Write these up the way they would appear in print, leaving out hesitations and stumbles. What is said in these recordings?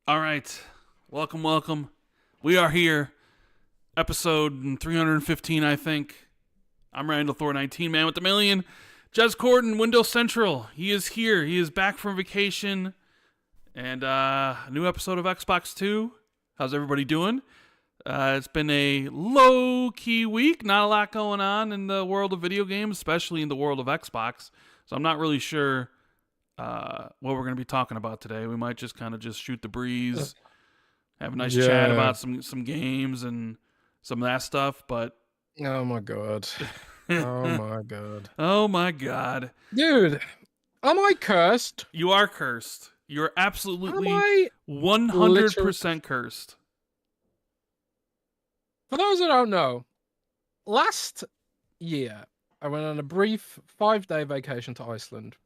All right. Welcome. We are here. Episode 315, I think. I'm Randall Thor, 19 man with a million. Jez Corden, Windows Central. He is here. He is back from vacation. And a new episode of Xbox 2. How's everybody doing? It's been a low-key week. Not a lot going on in the world of video games, especially in the world of Xbox. So I'm not really sure what we're going to be talking about today. We might just kind of shoot the breeze, have a nice chat about some games and some of that stuff. But oh my god, oh my god, oh my god, dude, am I cursed? You are cursed. You're absolutely am I 100% cursed. For those that don't know, last year I went on a brief 5-day vacation to Iceland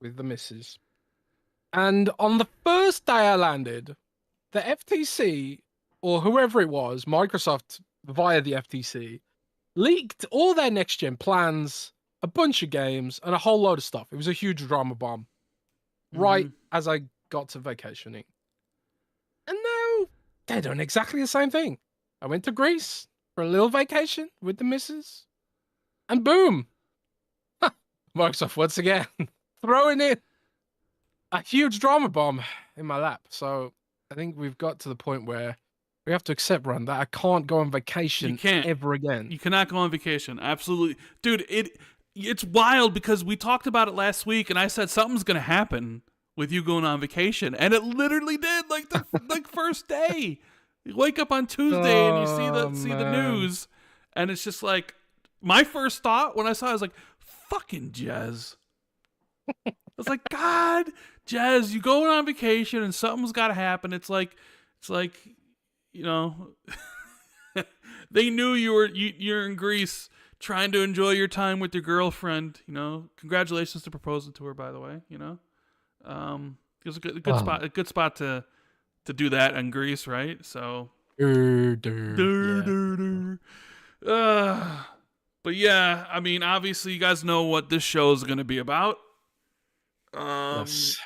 with the missus. And on the first day I landed, the FTC, or whoever it was, Microsoft via the FTC, leaked all their next-gen plans, a bunch of games, and a whole load of stuff. It was a huge drama bomb. Right as I got to vacationing. And now, they're doing exactly the same thing. I went to Greece for a little vacation with the missus. And boom! Microsoft once again. Throwing in a huge drama bomb in my lap. So I think we've got to the point where we have to accept, Rand, that I can't go on vacation ever again. You cannot go on vacation. Absolutely. Dude, it's wild because we talked about it last week and I said something's going to happen with you going on vacation. And it literally did, like the first day. You wake up on Tuesday and you see the news and it's just like, my first thought when I saw it, I was like, fucking Jez. I was like, God, Jez, you going on vacation and something's got to happen. It's like, you know, they knew you're in Greece trying to enjoy your time with your girlfriend. You know, congratulations to proposing to her, by the way. You know, it was a good spot to do that in Greece, right? So, but yeah, I mean, obviously, you guys know what this show is going to be about. Yes.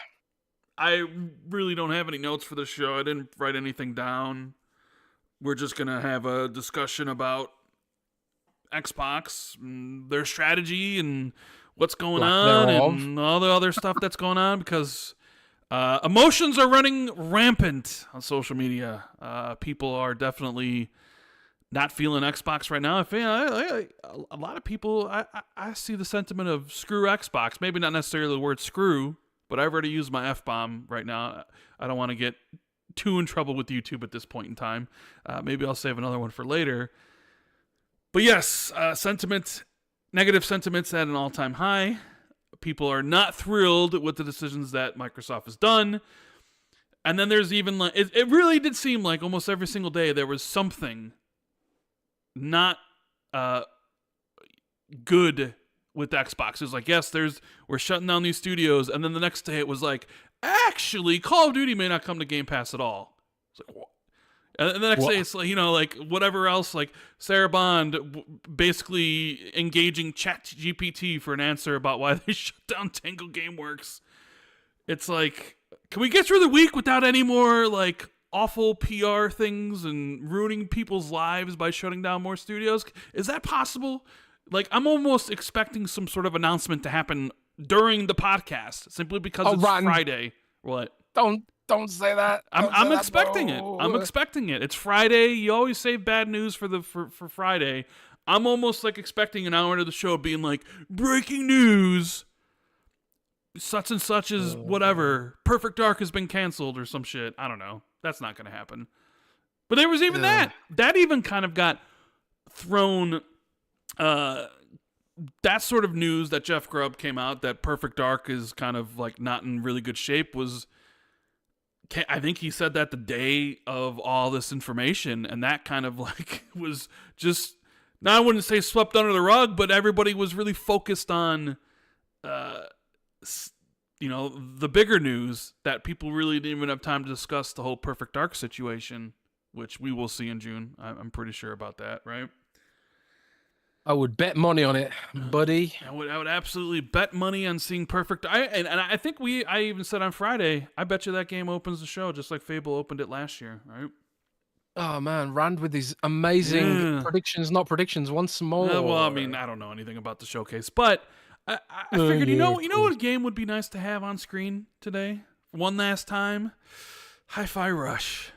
I really don't have any notes for the show. I didn't write anything down. We're just going to have a discussion about Xbox, and their strategy, and what's going on, and all the other stuff that's going on, because emotions are running rampant on social media. People are definitely not feeling Xbox right now. A lot of people, I see the sentiment of screw Xbox. Maybe not necessarily the word screw, but I've already used my F-bomb right now. I don't want to get too in trouble with YouTube at this point in time. Maybe I'll save another one for later. But yes, negative sentiments at an all-time high. People are not thrilled with the decisions that Microsoft has done. And then there's even like, it really did seem like almost every single day there was something not good with Xbox. It was like, yes, we're shutting down these studios, and then the next day it was like, actually, Call of Duty may not come to Game Pass at all. It's like, what? And the next day it's like, you know, like whatever else, like Sarah Bond basically engaging ChatGPT for an answer about why they shut down Tango Gameworks. It's like, can we get through the week without any more like awful PR things and ruining people's lives by shutting down more studios? Is that possible? Like, I'm almost expecting some sort of announcement to happen during the podcast, simply because it's Friday. What? Don't say that. I'm expecting it. I'm expecting it. It's Friday. You always save bad news for Friday. I'm almost like expecting an hour into the show being like, breaking news. Such and such is whatever. Perfect Dark has been canceled or some shit. I don't know. That's not going to happen. But there was even that. That even kind of got thrown. That sort of news that Jeff Grubb came out that Perfect Dark is kind of like not in really good shape was, I think he said that the day of all this information, and that kind of like was just, now I wouldn't say swept under the rug, but everybody was really focused on you know, the bigger news that people really didn't even have time to discuss, the whole Perfect Dark situation, which we will see in June. I'm pretty sure about that, right? I would bet money on it, buddy. I would absolutely bet money on seeing Perfect. And I think I even said on Friday, I bet you that game opens the show just like Fable opened it last year, right? Oh man, Rand with these amazing predictions, not predictions, once more. Well, I mean, I don't know anything about the showcase, but I figured, you know what a game would be nice to have on screen today, one last time, HiFi Rush.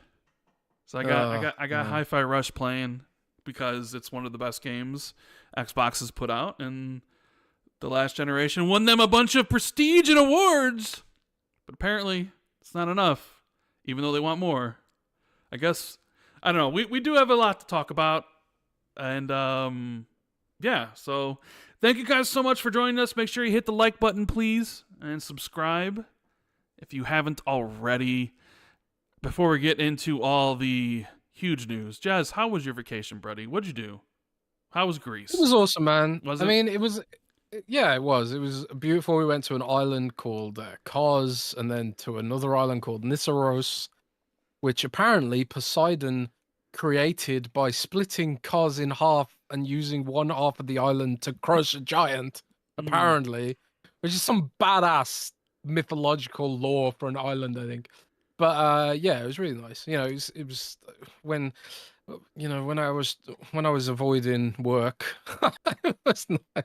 So I got HiFi Rush playing because it's one of the best games Xbox has put out, and the last generation won them a bunch of prestige and awards, but apparently it's not enough, even though they want more. I guess, I don't know. We do have a lot to talk about, and yeah, so thank you guys so much for joining us. Make sure you hit the like button, please, and subscribe if you haven't already. Before we get into all the huge news, Jez, how was your vacation, buddy? What'd you do? How was Greece? It was awesome, man. Was it? I mean, it was. Yeah, it was. It was beautiful. We went to an island called Kos, and then to another island called Nissaros, which apparently Poseidon created by splitting Kos in half and using one half of the island to crush a giant, apparently, which is some badass mythological lore for an island, I think. But yeah, it was really nice. You know, it was when, you know, when I was avoiding work, it was nice.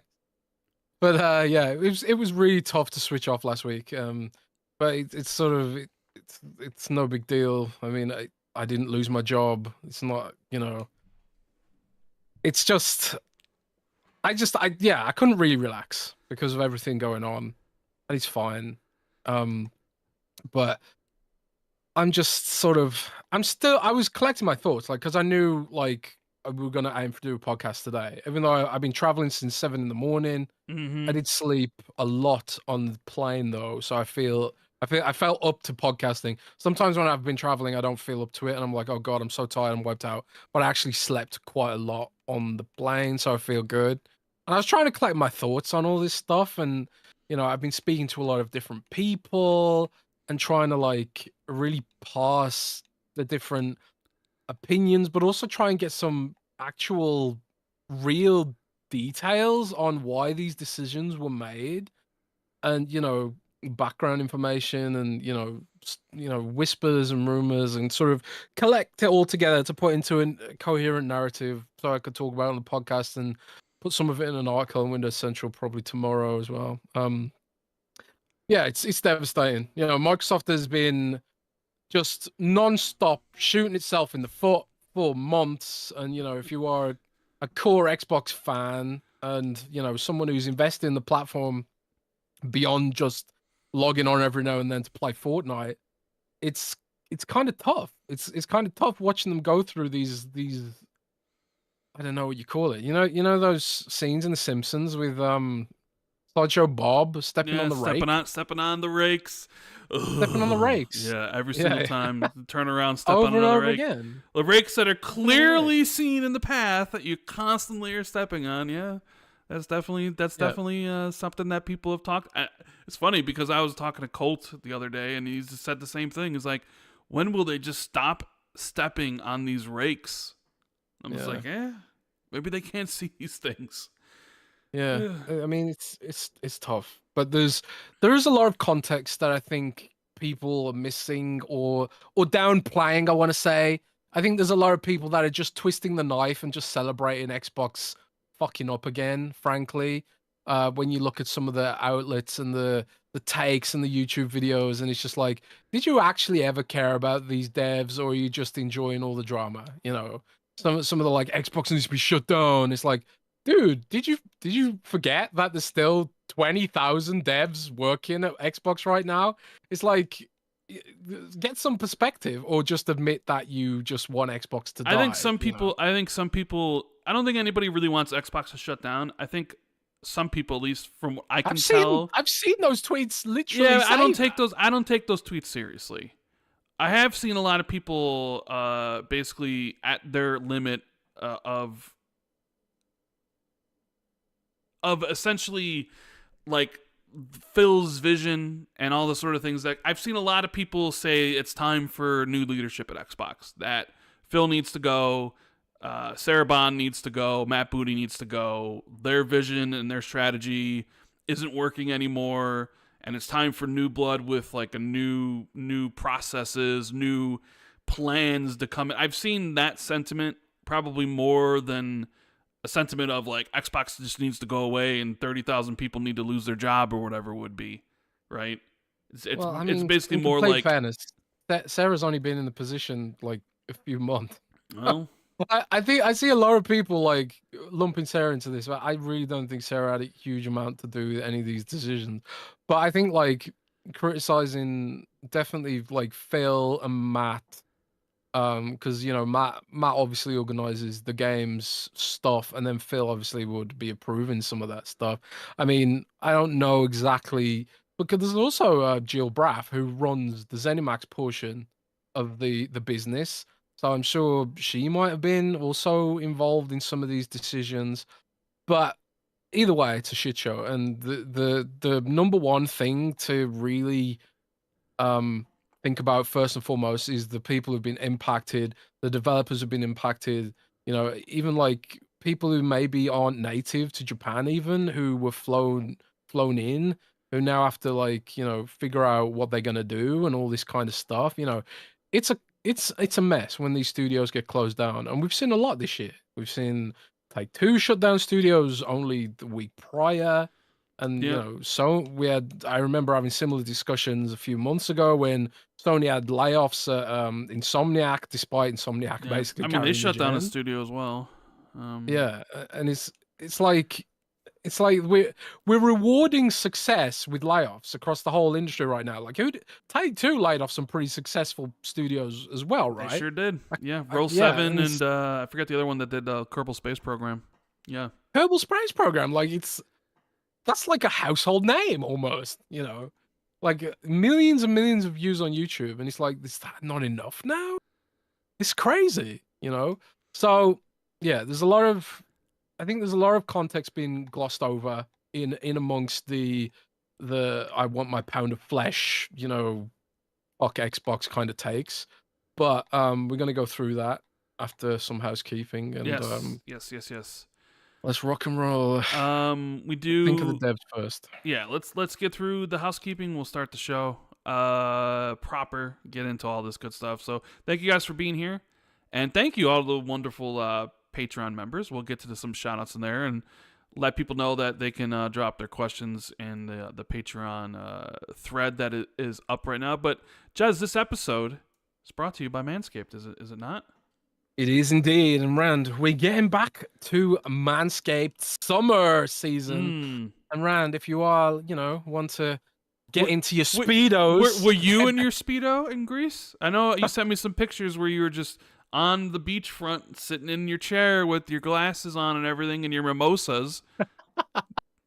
But yeah, it was really tough to switch off last week. But it's sort of it's no big deal. I mean, I didn't lose my job. It's not, you know. It's just I couldn't really relax because of everything going on. And it's fine. But I'm just sort of I was collecting my thoughts, like, because I knew like we were gonna aim to do a podcast today. Even though I've been traveling since 7 in the morning. I did sleep a lot on the plane though, so I felt up to podcasting. Sometimes when I've been traveling, I don't feel up to it, and I'm like, oh god, I'm so tired, I'm wiped out. But I actually slept quite a lot on the plane, so I feel good. And I was trying to collect my thoughts on all this stuff, and you know, I've been speaking to a lot of different people and trying to like really parse the different opinions, but also try and get some actual real details on why these decisions were made, and you know, background information, and you know, whispers and rumors, and sort of collect it all together to put into a coherent narrative so I could talk about it on the podcast and put some of it in an article on Windows Central probably tomorrow as well. Yeah, it's devastating. You know, Microsoft has been just non-stop shooting itself in the foot for months, and you know, if you are a core Xbox fan and you know, someone who's invested in the platform beyond just logging on every now and then to play Fortnite, it's kind of tough. It's kind of tough watching them go through these I don't know what you call it. You know those scenes in The Simpsons with Sideshow Bob stepping on the rake? Stepping on the rakes. Stepping on the rakes. Yeah, every single time. Turn around, step over on and another over rake. again. The rakes that are clearly seen in the path that you constantly are stepping on. Yeah, that's definitely something that people have talked. It's funny because I was talking to Colt the other day, and he said the same thing. He's like, when will they just stop stepping on these rakes? I'm just like, maybe they can't see these things. Yeah, I mean, it's tough, but there is a lot of context that I think people are missing or downplaying. I want to say, I think there's a lot of people that are just twisting the knife and just celebrating Xbox fucking up again. Frankly, when you look at some of the outlets and the takes and the YouTube videos, and it's just like, did you actually ever care about these devs, or are you just enjoying all the drama? You know, some of the like Xbox needs to be shut down. It's like, dude, did you forget that there's still 20,000 devs working at Xbox right now? It's like, get some perspective, or just admit that you just want Xbox to die. I think some people. I don't think anybody really wants Xbox to shut down. I think some people, at least from what I can tell, I've seen those tweets literally. Yeah, I don't take those tweets seriously. I have seen a lot of people basically at their limit of essentially like Phil's vision and all the sort of things that I've seen a lot of people say it's time for new leadership at Xbox, that Phil needs to go. Sarah Bond needs to go. Matt Booty needs to go. Their vision and their strategy isn't working anymore, and it's time for new blood with like a new processes, new plans to come. I've seen that sentiment probably more than a sentiment of like Xbox just needs to go away and 30,000 people need to lose their job or whatever it would be, right? It's basically more like fairness. Sarah's only been in the position like a few months. Well, I think I see a lot of people like lumping Sarah into this, but I really don't think Sarah had a huge amount to do with any of these decisions. But I think like criticizing definitely like Phil and Matt, because Matt obviously organizes the games stuff, and then Phil obviously would be approving some of that stuff. I mean, I don't know exactly, because there's also Jill Braff who runs the ZeniMax portion of the business. So I'm sure she might have been also involved in some of these decisions. But either way, it's a shit show. And the number one thing to really think about first and foremost is the people who've been impacted, the developers have been impacted, even like people who maybe aren't native to Japan, even who were flown in, who now have to like, figure out what they're gonna do and all this kind of stuff. It's a mess when these studios get closed down, and we've seen a lot this year. We've seen Take-Two shut down studios only the week prior, and I remember having similar discussions a few months ago when Sony had layoffs at Insomniac, despite Insomniac basically. I mean, they shut down a studio as well. Yeah, and it's like we're rewarding success with layoffs across the whole industry right now. Like Take-Two laid off some pretty successul studios as well, right? They sure did. Yeah, Roll 7 and I forget the other one that did Kerbal Space Program. Yeah, Kerbal Space Program. Like that's like a household name almost. Like millions and millions of views on YouTube, and it's like, is that not enough now? It's crazy, So yeah, I think there's a lot of context being glossed over in amongst the I want my pound of flesh, fuck Xbox kind of takes. But we're gonna go through that after some housekeeping and yes. Let's rock and roll. We do think of the devs first. Yeah, let's get through the housekeeping. We'll start the show proper, get into all this good stuff. So thank you guys for being here, and thank you all the wonderful Patreon members. We'll get to some shout outs in there and let people know that they can drop their questions in the Patreon thread that is up right now. But Jez, this episode is brought to you by Manscaped, is it not? It is indeed. And Rand, we're getting back to Manscaped summer season. And Rand, if you are, want to get into your Speedos. Were you in your Speedo in Greece? I know you sent me some pictures where you were just on the beachfront, sitting in your chair with your glasses on and everything, and your mimosas.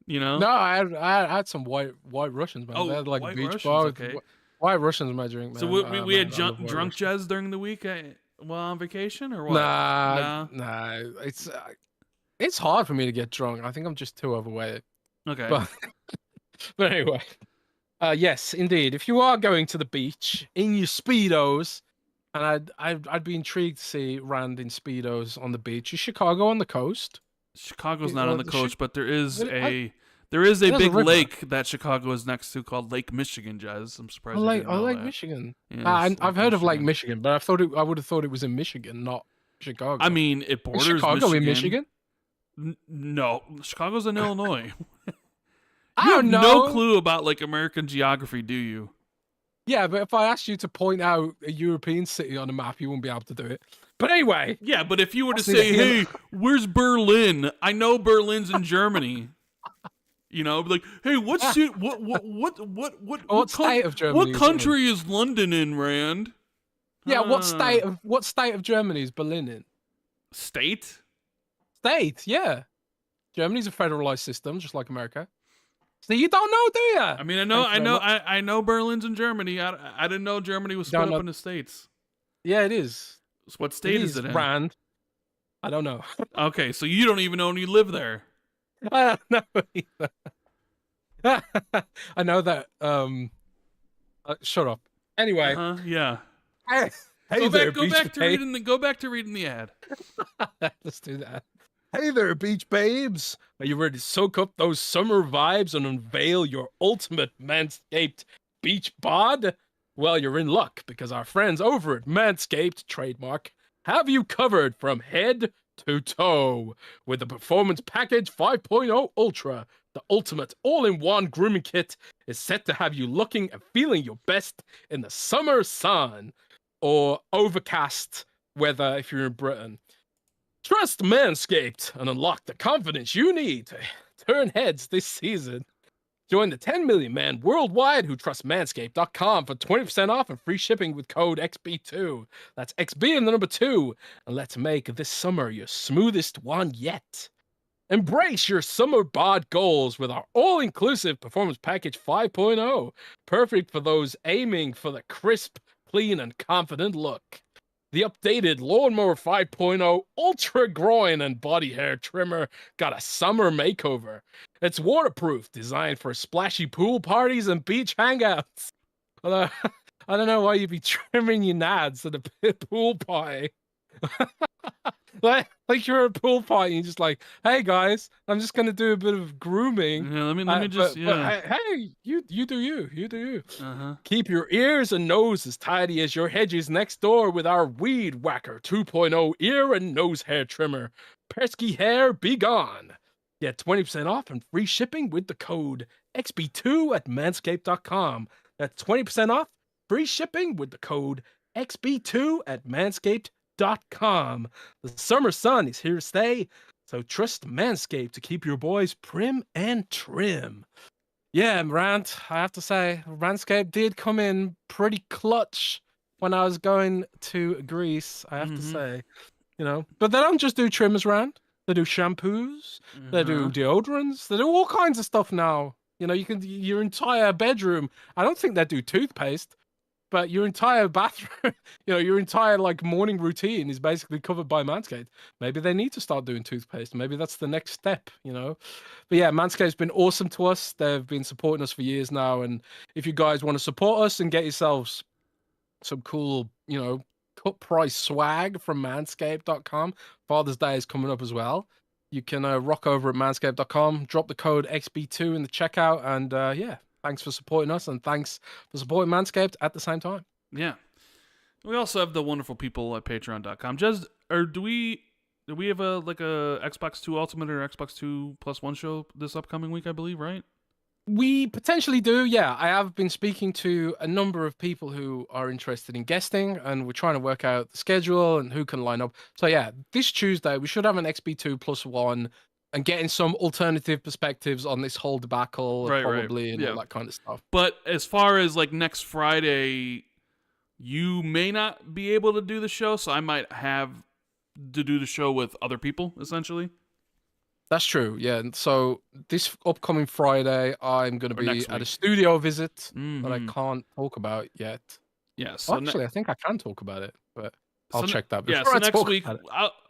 No, I had some white Russians, man. Oh, they had like white beach Russians, bar. okay. White Russians, my drink, man. So we had drunk Jez during the week while on vacation, or what? Nah. It's hard for me to get drunk. I think I'm just too overweight. Okay. But anyway, yes, indeed. If you are going to the beach in your Speedos, and I'd be intrigued to see Rand in Speedos on the beach. Is Chicago on the coast? Chicago's not on the coast, but there is a big lake that Chicago is next to called Lake Michigan, Jez. I'm surprised. Lake Michigan. Yeah, I've heard of Lake Michigan, but I would have thought it was in Michigan, not Chicago. I mean, it borders Chicago Michigan. In Michigan? No, Chicago's in Illinois. I don't know. No clue about like American geography, do you? Yeah, but if I asked you to point out a European city on a map, you wouldn't be able to do it. But anyway. Yeah, but if you were to say, hey, where's Berlin? I know Berlin's in Germany. Like, hey, what state of Germany? What country is London in, Rand? Yeah, what state of Germany is Berlin in? State, yeah. Germany's a federalized system, just like America. So you don't know, do you? I mean, I know Berlin's in Germany. I didn't know Germany was split up into states. Yeah, it is. So what state is it in? Rand. I don't know. Okay, so you don't even know when you live there. I don't know either. I know that. Shut up. Anyway. Yeah. Hey there, go back to reading the ad. Let's do that. Hey there, beach babes. Are you ready to soak up those summer vibes and unveil your ultimate Manscaped beach bod? Well, you're in luck because our friends over at Manscaped, trademark, have you covered from head to toe with the Performance Package 5.0 Ultra. The ultimate all-in-one grooming kit is set to have you looking and feeling your best in the summer sun or overcast weather if you're in Britain. Trust Manscaped and unlock the confidence you need to turn heads this season. Join the 10 million men worldwide who trust Manscaped.com for 20% off and free shipping with code XB2. That's XB and the number 2. And let's make this summer your smoothest one yet. Embrace your summer bod goals with our all-inclusive Performance Package 5.0. Perfect for those aiming for the crisp, clean, and confident look. The updated Lawnmower 5.0 Ultra Groin and Body Hair Trimmer got a summer makeover. It's waterproof, designed for splashy pool parties and beach hangouts. Although, I don't know why you'd be trimming your nads at a pool party. like you're at a pool party and you're just like, hey guys, I'm just gonna do a bit of grooming. Yeah, let me just. But, hey, you do you. Uh-huh. Keep your ears and nose as tidy as your hedges next door with our Weed Whacker 2.0 ear and nose hair trimmer. Pesky hair, be gone. Get 20% off and free shipping with the code XB2 at manscaped.com. That's 20% off, free shipping with the code XB2 at manscaped.com. The summer sun is here to stay, so trust Manscaped to keep your boys prim and trim. Yeah, Rand, I have to say, Manscaped did come in pretty clutch when I was going to Greece, I have to say. But they don't just do trimmers, Rand. They do shampoos, they do deodorants, they do all kinds of stuff now. You can, your entire bedroom, I don't think they do toothpaste, but your entire bathroom, your entire morning routine is basically covered by Manscaped. Maybe they need to start doing toothpaste. Maybe that's the next step, But yeah, Manscaped's been awesome to us. They've been supporting us for years now. And if you guys want to support us and get yourselves some cool, cut price swag from manscaped.com, Father's Day is coming up as well. You can rock over at manscaped.com, drop the code XB2 in the checkout, and yeah. Thanks for supporting us, and thanks for supporting Manscaped at the same time. Yeah. We also have the wonderful people at patreon.com. Jez, do we have a Xbox 2 Ultimate or Xbox 2 Plus 1 show this upcoming week, I believe, right? We potentially do, yeah. I have been speaking to a number of people who are interested in guesting, and we're trying to work out the schedule and who can line up. So yeah, this Tuesday, we should have an XB2 Plus 1 and getting some alternative perspectives on this whole debacle, probably, and all that kind of stuff. But as far as next Friday, you may not be able to do the show, so I might have to do the show with other people, essentially. That's true, yeah. And so this upcoming Friday, I'm going to be at a studio visit that I can't talk about yet. Yeah. So actually, I think I can talk about it, but I'll check that. Yeah, so next week,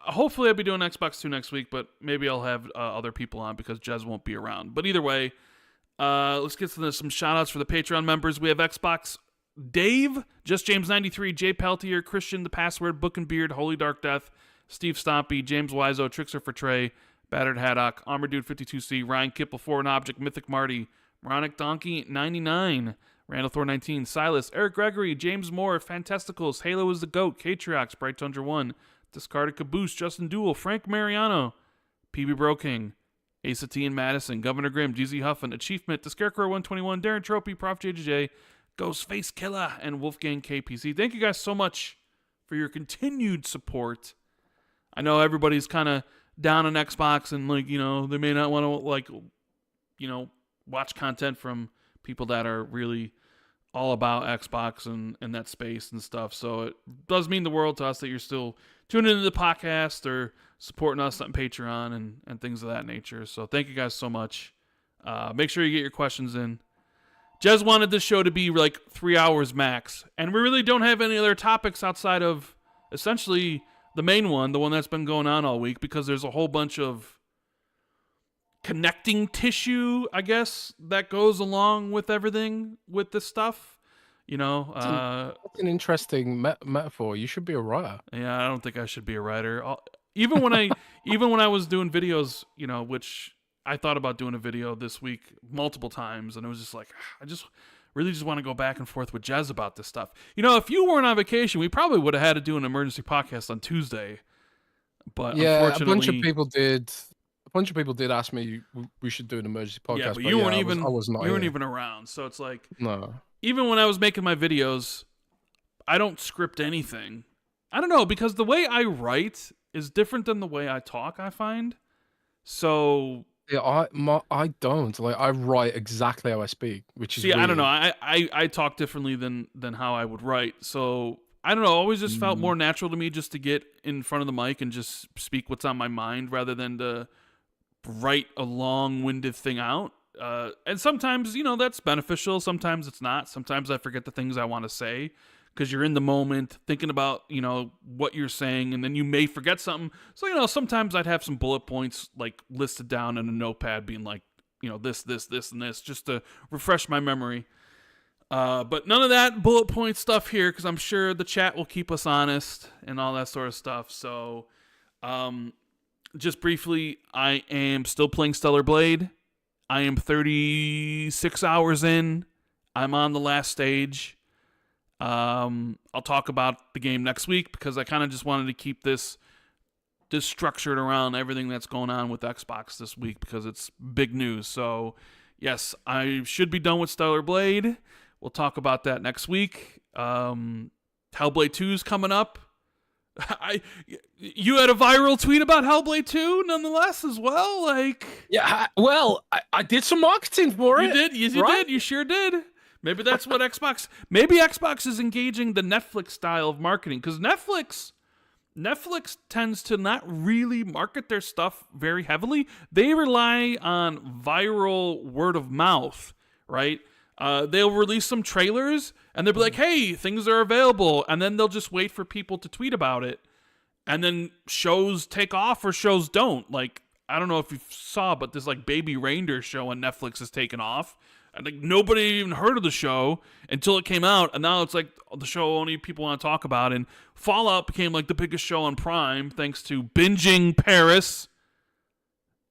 hopefully I'll be doing Xbox 2 next week, but maybe I'll have other people on because Jez won't be around. But either way, let's get to some shout-outs for the Patreon members. We have Xbox Dave, Just James 93, Jay Peltier, Christian The Password, Book and Beard, Holy Dark Death, Steve Stompy, James Wiseau, Trickster for Trey, Battered Haddock, Armor Dude 52C, Ryan Kipple, For an Object, Mythic Marty, Moronic Donkey 99, Randall Thor 19, Silas, Eric Gregory, James Moore, Fantasticals, Halo is the Goat, Katriox, Bright Tundra 1, Discarded Caboose, Justin Duel, Frank Mariano, PB Broking, Asa T and Madison, Governor Grimm, GZ Huffin, Achievement, The Scarecrow 121, Darren Trophy, Prof JJJ, Ghostface Killer, and Wolfgang KPC. Thank you guys so much for your continued support. I know everybody's kind of down on Xbox and they may not want to watch content from people that are really all about Xbox and that space and stuff. So it does mean the world to us that you're still tuning into the podcast or supporting us on Patreon and things of that nature. So thank you guys so much. Make sure you get your questions in. Jez wanted this show to be 3 hours max, and we really don't have any other topics outside of essentially the main one, the one that's been going on all week, because there's a whole bunch of connecting tissue, I guess, that goes along with everything with this stuff. You know, That's an interesting metaphor. You should be a writer. yeah, I don't think I should be a writer. Even when I was doing videos, you know, which I thought about doing a video this week multiple times, and it was just like, I just really just want to go back and forth with Jez about this stuff. You know, if you weren't on vacation, we probably would have had to do an emergency podcast on Tuesday. But yeah, unfortunately, a bunch of people did. A bunch of people did ask me we should do an emergency podcast. Yeah, but you weren't even. I was not. You weren't even around, so it's like no. Even when I was making my videos, I don't script anything. I don't know, because the way I write is different than the way I talk, I find. So yeah, I don't. Like, I write exactly how I speak, which is weird. I don't know. I talk differently than how I would write. So I don't know. It always just felt more natural to me just to get in front of the mic and just speak what's on my mind rather than to write a long-winded thing out. And sometimes, you know, that's beneficial. Sometimes it's not. Sometimes I forget the things I want to say because you're in the moment thinking about, you know, what you're saying, and then you may forget something. So, you know, sometimes I'd have some bullet points like listed down in a notepad being like, you know, this, and this, just to refresh my memory. But none of that bullet point stuff here, because I'm sure the chat will keep us honest and all that sort of stuff. So, just briefly, I am still playing Stellar Blade. I am 36 hours in. I'm on the last stage. I'll talk about the game next week because I kind of just wanted to keep this structured around everything that's going on with Xbox this week because it's big news. So, yes, I should be done with Stellar Blade. We'll talk about that next week. Hellblade 2 is coming up. You had a viral tweet about Hellblade 2 nonetheless as well. Like, yeah, I did some marketing for it. You did. You did. You sure did. Maybe that's what Xbox. Maybe Xbox is engaging the Netflix style of marketing because Netflix tends to not really market their stuff very heavily. They rely on viral word of mouth, right? They'll release some trailers and they'll be like, hey, things are available. And then they'll just wait for people to tweet about it. And then shows take off or shows don't. Like, I don't know if you saw, but this like Baby Reindeer show on Netflix has taken off. And like nobody even heard of the show until it came out. And now it's like the show only people want to talk about. And Fallout became like the biggest show on Prime thanks to binging Paris.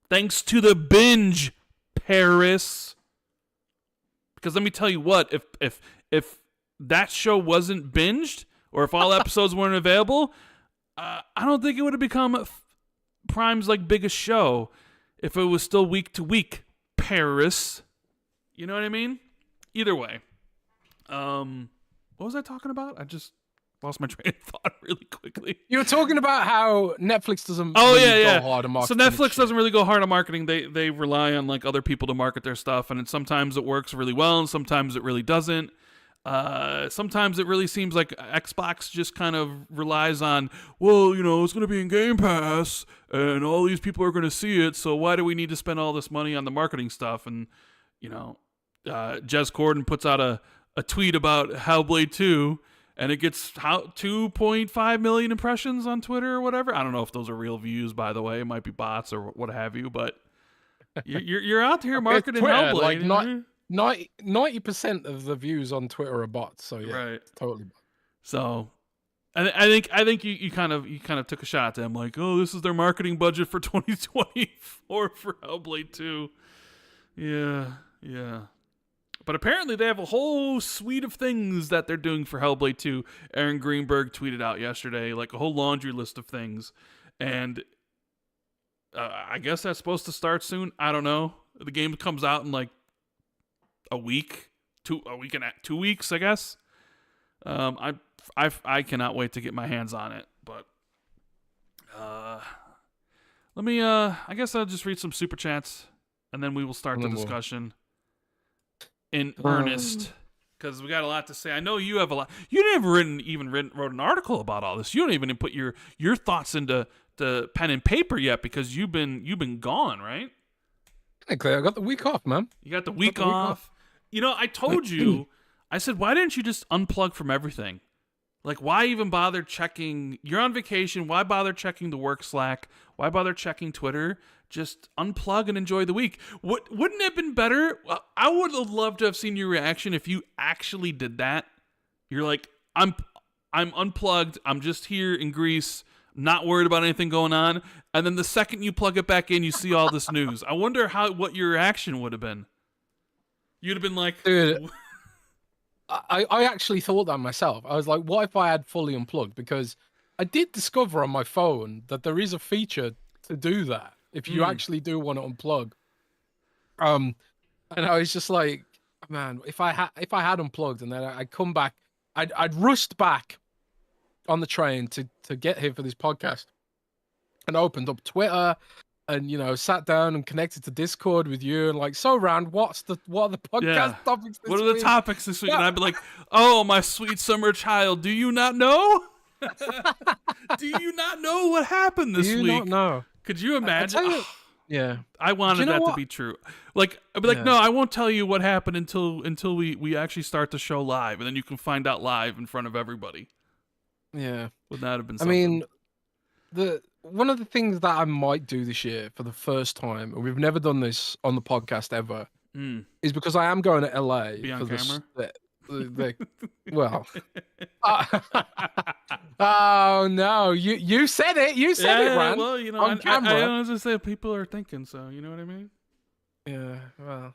Thanks to the binge Paris. Because let me tell you what, if that show wasn't binged, or if all episodes weren't available, I don't think it would have become Prime's like biggest show if it was still week to week. Paris, you know what I mean? Either way, what was I talking about? I just lost my train of thought really quickly. You were talking about how Netflix doesn't go hard on marketing. So Netflix doesn't really go hard on marketing. They rely on like other people to market their stuff, and sometimes it works really well, and sometimes it really doesn't. Sometimes it really seems like Xbox just kind of relies on, well, you know, it's going to be in Game Pass, and all these people are going to see it, so why do we need to spend all this money on the marketing stuff? And, you know, Jez Corden puts out a tweet about Hellblade 2, and it gets 2.5 million impressions on Twitter or whatever. I don't know if those are real views, by the way. It might be bots or what have you, but you're out here marketing Twitter, Hellblade. Like 90% of the views on Twitter are bots. So yeah, right. Totally. So, I think you kind of took a shot at them, like, oh, this is their marketing budget for 2024 for Hellblade 2. Yeah. But apparently they have a whole suite of things that they're doing for Hellblade 2. Aaron Greenberg tweeted out yesterday, like a whole laundry list of things. And I guess that's supposed to start soon. I don't know. The game comes out in like a week and 2 weeks, I guess. I cannot wait to get my hands on it. But let me, I guess I'll just read some super chats and then we will start the discussion in earnest, because we got a lot to say. I know you have a lot. You never wrote an article about all this. You don't even put your thoughts into the pen and paper yet because you've been gone, right? Technically, I got the week off, man. You got the week off. You know, I told you, I said, why didn't you just unplug from everything? Like, why even bother checking? You're on vacation. Why bother checking the work Slack? Why bother checking Twitter? Just unplug and enjoy the week. Wouldn't it have been better? I would have loved to have seen your reaction if you actually did that. You're like, I'm unplugged. I'm just here in Greece, not worried about anything going on. And then the second you plug it back in, you see all this news. I wonder what your reaction would have been. You'd have been like, dude, I actually thought that myself. I was like, what if I had fully unplugged? Because I did discover on my phone that there is a feature to do that if you actually do want to unplug. And I was just like, man, if I had unplugged and then I'd come back, I'd rushed back on the train to get here for this podcast, and opened up Twitter, and sat down and connected to Discord with you, and like, so Rand, what are the podcast topics this week? What are the topics this week? And I'd be like, oh, my sweet summer child, do you not know? Do you not know what happened this week? Do you not know? Could you imagine? Yeah, I wanted that to be true. Like, I'd be like, no, I won't tell you what happened until we actually start the show live, and then you can find out live in front of everybody. Yeah, would that have been something? I mean, one of the things that I might do this year for the first time, and we've never done this on the podcast ever, is because I am going to LA. Be on camera? Well, oh no, you said it. You said it, Rand. Well, on camera. I don't know say people are thinking, so you know what I mean. Yeah, well,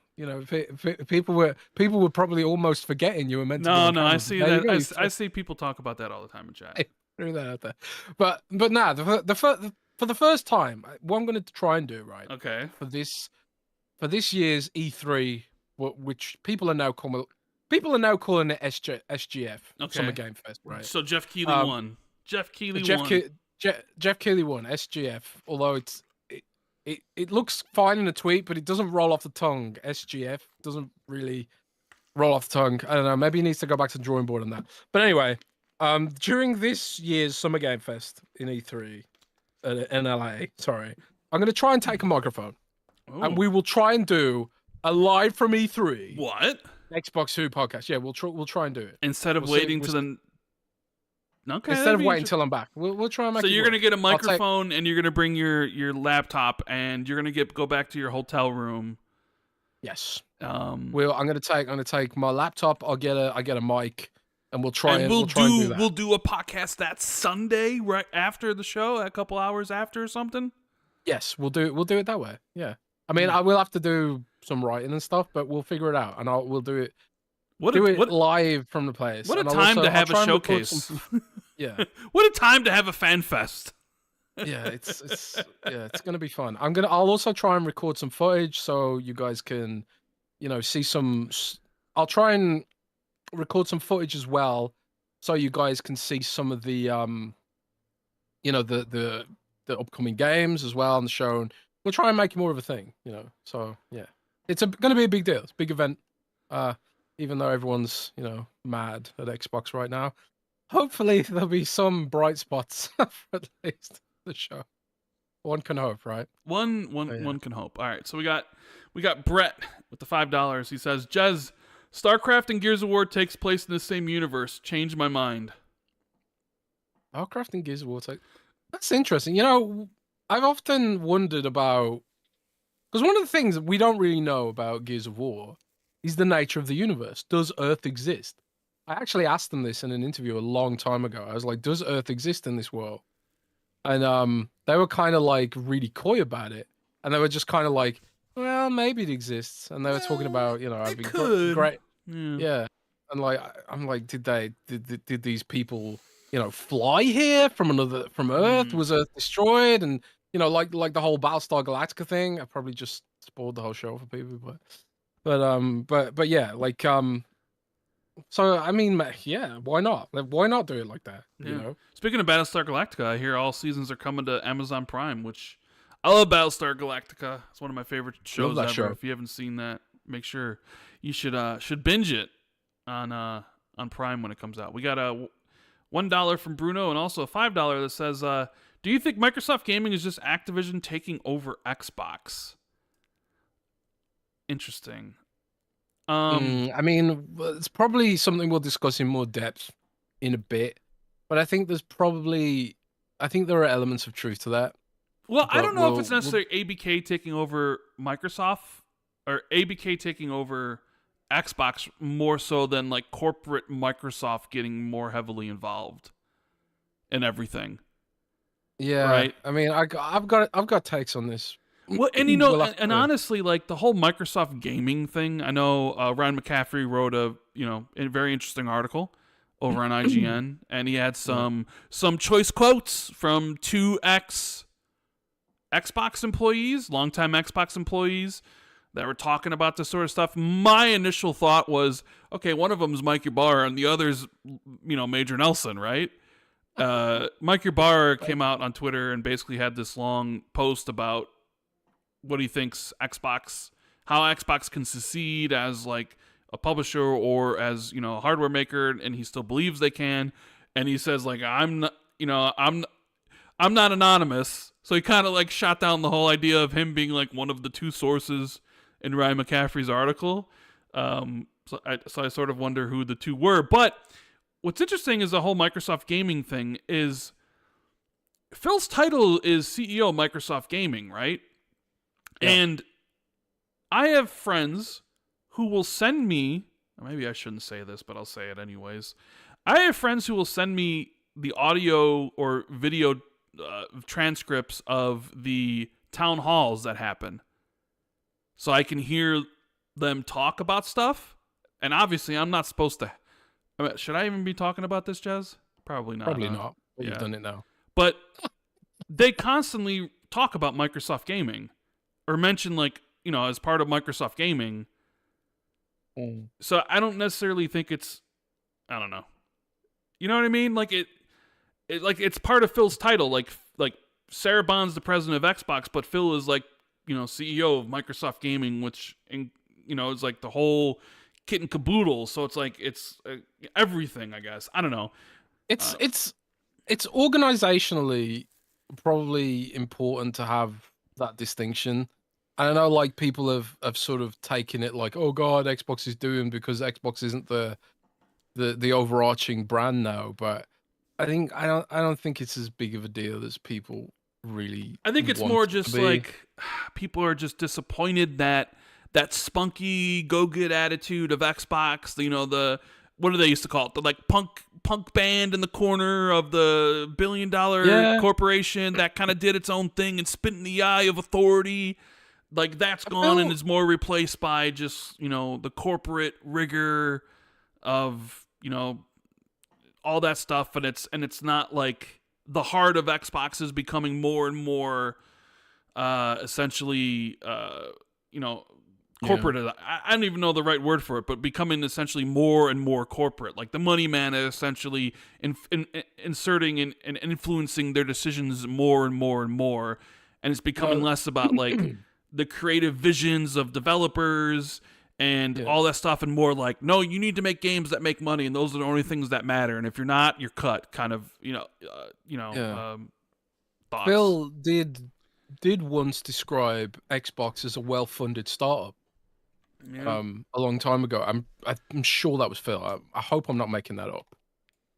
people were probably almost forgetting you were meant to. No, I see that. I see people talk about that all the time in chat. Threw that out there, but nah, for the first time, what I'm going to try and do, right? Okay. For this year's E3, which people are now calling it SGF, Summer Game Fest, right? So Jeff Keighley won. Jeff Keighley won. Jeff Keighley won SGF, although it looks fine in a tweet, but it doesn't roll off the tongue. SGF doesn't really roll off the tongue. I don't know. Maybe he needs to go back to the drawing board on that. But anyway, during this year's Summer Game Fest in E3, in LA, sorry, I'm going to try and take a microphone, and we will try and do a live from E3. What? Xbox Who podcast. Yeah, we'll try and do it instead of waiting to the. Okay. Instead of waiting until I'm back, we'll try and make. So you're gonna get a microphone, and you're gonna bring your laptop, and you're gonna go back to your hotel room. Yes. I'm gonna take my laptop. I'll get a mic, and we'll try and do that. We'll do a podcast that Sunday right after the show, a couple hours after or something. Yes, we'll do it that way. Yeah. I mean, I will have to do some writing and stuff, but we'll figure it out, and we'll do it. What live from the place. What a time to have a showcase. Yeah. What a time to have a fan fest. Yeah, it's gonna be fun. I'll also try and record some footage so you guys can, see some. I'll try and record some footage as well, so you guys can see some of the the upcoming games as well on the show, and we'll try and make it more of a thing. So yeah, it's going to be a big deal. It's a big event. Even though everyone's, mad at Xbox right now, hopefully there'll be some bright spots for at least the show. One can hope, right? One can hope. All right, so we got Brett with the $5. He says, Jez, StarCraft and Gears of War takes place in the same universe. Change my mind. StarCraft and Gears of War that's interesting. I've often wondered about, because one of the things we don't really know about Gears of War is the nature of the universe. Does Earth exist? I actually asked them this in an interview a long time ago. I was like, does Earth exist in this world? And they were kind of like really coy about it. And they were just kind of like, well, maybe it exists. And they were talking about, having great. Yeah. And like, I'm like, did these people, fly here from Earth? Was Earth destroyed? And, like the whole Battlestar Galactica thing. I probably just spoiled the whole show for people, but yeah, like, so I mean, yeah, why not? Like, why not do it like that? Yeah. Speaking of Battlestar Galactica, I hear all seasons are coming to Amazon Prime, which I love. Battlestar Galactica. It's one of my favorite shows ever. Show. If you haven't seen that, make sure you should binge it on Prime when it comes out. We got a $1 from Bruno and also a $5 that says, "Do you think Microsoft Gaming is just Activision taking over Xbox?" Interesting. I mean, it's probably something we'll discuss in more depth in a bit, but I think there are elements of truth to that. Well, I don't know if it's necessarily ABK taking over Microsoft or ABK taking over Xbox more so than like corporate Microsoft getting more heavily involved in everything. Yeah, right. I mean, I've got takes on this. Well, and you know, We'll and honestly, like the whole Microsoft gaming thing. I know Ryan McCaffrey wrote a very interesting article over on IGN, and he had some choice quotes from two Xbox employees, longtime Xbox employees, that were talking about this sort of stuff. My initial thought was, okay, one of them is Mike Ybarra, and the other's Major Nelson, right? Mike Ybarra came out on Twitter and basically had this long post about what he thinks how Xbox can succeed as like a publisher or as a hardware maker, and he still believes they can. And he says like I'm not anonymous, so he kind of like shot down the whole idea of him being like one of the two sources in Ryan McCaffrey's article. So I sort of wonder who the two were. But what's interesting is the whole Microsoft gaming thing is Phil's title is CEO of Microsoft Gaming, right? Yeah. And I have friends who will send me, maybe I shouldn't say this, but I'll say it anyways. I have friends who will send me the audio or video transcripts of the town halls that happen, so I can hear them talk about stuff. And obviously, I'm not supposed to. I mean, should I even be talking about this, Jez? Probably not. Probably not. But you've done it now. But they constantly talk about Microsoft Gaming, or mention like as part of Microsoft Gaming. So I don't necessarily think it's, I don't know. You know what I mean? Like it's part of Phil's title. Like Sarah Bond's the president of Xbox, but Phil is like, CEO of Microsoft Gaming, which, is like the whole kit and caboodle. So it's like, it's everything, I guess. I don't know. It's organizationally probably important to have that distinction. I know like people have sort of taken it like, oh God, Xbox is doomed because Xbox isn't the overarching brand now. But I don't think it's as big of a deal as people really. I think it's more just like people are just disappointed that spunky go get attitude of Xbox. The what do they used to call it? The like punk band in the corner of the $1 billion corporation that kind of did its own thing and spit in the eye of authority. Like that's gone and is more replaced by just, the corporate rigor of, all that stuff. And it's not like the heart of Xbox is becoming more and more, essentially, corporate. Yeah. I don't even know the right word for it, but becoming essentially more and more corporate. Like the money man is essentially inserting and influencing their decisions more and more and more. And it's becoming less about like the creative visions of developers and all that stuff, and more like, no, you need to make games that make money, and those are the only things that matter. And if you're not, you're cut. Kind of, thoughts. Phil did once describe Xbox as a well-funded startup. Yeah. A long time ago. I'm sure that was Phil. I hope I'm not making that up,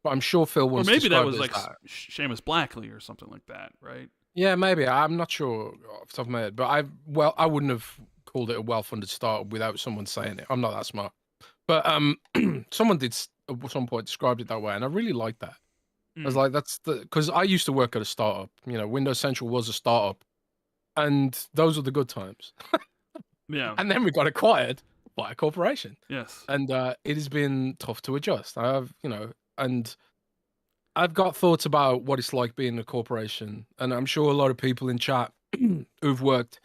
but I'm sure Phil once. Or maybe that was like Seamus Blackley or something like that, right? Yeah, maybe. I'm not sure off the top of my head, but I wouldn't have called it a well-funded startup without someone saying it. I'm not that smart, but someone did at some point described it that way, and I really like that. I was like, because I used to work at a startup. Windows Central was a startup, and those were the good times. Yeah. And then we got acquired by a corporation. Yes. And it has been tough to adjust. And I've got thoughts about what it's like being a corporation. And I'm sure a lot of people in chat who've worked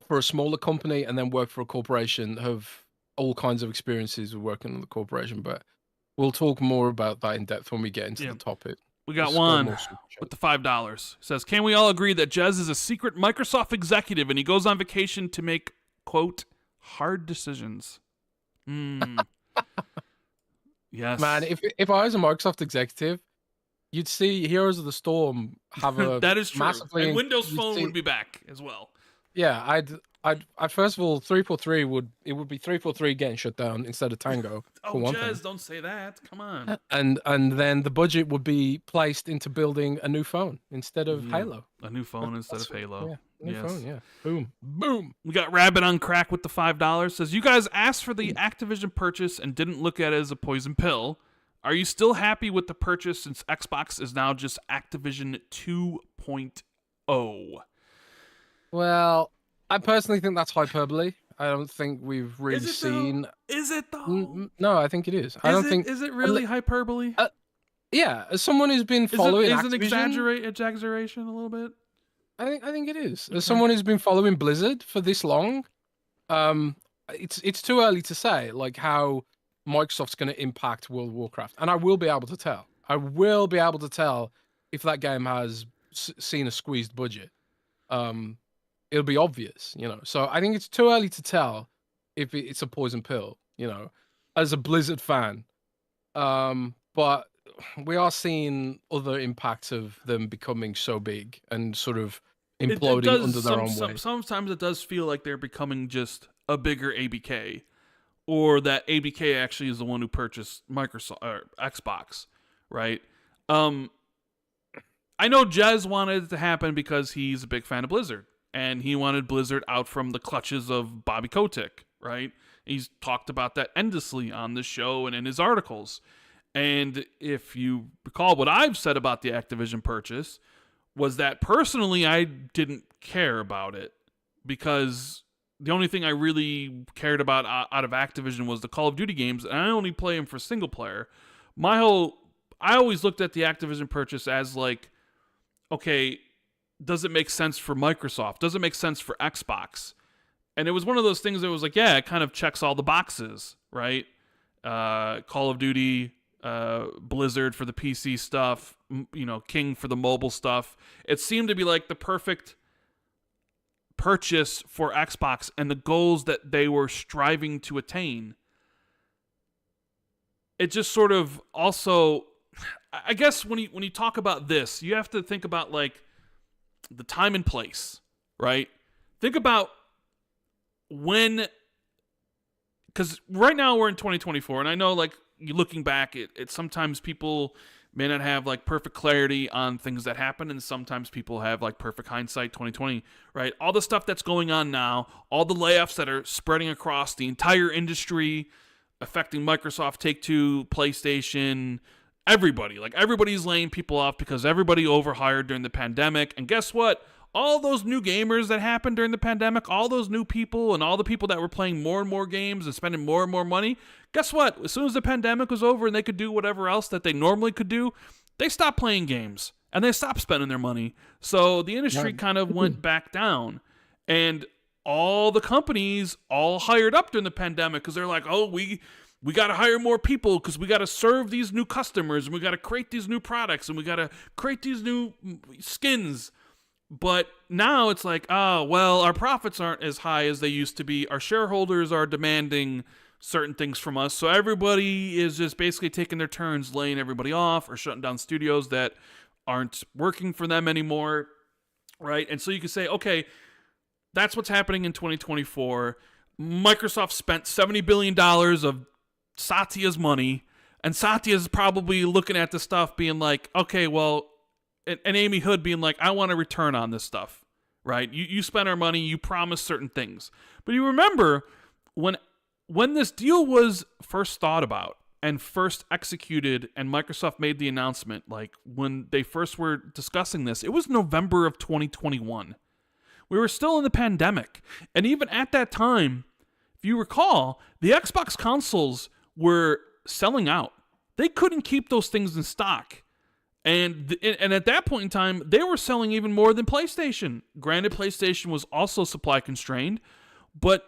for a smaller company and then worked for a corporation have all kinds of experiences with working on the corporation. But we'll talk more about that in depth when we get into the topic. We got one with the $5. It says, can we all agree that Jez is a secret Microsoft executive and he goes on vacation to make, quote, hard decisions? Yes. Man, if I was a Microsoft executive, you'd see Heroes of the Storm have a that is true. Massively, and Windows Phone would be back as well. Yeah, I'd first of all 343 would be 343 getting shut down instead of Tango. Oh, for one Jez, thing. don't say that. Come on. And then the budget would be placed into building a new phone instead of Halo. A new phone instead of Halo. Yeah, new phone. Yeah, boom. We got Rabbit on Crack with the $5. Says, you guys asked for the Activision purchase and didn't look at it as a poison pill. Are you still happy with the purchase since Xbox is now just Activision 2.0? Well, I personally think that's hyperbole. I don't think we've really seen. Is it though? No, I think it is. I don't think. Is it really hyperbole? Yeah, as someone who's been following is it Activision, an exaggeration a little bit? I think it is. As someone who's been following Blizzard for this long, it's too early to say like how Microsoft's going to impact World of Warcraft, and I will be able to tell. I will be able to tell if that game has seen a squeezed budget. It'll be obvious, you know. So I think it's too early to tell if it's a poison pill, you know, as a Blizzard fan. But we are seeing other impacts of them becoming so big and sort of imploding under their own weight. Sometimes it does feel like they're becoming just a bigger ABK, or that ABK actually is the one who purchased Microsoft or Xbox, right? I know Jez wanted it to happen because he's a big fan of Blizzard, and he wanted Blizzard out from the clutches of Bobby Kotick, right? He's talked about that endlessly on the show and in his articles. And if you recall what I've said about the Activision purchase, was that personally I didn't care about it, because the only thing I really cared about out of Activision was the Call of Duty games, and I only play them for single player. I always looked at the Activision purchase as like, okay, does it make sense for Microsoft? Does it make sense for Xbox? And it was one of those things that was like, yeah, it kind of checks all the boxes, right? Call of Duty, Blizzard for the PC stuff, you know, King for the mobile stuff. It seemed to be like the perfect purchase for Xbox and the goals that they were striving to attain. It just sort of also, I guess when you talk about this, you have to think about like the time and place, right? Think about when, because right now we're in 2024, and I know like looking back, it sometimes people may not have like perfect clarity on things that happen, and sometimes people have like perfect hindsight 2020, right? All the stuff that's going on now, all the layoffs that are spreading across the entire industry, affecting Microsoft, Take-Two, PlayStation, everybody. Like everybody's laying people off because everybody overhired during the pandemic. And guess what? All those new gamers that happened during the pandemic, all those new people and all the people that were playing more and more games and spending more and more money, guess what? As soon as the pandemic was over and they could do whatever else that they normally could do, they stopped playing games and they stopped spending their money. So the industry kind of went back down, and all the companies all hired up during the pandemic because they're like, oh, we got to hire more people because we got to serve these new customers, and we got to create these new products, and we got to create these new skins. But now it's like, oh, well, our profits aren't as high as they used to be. Our shareholders are demanding certain things from us. So everybody is just basically taking their turns laying everybody off or shutting down studios that aren't working for them anymore, right? And so you can say, okay, that's what's happening in 2024. Microsoft spent $70 billion of Satya's money, and Satya's probably looking at the stuff being like, okay, well, and Amy Hood being like, I want a return on this stuff, right? You spent our money, you promised certain things. But you remember when this deal was first thought about and first executed and Microsoft made the announcement, like when they first were discussing this, it was November of 2021. We were still in the pandemic. And even at that time, if you recall, the Xbox consoles were selling out. They couldn't keep those things in stock. And at that point in time, they were selling even more than PlayStation. Granted, PlayStation was also supply constrained, but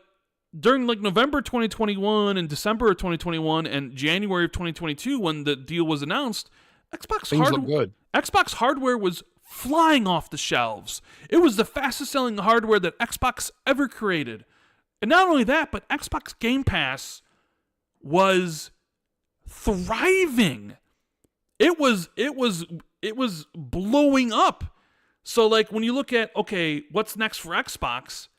during like November 2021 and December of 2021 and January of 2022, when the deal was announced, Xbox hardware was flying off the shelves. It was the fastest selling hardware that Xbox ever created. And not only that, but Xbox Game Pass was thriving. It was blowing up. So like when you look at, okay, what's next for Xbox,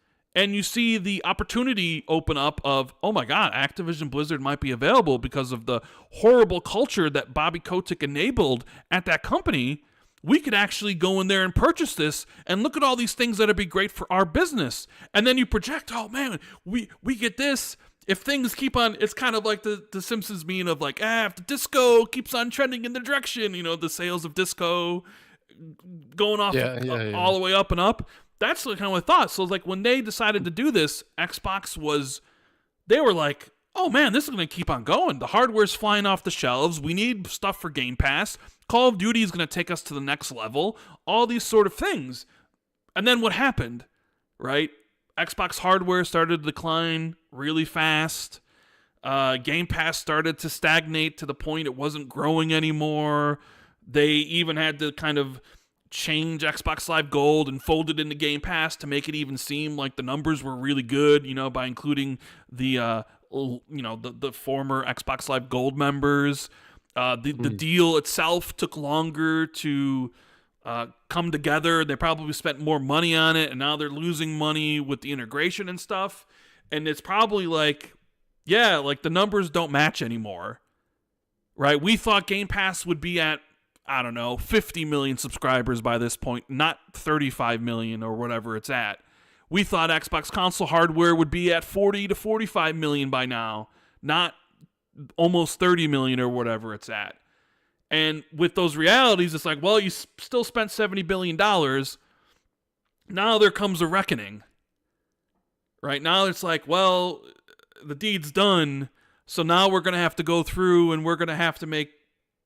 And you see the opportunity open up of, oh my God, Activision Blizzard might be available because of the horrible culture that Bobby Kotick enabled at that company. We could actually go in there and purchase this and look at all these things that'd be great for our business. And then you project, oh man, we get this. If things keep on, it's kind of like the Simpsons meme of like, if the disco keeps on trending in the direction, the sales of disco going off all the way up and up. That's the kind of thought. So like when they decided to do this, Xbox they were like, oh man, this is going to keep on going. The hardware's flying off the shelves. We need stuff for Game Pass. Call of Duty is going to take us to the next level. All these sort of things. And then what happened, right? Xbox hardware started to decline really fast. Game Pass started to stagnate to the point it wasn't growing anymore. They even had to kind of change Xbox Live Gold and fold it into Game Pass to make it even seem like the numbers were really good, by including the former Xbox Live Gold members. The deal itself took longer to come together. They probably spent more money on it, and now they're losing money with the integration and stuff. And it's probably like the numbers don't match anymore, right? We thought Game Pass would be at, 50 million subscribers by this point, not 35 million or whatever it's at. We thought Xbox console hardware would be at 40 to 45 million by now, not almost 30 million or whatever it's at. And with those realities, it's like, well, you still spent $70 billion. Now there comes a reckoning. Right now it's like, well, the deed's done. So now we're going to have to go through and we're going to have to make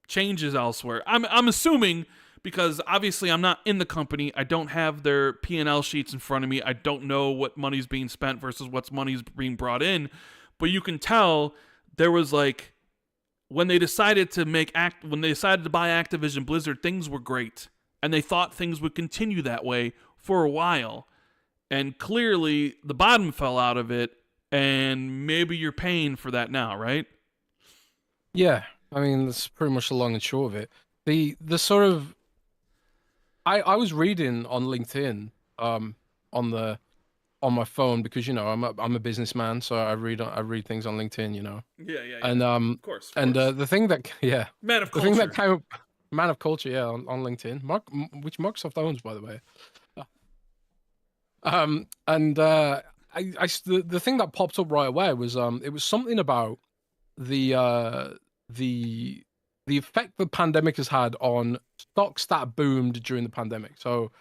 changes elsewhere. I'm assuming, because obviously I'm not in the company. I don't have their P&L sheets in front of me. I don't know what money's being spent versus what's money's being brought in. But you can tell there was like, when they decided to buy Activision Blizzard, things were great. And they thought things would continue that way for a while. And clearly the bottom fell out of it, and maybe you're paying for that now, right? Yeah. I mean, that's pretty much the long and short of it. The sort of, I was reading on LinkedIn, on my phone, because I'm a businessman, so I read things on LinkedIn, Yeah. And of course. And the thing that man of culture. The thing that came up, man of culture, on LinkedIn, which Microsoft owns, by the way. The thing that popped up right away was it was something about the effect the pandemic has had on stocks that boomed during the pandemic. So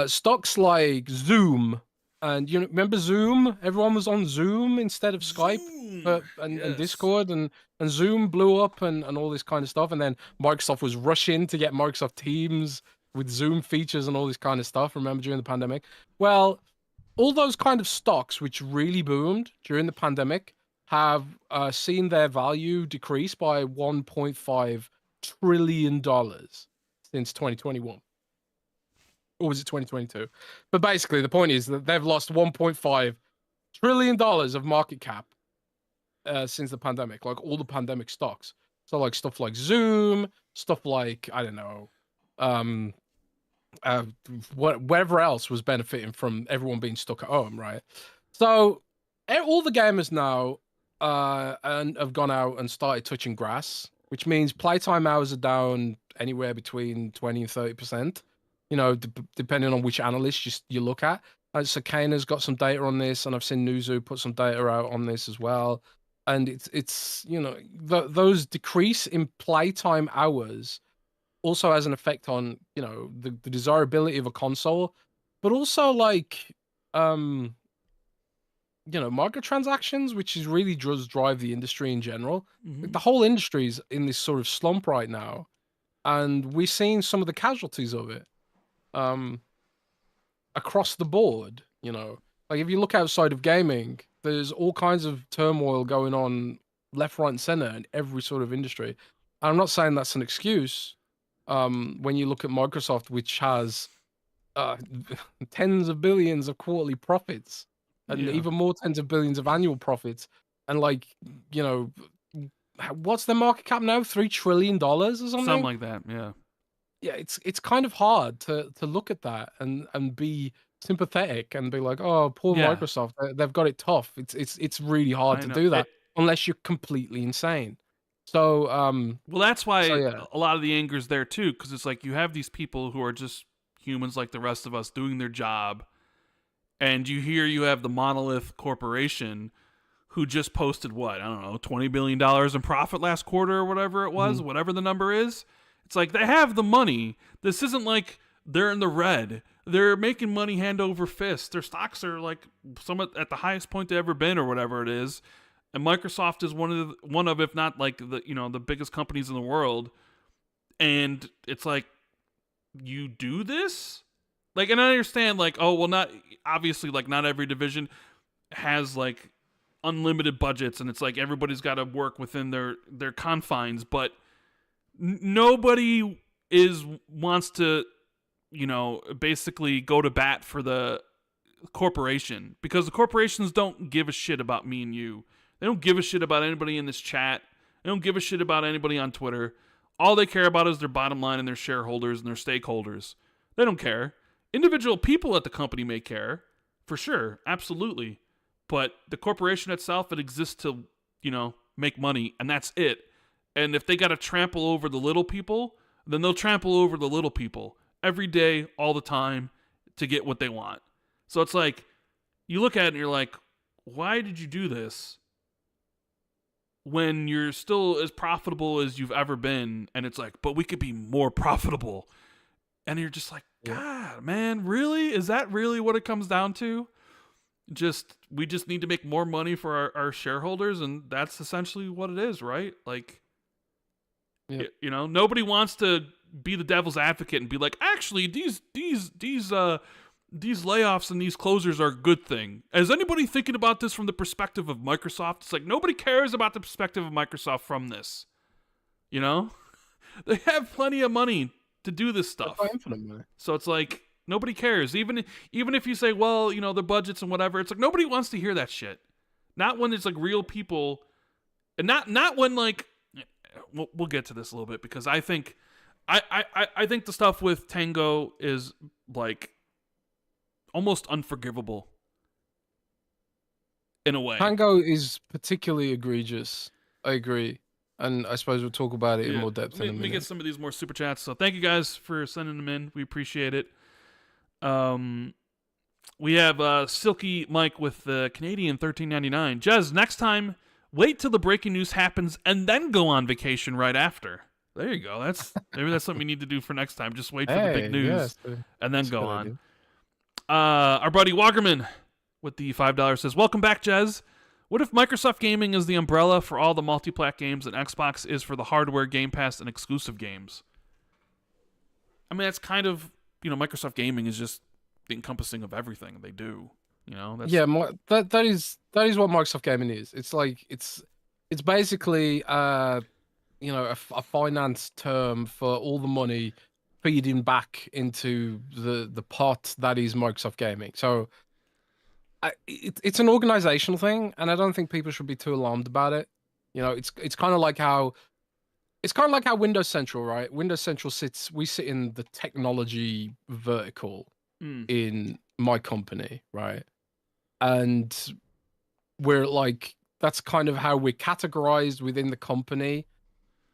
stocks like Zoom, and remember Zoom? Everyone was on Zoom instead of Skype, and Discord, and Zoom blew up and all this kind of stuff. And then Microsoft was rushing to get Microsoft Teams with Zoom features and all this kind of stuff, remember, during the pandemic? Well, all those kind of stocks which really boomed during the pandemic have seen their value decrease by $1.5 trillion since 2021. Or was it 2022? But basically, the point is that they've lost $1.5 trillion of market cap since the pandemic, like all the pandemic stocks. So like stuff like Zoom, stuff like, I don't know, whatever else was benefiting from everyone being stuck at home, right? So all the gamers now and have gone out and started touching grass, which means playtime hours are down anywhere between 20 and 30%. Depending on which analyst you look at. Sakana's got some data on this, and I've seen Newzoo put some data out on this as well. And it's those decrease in playtime hours also has an effect on the desirability of a console, but also like microtransactions, which is really does drive the industry in general. Mm-hmm. The whole industry is in this sort of slump right now, and we're seeing some of the casualties of it across the board. Like if you look outside of gaming, there's all kinds of turmoil going on left, right, and center in every sort of industry. And I'm not saying that's an excuse. When you look at Microsoft, which has tens of billions of quarterly profits, and even more tens of billions of annual profits, and what's their market cap now? $3 trillion or something? Something like that, yeah. Yeah, it's kind of hard to look at that and be sympathetic and be like, "Oh, poor Yeah. Microsoft, they've got it tough." It's really hard I to know. do that unless you're completely insane. So, Well, that's why yeah. a lot of the anger's there too, because it's like you have these people who are just humans like the rest of us doing their job, and you have the Monolith Corporation who just posted what, I don't know, $20 billion in profit last quarter or whatever it was, whatever the number is. It's like they have the money. This isn't like they're in the red. They're making money hand over fist. Their stocks are like somewhat at the highest point they've ever been or whatever it is. And Microsoft is one of if not like the biggest companies in the world. And it's like, you do this? Like, and I understand like, oh, well, not obviously like not every division has like unlimited budgets, and it's like everybody's got to work within their confines, but nobody wants to basically go to bat for the corporation, because the corporations don't give a shit about me and you. They don't give a shit about anybody in this chat. They don't give a shit about anybody on Twitter. All they care about is their bottom line and their shareholders and their stakeholders. They don't care. Individual people at the company may care, for sure, absolutely. But the corporation itself, it exists to, make money, and that's it. And if they got to trample over the little people, then they'll trample over the little people every day, all the time, to get what they want. So it's like, you look at it and you're like, why did you do this when you're still as profitable as you've ever been? And it's like, but we could be more profitable. And you're just like, God, man, really? Is that really what it comes down to? We just need to make more money for our shareholders, and that's essentially what it is, right? Like, nobody wants to be the devil's advocate and be like, actually, these layoffs and these closures are a good thing. Is anybody thinking about this from the perspective of Microsoft? It's like, nobody cares about the perspective of Microsoft from this. They have plenty of money to do this stuff. So it's like, nobody cares. Even if you say, well, the budgets and whatever, it's like nobody wants to hear that shit. Not when it's like real people, and not when like we'll get to this a little bit, because I think I think the stuff with Tango is like almost unforgivable in a way. Tango is particularly egregious. I agree. And I suppose we'll talk about it in more depth in a minute. Let me get some of these more super chats. So thank you guys for sending them in. We appreciate it. We have Silky Mike with the Canadian $13.99. Jez, next time, wait till the breaking news happens and then go on vacation right after. There you go. Maybe that's something we need to do for next time. Just wait for the big news and then go on. Our buddy Walkerman with the $5 says, welcome back, Jez. What if Microsoft Gaming is the umbrella for all the multi-plat games and Xbox is for the hardware, Game Pass, and exclusive games? I mean, that's kind of, Microsoft Gaming is just the encompassing of everything they do. That is what Microsoft Gaming is. It's like it's basically a finance term for all the money feeding back into the pot that is Microsoft Gaming. So it's an organizational thing, and I don't think people should be too alarmed about it. It's kind of like how Windows Central, right? Windows Central we sit in the technology vertical in my company, right? And we're like, that's kind of how we're categorized within the company,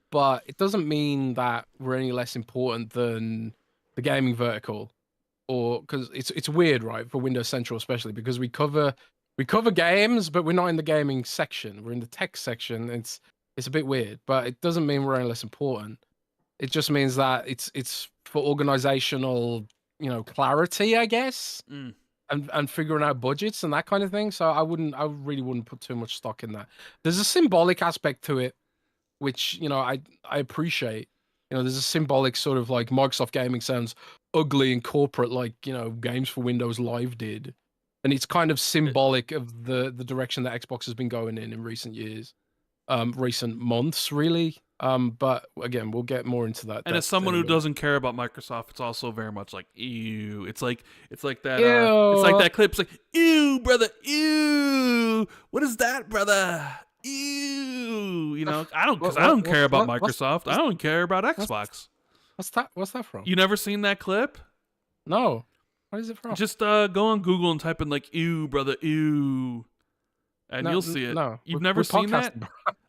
but it doesn't mean that we're any less important than the gaming vertical. Or because it's weird, right, for Windows Central especially, because we cover games, but we're not in the gaming section. We're in the tech section. It's a bit weird, but it doesn't mean we're any less important. It just means that it's for organizational, clarity, I guess, and figuring out budgets and that kind of thing. So I really wouldn't put too much stock in that. There's a symbolic aspect to it, which I appreciate. There's a symbolic sort of like Microsoft Gaming sounds ugly and corporate, like Games for Windows Live did, and it's kind of symbolic of the direction that Xbox has been going in recent years, recent months, really. But again, we'll get more into that. And as someone who doesn't care about Microsoft, it's also very much like, ew. It's like that. Ew. It's like that clip. It's like, ew, brother. Ew. What is that, brother? Ew. I don't care about Microsoft. I don't care about Xbox. What's that from? You never seen that clip? No. What is it from? Just go on Google and type in like "ew, brother, ew," and you'll see it. No, You've never seen that? podcasting.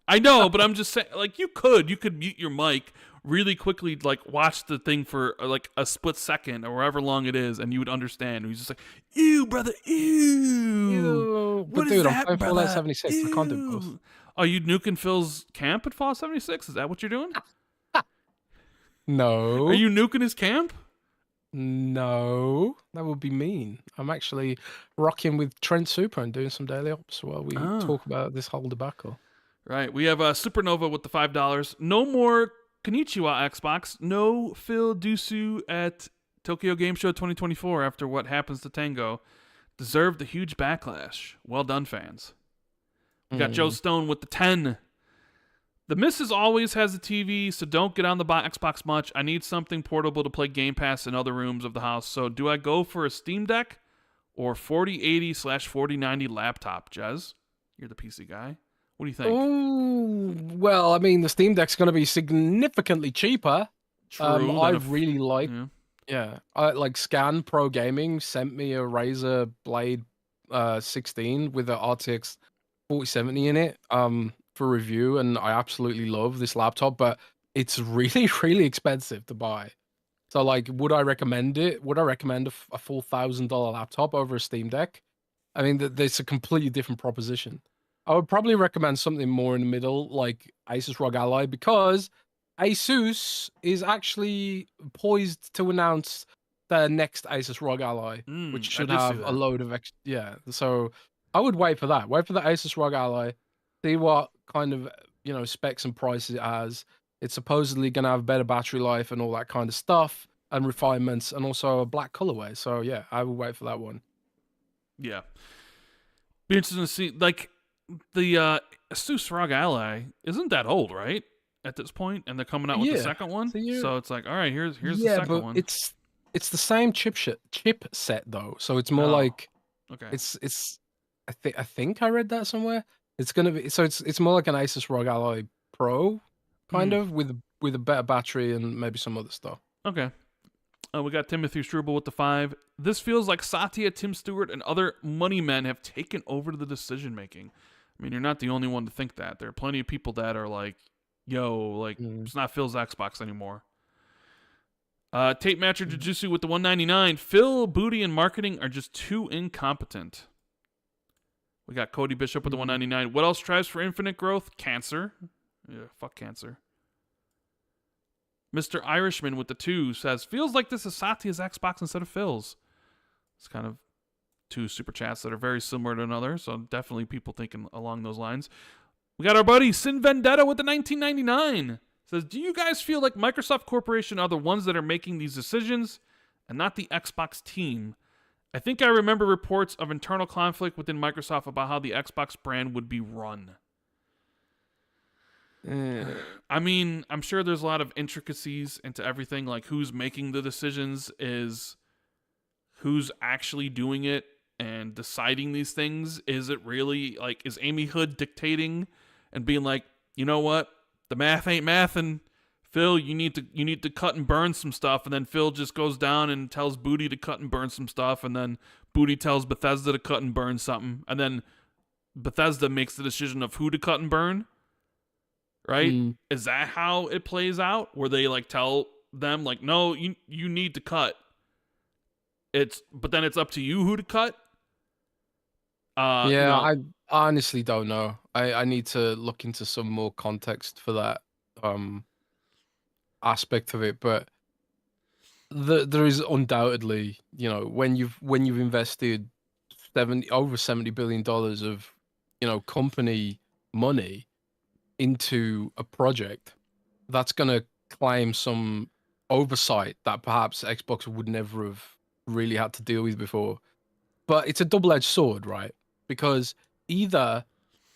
I know, but I'm just saying, like, you could mute your mic really quickly, like, watch the thing for like a split second or however long it is, and you would understand. He's just like, "Ew, brother, ew." Ew. What But is dude, I'm that, playing brother? Fallout 76. I can't do both. Ew. Are you nuking Phil's camp at Fallout 76? Is that what you're doing? No. Are you nuking his camp? No, that would be mean. I'm actually rocking with Trent Super and doing some daily ops while we talk about this whole debacle. Right. We have Supernova with the $5. No more Konnichiwa Xbox. No Phil Dusu at Tokyo Game Show 2024 after what happens to Tango. Deserved a huge backlash. Well done, fans. We got Joe Stone with the 10. The missus always has a TV, so don't get on the Xbox much. I need something portable to play Game Pass in other rooms of the house. So do I go for a Steam Deck or 4080/4090 laptop, Jez? You're the PC guy. What do you think? Oh, well, I mean, the Steam Deck's going to be significantly cheaper. True. I really like, I like Scan Pro Gaming sent me a Razer Blade 16 with the RTX 4070 in it for review, and I absolutely love this laptop, but it's really, really expensive to buy. So, like, would I recommend it? Would I recommend a full $1,000 laptop over a Steam Deck? I mean, it's a completely different proposition. I would probably recommend something more in the middle, like Asus ROG Ally, because Asus is actually poised to announce their next Asus ROG Ally, which should have a load of So I would wait for that. Wait for the Asus ROG Ally, see what kind of specs and prices it has. It's supposedly going to have better battery life and all that kind of stuff, and refinements, and also a black colorway. So yeah, I would wait for that one. Yeah, be interesting to see. Like, the Asus ROG Ally isn't that old, right? At this point, and they're coming out with the second one. So it's like, all right, here's the second one. It's the same chipset though. So it's more like it's I think I read that somewhere. It's gonna be it's more like an Asus ROG Ally Pro kind of with a better battery and maybe some other stuff. Okay. We got Timothy Struble with the 5. This feels like Satya, Tim Stewart, and other money men have taken over the decision making. I mean, you're not the only one to think that. There are plenty of people that are like, yo, like, it's not Phil's Xbox anymore. Tape Matcher Jujutsu with the 199. Phil, Booty, and marketing are just too incompetent. We got Cody Bishop with the 199. What else strives for infinite growth? Cancer. Yeah, fuck cancer. Mr. Irishman with the 2 says, feels like this is Satya's Xbox instead of Phil's. It's kind of 2 super chats that are very similar to another, so definitely people thinking along those lines. We got our buddy Sin Vendetta with the 1999. Says, do you guys feel like Microsoft Corporation are the ones that are making these decisions and not the Xbox team? I think I remember reports of internal conflict within Microsoft about how the Xbox brand would be run. I mean, I'm sure there's a lot of intricacies into everything, like who's making the decisions, is who's actually doing it and deciding these things. Is it really, like, is Amy Hood dictating and being like, you know what, the math ain't mathin', Phil, you need to cut and burn some stuff, and then Phil just goes down and tells Booty to cut and burn some stuff, and then Booty tells Bethesda to cut and burn something, and then Bethesda makes the decision of who to cut and burn? Right? Is that how it plays out? Where they like tell them like, no, you need to cut. But then it's up to you who to cut. I honestly don't know. I need to look into some more context for that aspect of it. But there is undoubtedly, when you've invested over $70 billion of company money into a project, that's going to claim some oversight that perhaps Xbox would never have really had to deal with before. But it's a double-edged sword, right? Because either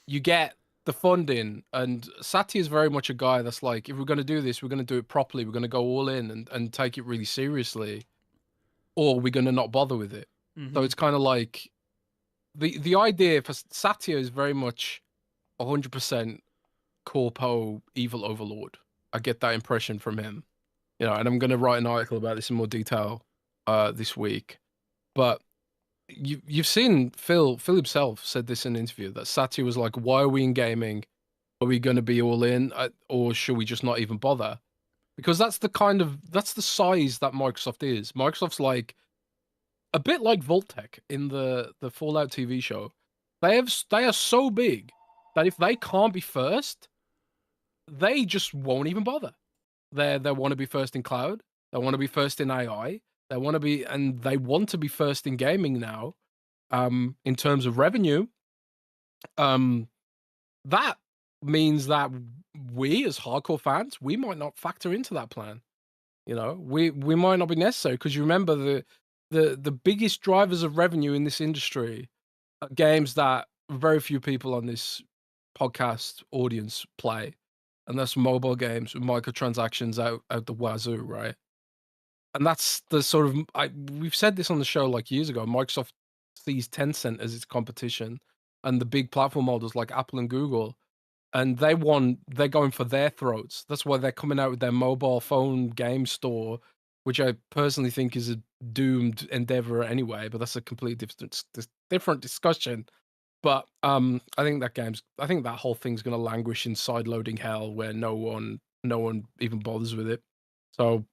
you get the funding, and Satya is very much a guy that's like, if we're going to do this, we're going to do it properly, we're going to go all in and take it really seriously, or we're going to not bother with it. So it's kind of like the idea for Satya is very much 100% corpo evil overlord. I get that impression from him, and I'm going to write an article about this in more detail this week. but you've seen Phil himself said this in an interview that Satya was like, "Why are we in gaming? Are we going to be all in, or should we just not even bother?" Because that's the size that Microsoft is. Microsoft's like a bit like Voltec in the Fallout TV show. They are so big that if they can't be first, they just won't even bother. They want to be first in cloud. They want to be first in AI. They want to be first in gaming now. In terms of revenue, um, that means that we as hardcore fans, we might not factor into that plan. You know, we might not be necessary because you remember the biggest drivers of revenue in this industry are games that very few people on this podcast audience play, and that's mobile games with microtransactions out the wazoo, right? And that's the sort of we've said this on the show like years ago. Microsoft sees Tencent as its competition, and the big platform models like Apple and Google, and they're going for their throats. That's why they're coming out with their mobile phone game store, which I personally think is a doomed endeavor anyway. But that's a completely different discussion. But I think that whole thing's going to languish in side-loading hell where no one even bothers with it. So,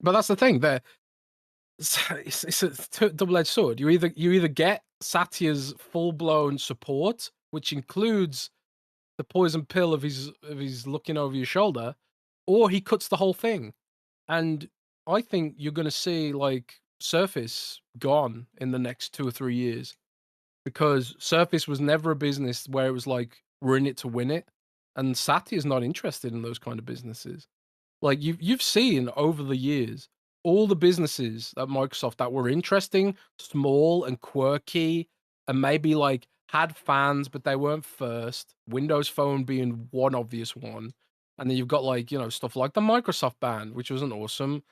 but that's the thing. It's a double-edged sword. You either get Satya's full-blown support, which includes the poison pill of his looking over your shoulder, or he cuts the whole thing. And I think you're going to see like Surface gone in the next 2 or 3 years, because Surface was never a business where it was like we're in it to win it, and Satya's not interested in those kind of businesses. Like you've seen over the years all the businesses at Microsoft that were interesting, small and quirky, and maybe like had fans, but they weren't first. Windows Phone being one obvious one. And then you've got like, stuff like the Microsoft Band, which was an awesome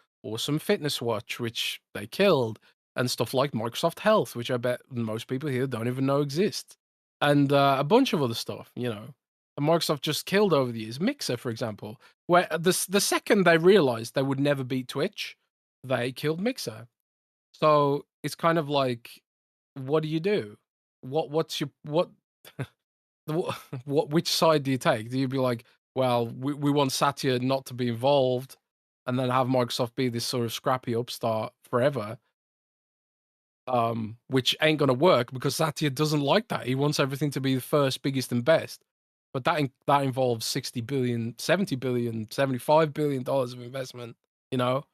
fitness watch, which they killed, and stuff like Microsoft Health, which I bet most people here don't even know exists. And a bunch of other stuff, and Microsoft just killed over the years. Mixer, for example, where the second they realized they would never beat Twitch, they killed Mixer. So it's kind of like, what do you do? What's your what? Which side do you take? Do you be like, well, we want Satya not to be involved, and then have Microsoft be this sort of scrappy upstart forever? Which ain't gonna work because Satya doesn't like that. He wants everything to be the first, biggest, and best. But that involves 60 billion, 70 billion, 75 billion dollars of investment. You know,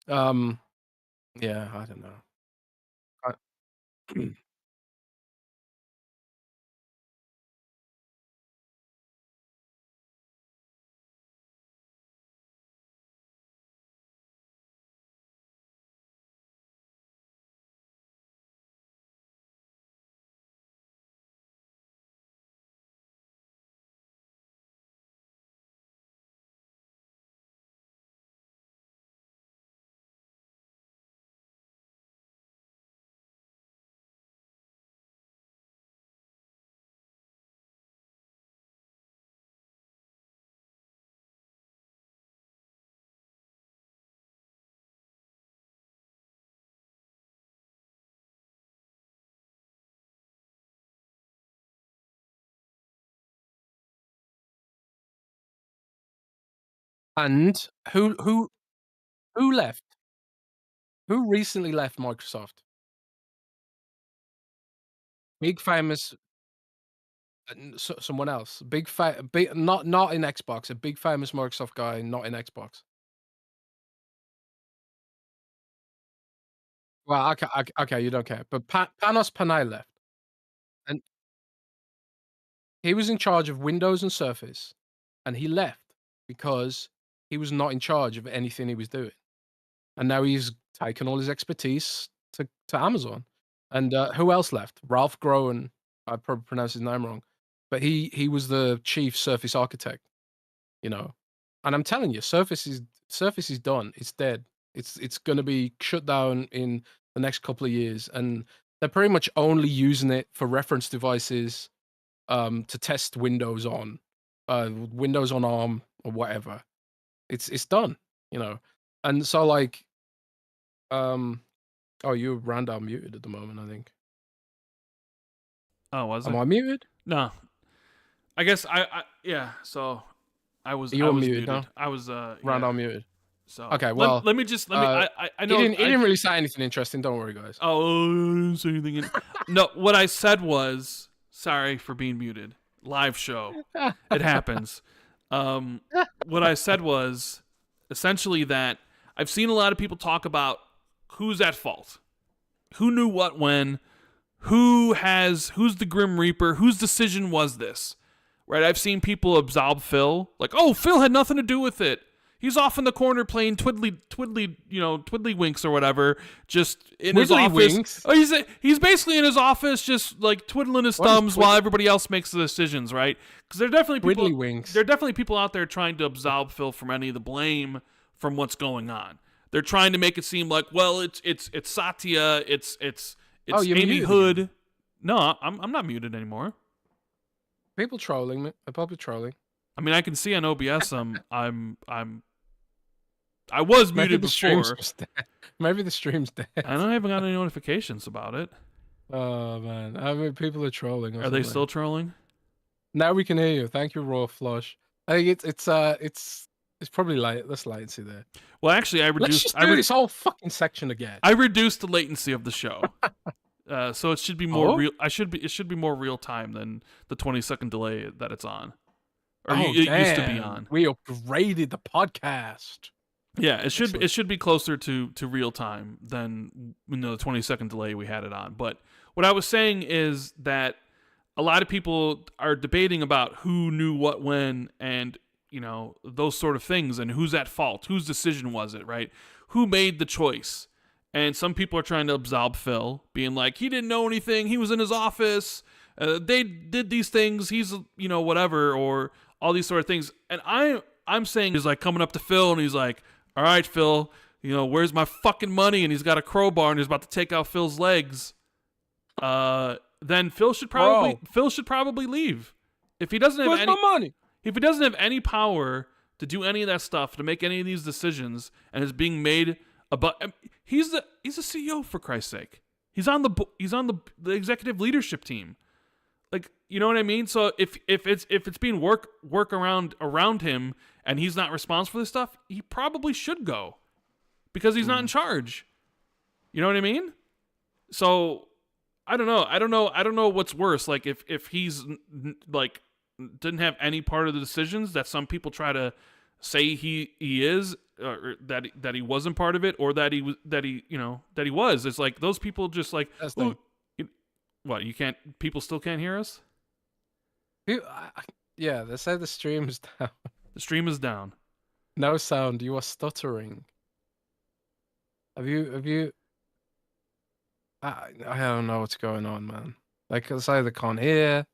um, yeah, I don't know. And who left? Who recently left Microsoft? Big famous, someone else. Big, not in Xbox. A big famous Microsoft guy, not in Xbox. Well, okay, you don't care. But Panos Panay left, and he was in charge of Windows and Surface, and he left because he was not in charge of anything he was doing. And now he's taken all his expertise to Amazon. And who else left? Ralph Groen. I probably pronounced his name wrong, but he was the chief Surface architect. You know, and I'm telling you, Surface is done. It's dead. It's going to be shut down in the next couple of years, and they're pretty much only using it for reference devices, to test Windows on ARM or whatever. It's done. And so like, um Oh, you're random muted at the moment, I think. Oh, was Am it? I muted? No. I guess yeah. So I was You're muted. no? I was Random muted. So Okay, well, let me I know he didn't really say anything interesting. Don't worry, guys. Oh, I didn't say anything. No, what I said was sorry for being muted. Live show. It happens. What I said was essentially that I've seen a lot of people talk about who's at fault, who knew what when, who's the Grim Reaper, whose decision was this, right? I've seen people absolve Phil, like, oh, Phil had nothing to do with it. He's off in the corner playing twiddly winks or whatever, just in his office. Winks? Oh, he's basically in his office, just like twiddling his thumbs while everybody else makes the decisions, right? Because there are definitely people out there trying to absolve Phil from any of the blame from what's going on. They're trying to make it seem like, well, it's Satya, it's Amy Hood. Again. No, I'm not muted anymore. People trolling me. They're probably trolling. I mean, I can see on OBS. I was muted before. Maybe the stream's dead. I haven't got any notifications about it. Oh man, I mean, people are trolling. Are they still trolling? Now we can hear you. Thank you, Raw Flush. I think it's probably less latency there. Well, actually, I reduced. Let's just do this whole fucking section again. I reduced the latency of the show, so it should be more real. It should be more real time than the 20-second delay that it's on. Or it used to be on. We upgraded the podcast. Yeah, it should be closer to real time than the 20-second delay we had it on. But what I was saying is that a lot of people are debating about who knew what when, and those sort of things, and who's at fault, whose decision was it, right? Who made the choice? And some people are trying to absolve Phil, being like, he didn't know anything, he was in his office, they did these things, he's whatever, or all these sort of things. And I'm saying, he's like coming up to Phil and he's like, all right, Phil, where's my fucking money? And he's got a crowbar and he's about to take out Phil's legs. Then Phil should probably leave. If he doesn't have my money? If he doesn't have any power to do any of that stuff, to make any of these decisions, and is being made he's the CEO, for Christ's sake. He's on the executive leadership team. Like, you know what I mean? So if it's being work around him and he's not responsible for this stuff, he probably should go because he's not in charge. You know what I mean? So I don't know what's worse. Like if he's like didn't have any part of the decisions that some people try to say he is, or that he wasn't part of it, or that he was. It's like those people just like, what, people still can't hear us? Yeah, they say the stream is down. The stream is down. No sound, you are stuttering. Have you I don't know what's going on, man. Like, I say, they can't hear.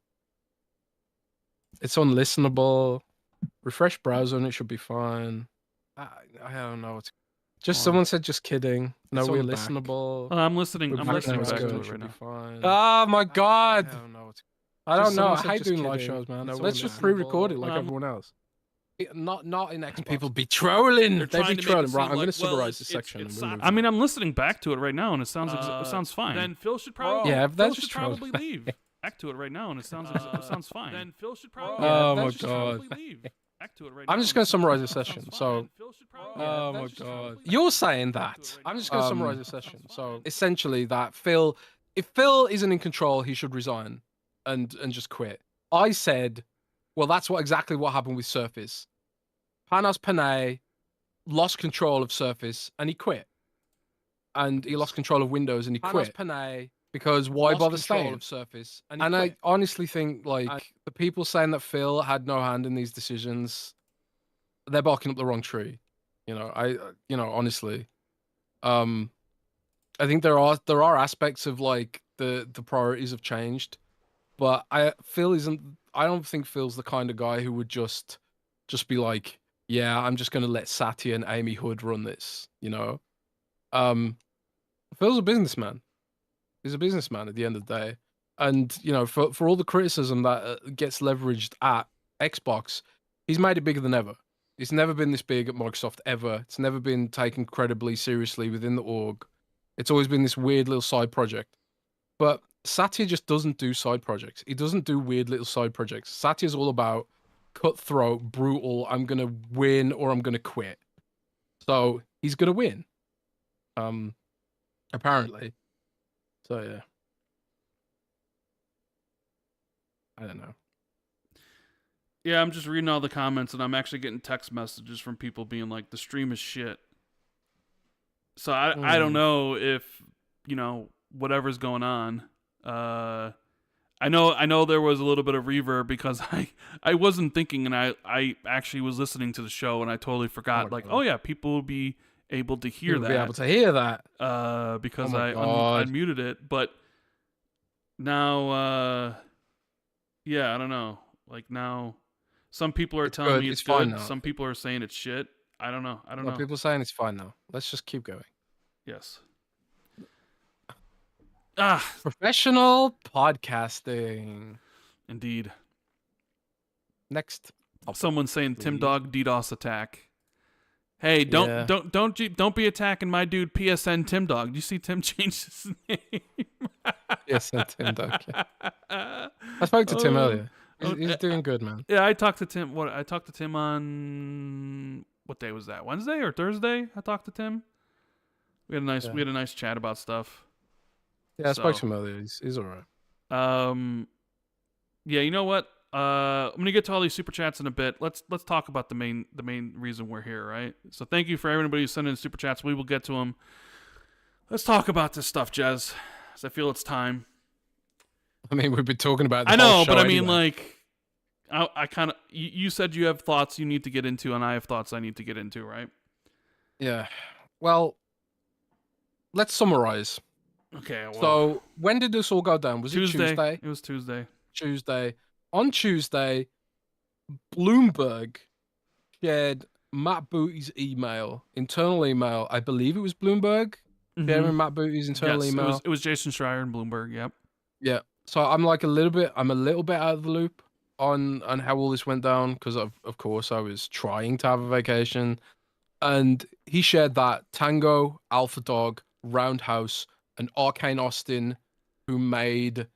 It's unlistenable. Refresh browser and it should be fine. I don't know what's someone said just kidding. No, we're listenable. I'm listening. I'm listening back to it right now. Fine. Oh my god! I don't know. I hate doing live shows, man. Let's just pre-record it like everyone else. Not in Xbox. People be trolling. They be trolling. Right, I'm going to summarize this section. I mean, I'm listening back to it right now, and it sounds fine. Then Phil should probably probably leave. Back to it right now, and it sounds fine. Then Phil should probably. Oh my god. I'm just going to summarize the session. So, oh my god, you're saying that. I'm just going to summarize the session. So, essentially, that if Phil isn't in control, he should resign and just quit. I said, well, that's exactly what happened with Surface. Panos Panay lost control of Surface and he quit. And he lost control of Windows and he quit. Panay, because why bother staying? Of Surface and I honestly think the people saying that Phil had no hand in these decisions, they're barking up the wrong tree. Honestly. I think there are aspects of like the priorities have changed, but I don't think Phil's the kind of guy who would just be like, yeah, I'm just going to let Satya and Amy Hood run this, Phil's a businessman. He's a businessman at the end of the day. And, for all the criticism that gets leveraged at Xbox, he's made it bigger than ever. It's never been this big at Microsoft ever. It's never been taken incredibly seriously within the org. It's always been this weird little side project. But Satya just doesn't do side projects. He doesn't do weird little side projects. Satya's all about cutthroat, brutal, I'm going to win or I'm going to quit. So he's going to win. Apparently. So yeah. I don't know. Yeah, I'm just reading all the comments, and I'm actually getting text messages from people being like, the stream is shit. So I don't know if, whatever's going on. I know there was a little bit of reverb because I wasn't thinking, and I actually was listening to the show, and I totally forgot. Oh yeah, people will be able to hear that. Be able to hear that. Because I unmuted it, but now, yeah, I don't know. Like now, some people are telling me it's good. Some people are saying it's shit. I don't know. People are saying it's fine now. Let's just keep going. Yes. Professional podcasting. Indeed. Next. Someone's saying Tim Dog DDoS attack. Hey, don't be attacking my dude PSN Tim Dog. Do you see Tim change his name? PSN Tim Dog. Yeah. I spoke to Tim earlier. He's doing good, man. Yeah, I talked to Tim. I talked to Tim on what day was that? Wednesday or Thursday? I talked to Tim. We had a nice chat about stuff. Yeah, I spoke to him earlier. He's all right. Yeah, you know what? I'm gonna get to all these super chats in a bit. Let's talk about the main reason we're here, right? So thank you for everybody who's sending super chats. We will get to them. Let's talk about this stuff, Jez. Because I feel it's time. I mean, we've been talking about this. I know, but I mean, like, I kind of. You said you have thoughts you need to get into, and I have thoughts I need to get into, right? Yeah. Well, let's summarize. Okay. Well, so when did this all go down? Was Tuesday. It Tuesday? It was Tuesday. Tuesday. On Tuesday, Bloomberg shared Matt Booty's internal email. I believe it was Bloomberg sharing Matt Booty's internal email. It was Jason Schreier and Bloomberg. Yep. Yeah. So I'm a little bit out of the loop on how all this went down because of course I was trying to have a vacation, and he shared that Tango, Alpha Dog, Roundhouse, and Arkane Austion, who made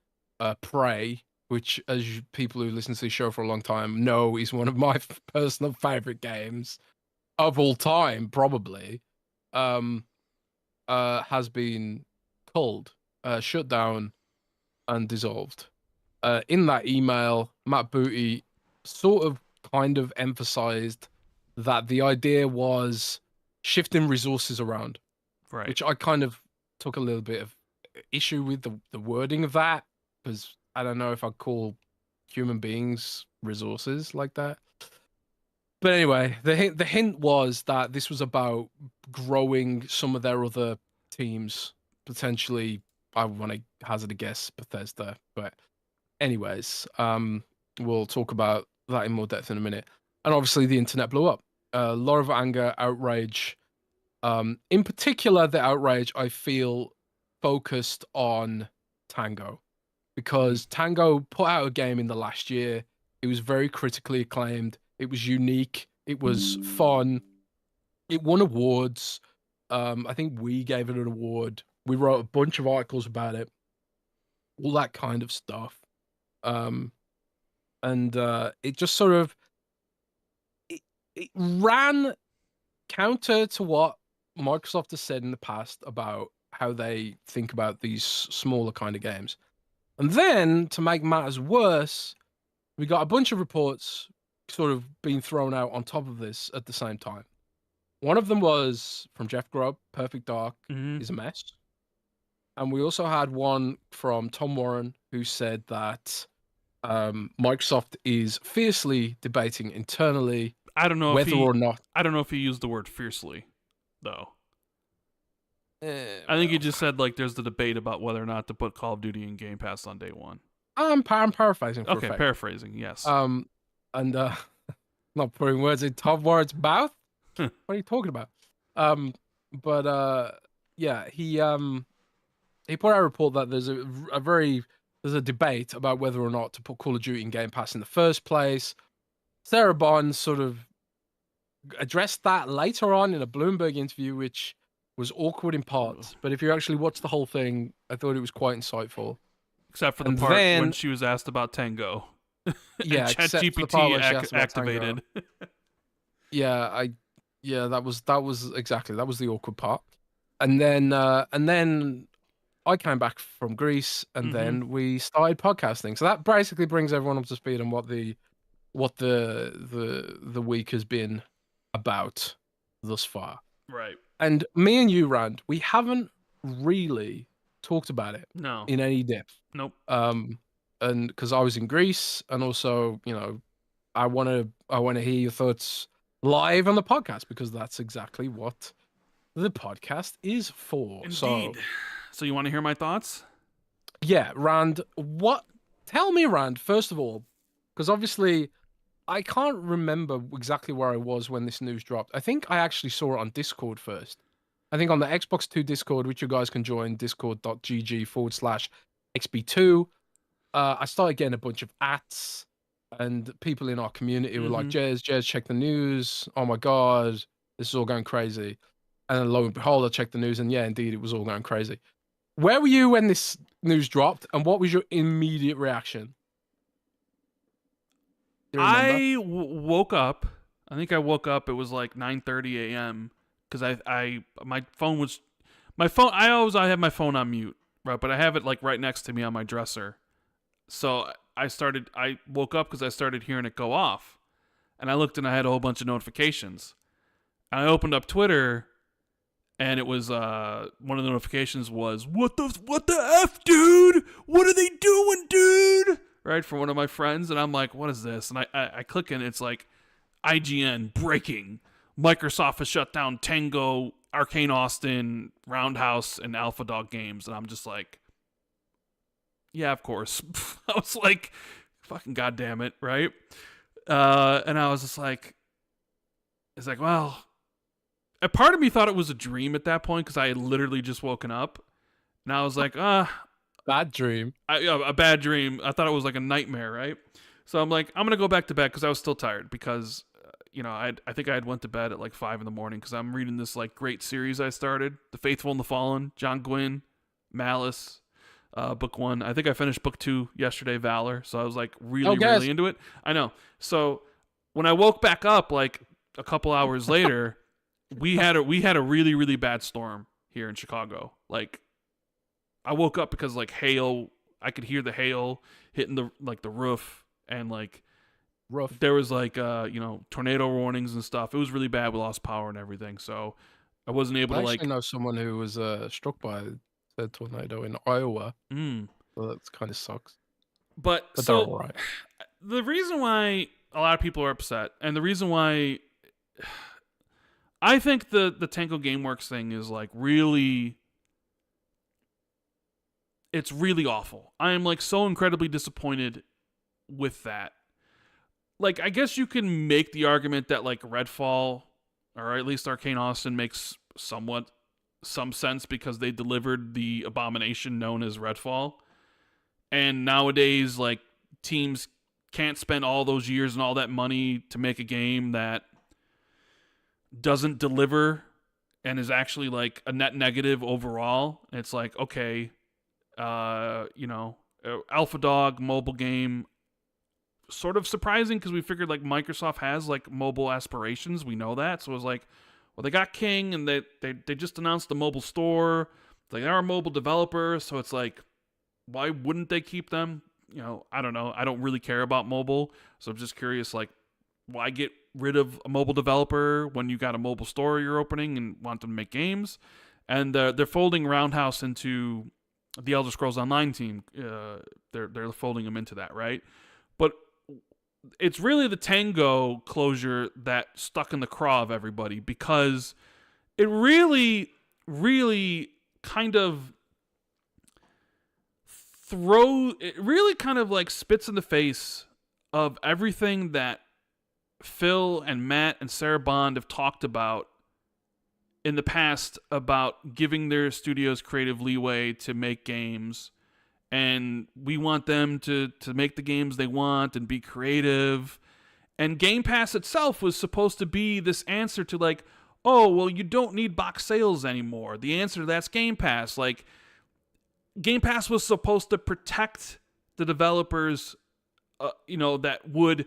Prey, which, as people who listen to the show for a long time know, is one of my personal favorite games of all time, probably, has been pulled, shut down, and dissolved. In that email, Matt Booty kind of emphasized that the idea was shifting resources around, right? Which I kind of took a little bit of issue with the wording of that, because I don't know if I'd call human beings resources like that. But anyway, the hint was that this was about growing some of their other teams, potentially. I want to hazard a guess, Bethesda. But anyways, we'll talk about that in more depth in a minute. And obviously the internet blew up. A lot of anger, outrage. In particular, the outrage, I feel, focused on Tango. Because Tango put out a game in the last year. It was very critically acclaimed. It was unique. It was fun. It won awards. I think we gave it an award. We wrote a bunch of articles about it. All that kind of stuff. And it just sort of... It ran counter to what Microsoft has said in the past about how they think about these smaller kind of games. And then, to make matters worse, we got a bunch of reports sort of being thrown out on top of this at the same time. One of them was from Jeff Grubb, Perfect Dark is a mess. And we also had one from Tom Warren, who said that Microsoft is fiercely debating internally whether or not... I don't know if he used the word fiercely, though. I think he just said, like, there's the debate about whether or not to put Call of Duty in Game Pass on day one. I'm paraphrasing. Okay, paraphrasing, yes. And not putting words in Tom Warren's mouth. What are you talking about? Yeah, he put out a report that there's a debate about whether or not to put Call of Duty in Game Pass in the first place. Sarah Bond sort of addressed that later on in a Bloomberg interview, which was awkward in parts, but if you actually watch the whole thing, I thought it was quite insightful. Except for the part when she was asked about Tango. Yeah, and except for the part where she asked about activated. Yeah, that was the awkward part. And then I came back from Greece, and then we started podcasting. So that basically brings everyone up to speed on what the week has been about thus far. Right. And me and you, Rand, we haven't really talked about it in any depth. Nope. And because I was in Greece, and also, I want to hear your thoughts live on the podcast, because that's exactly what the podcast is for. Indeed. So you want to hear my thoughts? Yeah, Rand. Tell me, Rand, first of all, because obviously I can't remember exactly where I was when this news dropped. I think I actually saw it on Discord first. I think on the Xbox 2 Discord, which you guys can join, discord.gg/XB2. I started getting a bunch of ats, and people in our community were like, Jez, check the news. Oh my God, this is all going crazy. And then lo and behold, I checked the news, and yeah, indeed, it was all going crazy. Where were you when this news dropped, and what was your immediate reaction? I woke up. I think I woke up. It was like 9:30 a.m. because I have my phone on mute, right? But I have it like right next to me on my dresser. So I woke up because I started hearing it go off, and I looked and I had a whole bunch of notifications. And I opened up Twitter, and it was one of the notifications was what the F, dude? What are they doing, dude? Right, for one of my friends, and I'm like, what is this? And I click and it's like IGN breaking. Microsoft has shut down Tango, Arkane Austion, Roundhouse, and Alpha Dog games, and I'm just like, yeah, of course. I was like, fucking goddamn it, right? And I was just like, it's like, well, a part of me thought it was a dream at that point because I had literally just woken up, and I was like, bad dream. A bad dream. I thought it was like a nightmare, right? So I'm like, I'm gonna go back to bed because I was still tired because, I think I had went to bed at like 5 a.m. because I'm reading this like great series I started, The Faithful and the Fallen, John Gwynne, Malice, book 1. I think I finished book 2 yesterday, Valor. So I was like really into it. I know. So when I woke back up like a couple hours later, we had a really really bad storm here in Chicago. Like, I woke up because like hail, I could hear the hail hitting the roof, and like there was like tornado warnings and stuff. It was really bad. We lost power and everything, so I wasn't able to like. I know someone who was struck by a tornado in Iowa. So that kind of sucks. But so they're all right. The reason why a lot of people are upset, and the reason why I think the Tango Gameworks thing is like really. It's really awful. I am like so incredibly disappointed with that. Like, I guess you can make the argument that like Redfall, or at least Arkane Austion, makes some sense because they delivered the abomination known as Redfall. And nowadays, like, teams can't spend all those years and all that money to make a game that doesn't deliver and is actually like a net negative overall. And it's like, okay, Alpha Dog mobile game, sort of surprising because we figured like Microsoft has like mobile aspirations. We know that. So it was like, well, they got King, and they just announced the mobile store. Like, they are a mobile developer, so it's like, why wouldn't they keep them? I don't know. I don't really care about mobile, so I'm just curious, like, why get rid of a mobile developer when you got a mobile store you're opening and want them to make games? And they're folding Roundhouse into the Elder Scrolls Online team. They're folding them into that, right? But it's really the Tango closure that stuck in the craw of everybody, because it really, really kind of like spits in the face of everything that Phil and Matt and Sarah Bond have talked about in the past about giving their studios creative leeway to make games. And we want them to make the games they want and be creative. And Game Pass itself was supposed to be this answer to like, oh, well, you don't need box sales anymore. The answer to that's Game Pass. Like, Game Pass was supposed to protect the developers, that would,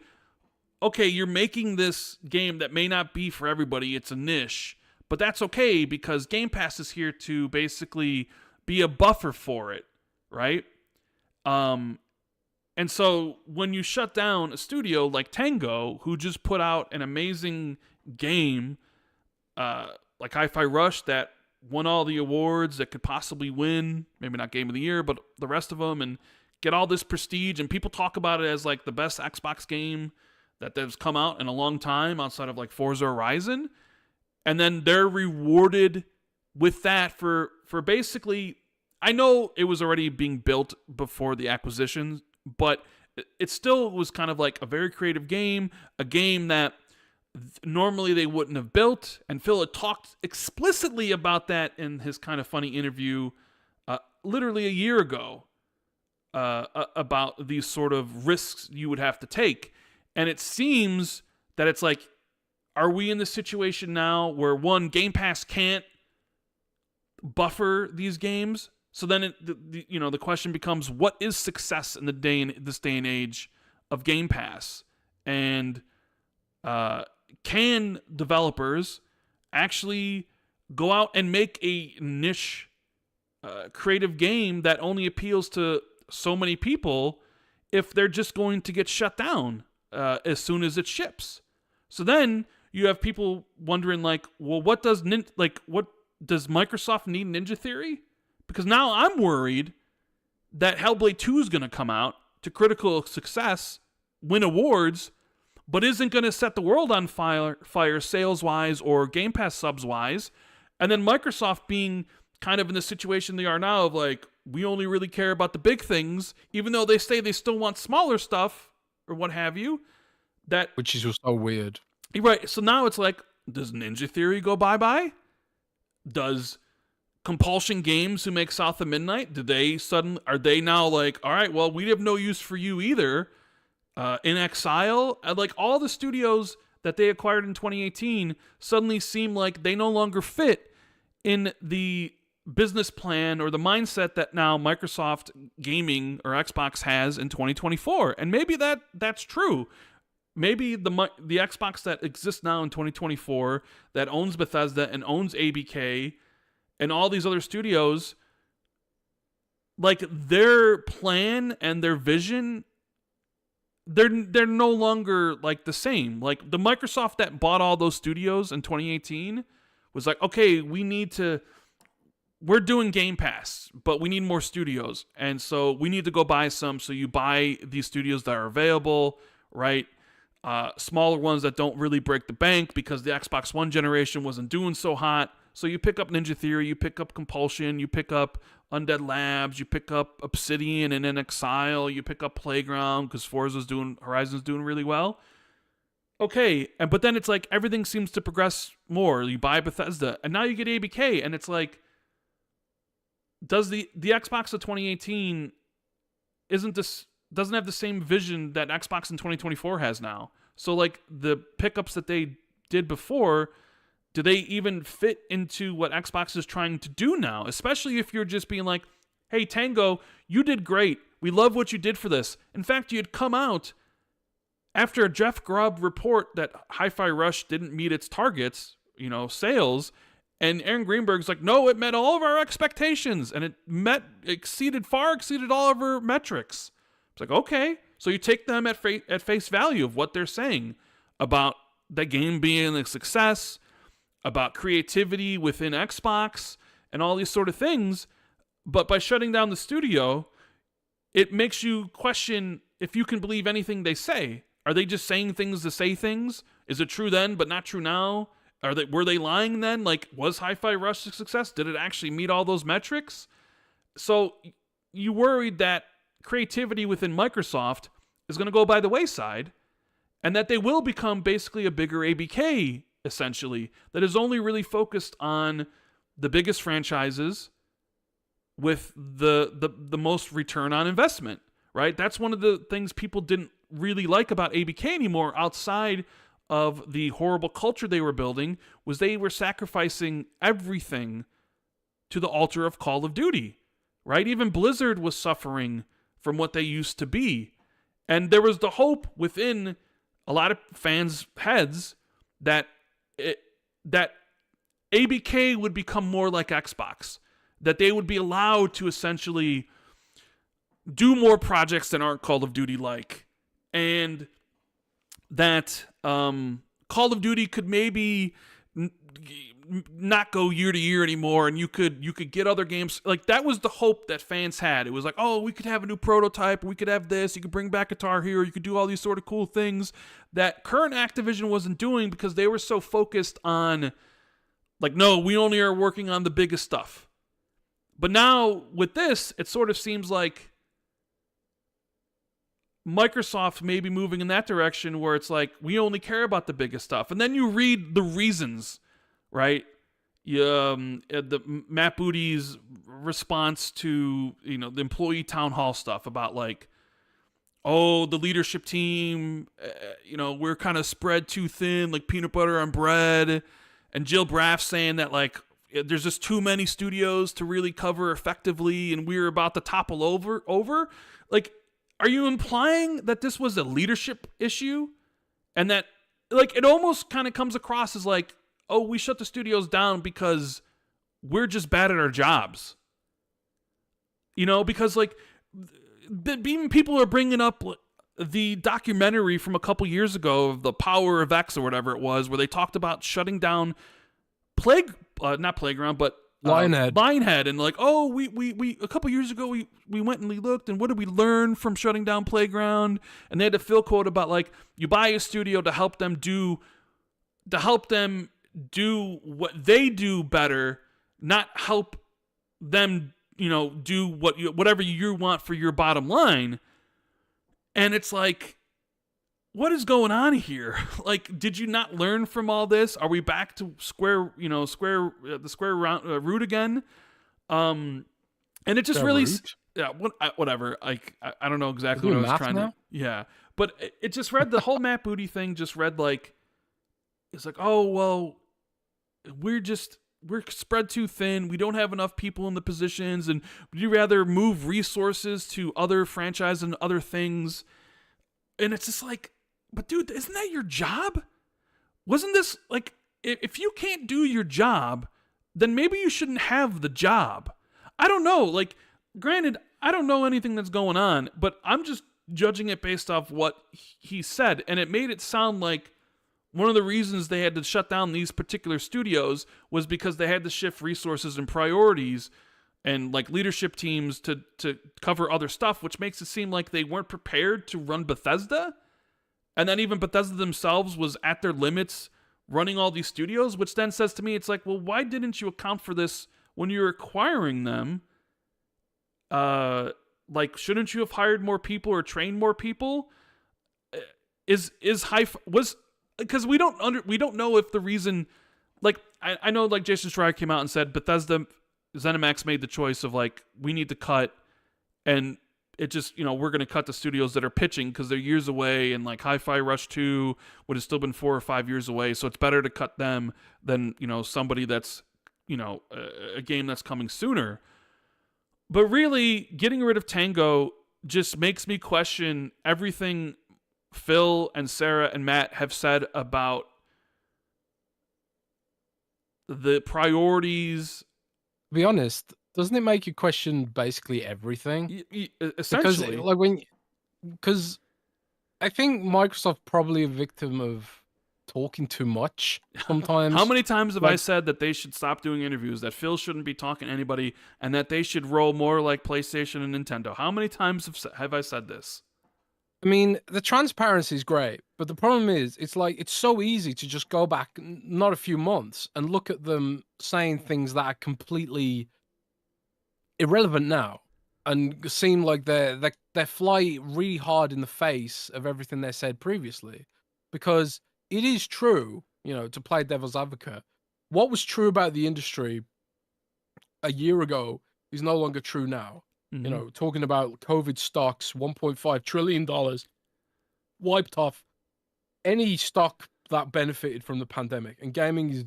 okay, you're making this game that may not be for everybody. It's a niche, but that's okay because Game Pass is here to basically be a buffer for it, right? And so when you shut down a studio like Tango, who just put out an amazing game, like HiFi Rush, that won all the awards that could possibly win, maybe not Game of the Year, but the rest of them, and get all this prestige, and people talk about it as like the best Xbox game that's come out in a long time outside of like Forza Horizon, and then they're rewarded with that for basically, I know it was already being built before the acquisition, but it still was kind of like a very creative game, a game that normally they wouldn't have built. And Phil had talked explicitly about that in his kind of funny interview literally a year ago about these sort of risks you would have to take. And it seems that it's like, are we in the situation now where, one, Game Pass can't buffer these games? So then the question becomes, what is success in this day and age of Game Pass? And can developers actually go out and make a niche creative game that only appeals to so many people if they're just going to get shut down as soon as it ships? So then you have people wondering, like, well, what does Microsoft need Ninja Theory? Because now I'm worried that Hellblade 2 is going to come out to critical success, win awards, but isn't going to set the world on fire sales-wise or Game Pass subs-wise. And then Microsoft being kind of in the situation they are now of like, we only really care about the big things, even though they say they still want smaller stuff or what have you. Which is just so weird. Right. So now it's like, does Ninja Theory go bye-bye? Does Compulsion Games, who make South of Midnight, are they now like, all right, well, we have no use for you either? In Exile, like all the studios that they acquired in 2018 suddenly seem like they no longer fit in the business plan or the mindset that now Microsoft Gaming or Xbox has in 2024. And maybe that's true. Maybe the Xbox that exists now in 2024 that owns Bethesda and owns ABK and all these other studios, like their plan and their vision, they're no longer like the same. Like the Microsoft that bought all those studios in 2018 was like, okay, we're doing Game Pass, but we need more studios. And so we need to go buy some. So you buy these studios that are available, right? Smaller ones that don't really break the bank because the Xbox One generation wasn't doing so hot. So you pick up Ninja Theory, you pick up Compulsion, you pick up Undead Labs, you pick up Obsidian and then Exile, you pick up Playground because Horizon's doing really well. Okay, but then it's like everything seems to progress more. You buy Bethesda, and now you get ABK, and it's like, does the Xbox of 2018 doesn't have the same vision that Xbox in 2024 has now? So like the pickups that they did before, do they even fit into what Xbox is trying to do now? Especially if you're just being like, hey, Tango, you did great. We love what you did for this. In fact, you had come out after a Jeff Grubb report that HiFi Rush didn't meet its targets, sales, and Aaron Greenberg's like, no, it met all of our expectations, and it far exceeded all of our metrics. It's like, okay, so you take them at face value of what they're saying about the game being a success, about creativity within Xbox, and all these sort of things. But by shutting down the studio, it makes you question if you can believe anything they say. Are they just saying things to say things? Is it true then, but not true now? Were they lying then? Like, was HiFi Rush a success? Did it actually meet all those metrics? So you worried that creativity within Microsoft is going to go by the wayside, and that they will become basically a bigger ABK, essentially, that is only really focused on the biggest franchises with the most return on investment, right? That's one of the things people didn't really like about ABK anymore, outside of the horrible culture they were building was they were sacrificing everything to the altar of Call of Duty, right? Even Blizzard was suffering from what they used to be. And there was the hope within a lot of fans' heads that that ABK would become more like Xbox, that they would be allowed to essentially do more projects that aren't Call of Duty-like, and that Call of Duty could maybe not go year to year anymore, and you could get other games. Like, that was the hope that fans had. It was like, oh, we could have a new prototype, we could have this, you could bring back Guitar Hero, you could do all these sort of cool things that current Activision wasn't doing because they were so focused on, like, no, we only are working on the biggest stuff. But now with this, it sort of seems like Microsoft may be moving in that direction where it's like, we only care about the biggest stuff. And then you read the reasons, right? The Matt Booty's response to, the employee town hall stuff about, like, oh, the leadership team, we're kind of spread too thin, like peanut butter on bread. And Jill Braff saying that, like, there's just too many studios to really cover effectively, and we're about to topple over. Like, are you implying that this was a leadership issue? And that, like, it almost kind of comes across as like, oh, we shut the studios down because we're just bad at our jobs. Because, like, even people are bringing up the documentary from a couple years ago of The Power of X or whatever it was, where they talked about shutting down not Playground, but Lionhead, and like, oh, we a couple years ago we went and we looked, and what did we learn from shutting down Playground? And they had a Phil quote about, like, you buy a studio to help them do what they do better, not help them, do whatever you want for your bottom line. And it's like, what is going on here? Like, did you not learn from all this? Are we back to square root again? And it just really, yeah, whatever. Like, I don't know exactly what I was trying to. Yeah, but it just read, the whole Matt Booty thing just read like, it's like, oh, well, we're spread too thin. We don't have enough people in the positions, and would you rather move resources to other franchises and other things? And it's just like, but dude, isn't that your job? Wasn't this, like, if you can't do your job, then maybe you shouldn't have the job. I don't know. Like, granted, I don't know anything that's going on, but I'm just judging it based off what he said. And it made it sound like one of the reasons they had to shut down these particular studios was because they had to shift resources and priorities and, like, leadership teams to cover other stuff, which makes it seem like they weren't prepared to run Bethesda. And then even Bethesda themselves was at their limits running all these studios, which then says to me, it's like, well, why didn't you account for this when you were acquiring them? Like, shouldn't you have hired more people or trained more people? Because we don't know if the reason, like, I know, like, Jason Schreier came out and said Bethesda, ZeniMax made the choice of, like, we need to cut, and it just, we're going to cut the studios that are pitching because they're years away, and, like, HiFi Rush 2 would have still been 4 or 5 years away, so it's better to cut them than, somebody that's, a game that's coming sooner. But really, getting rid of Tango just makes me question everything Phil and Sarah and Matt have said about the priorities. To be honest, doesn't it make you question basically everything? Essentially. Because I think Microsoft probably a victim of talking too much sometimes. How many times have I said that they should stop doing interviews, that Phil shouldn't be talking to anybody, and that they should roll more like PlayStation and Nintendo? How many times have I said this? I mean, the transparency is great, but the problem is, it's so easy to just go back, not a few months, and look at them saying things that are completely irrelevant now, and seem like they fly really hard in the face of everything they said previously. Because it is true, to play devil's advocate, what was true about the industry a year ago is no longer true now. Mm-hmm. Talking about COVID stocks, $1.5 trillion wiped off any stock that benefited from the pandemic, and gaming is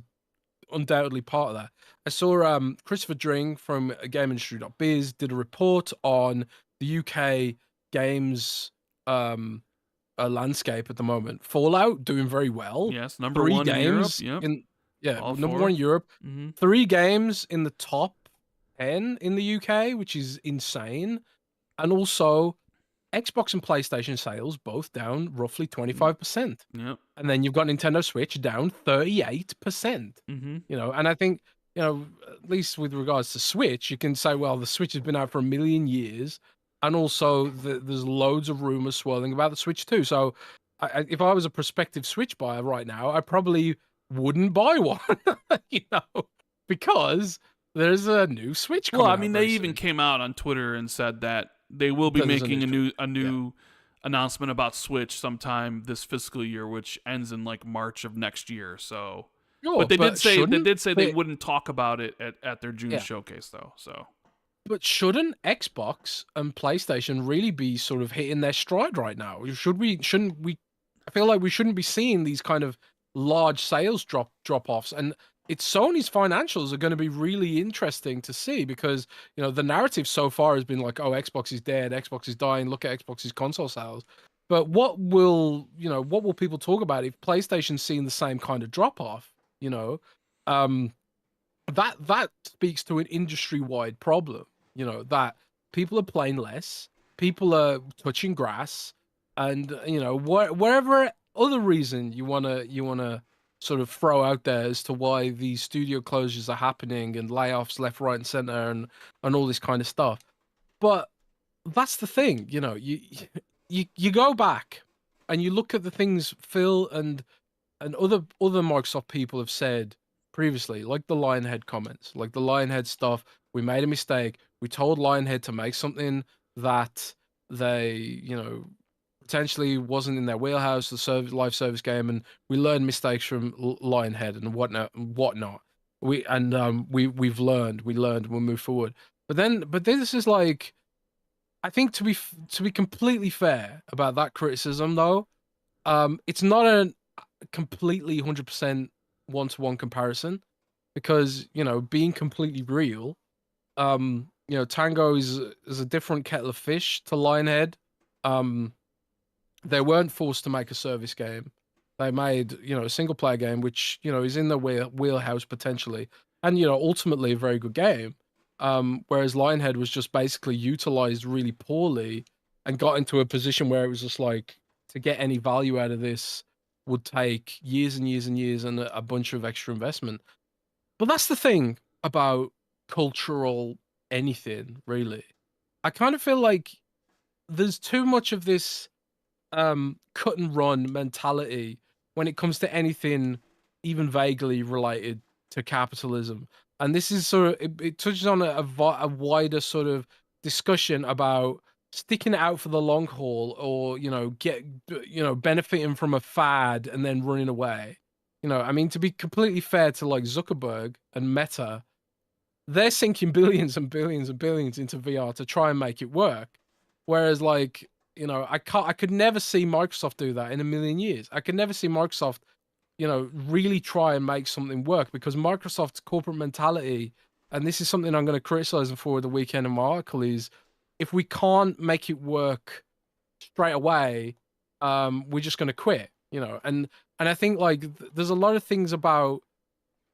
undoubtedly part of that. I saw Christopher Dring from GameIndustry.biz did a report on the UK games landscape at the moment. Fallout doing very well. Yes, number 3 one in Europe. games Yep. All number 4. 1 in Europe. Mm-hmm. 3 games in the top 10 in the UK, which is insane. And also Xbox and PlayStation sales both down roughly 25%. Yep. And then you've got Nintendo Switch down 38%. Mm-hmm. You know, and I think, you know, at least with regards to Switch, you can say, well, the Switch has been out for a million years, and also there's loads of rumors swirling about the Switch too. So, if I was a prospective Switch buyer right now, I probably wouldn't buy one, you know, because there's a new Switch coming Well, I out mean, they very even soon. came out on Twitter and said that they will be That there's a making new a new announcement about Switch sometime this fiscal year, which ends in like March of next year. So, Sure, but they did say they they- wouldn't talk about it at their June Yeah. showcase, though. So, But shouldn't Xbox and PlayStation really be sort of hitting their stride right now? Shouldn't we? I feel like we shouldn't be seeing these kind of large sales drop offs. And it's Sony's financials are going to be really interesting to see, because, you know, the narrative so far has been like, oh, Xbox is dead, Xbox is dying. Look at Xbox's console sales. But what will people talk about if PlayStation's seeing the same kind of drop off? You know, um, that speaks to an industry-wide problem, you know, that people are playing less, people are touching grass, and, you know, whatever other reason you want to sort of throw out there as to why these studio closures are happening and layoffs left, right, and center, and all this kind of stuff. But that's the thing, you know, you go back and you look at the things Phil and other Microsoft people have said previously, like the Lionhead comments, like the Lionhead stuff. We made a mistake. We told Lionhead to make something that they, you know, potentially wasn't in their wheelhouse, the live service game, and we learned mistakes from Lionhead and whatnot. We've learned, we'll move forward. But this is like, I think to be completely fair about that criticism though, it's not a completely 100% one-to-one comparison, because, you know, being completely real, you know, Tango is a different kettle of fish to Lionhead. They weren't forced to make a service game. They made, you know, a single player game, which, you know, is in their wheelhouse potentially, and, you know, ultimately a very good game. Whereas Lionhead was just basically utilized really poorly and got into a position where it was just like, to get any value out of this would take years and years and years and a bunch of extra investment. But that's the thing about cultural anything, really. I kind of feel like there's too much of this cut and run mentality when it comes to anything even vaguely related to capitalism. And this is sort of, it touches on a wider sort of discussion about sticking it out for the long haul, or, you know, benefiting from a fad and then running away. You know, I mean, to be completely fair to like Zuckerberg and Meta, they're sinking billions and billions and billions into VR to try and make it work. Whereas, like, you know, I could never see Microsoft do that in a million years. I could never see Microsoft, you know, really try and make something work, because Microsoft's corporate mentality, and this is something I'm going to criticize them for the weekend in my article, is if we can't make it work straight away, we're just going to quit, you know. And I think like there's a lot of things about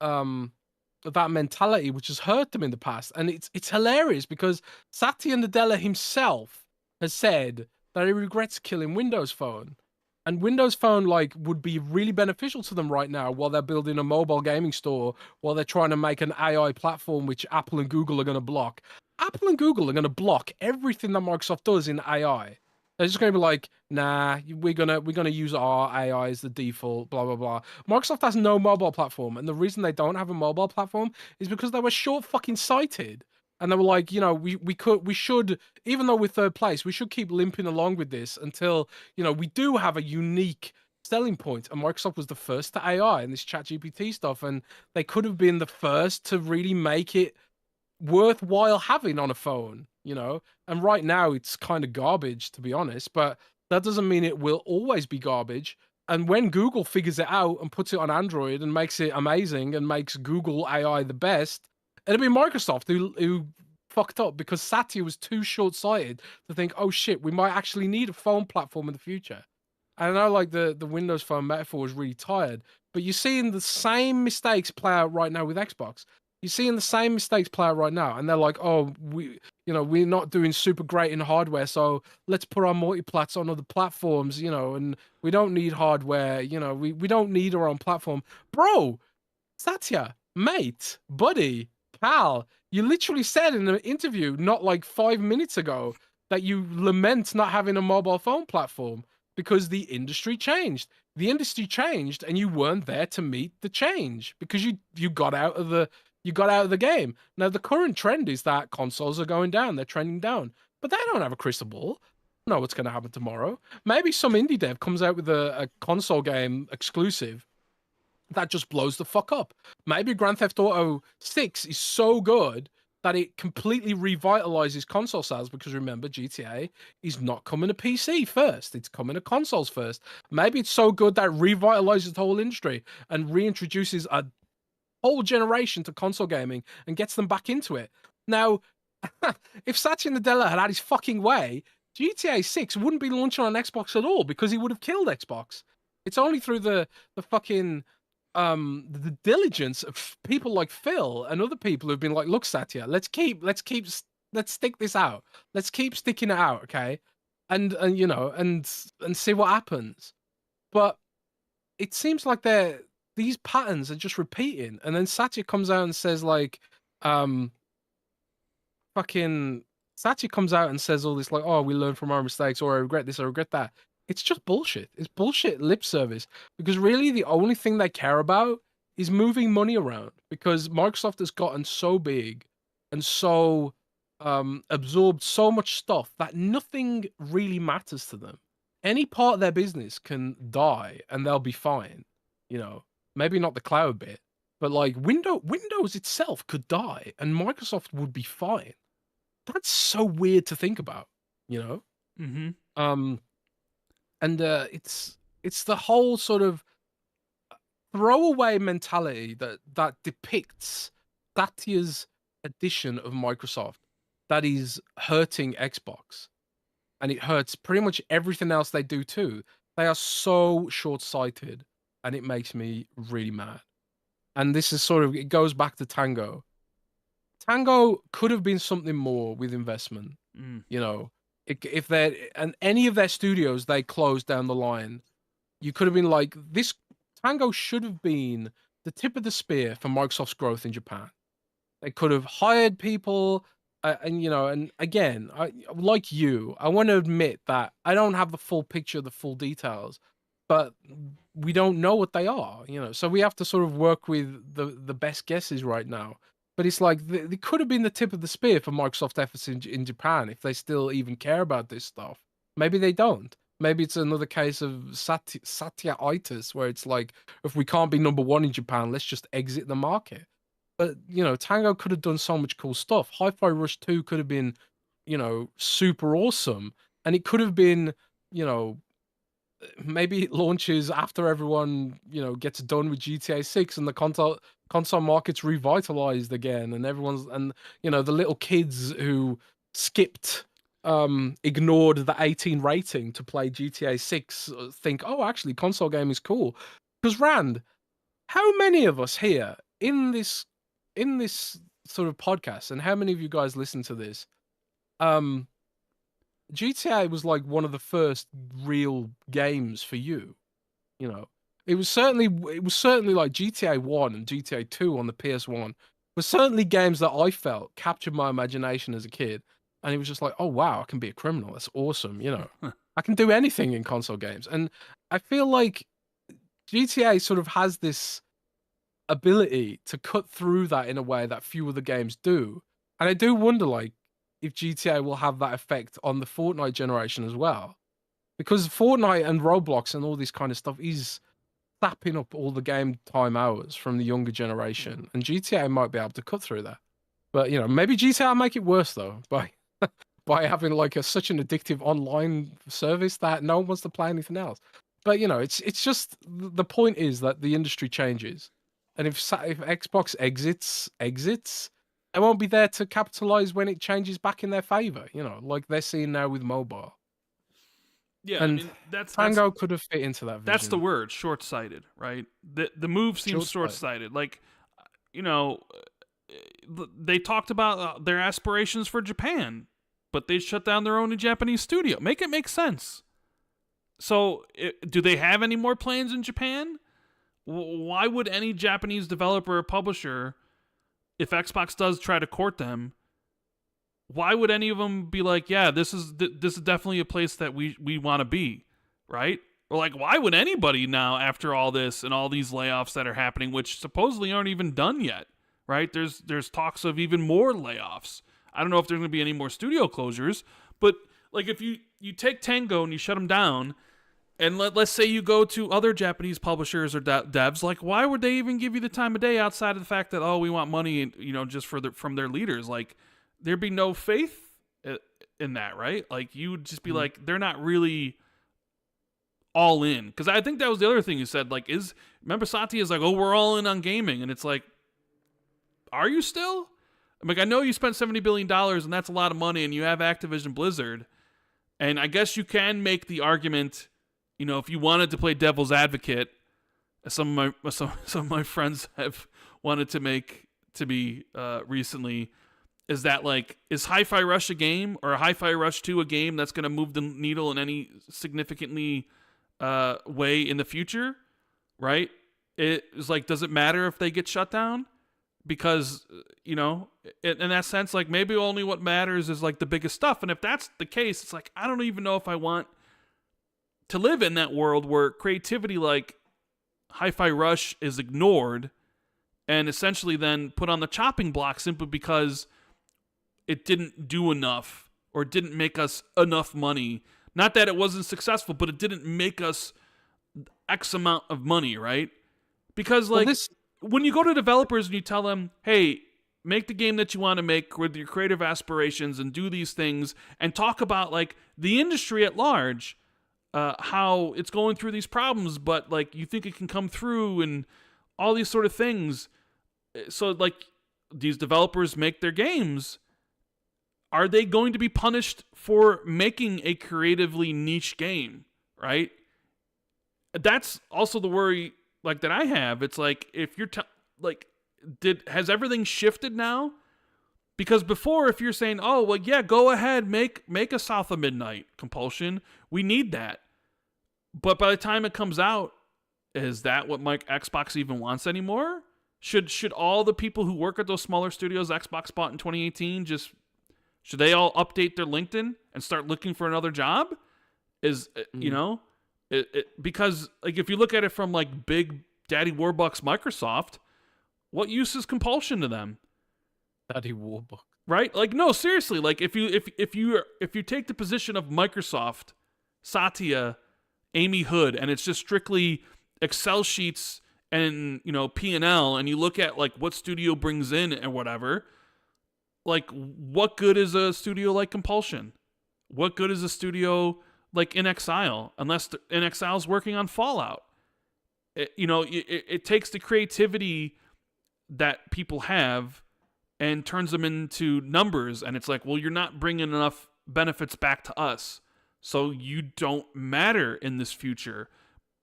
that mentality which has hurt them in the past, and it's hilarious because Satya Nadella himself has said that he regrets killing Windows Phone. And Windows Phone like would be really beneficial to them right now while they're building a mobile gaming store, while they're trying to make an AI platform which Apple and Google are going to block. Apple and Google are going to block everything that Microsoft does in AI. They're just going to be like, nah, we're gonna use our AI as the default, blah blah blah. Microsoft has no mobile platform, and the reason they don't have a mobile platform is because they were short fucking sighted. And they were like, you know, we should, even though we're third place, we should keep limping along with this until, you know, we do have a unique selling point. And Microsoft was the first to AI and this ChatGPT stuff, and they could have been the first to really make it worthwhile having on a phone, you know. And right now it's kind of garbage, to be honest, but that doesn't mean it will always be garbage. And when Google figures it out and puts it on Android and makes it amazing and makes Google AI the best, it'll be Microsoft who fucked up because Satya was too short-sighted to think, oh shit, we might actually need a phone platform in the future. I know like the Windows Phone metaphor is really tired, but you're seeing the same mistakes play out right now with Xbox. You're seeing the same mistakes play out right now, and they're like, oh, we're not doing super great in hardware, so let's put our multiplats on other platforms, and we don't need hardware, we don't need our own platform. Bro, Satya, mate, buddy, pal, you literally said in an interview not like 5 minutes ago that you lament not having a mobile phone platform because the industry changed. The industry changed and you weren't there to meet the change because you got out of the game. Now the current trend is that consoles are going down, they're trending down. But they don't have a crystal ball. They don't know what's going to happen tomorrow. Maybe some indie dev comes out with a console game exclusive that just blows the fuck up. Maybe Grand Theft Auto 6 is so good that it completely revitalizes console sales because remember, GTA is not coming to PC first. It's coming to consoles first. Maybe it's so good that it revitalizes the whole industry and reintroduces a whole generation to console gaming and gets them back into it. Now, if Satya Nadella had his fucking way, GTA 6 wouldn't be launching on Xbox at all because he would have killed Xbox. It's only through the fucking the diligence of people like Phil and other people who've been like, look, Satya, let's stick this out. Let's keep sticking it out, okay? And see what happens. But it seems like these patterns are just repeating. And then Satya comes out and says like, Satya comes out and says all this like, oh, we learn from our mistakes, or I regret this, I regret that. It's just bullshit. It's bullshit lip service because really the only thing they care about is moving money around because Microsoft has gotten so big and so absorbed so much stuff that nothing really matters to them. Any part of their business can die and they'll be fine. Maybe not the cloud bit, but like Windows itself could die and Microsoft would be fine. That's so weird to think about, Mm-hmm. And it's the whole sort of throwaway mentality that depicts Satya's edition of Microsoft that is hurting Xbox. And it hurts pretty much everything else they do too. They are so short-sighted and it makes me really mad. And this is it goes back to Tango. Tango could have been something more with investment, If any of their studios they closed down the line, you could have been like, this Tango should have been the tip of the spear for Microsoft's growth in Japan. They could have hired people, and again, I want to admit that I don't have the full picture, the full details, but we don't know what they are, so we have to sort of work with the best guesses right now. But it's like they could have been the tip of the spear for Microsoft efforts in Japan if they still even care about this stuff. Maybe they don't. Maybe it's another case of Satya-itis, where it's like, if we can't be number one in Japan, let's just exit the market. But, Tango could have done so much cool stuff. HiFi Rush 2 could have been, super awesome. And it could have been, maybe it launches after everyone, gets done with GTA 6 and the console market's revitalized again, and the little kids who ignored the 18 rating to play GTA 6 think, oh, actually console game is cool. Because Rand, how many of us here in this sort of podcast, and how many of you guys listen to this, GTA was like one of the first real games for you, It was certainly like GTA 1 and GTA 2 on the PS1 were certainly games that I felt captured my imagination as a kid. And it was just like, oh, wow, I can be a criminal. That's awesome. I can do anything in console games. And I feel like GTA sort of has this ability to cut through that in a way that few other games do. And I do wonder, like, if GTA will have that effect on the Fortnite generation as well. Because Fortnite and Roblox and all this kind of stuff is sapping up all the game time hours from the younger generation, and GTA might be able to cut through that. But maybe GTA will make it worse though by having like such an addictive online service that no one wants to play anything else. But it's just the point is that the industry changes, and if Xbox exits, they won't be there to capitalize when it changes back in their favor. Like they're seeing now with mobile. Yeah, And I mean Tango could have fit into that vision. That's the word, short-sighted, right? The move seems short-sighted. Like, they talked about their aspirations for Japan, but they shut down their own Japanese studio. Make it make sense. So, do they have any more plans in Japan? Why would any Japanese developer or publisher, if Xbox does try to court them, why would any of them be like, yeah, this is definitely a place that we want to be, right? Or like, why would anybody now, after all this and all these layoffs that are happening, which supposedly aren't even done yet, right? There's talks of even more layoffs. I don't know if there's going to be any more studio closures, but like if you take Tango and you shut them down, and let's say you go to other Japanese publishers or devs, like why would they even give you the time of day outside of the fact that, oh, we want money, just from their leaders? Like there'd be no faith in that, right? Like you would just be like, they're not really all in. Because I think that was the other thing you said. Like, remember Satya is like, oh, we're all in on gaming, and it's like, are you still? I'm like, I know you spent $70 billion and that's a lot of money, and you have Activision Blizzard, and I guess you can make the argument, if you wanted to play devil's advocate, as some of my friends have wanted to make to me recently, is that like, is HiFi Rush a game, or HiFi Rush 2 a game that's going to move the needle in any significantly way in the future, right? It's like, does it matter if they get shut down? Because, in that sense, like maybe only what matters is like the biggest stuff. And if that's the case, it's like, I don't even know if I want to live in that world where creativity like HiFi Rush is ignored and essentially then put on the chopping block simply because it didn't do enough or didn't make us enough money. Not that it wasn't successful, but it didn't make us X amount of money, right? Because like, when you go to developers and you tell them, hey, make the game that you want to make with your creative aspirations and do these things, and talk about like the industry at large, how it's going through these problems, but like you think it can come through and all these sort of things. So like these developers make their games. Are they going to be punished for making a creatively niche game, right? That's also the worry like that I have. It's like, if you're has everything shifted now? Because before, if you're saying, oh, well, yeah, go ahead, make a South of Midnight Compulsion, we need that. But by the time it comes out, is that what Xbox even wants anymore? Should all the people who work at those smaller studios Xbox bought in 2018 should they all update their LinkedIn and start looking for another job? Because like if you look at it from like Big Daddy Warbucks Microsoft, what use is compulsion to them? Daddy Warbucks, right? Like no, seriously. Like if you take the position of Microsoft, Satya, Amy Hood, and it's just strictly Excel sheets and P&L, and you look at like what studio brings in and whatever. Like, what good is a studio like Compulsion? What good is a studio like In Exile, unless In Exile is working on Fallout? It takes the creativity that people have and turns them into numbers, and it's like, well, you're not bringing enough benefits back to us, so you don't matter in this future.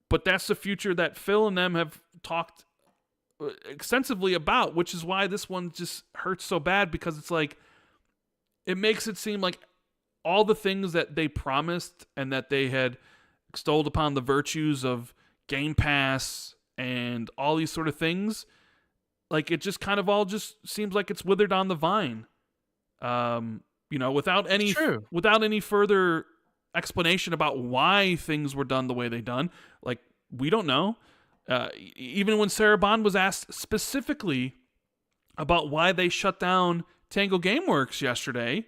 But that's the future that Phil and them have talked extensively about, which is why this one just hurts so bad, because it's like, it makes it seem like all the things that they promised and that they had extolled upon the virtues of Game Pass and all these sort of things, like it just kind of all just seems like it's withered on the vine, without any further explanation about why things were done the way they done. Like, we don't know. Even when Sarah Bond was asked specifically about why they shut down Tango Gameworks yesterday,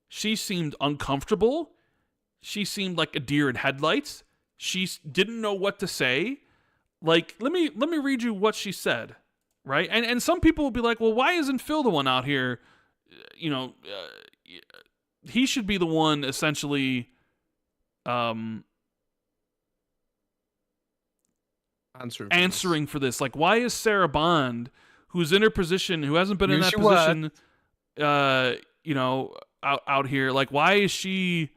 she seemed uncomfortable. She seemed like a deer in headlights. She didn't know what to say. Like, let me read you what she said, right? And some people will be like, well, why isn't Phil the one out here? He should be the one essentially answering for this. Like, why is Sarah Bond, who's in her position, who hasn't been in that position, you know, out here, like, why is she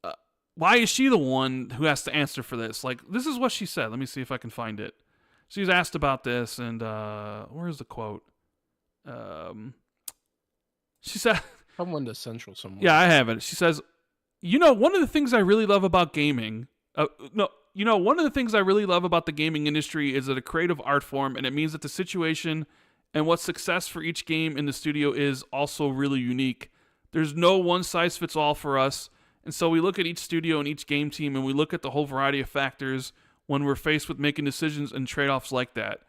the one who has to answer for this? Like, this is what she said. Let me see if I can find it. She was asked about this, and where's the quote? She said, "Someone to Central somewhere." Yeah, I have it. She says, "You know, one of the things I really love about gaming, one of the things I really love about the gaming industry is that a creative art form, and it means that the situation and what success for each game in the studio is also really unique. There's no one size fits all for us, and so we look at each studio and each game team, and we look at the whole variety of factors when we're faced with making decisions and trade-offs like that.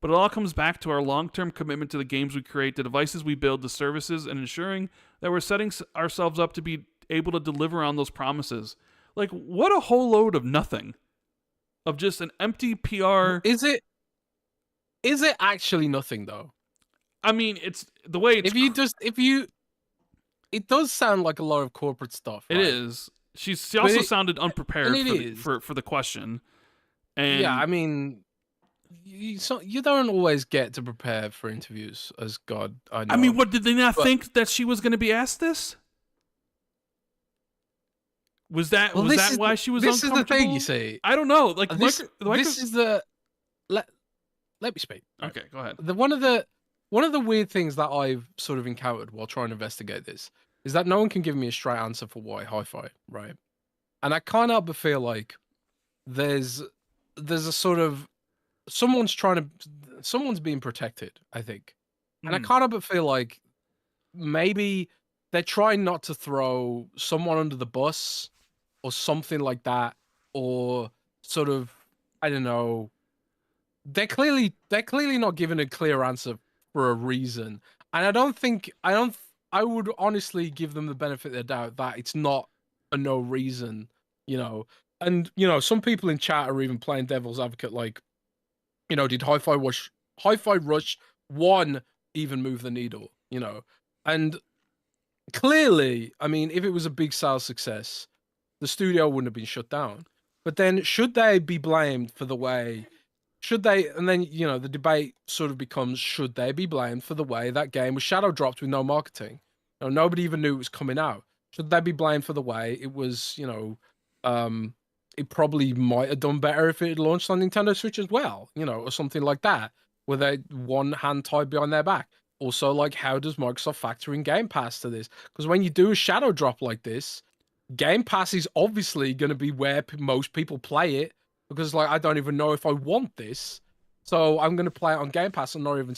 But it all comes back to our long-term commitment to the games we create, the devices we build, the services, and ensuring that we're setting ourselves up to be able to deliver on those promises." Like, what a whole load of nothing. Of just an empty PR. Is it actually nothing, though? I mean, it's the way it's... It does sound like a lot of corporate stuff, right? It is. She also sounded unprepared for the question. And yeah, I mean... You don't always get to prepare for interviews, as God I know. I mean, what, did they not think that she was going to be asked this? Was that why she was uncomfortable? This is the thing, you see. I don't know. Like, this is the... Let me speak. Okay, go ahead. One of the weird things that I've sort of encountered while trying to investigate this is that no one can give me a straight answer for why HiFI, right? And I can't help but feel like there's a sort of... Someone's being protected, I think. And I can't help but feel like maybe they're trying not to throw someone under the bus or something like that, or sort of, I don't know. They're clearly not giving a clear answer for a reason. And I would honestly give them the benefit of the doubt that it's not a no reason, you know. And, you know, some people in chat are even playing devil's advocate, like, you know, did HiFi Rush 1 even move the needle, you know? And clearly, I mean, if it was a big sales success, the studio wouldn't have been shut down. But then should they be blamed for the way... And then, you know, the debate sort of becomes, should they be blamed for the way that game was shadow dropped with no marketing? You know, nobody even knew it was coming out. Should they be blamed for the way it was, you know... it probably might have done better if it had launched on Nintendo Switch as well, you know, or something like that, where they one hand tied behind their back. Also, like, how does Microsoft factor in Game Pass to this? Because when you do a shadow drop like this, Game Pass is obviously going to be where most people play it, because, like, I don't even know if I want this, so I'm going to play it on Game Pass and not even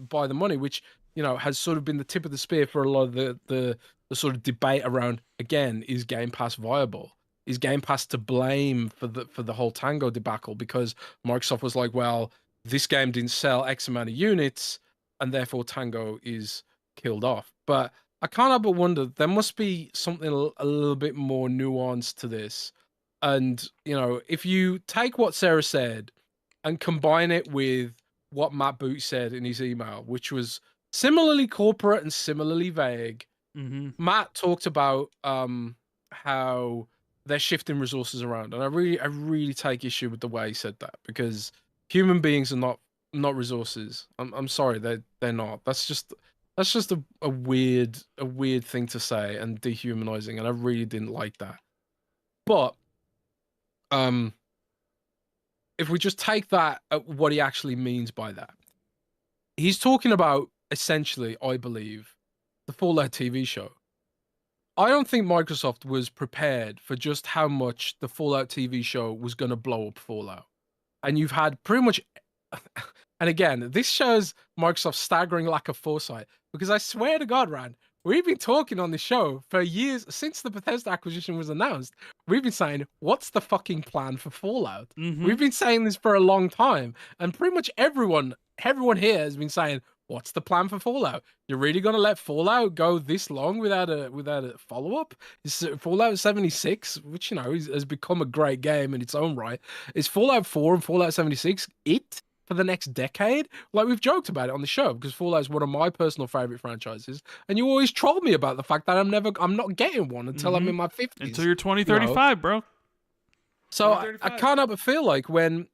buy the money, which, you know, has sort of been the tip of the spear for a lot of the sort of debate around, again, is Game Pass viable? Is Game Pass to blame for the whole Tango debacle? Because Microsoft was like, well, this game didn't sell X amount of units, and therefore Tango is killed off. But I can't help but wonder, there must be something a little bit more nuanced to this. And, you know, if you take what Sarah said and combine it with what Matt Boot said in his email, which was similarly corporate and similarly vague, Matt talked about how they're shifting resources around, and I really take issue with the way he said that, because human beings are not resources. I'm sorry, they're not. That's just a weird thing to say and dehumanizing, and I really didn't like that. But if we just take that at what he actually means by that, he's talking about essentially, I believe, the Fallout TV show. I don't think Microsoft was prepared for just how much the Fallout TV show was going to blow up Fallout. And you've had pretty much... And again, this shows Microsoft's staggering lack of foresight. Because I swear to God, Rand, we've been talking on the show for years, since the Bethesda acquisition was announced. We've been saying, what's the fucking plan for Fallout? We've been saying this for a long time. And pretty much everyone here has been saying, what's the plan for Fallout? You're really going to let Fallout go this long without a follow-up? Is Fallout 76, which, you know, has become a great game in its own right, is Fallout 4 and Fallout 76 it for the next decade? Like, we've joked about it on the show, because Fallout is one of my personal favorite franchises, and you always troll me about the fact that I'm not getting one until I'm in my 50s. Until you're 2035, bro. So I can't help but feel like when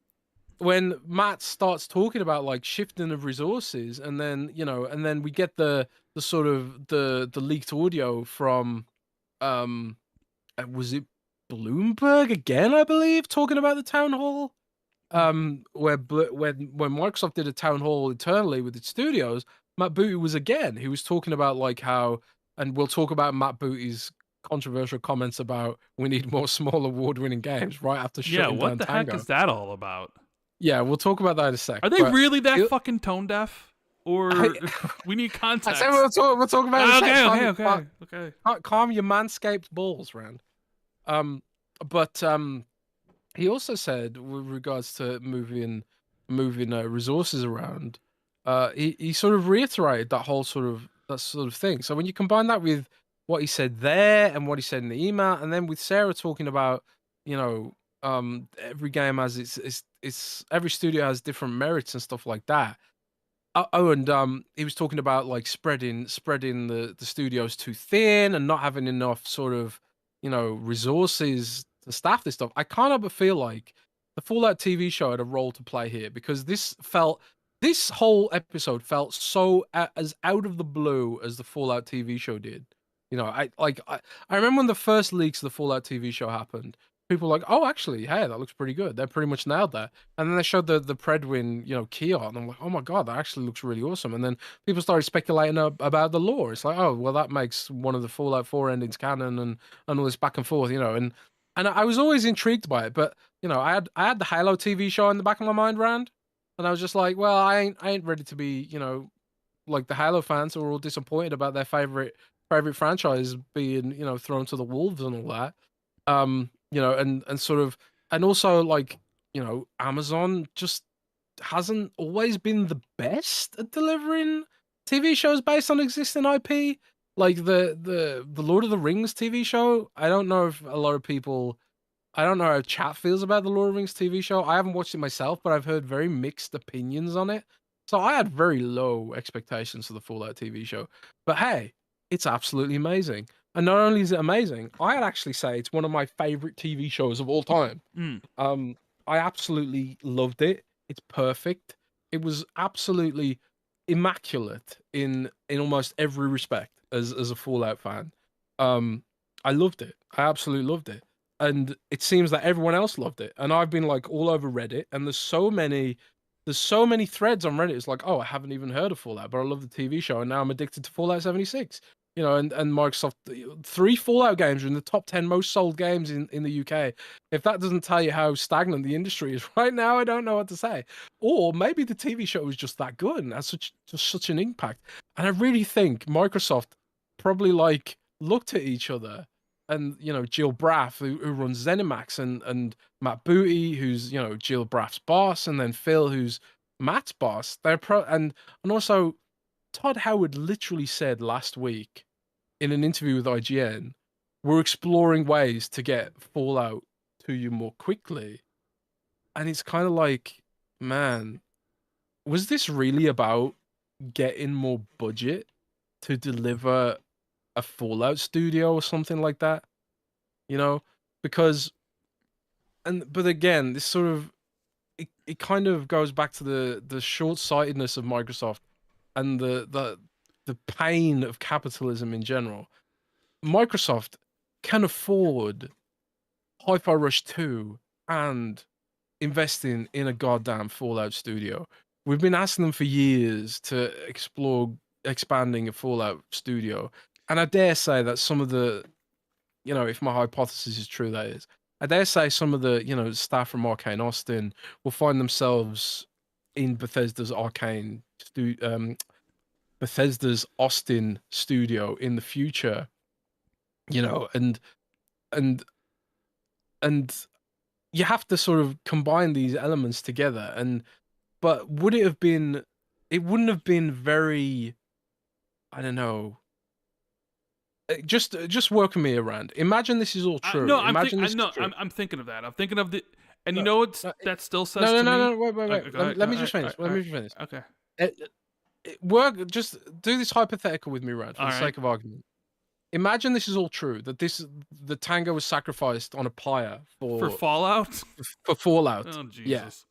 when Matt starts talking about like shifting of resources, and then and then we get the sort of the leaked audio from was it Bloomberg again, I believe, talking about the town hall. When Microsoft did a town hall internally with its studios, Matt Booty was again. He was talking about like how, and we'll talk about Matt Booty's controversial comments about we need more small award-winning games right after shutting what down the heck Tango. is that all about? Yeah, we'll talk about that in a sec. Are they really that fucking tone deaf? Or we need context? I said we'll talk about it in a sec. Okay. Calm your manscaped balls, Rand. But he also said, with regards to moving resources around, he sort of reiterated that sort of thing. So when you combine that with what he said there and what he said in the email, and then with Sarah talking about, every game has its every studio has different merits and stuff like that. And he was talking about like spreading the studios too thin and not having enough sort of resources to staff this stuff. I kind of feel like the Fallout TV show had a role to play here, because this whole episode felt so as out of the blue as the Fallout TV show did. I remember when the first leaks of the Fallout TV show happened. People were like, oh, actually, hey, that looks pretty good. They pretty much nailed that. And then they showed the Predwin, key art, and I'm like, oh my god, that actually looks really awesome. And then people started speculating about the lore. It's like, oh, well, that makes one of the Fallout 4 endings canon, and all this back and forth, and I was always intrigued by it. But I had the Halo TV show in the back of my mind, Rand, and I was just like, well, I ain't ready to be, like the Halo fans who are all disappointed about their favorite franchise being, thrown to the wolves and all that. And sort of, and also like, Amazon just hasn't always been the best at delivering TV shows based on existing IP. Like the Lord of the Rings TV show. I don't know if a lot of people, I don't know how chat feels about the Lord of the Rings TV show. I haven't watched it myself, but I've heard very mixed opinions on it. So I had very low expectations for the Fallout TV show. But hey, it's absolutely amazing. And not only is it amazing, I'd actually say it's one of my favorite TV shows of all time. I absolutely loved it. It's perfect. It was absolutely immaculate in almost every respect as a Fallout fan. I loved it. I absolutely loved it. And it seems that everyone else loved it. And I've been like all over Reddit, and there's so many threads on Reddit. It's like, oh, I haven't even heard of Fallout, but I love the TV show, and now I'm addicted to Fallout 76. And Microsoft, 3 Fallout games are in the top 10 most sold games in the UK. If that doesn't tell you how stagnant the industry is right now, I don't know what to say. Or maybe the TV show is just that good and has such an impact. And I really think Microsoft probably like looked at each other, and Jill Braff, who runs ZeniMax, and Matt Booty, who's Jill Braff's boss, and then Phil, who's Matt's boss. And also Todd Howard literally said last week in an interview with IGN, we're exploring ways to get Fallout to you more quickly. And it's kind of like, man, was this really about getting more budget to deliver a Fallout studio or something like that? Because, but again, this sort of, it kind of goes back to the short-sightedness of Microsoft and the pain of capitalism in general. Microsoft can afford HiFi Rush 2 and investing in a goddamn Fallout studio. We've been asking them for years to explore expanding a Fallout studio. And I dare say that some of the, if my hypothesis is true, that is, I dare say some of the, staff from Arkane Austin will find themselves in Bethesda's Bethesda's Austin studio in the future, and you have to sort of combine these elements together. But would it have been? It wouldn't have been very, I don't know. Just work with me around. Imagine this is all true. No, I'm thinking of that. I'm thinking of the, and you know what that still says to me? No, wait. Let me just finish. Okay. Just do this hypothetical with me, Rand, for the sake of argument. Imagine this is all true, that the Tango was sacrificed on a pyre for Fallout? For Fallout. Oh, Jesus.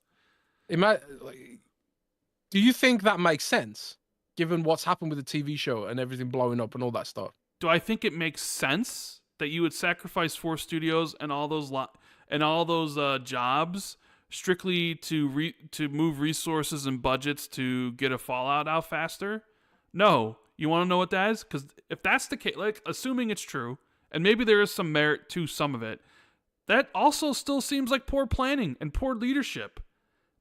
Yeah. Do you think that makes sense, given what's happened with the TV show and everything blowing up and all that stuff? Do I think it makes sense that you would sacrifice 4 studios and all those jobs strictly to move resources and budgets to get a Fallout out faster? No. You want to know what that is? Because if that's the case, like, assuming it's true, and maybe there is some merit to some of it, that also still seems like poor planning and poor leadership.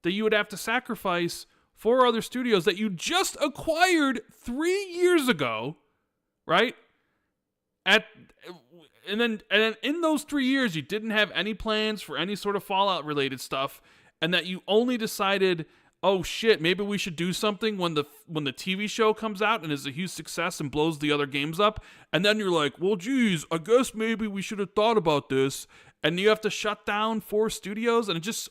That you would have to sacrifice 4 other studios that you just acquired 3 years ago, right? And then in those 3 years, you didn't have any plans for any sort of Fallout related stuff, and that you only decided, oh shit, maybe we should do something when the TV show comes out and is a huge success and blows the other games up, and then you're like, well, geez, I guess maybe we should have thought about this, and you have to shut down 4 studios, and it just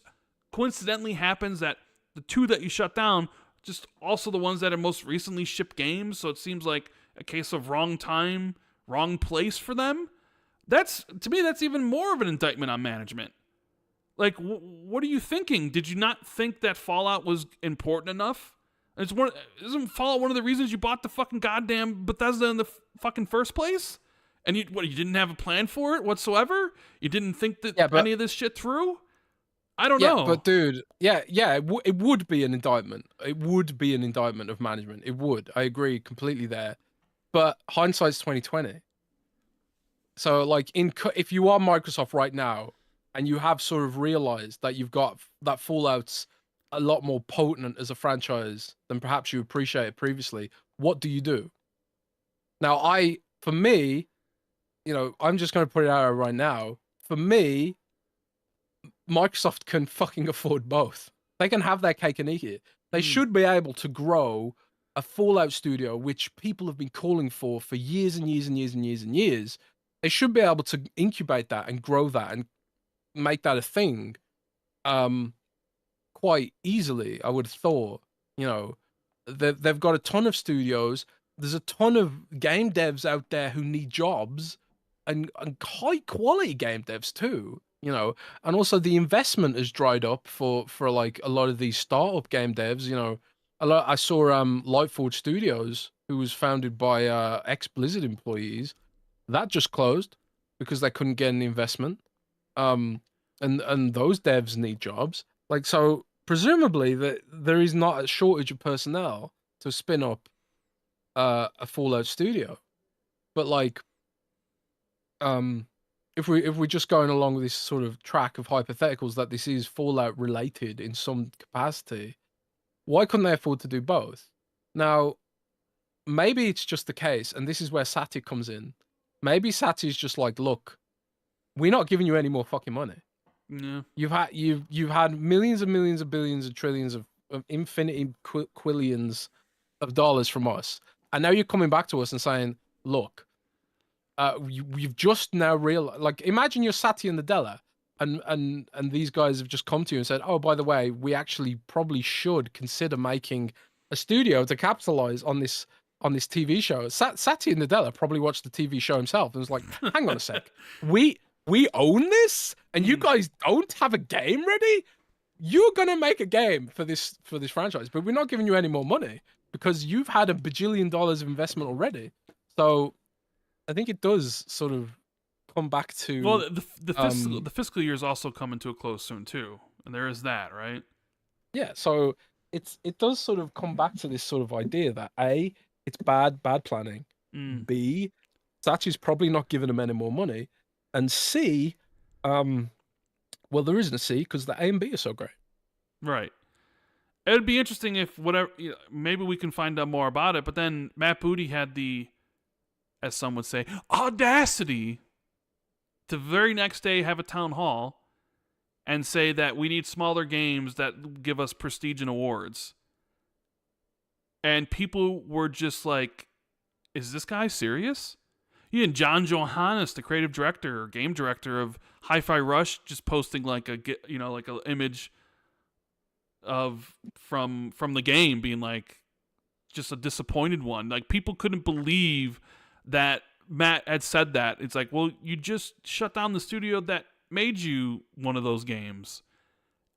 coincidentally happens that the 2 that you shut down just also the ones that are most recently shipped games, so it seems like a case of wrong time, wrong place for them. To me, that's even more of an indictment on management. Like, what are you thinking? Did you not think that Fallout was important enough? Isn't Fallout one of the reasons you bought the fucking goddamn Bethesda in the fucking first place? And you didn't have a plan for it whatsoever? You didn't think that any of this shit through? I don't know. But dude, it would be an indictment. It would be an indictment of management. It would. I agree completely there. But hindsight's 2020. So, like, if you are Microsoft right now, and you have sort of realized that you've got that Fallout's a lot more potent as a franchise than perhaps you appreciated previously, what do you do? Now, for me, I'm just going to put it out right now. For me, Microsoft can fucking afford both. They can have their cake and eat it. They should be able to grow a Fallout studio, which people have been calling for years and years and years and years and years. They should be able to incubate that and grow that and make that a thing quite easily, I would have thought. They've got a ton of studios. There's a ton of game devs out there who need jobs, and high quality game devs too. And also the investment has dried up for like a lot of these startup game devs. I saw Lightforge Studios, who was founded by ex-Blizzard employees, that just closed because they couldn't get any investment. And those devs need jobs. Like, so presumably that there is not a shortage of personnel to spin up a Fallout studio. But like, if we're just going along with this sort of track of hypotheticals that this is Fallout related in some capacity, why couldn't they afford to do both? Now, maybe it's just the case, and this is where Satya comes in. Maybe Satya's just like, look, we're not giving you any more fucking money. Yeah. You've had millions and millions of billions and trillions of infinity quillions of dollars from us, and now you're coming back to us and saying, look, you've just now realized, like, imagine you're Satya and Nadella, and these guys have just come to you and said, oh, by the way, we actually probably should consider making a studio to capitalize on this TV show. Satya and Nadella probably watched the TV show himself and was like, hang on a sec, we own this, and you guys don't have a game ready? You're gonna make a game for this franchise, but we're not giving you any more money because you've had $1 bajillion of investment already. So I think it does sort of come back to, well, the fiscal year is also coming to a close soon too, and there is that, right? Yeah, so it does sort of come back to this sort of idea that A, it's bad planning. B, Satya's probably not giving them any more money, and C, well, there isn't a C because the A and B are so great. Right. It'd be interesting if maybe we can find out more about it. But then Matt Booty had the, as some would say, audacity to the very next day have a town hall and say that we need smaller games that give us prestige and awards. And people were just like, is this guy serious? And John Johannes, the creative director or game director of HiFi Rush, just posting like an image from the game, being like just a disappointed one. Like, people couldn't believe that Matt had said that. It's like, well, you just shut down the studio that made you one of those games.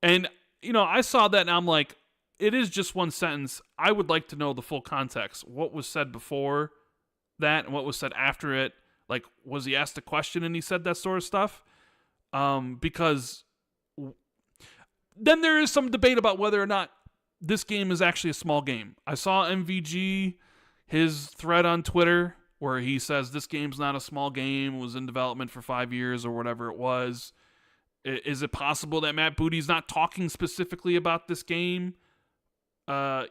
And I saw that and I'm like, it is just one sentence. I would like to know the full context. What was said before that and what was said after it? Like, was he asked a question and he said that sort of stuff? Because then there is some debate about whether or not this game is actually a small game. I saw MVG, his thread on Twitter, where he says this game's not a small game, it was in development for 5 years or whatever it was. Is it possible that Matt Booty's not talking specifically about this game? Even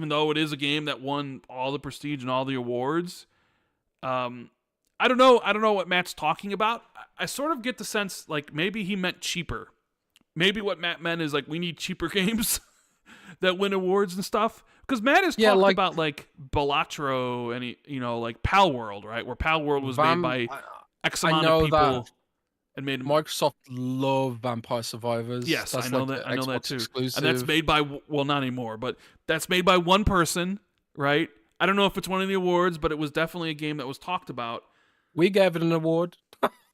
though it is a game that won all the prestige and all the awards. I don't know what Matt's talking about. I sort of get the sense like maybe he meant cheaper. Maybe what Matt meant is like we need cheaper games that win awards and stuff. Because Matt has talked about like Balatro and like Pal World, right? Where Pal World was made by X amount of people and made Microsoft love Vampire Survivors. Yes, I know that. I know that too. Exclusive. And that's made by not anymore, but that's made by one person, right? I don't know if it's one of the awards, but it was definitely a game that was talked about. We gave it an award.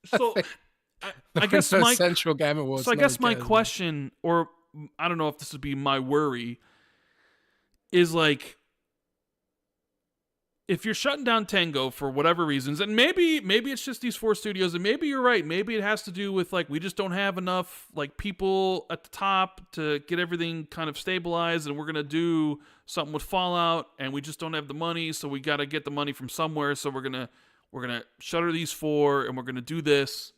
So I guess my Central Game Awards. So I guess my question, or I don't know if this would be my worry, is like if you're shutting down Tango for whatever reasons, and maybe it's just these 4 studios, and maybe you're right, maybe it has to do with like we just don't have enough like people at the top to get everything kind of stabilized, and we're gonna do something with Fallout, and we just don't have the money, so we got to get the money from somewhere, so we're gonna shutter these 4, and we're gonna do this,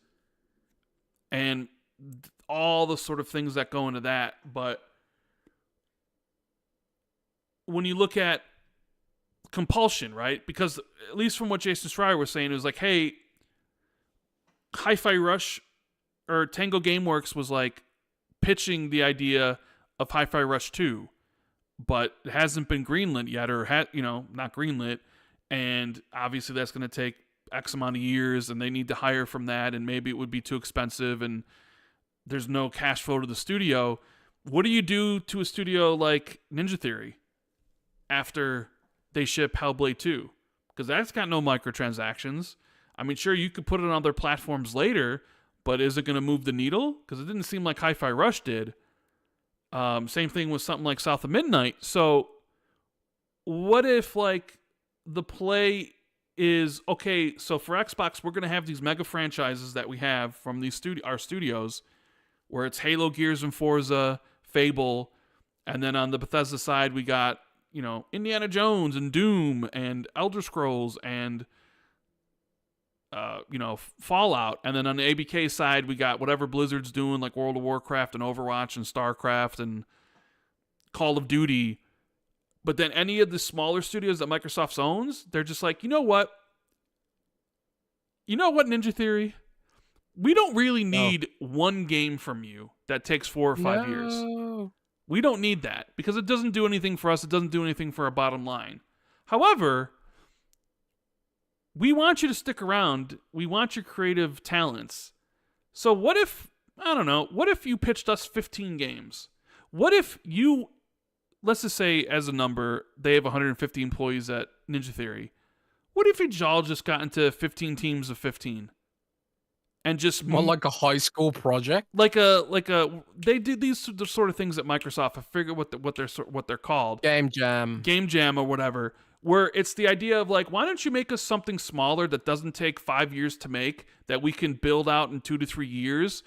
and all the sort of things that go into that. But when you look at compulsion, right? Because at least from what Jason Schreier was saying, it was like, hey, HiFi Rush or Tango Gameworks was like pitching the idea of HiFi Rush 2, but it hasn't been greenlit yet, or not greenlit, and obviously that's going to take X amount of years, and they need to hire from that, and maybe it would be too expensive, and there's no cash flow to the studio. What do you do to a studio like Ninja Theory after they ship Hellblade 2? Because that's got no microtransactions. I mean, sure, you could put it on other platforms later, but is it going to move the needle? Because it didn't seem like HiFi Rush did. Same thing with something like South of Midnight. So what if like the play is, okay, so for Xbox, we're going to have these mega franchises that we have from these our studios, where it's Halo, Gears, and Forza, Fable, and then on the Bethesda side, we got, Indiana Jones and Doom and Elder Scrolls and, Fallout. And then on the ABK side, we got whatever Blizzard's doing, like World of Warcraft and Overwatch and StarCraft and Call of Duty. But then any of the smaller studios that Microsoft owns, they're just like, you know what, Ninja Theory? We don't really need one game from you that takes 4 or 5 years. We don't need that because it doesn't do anything for us. It doesn't do anything for our bottom line. However, we want you to stick around. We want your creative talents. So what if you pitched us 15 games? What if you, let's just say as a number, they have 150 employees at Ninja Theory. What if you all just got into 15 teams of 15? And just like a high school project, like a they do these sort of things at Microsoft. I forget what they're called. Game Jam or whatever. Where it's the idea of like, why don't you make us something smaller that doesn't take 5 years to make, that we can build out in 2 to 3 years,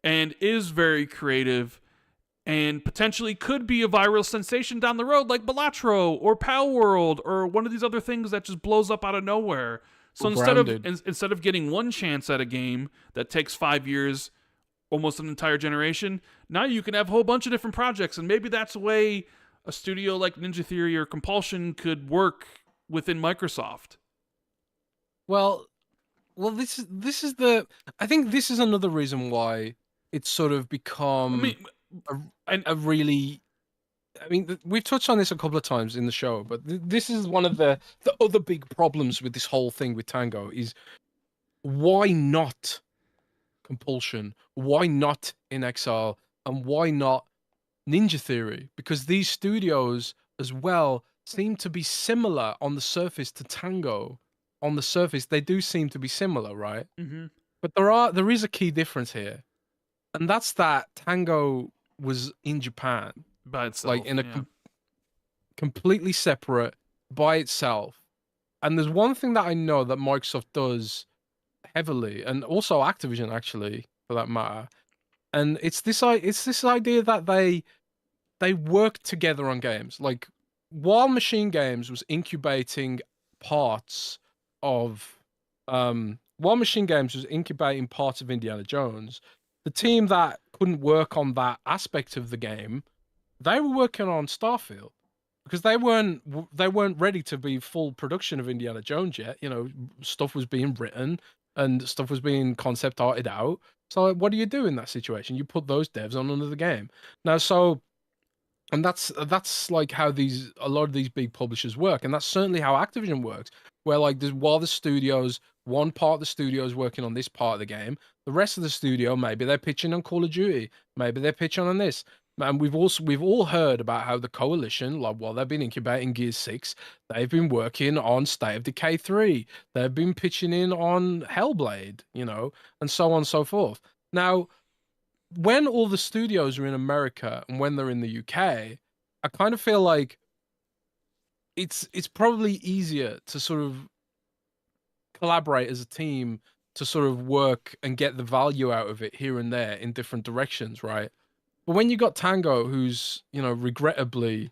and is very creative, and potentially could be a viral sensation down the road, like Balatro or Pal World or one of these other things that just blows up out of nowhere. So instead of getting one chance at a game that takes 5 years, almost an entire generation, now you can have a whole bunch of different projects, and maybe that's a way a studio like Ninja Theory or Compulsion could work within Microsoft. Well, this is I think this is another reason why it's sort of become a really. I mean, we've touched on this a couple of times in the show, but this is one of the other big problems with this whole thing with Tango is why not Compulsion? Why not In Exile? And why not Ninja Theory? Because these studios as well seem to be similar on the surface to Tango. On the surface, they do seem to be similar, right? Mm-hmm. But there is a key difference here. And that's that Tango was in Japan, by itself. like in a completely separate by itself. And there's one thing that I know that Microsoft does heavily, and also Activision actually, for that matter. And it's this idea that they work together on games. Like while Machine Games was incubating parts of Indiana Jones, the team that couldn't work on that aspect of the game, they were working on Starfield because they weren't ready to be full production of Indiana Jones yet. You know, stuff was being written and stuff was being concept arted out. So what do you do in that situation? You put those devs on another game. Now, and that's like how a lot of these big publishers work, and that's certainly how Activision works. Where like one part of the studio is working on this part of the game, the rest of the studio maybe they're pitching on Call of Duty, maybe they're pitching on this. And we've all heard about how the Coalition, like while they've been incubating Gears 6, they've been working on State of Decay 3. They've been pitching in on Hellblade, you know, and so on and so forth. Now, when all the studios are in America and when they're in the UK, I kind of feel like it's probably easier to sort of collaborate as a team to sort of work and get the value out of it here and there in different directions, right? But when you got Tango, who's, you know, regrettably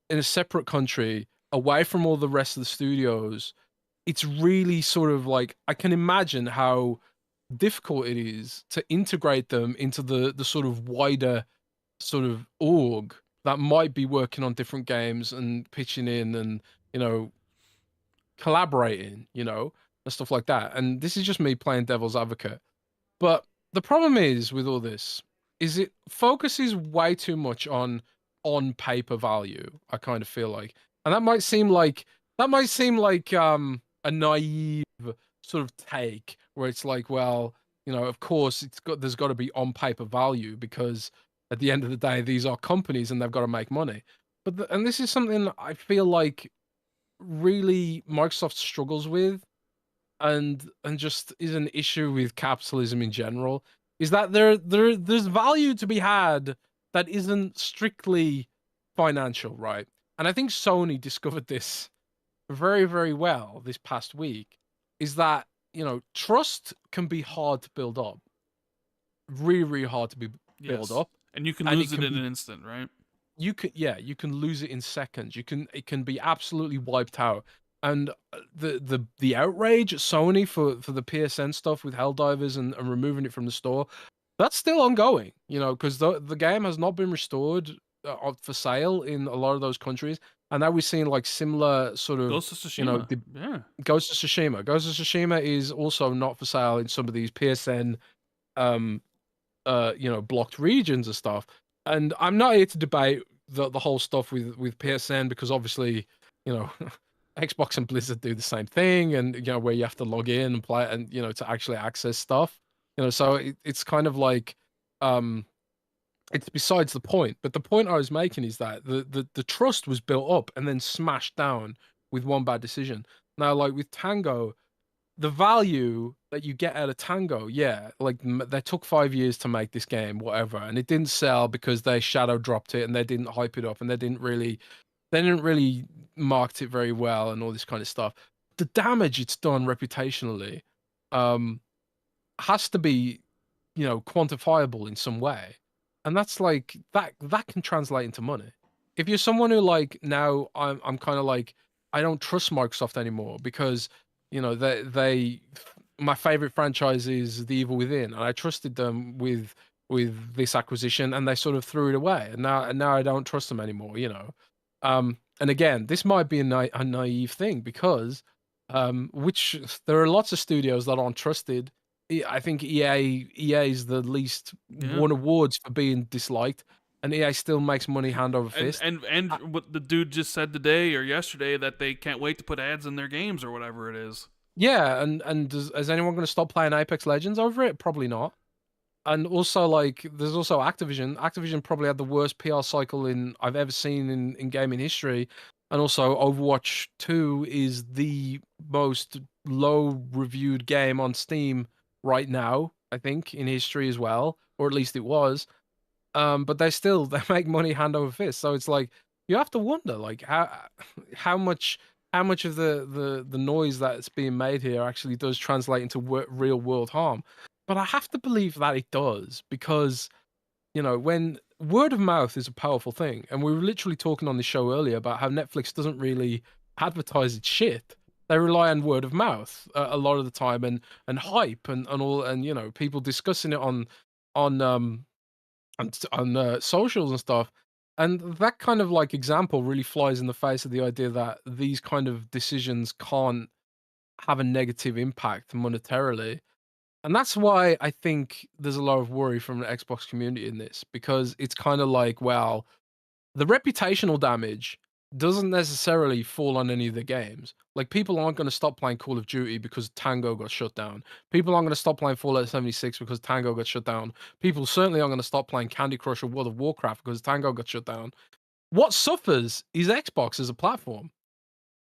in a separate country, away from all the rest of the studios, it's really sort of like, I can imagine how difficult it is to integrate them into the sort of wider sort of org that might be working on different games and pitching in and, you know, collaborating, you know, and stuff like that. And this is just me playing devil's advocate. But the problem is with all this is it focuses way too much on paper value, I kind of feel like. And that might seem like a naive sort of take where it's like, well, you know, of course there's got to be on paper value because at the end of the day these are companies and they've got to make money. But and this is something I feel like really Microsoft struggles with and just is an issue with capitalism in general, is that there's value to be had that isn't strictly financial, right? And I think Sony discovered this very, very well this past week, is that, you know, trust can be hard to build up. Really, really hard to be built up. And you can lose it in an instant, right? You can lose it in seconds. It can be absolutely wiped out. And the outrage at Sony for the PSN stuff with Helldivers and removing it from the store, that's still ongoing, you know, because the game has not been restored for sale in a lot of those countries. And now we're seeing like similar sort of Ghost of Tsushima. You know, Ghost of Tsushima. Ghost of Tsushima is also not for sale in some of these PSN you know, blocked regions and stuff. And I'm not here to debate the whole stuff with PSN because obviously, you know, Xbox and Blizzard do the same thing, and you know, where you have to log in and play and, you know, to actually access stuff, you know, so it's kind of like it's besides the point. But the point I was making is that the trust was built up and then smashed down with one bad decision. Now, like with Tango, the value that you get out of Tango, yeah, like they took 5 years to make this game, whatever, and it didn't sell because they shadow dropped it and they didn't hype it up and they didn't really market it very well and all this kind of stuff. The damage it's done reputationally has to be, you know, quantifiable in some way, and that's like that can translate into money. If you're someone who like, now I'm kind of like, I don't trust Microsoft anymore because, you know, they my favorite franchise is The Evil Within, and I trusted them with this acquisition, and they sort of threw it away, and now I don't trust them anymore, you know. And again, this might be a naive thing because which there are lots of studios that aren't trusted. I think EA is the least won awards for being disliked, and EA still makes money hand over fist. And what the dude just said today or yesterday, that they can't wait to put ads in their games or whatever it is. Yeah, and is anyone going to stop playing Apex Legends over it? Probably not. And also, like, there's also Activision. Activision probably had the worst PR cycle I've ever seen in gaming history. And also, Overwatch 2 is the most low-reviewed game on Steam right now, I think, in history as well. Or at least it was. But they make money hand over fist. So it's like you have to wonder, like how much of the noise that's being made here actually does translate into real world harm. But I have to believe that it does, because when word of mouth is a powerful thing, and we were literally talking on the show earlier about how Netflix doesn't really advertise its shit. They rely on word of mouth a lot of the time, and hype and all, and people discussing it on socials and stuff. And that kind of like example really flies in the face of the idea that these kind of decisions can't have a negative impact monetarily. And that's why I think there's a lot of worry from the Xbox community in this, because it's kind of like, well, the reputational damage doesn't necessarily fall on any of the games. Like, people aren't going to stop playing Call of Duty because Tango got shut down. People aren't going to stop playing Fallout 76 because Tango got shut down. People certainly aren't going to stop playing Candy Crush or World of Warcraft because Tango got shut down. What suffers is Xbox as a platform,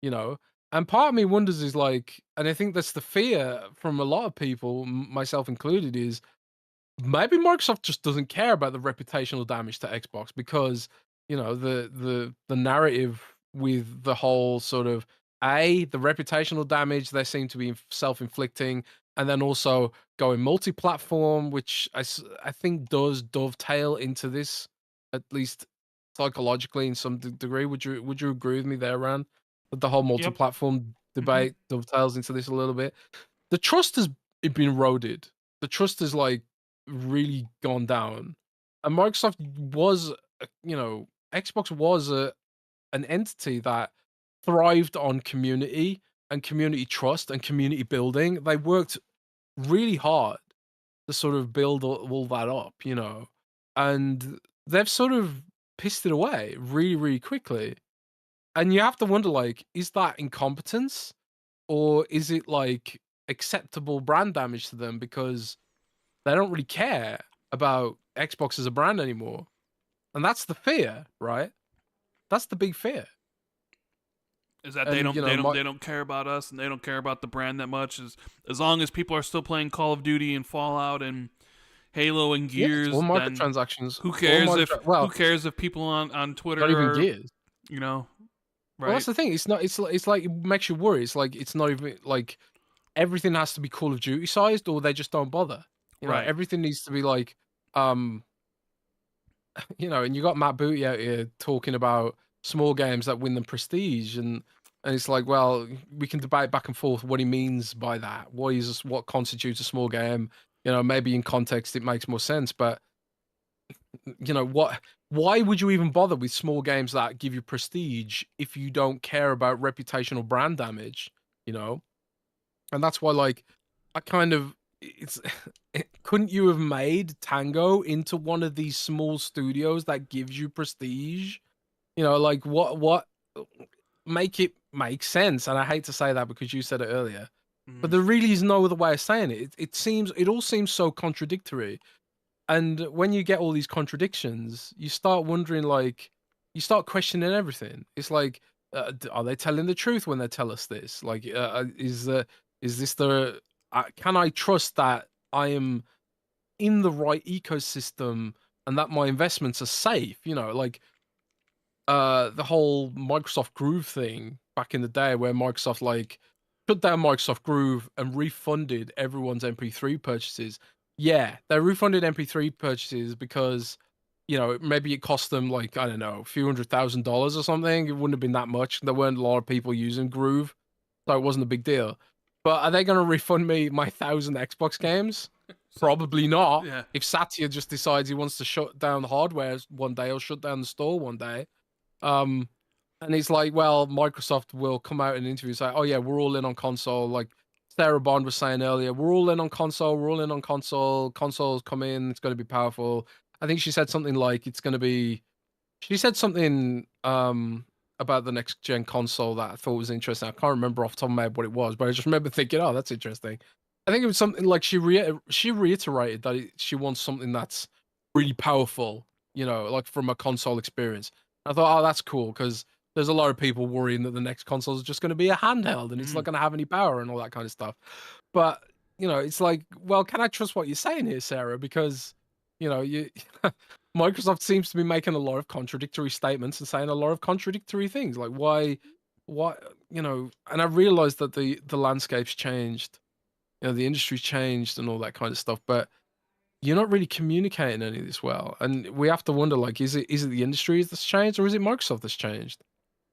you know? And part of me wonders is like, and I think that's the fear from a lot of people, myself included, is maybe Microsoft just doesn't care about the reputational damage to Xbox, because the narrative with the whole sort of the reputational damage they seem to be self-inflicting, and then also going multi-platform, which I think does dovetail into this, at least psychologically in some degree. Would you agree with me there, Rand? That the whole Yep. multi-platform debate dovetails into this a little bit. The trust has been eroded. The trust has like really gone down. And Microsoft was, Xbox was an entity that thrived on community and community trust and community building. They worked really hard to sort of build all that up, and they've sort of pissed it away really, really quickly. And you have to wonder, like, is that incompetence, or is it like acceptable brand damage to them because they don't really care about Xbox as a brand anymore? And that's the fear, right? That's the big fear. Is that they And don't they don't they don't care about us, and they don't care about the brand that much. As long as people are still playing Call of Duty and Fallout and Halo and yeah, it's all Gears, then microtransactions. who cares if Well, who cares if people on not Twitter even are, Gears. Well, right? that's the thing. It's not. It's like, it makes you worry. It's like, it's not even like everything has to be Call of Duty sized, or they just don't bother. Right. Everything needs to be like, um, and you got Matt Booty out here talking about small games that win them prestige, and it's like, well, we can debate back and forth what he means by that. What constitutes a small game? Maybe in context it makes more sense, but what? Why would you even bother with small games that give you prestige if you don't care about reputational brand damage? And that's why, like, I kind of it's couldn't you have made Tango into one of these small studios that gives you prestige? Like, what make it make sense? And I hate to say that because you said it earlier, but there really is no other way of saying it. It all seems so contradictory. And when you get all these contradictions, you start wondering, like, you start questioning everything. It's like, are they telling the truth when they tell us this? Like, is this the? Can I trust that I am in the right ecosystem and that my investments are safe? Like, the whole Microsoft Groove thing back in the day, where Microsoft like shut down Microsoft Groove and refunded everyone's MP3 purchases. Yeah, they refunded MP3 purchases because maybe it cost them, like, I don't know, a few $100,000 or something. It wouldn't have been that much. There weren't a lot of people using Groove, so it wasn't a big deal. But are they going to refund me my 1,000 Xbox games? Probably not. Yeah. If Satya just decides he wants to shut down the hardware one day or shut down the store one day, and it's like, well, Microsoft will come out in an interview and say, oh yeah, we're all in on console. Like Sarah Bond was saying earlier, we're all in on console. We're all in on console. Consoles come in. It's going to be powerful. I think she said something like it's going to be. She said something about the next gen console that I thought was interesting. I can't remember off the top of my head what it was, but I just remember thinking, oh, that's interesting. I think it was something like she reiterated that she wants something that's really powerful, like from a console experience. I thought, oh, that's cool, because there's a lot of people worrying that the next console is just going to be a handheld and it's not going to have any power and all that kind of stuff. But it's like, well, can I trust what you're saying here, Sarah? Because you Microsoft seems to be making a lot of contradictory statements and saying a lot of contradictory things. Like why, and I realized that the landscape's changed, the industry's changed and all that kind of stuff, but you're not really communicating any of this well. And we have to wonder, like, is it the industry that's changed, or is it Microsoft that's changed?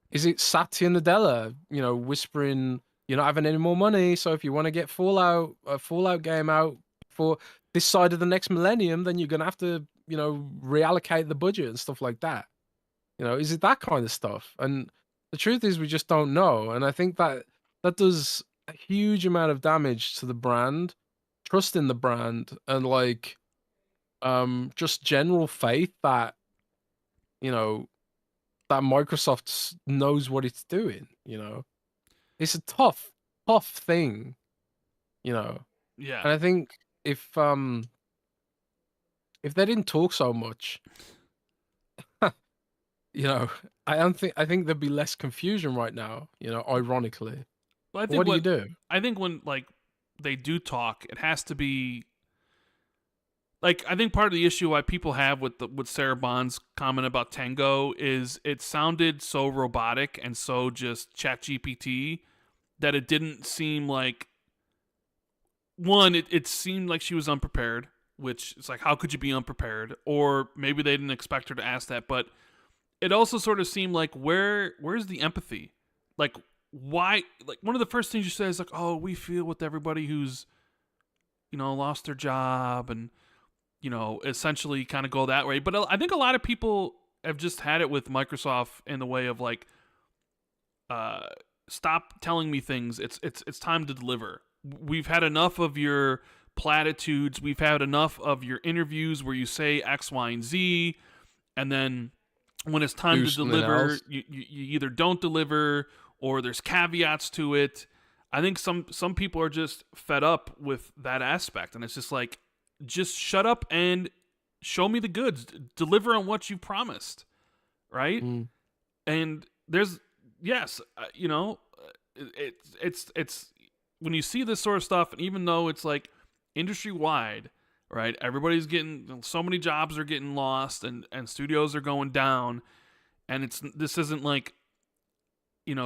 Is it Satya Nadella, whispering, you're not having any more money, so if you want to get a Fallout game out for this side of the next millennium, then you're going to have to, reallocate the budget and stuff like that. Is it that kind of stuff? And the truth is we just don't know. And I think that does a huge amount of damage to the brand, trust in the brand, and like, just general faith that, that Microsoft knows what it's doing. It's a tough thing, Yeah. And I think if they didn't talk so much, I think there'd be less confusion right now, ironically. Well, what do you do? I think when like they do talk, it has to be like, I think part of the issue why people have with Sarah Bond's comment about Tango is it sounded so robotic and so just ChatGPT that it didn't seem like, one, it seemed like she was unprepared, which is like, how could you be unprepared? Or maybe they didn't expect her to ask that, but it also sort of seemed like, where's the empathy? Like, why? Like, one of the first things you say is like, oh, we feel with everybody who's, lost their job and, essentially kind of go that way. But I think a lot of people have just had it with Microsoft in the way of like, stop telling me things. It's time to deliver. We've had enough of your platitudes. We've had enough of your interviews where you say X, Y, and Z, and then when it's time to deliver, you either don't deliver or there's caveats to it. I think some people are just fed up with that aspect, and it's just like, just shut up and show me the goods. Deliver on what you promised, right? And there's it's when you see this sort of stuff, and even though it's like industry wide, right? Everybody's getting, so many jobs are getting lost, and studios are going down, and this isn't like,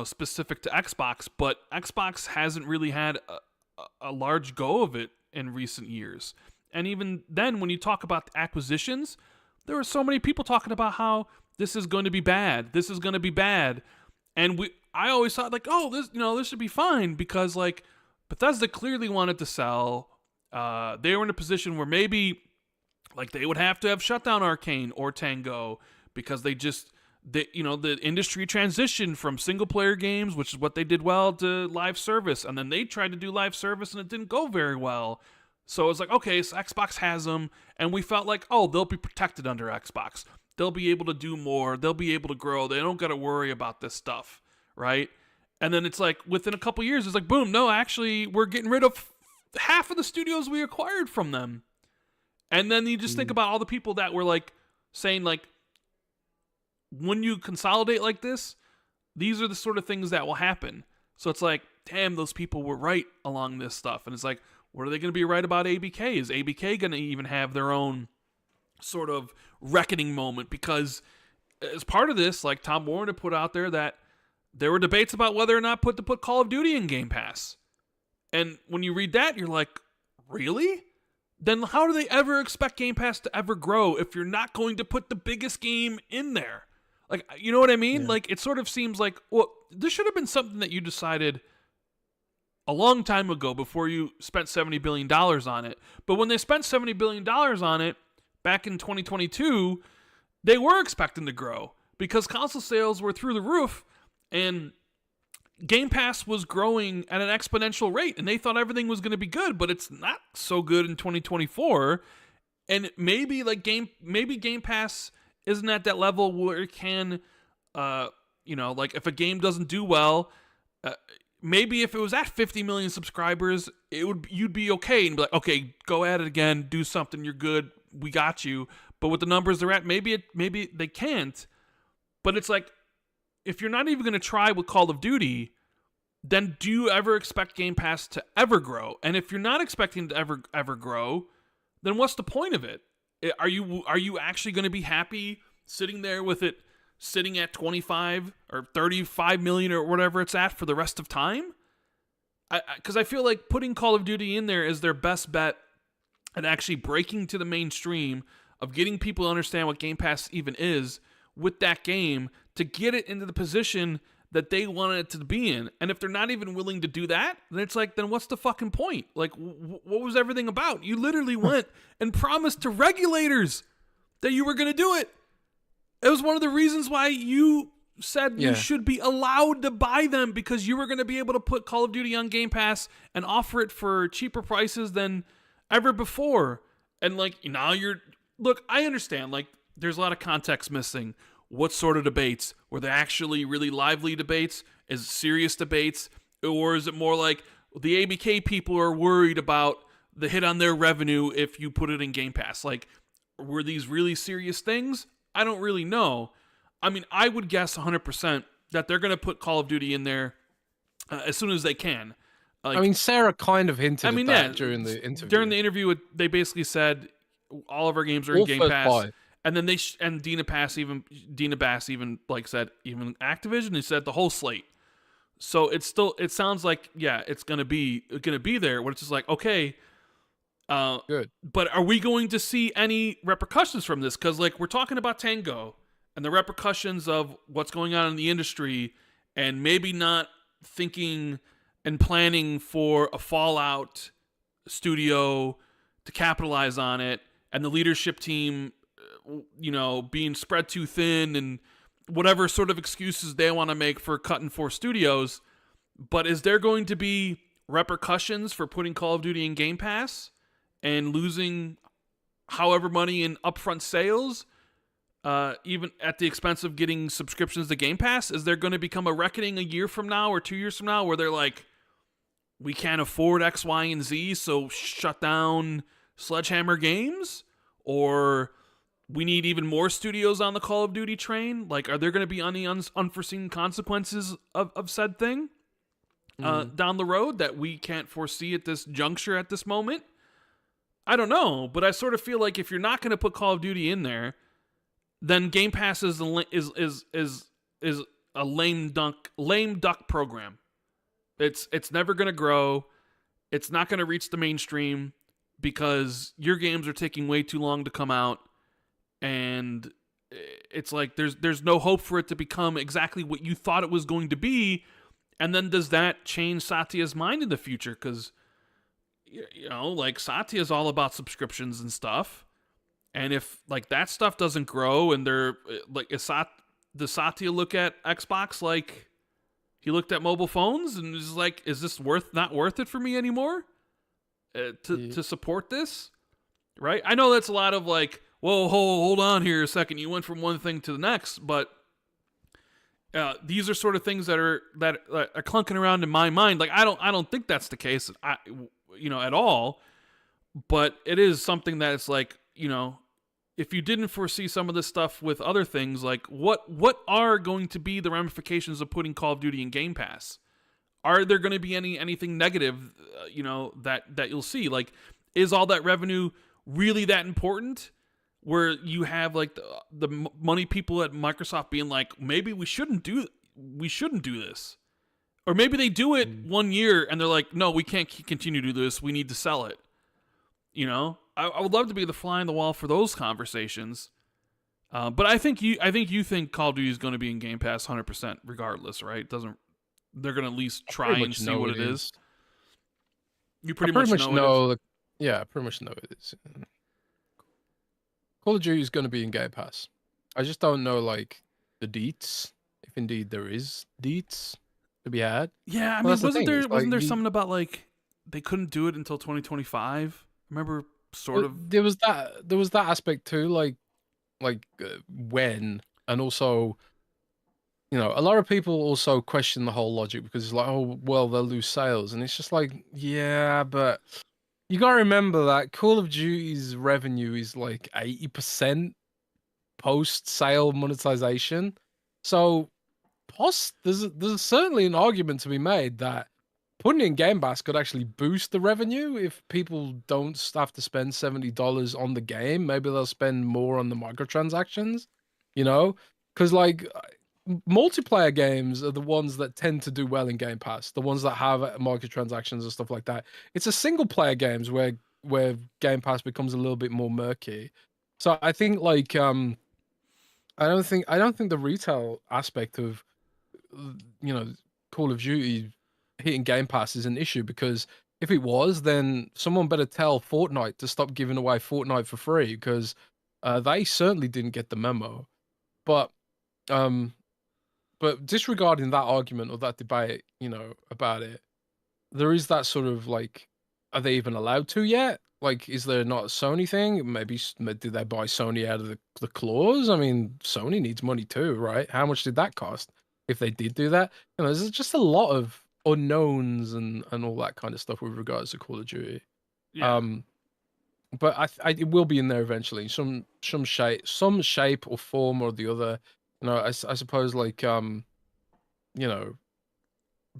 specific to Xbox, but Xbox hasn't really had a large go of it in recent years. And even then, when you talk about acquisitions, there were so many people talking about how this is going to be bad. This is going to be bad. And I always thought like, oh, this should be fine, because like Bethesda clearly wanted to sell. They were in a position where maybe like they would have to have shut down Arkane or Tango because the industry transitioned from single player games, which is what they did well, to live service. And then they tried to do live service and it didn't go very well. So it's like, okay, so Xbox has them, and we felt like, oh, they'll be protected under Xbox. They'll be able to do more. They'll be able to grow. They don't got to worry about this stuff, right? And then it's like, within a couple years, it's like, boom, no, actually, we're getting rid of half of the studios we acquired from them. And then you just think about all the people that were like saying like, when you consolidate like this, these are the sort of things that will happen. So it's like, damn, those people were right along this stuff. And it's like, what are they going to be right about ABK? Is ABK going to even have their own sort of reckoning moment? Because as part of this, like Tom Warren had put out there that there were debates about whether or not to put Call of Duty in Game Pass. And when you read that, you're like, really? Then how do they ever expect Game Pass to ever grow if you're not going to put the biggest game in there? Like, you know what I mean? Yeah. Like, it sort of seems like, well, this should have been something that you decided a long time ago before you spent $70 billion on it. But when they spent $70 billion on it back in 2022, they were expecting to grow because console sales were through the roof and Game Pass was growing at an exponential rate, and they thought everything was going to be good, but it's not so good in 2024. And maybe Game Pass isn't at that level where it can, like if a game doesn't do well, maybe if it was at 50 million subscribers, you'd be okay and be like, okay, go at it again, do something, you're good, we got you. But with the numbers they're at, maybe they can't. But it's like, if you're not even going to try with Call of Duty, then do you ever expect Game Pass to ever grow? And if you're not expecting to ever grow, then what's the point of it? Are you actually going to be happy sitting there with it sitting at 25 or 35 million or whatever it's at for the rest of time? Because I feel like putting Call of Duty in there is their best bet at actually breaking to the mainstream of getting people to understand what Game Pass even is with that game to get it into the position that they wanted it to be in. And if they're not even willing to do that, then it's like, then what's the fucking point? Like, what was everything about? You literally went and promised to regulators that you were going to do it. It was one of the reasons why you said you should be allowed to buy them, because you were going to be able to put Call of Duty on Game Pass and offer it for cheaper prices than ever before. And like, now look, I understand, like, there's a lot of context missing. What sort of debates? Were they actually really lively debates? Is it serious debates? Or is it more like the ABK people are worried about the hit on their revenue if you put it in Game Pass? Like, were these really serious things? I don't really know. I mean, I would guess 100% that they're going to put Call of Duty in there as soon as they can. Like, I mean, Sarah kind of hinted at that during the interview. During the interview, they basically said all of our games are in Game Pass. And then and Dina Bass even like said even Activision. They said the whole slate. So it sounds like it's gonna be there. Where it's just like, okay, good. But are we going to see any repercussions from this? Because like, we're talking about Tango and the repercussions of what's going on in the industry, and maybe not thinking and planning for a Fallout studio to capitalize on it, and the leadership team, being spread too thin and whatever sort of excuses they want to make for cutting 4 studios. But is there going to be repercussions for putting Call of Duty in Game Pass and losing however money in upfront sales, even at the expense of getting subscriptions to Game Pass? Is there going to become a reckoning a year from now or 2 years from now where they're like, we can't afford X, Y, and Z, so shut down Sledgehammer Games? Or we need even more studios on the Call of Duty train? Like, are there going to be any unforeseen consequences of said thing down the road that we can't foresee at this juncture, at this moment? I don't know, but I sort of feel like if you're not going to put Call of Duty in there, then Game Pass is a lame duck program. It's never going to grow. It's not going to reach the mainstream because your games are taking way too long to come out. And it's like there's no hope for it to become exactly what you thought it was going to be. And then does that change Satya's mind in the future? Because, like, Satya's all about subscriptions and stuff. And if, like, that stuff doesn't grow and they're, like, does Satya look at Xbox like he looked at mobile phones and is like, is this not worth it for me anymore to support this? Right? I know that's a lot of, like, whoa, hold on here a second. You went from one thing to the next, but these are sort of things that are clunking around in my mind. Like, I don't think that's the case, at all. But it is something that it's like, if you didn't foresee some of this stuff with other things, like what are going to be the ramifications of putting Call of Duty in Game Pass? Are there going to be anything negative, that you'll see? Like, is all that revenue really that important? Where you have like the money people at Microsoft being like, maybe we shouldn't do this, or maybe they do it 1 year and they're like, no, we can't continue to do this. We need to sell it. I would love to be the fly on the wall for those conversations. But I think you think Call of Duty is going to be in Game Pass 100% regardless, right? They're going to at least try and see what it is. You pretty much know. Yeah, I pretty much know it is. Call of Duty is going to be in Game Pass. I just don't know, like, the deets, if indeed there is deets to be had. Yeah, I mean, wasn't there something about, like, they couldn't do it until 2025? Remember, sort of. There was that aspect too, like when, and also, a lot of people also question the whole logic because it's like, oh, well, they'll lose sales, and it's just like, yeah, but you gotta remember that Call of Duty's revenue is like 80% post-sale monetization. So, there's certainly an argument to be made that putting it in Game Pass could actually boost the revenue if people don't have to spend $70 on the game. Maybe they'll spend more on the microtransactions, you know? Because like multiplayer games are the ones that tend to do well in Game Pass, the ones that have microtransactions and stuff like that. It's a single player games where Game Pass becomes a little bit more murky. So I think like I don't think the retail aspect of Call of Duty hitting Game Pass is an issue, because if it was, then someone better tell Fortnite to stop giving away Fortnite for free, because they certainly didn't get the memo. But disregarding that argument or that debate, about it, there is that sort of like, are they even allowed to yet? Like, is there not a Sony thing? Maybe did they buy Sony out of the clause? I mean, Sony needs money too, right? How much did that cost? If they did do that, there's just a lot of unknowns and all that kind of stuff with regards to Call of Duty. Yeah. But it will be in there eventually, some shape or form or the other. I suppose like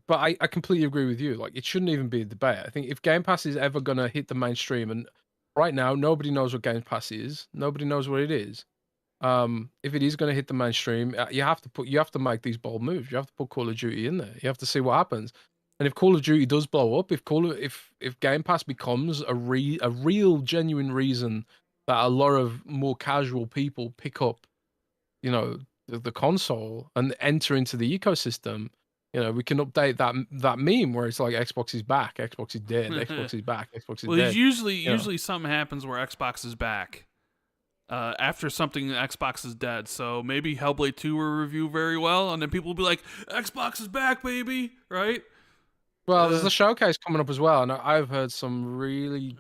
but I completely agree with you. Like, it shouldn't even be a debate. I think if Game Pass is ever gonna hit the mainstream, and right now nobody knows what Game Pass is, nobody knows what it is. If it is gonna hit the mainstream, you have to make these bold moves. You have to put Call of Duty in there. You have to see what happens. And if Call of Duty does blow up, if Game Pass becomes a real genuine reason that a lot of more casual people pick up, the console and enter into the ecosystem, we can update that meme where it's like Xbox is back, Xbox is dead, Xbox is back, Xbox is dead. Well, usually something happens where Xbox is back after something Xbox is dead. So maybe Hellblade 2 will review very well, and then people will be like, Xbox is back, baby, right? Well, there's the showcase coming up as well, and I've heard some really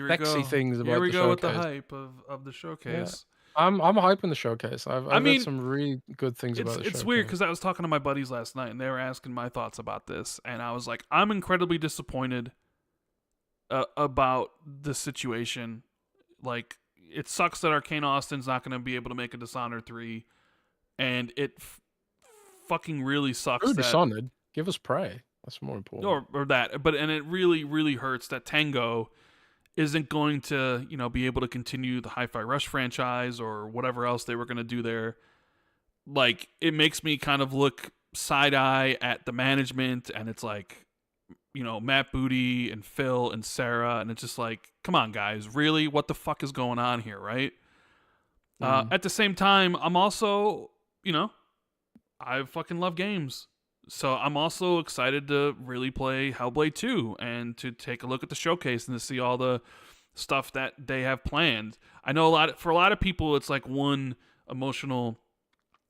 sexy things about the showcase. Here we go with the hype of the showcase. Yeah. I'm hyping the showcase. I've heard some really good things about the showcase. It's weird because I was talking to my buddies last night, and they were asking my thoughts about this, and I was like, I'm incredibly disappointed about the situation. Like, it sucks that Arkane Austin's not going to be able to make a Dishonored 3, and it fucking really sucks that... Dishonored? Give us Prey. That's more important. Or that. And it really, really hurts that Tango isn't going to, be able to continue the HiFi Rush franchise or whatever else they were going to do there. Like, it makes me kind of look side-eye at the management, and it's like, Matt Booty and Phil and Sarah, and it's just like, come on, guys, really? What the fuck is going on here, right? At the same time, I'm also, I fucking love games. So I'm also excited to really play Hellblade 2 and to take a look at the showcase and to see all the stuff that they have planned. I know for a lot of people, it's like one emotional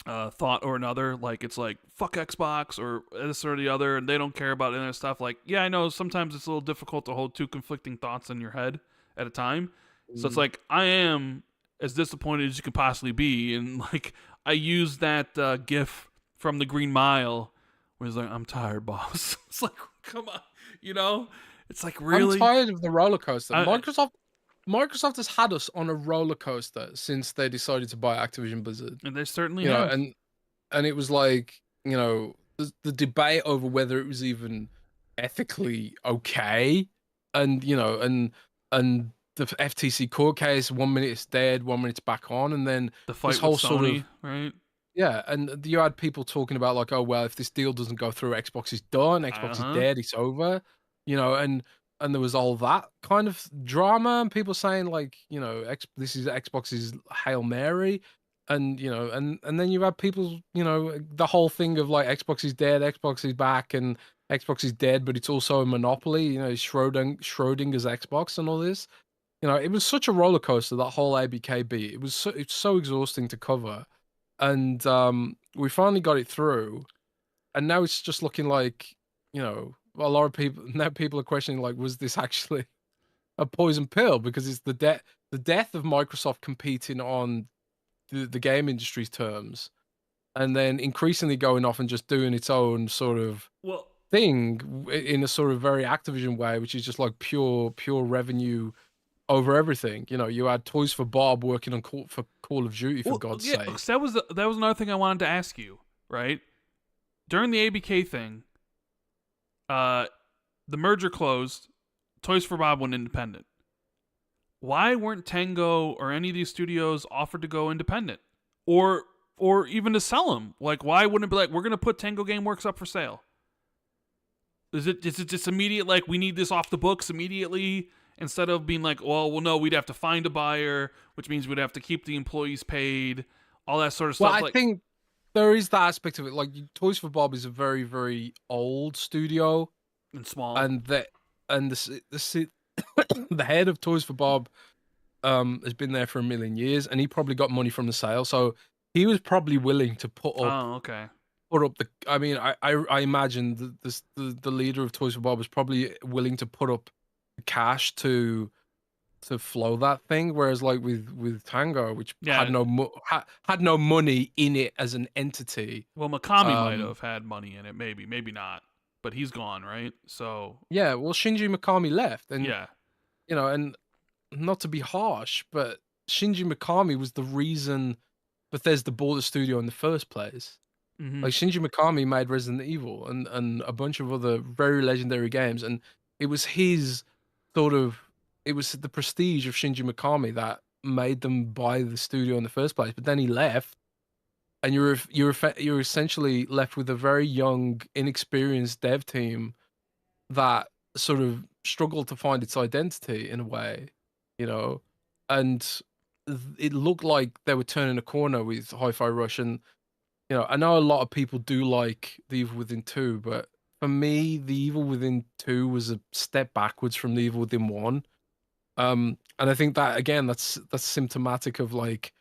thought or another. Like, it's like, fuck Xbox or this or the other, and they don't care about any other stuff. Like, yeah, I know sometimes it's a little difficult to hold two conflicting thoughts in your head at a time. So it's like, I am as disappointed as you could possibly be. And like, I use that gif from the Green Mile where he's like, I'm tired, boss. It's like, come on, It's like, really? I'm tired of the roller coaster. Microsoft has had us on a roller coaster since they decided to buy Activision Blizzard. And they certainly have. And it was like, the debate over whether it was even ethically okay. And, and the FTC court case, 1 minute it's dead, 1 minute it's back on. And then the fight this whole with Sony, sort of, right? Yeah, and you had people talking about like, oh, well, if this deal doesn't go through, Xbox is done, Xbox is dead, it's over, and there was all that kind of drama, and people saying like, this is Xbox's Hail Mary, and and then you had people, the whole thing of like, Xbox is dead, Xbox is back, and Xbox is dead, but it's also a monopoly, Schrodinger's Xbox and all this, it was such a roller coaster, that whole ABKB. It's so exhausting to cover. And we finally got it through, and now it's just looking like, a lot of people are questioning like, was this actually a poison pill? Because it's the death of Microsoft competing on the game industry's terms, and then increasingly going off and just doing its own sort of thing in a sort of very Activision way, which is just like pure revenue over everything. You had Toys for Bob working on Call of Duty, for God's sake. That was another thing I wanted to ask you, right? During the ABK thing, the merger closed, Toys for Bob went independent. Why weren't Tango or any of these studios offered to go independent, or even to sell them? Like, why wouldn't it be like, we're gonna put Tango Gameworks up for sale? Is it just immediate, like, we need this off the books immediately, instead of being like, well, no, we'd have to find a buyer, which means we'd have to keep the employees paid, all that sort of stuff. Well, I think there is that aspect of it. Like, Toys for Bob is a very, very old studio, and small, and the the head of Toys for Bob has been there for 1,000,000 years, and he probably got money from the sale, so he was probably willing to put up. Put up the. I mean, I imagine the leader of Toys for Bob was probably willing to put up cash to flow that thing, whereas like with Tango, which had no money in it as an entity. Well, Mikami might have had money in it, maybe not, but he's gone, right? So yeah, well, Shinji Mikami left, and yeah, you know, and not to be harsh, but Shinji Mikami was the reason Bethesda bought the studio in the first place. Like, Shinji Mikami made Resident Evil and a bunch of other very legendary games, and it was his sort of. It was the prestige of Shinji Mikami that made them buy the studio in the first place. But then he left, and you're essentially left with a very young, inexperienced dev team that sort of struggled to find its identity in a way, you know. And it looked like they were turning a corner with HiFi Rush, and you know, I know a lot of people do like The Evil Within 2, but for me, The Evil Within 2 was a step backwards from The Evil Within 1. And I think that, again, that's symptomatic of, like,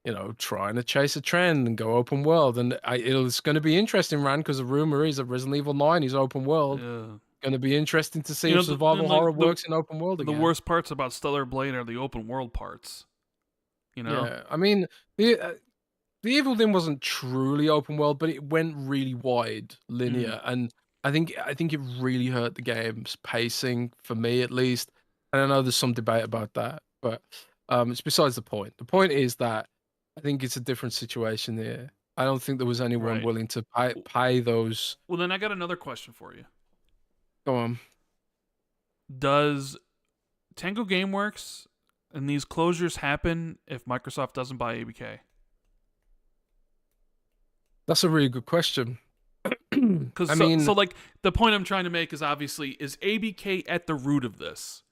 you know, trying to chase a trend and go open world. And it's going to be interesting, Rand, because the rumor is that Resident Evil 9 is open world. Yeah. Going to be interesting to see if survival horror works in open world again. The worst parts about Stellar Blade are the open world parts. You know? Yeah, I mean, the Evil Within wasn't truly open world, but it went really wide, linear, and I think it really hurt the game's pacing, for me at least. And I know there's some debate about that, but it's besides the point. The point is that I think it's a different situation here. I don't think there was anyone willing to pay those. Well, then I got another question for you. Go on. Does Tango Gameworks and these closures happen if Microsoft doesn't buy ABK? That's a really good question. Because so like the point I'm trying to make is, obviously, is ABK at the root of this,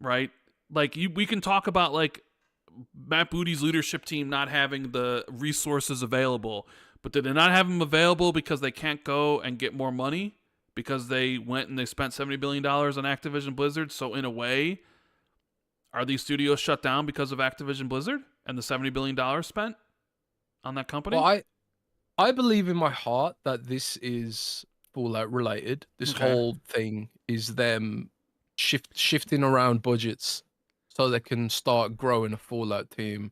right? Like, we can talk about, like, Matt Booty's leadership team not having the resources available, but did they not have them available because they can't go and get more money because they went and they spent $70 billion on Activision Blizzard? So in a way, are these studios shut down because of Activision Blizzard and the $70 billion spent on that company? Well, I believe in my heart that this is Fallout related. This whole thing is them shifting around budgets so they can start growing a Fallout team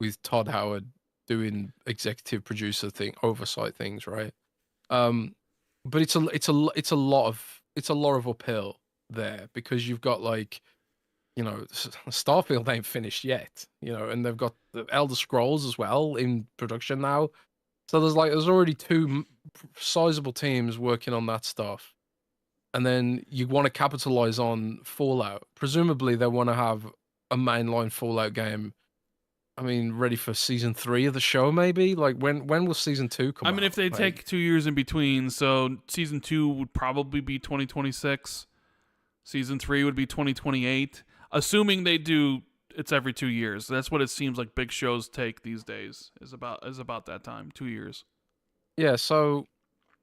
with Todd Howard doing executive producer oversight things, right? But it's a lot of uphill there, because you've got, like, you know, Starfield ain't finished yet, you know, and they've got the Elder Scrolls as well in production now. So there's already two sizable teams working on that stuff. And then you want to capitalize on Fallout. Presumably they want to have a mainline Fallout game, I mean, ready for season 3 of the show, maybe? Like, when will season 2 come out? I mean, if they take 2 years in between, so season 2 would probably be 2026. Season 3 would be 2028. Assuming they do, it's every 2 years. That's what it seems like big shows take these days, is about that time, 2 years. Yeah, so,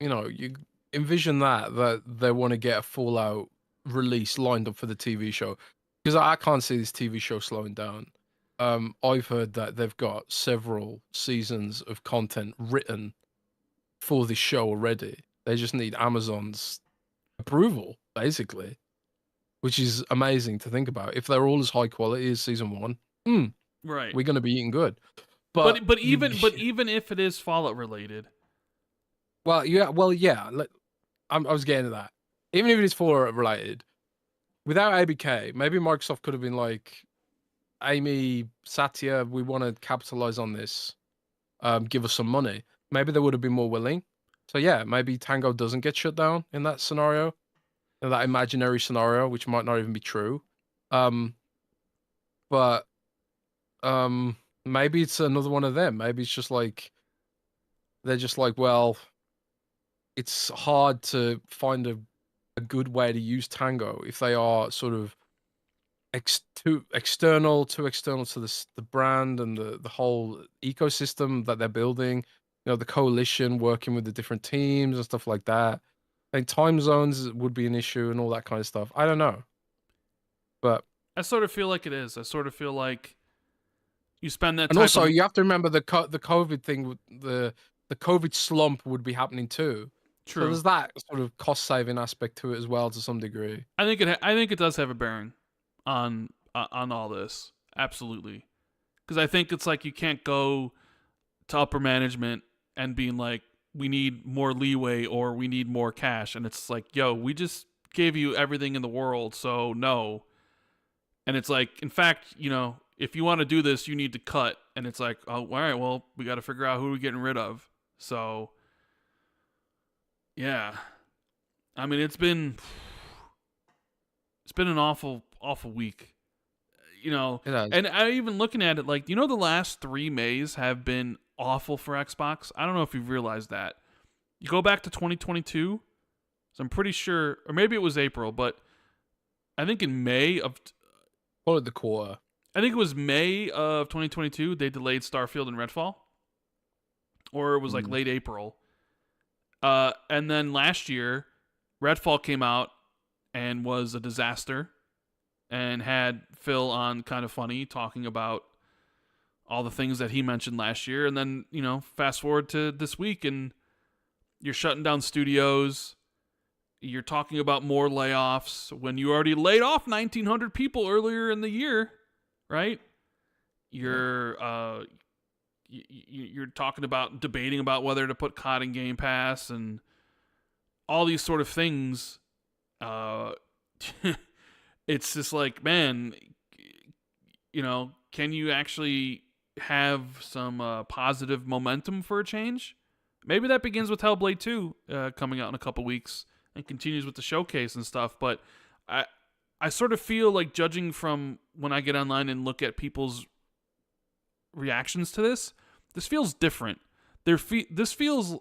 you know, you envision that they want to get a Fallout release lined up for the TV show, because I can't see this TV show slowing down. I've heard that they've got several seasons of content written for this show already. They just need Amazon's approval, basically, which is amazing to think about. If they're all as high quality as season 1, right, we're going to be eating good. But even if it is Fallout related, I was getting to that. Even if it is Fallout related, without ABK, maybe Microsoft could have been like, Amy, Satya, we want to capitalize on this. Give us some money. Maybe they would have been more willing. So yeah, maybe Tango doesn't get shut down in that scenario, in that imaginary scenario, which might not even be true. But maybe it's another one of them. Maybe it's just like they're just like, well, it's hard to find a good way to use Tango if they are sort of too external to the brand and the whole ecosystem that they're building. You know, the coalition working with the different teams and stuff like that. I think time zones would be an issue and all that kind of stuff. I don't know, but I sort of feel like it is. I sort of feel like you spend that and type also of... you have to remember the COVID thing. The COVID slump would be happening too. So True. there's that sort of cost saving aspect to it as well, to some degree. I think it does have a bearing on all this. Absolutely. Because I think it's like you can't go to upper management and being like, we need more leeway or we need more cash. And it's like, yo, we just gave you everything in the world, so no. And it's like, in fact, you know, if you want to do this, you need to cut. And it's like, oh, all right, well, we got to figure out who we're getting rid of. So, yeah. I mean, it's been an awful week. You know, and I even looking at it like, you know, the last 3 Mays have been awful for Xbox. I don't know if you've realized that. You go back to 2022, so I'm pretty sure, or maybe it was April, but I think in May of... Call it the quarter. I think it was May of 2022, they delayed Starfield and Redfall. Or it was like late April. And then last year, Redfall came out and was a disaster and had Phil on Kind of Funny talking about all the things that he mentioned last year. And then, you know, fast forward to this week and you're shutting down studios. You're talking about more layoffs when you already laid off 1,900 people earlier in the year, right? You're talking about debating about whether to put COD in Game Pass and all these sort of things. It's just like, man, you know, can you actually have some positive momentum for a change? Maybe that begins with Hellblade 2 coming out in a couple weeks and continues with the showcase and stuff. But I sort of feel like, judging from when I get online and look at people's reactions to this feels different. This feels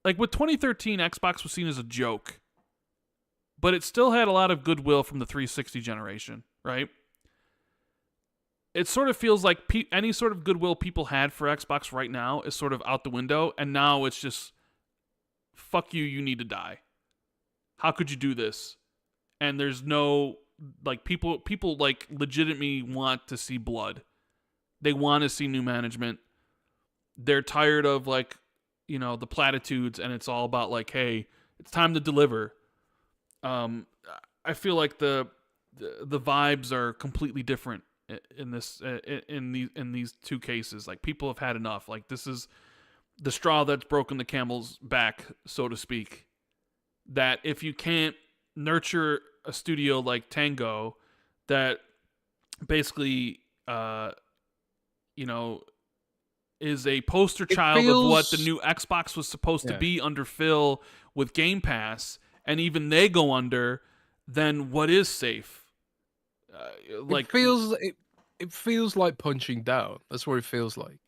like, with 2013, Xbox was seen as a joke, but it still had a lot of goodwill from the 360 generation, right? It sort of feels like any sort of goodwill people had for Xbox right now is sort of out the window, and now it's just, fuck you, you need to die. How could you do this? And there's no, like, people like legitimately want to see blood. They want to see new management. They're tired of, like, you know, the platitudes, and it's all about like, hey, it's time to deliver. I feel like the vibes are completely different in these two cases. Like, people have had enough. Like, this is the straw that's broken the camel's back, so to speak. That if you can't nurture a studio like Tango, that basically, you know, is a poster child of what the new Xbox was supposed to be under Phil with Game Pass, and even they go under, then what is safe? Like, it feels like punching down. That's what it feels like.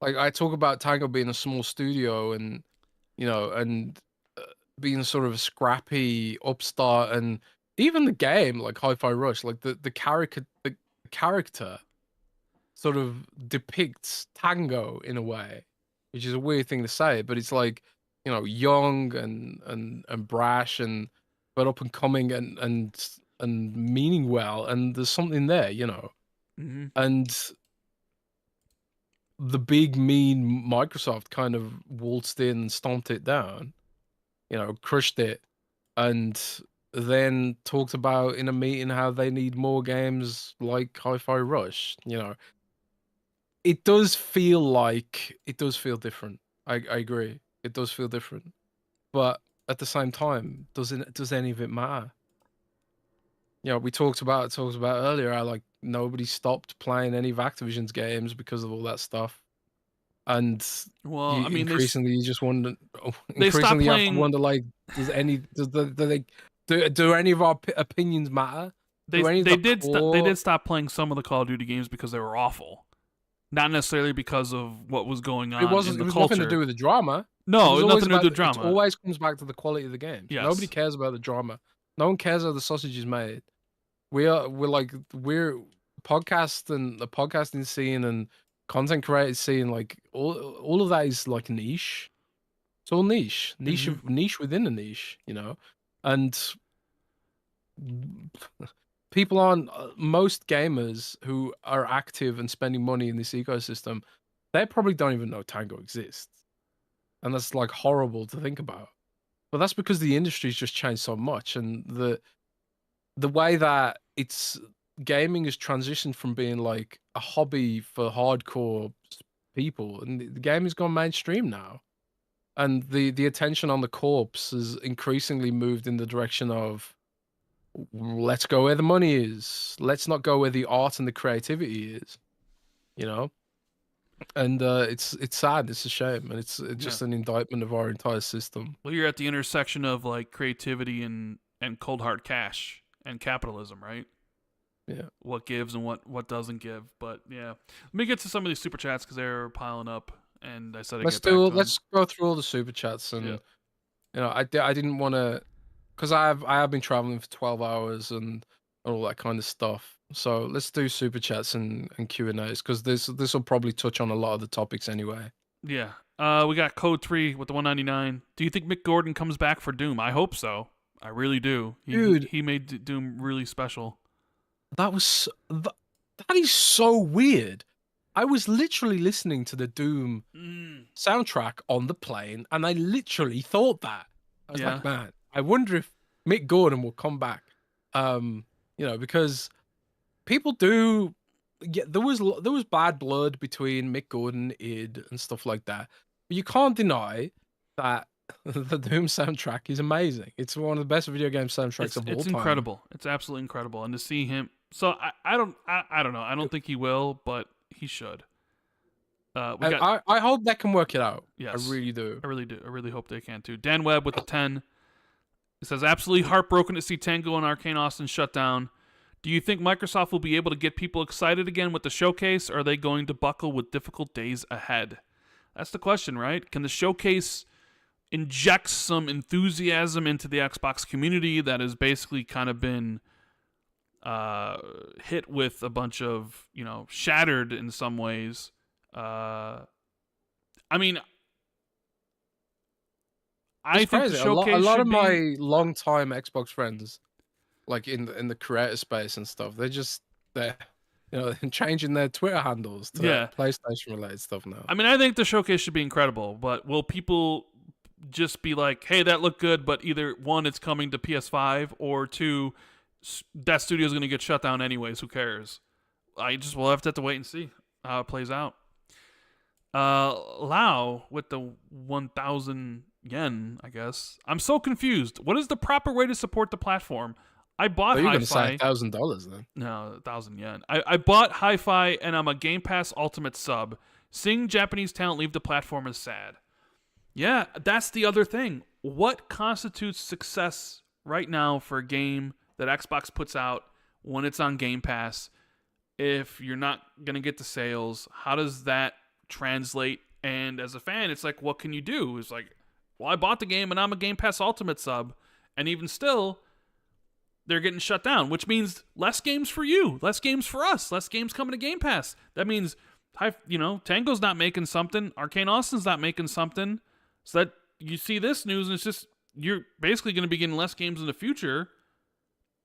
Like, I talk about Tango being a small studio, and you know, and being sort of a scrappy upstart, and even the game like HiFi Rush, like the character sort of depicts Tango in a way, which is a weird thing to say, but it's like, you know, young and brash and but up and coming and meaning well, and there's something there, you know. Mm-hmm. And the big mean Microsoft kind of waltzed in and stomped it down, you know, crushed it, and then talked about in a meeting how they need more games like HiFi Rush, you know. It does feel different. I agree. It does feel different. But at the same time, does any of it matter? You know, we talked about earlier how, like, nobody stopped playing any of Activision's games because of all that stuff. and Well, you I mean, increasingly you just wonder. they stopped Increasingly, you have to playing. wonder like, do any of our opinions matter? Do any of They the did they core? did stop playing some of the Call of Duty games because they were awful. Not necessarily because of what was going It on in wasn't. It the was nothing to culture. do with the drama. It No, was it was always nothing to do about. with It drama. always comes back to the quality of the games. Yes. Nobody cares about the drama. No one cares how the sausage is made. We're podcast and the podcasting scene and content creators scene, like all of that is like niche. It's all niche, niche within a niche, you know, and people aren't. Most gamers who are active and spending money in this ecosystem, they probably don't even know Tango exists, and that's like horrible to think about. But that's because the industry's just changed so much, and the way that it's gaming has transitioned from being like a hobby for hardcore people, and the game has gone mainstream now. And the attention on the corpse has increasingly moved in the direction of, let's go where the money is. Let's not go where the art and the creativity is, you know? And it's sad. It's a shame, and it's just an indictment of our entire system. Well, you're at the intersection of like creativity and cold hard cash and capitalism, right? Yeah. What gives and what doesn't give. But yeah, let me get to some of these super chats because they're piling up, and I said Let's go through all the super chats, and you know, I didn't want to, because I have been traveling for 12 hours and all that kind of stuff. So let's do super chats and Q&As, because this will probably touch on a lot of the topics anyway. Yeah. We got Code 3 with the 199. Do you think Mick Gordon comes back for Doom? I hope so. I really do. Dude, he made Doom really special. That is so weird. I was literally listening to the Doom soundtrack on the plane, and I literally thought that. I was like, man, I wonder if Mick Gordon will come back. You know, because people do. Yeah, there was bad blood between Mick Gordon, id, and stuff like that. But you can't deny that the Doom soundtrack is amazing. It's one of the best video game soundtracks of all time. It's incredible. It's absolutely incredible. And to see him, so I don't know. I don't think he will, but he should. I hope they can work it out. Yes, I really do. I really do. I really hope they can too. Dan Webb with the 10. It says, absolutely heartbroken to see Tango and Arkane Austion shut down. Do you think Microsoft will be able to get people excited again with the showcase, or are they going to buckle with difficult days ahead? That's the question, right? Can the showcase inject some enthusiasm into the Xbox community that has basically kind of been hit with a bunch of, you know, shattered in some ways? I mean, I think the showcase a lot of my longtime Xbox friends, like in the creator space and stuff, they're you know, changing their Twitter handles to PlayStation related stuff now. I mean, I think the showcase should be incredible, but will people just be like, hey, that looked good, but either one, it's coming to PS5, or two, that studio's going to get shut down anyways, who cares? We'll have to wait and see how it plays out. Lao with the 1,000 yen, I guess. I'm so confused. What is the proper way to support the platform? I bought HiFi. You're going to say $1,000 then? No, 1,000 yen. I bought HiFi and I'm a Game Pass Ultimate sub. Seeing Japanese talent leave the platform is sad. Yeah, that's the other thing. What constitutes success right now for a game that Xbox puts out when it's on Game Pass? If you're not going to get the sales, how does that translate? And as a fan, it's like, what can you do? It's like, well, I bought the game and I'm a Game Pass Ultimate sub, and even still, they're getting shut down, which means less games for you, less games for us, less games coming to Game Pass. That means, you know, Tango's not making something, Arkane Austin's not making something, so that you see this news and it's just, you're basically going to be getting less games in the future,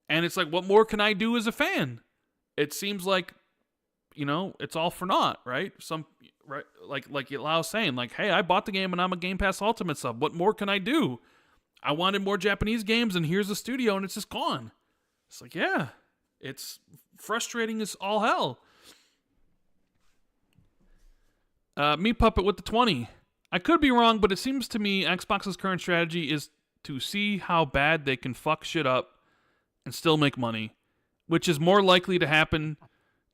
and it's like, what more can I do as a fan? It seems like, you know, it's all for naught, right? Right, like Lao's saying, like, hey, I bought the game and I'm a Game Pass Ultimate sub. What more can I do? I wanted more Japanese games, and here's the studio, and it's just gone. It's like, yeah, it's frustrating as all hell. Meat Puppet with the 20. I could be wrong, but it seems to me Xbox's current strategy is to see how bad they can fuck shit up and still make money, which is more likely to happen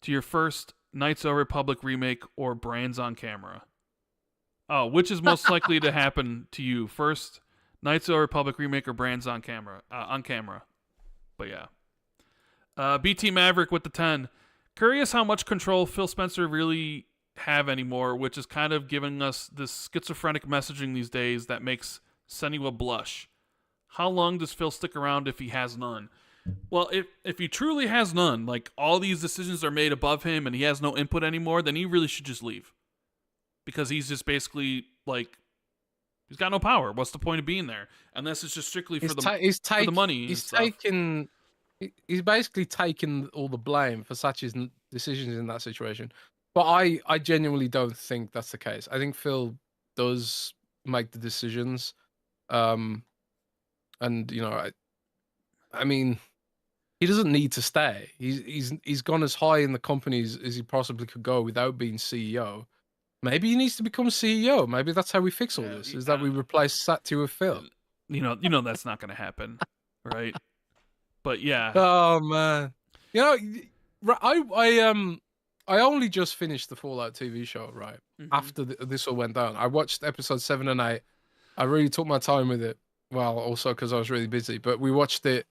to your first Knights of the Republic remake or Brands on Camera. Oh, which is most likely to happen to you first? Knights of the Republic remake or Brands on camera? On camera. But yeah. BT Maverick with the 10. Curious how much control Phil Spencer really have anymore, which is kind of giving us this schizophrenic messaging these days that makes Senua blush. How long does Phil stick around if he has none? Well, if he truly has none, like all these decisions are made above him and he has no input anymore, then he really should just leave. Because he's just basically like he's got no power. What's the point of being there? Unless it's just strictly for the money. He's basically taken all the blame for Satch's decisions in that situation. But I genuinely don't think that's the case. I think Phil does make the decisions. And you know, I mean, he doesn't need to stay. He's gone as high in the company as he possibly could go without being CEO. Maybe he needs to become CEO. Maybe that's how we fix all this. Is that we replace Satya with Phil? You know that's not going to happen, right? But yeah. Oh man, you know, I only just finished the Fallout TV show right after this all went down. I watched episodes 7 and 8. I really took my time with it. Well, also because I was really busy. But we watched it.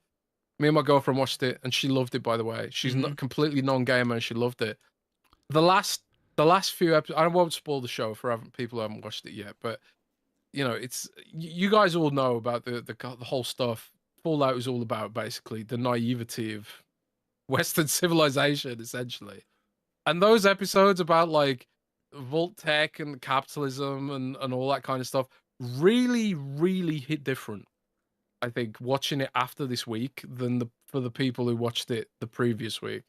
Me and my girlfriend watched it, and she loved it. By the way, she's not completely non-gamer, and she loved it. The last few episodes, I won't spoil the show for people who haven't watched it yet, but you know, it's you guys all know about the whole stuff. Fallout is all about basically the naivety of Western civilization, essentially. And those episodes about like Vault Tech and capitalism and all that kind of stuff really, really hit different. I think watching it after this week than for the people who watched it the previous week.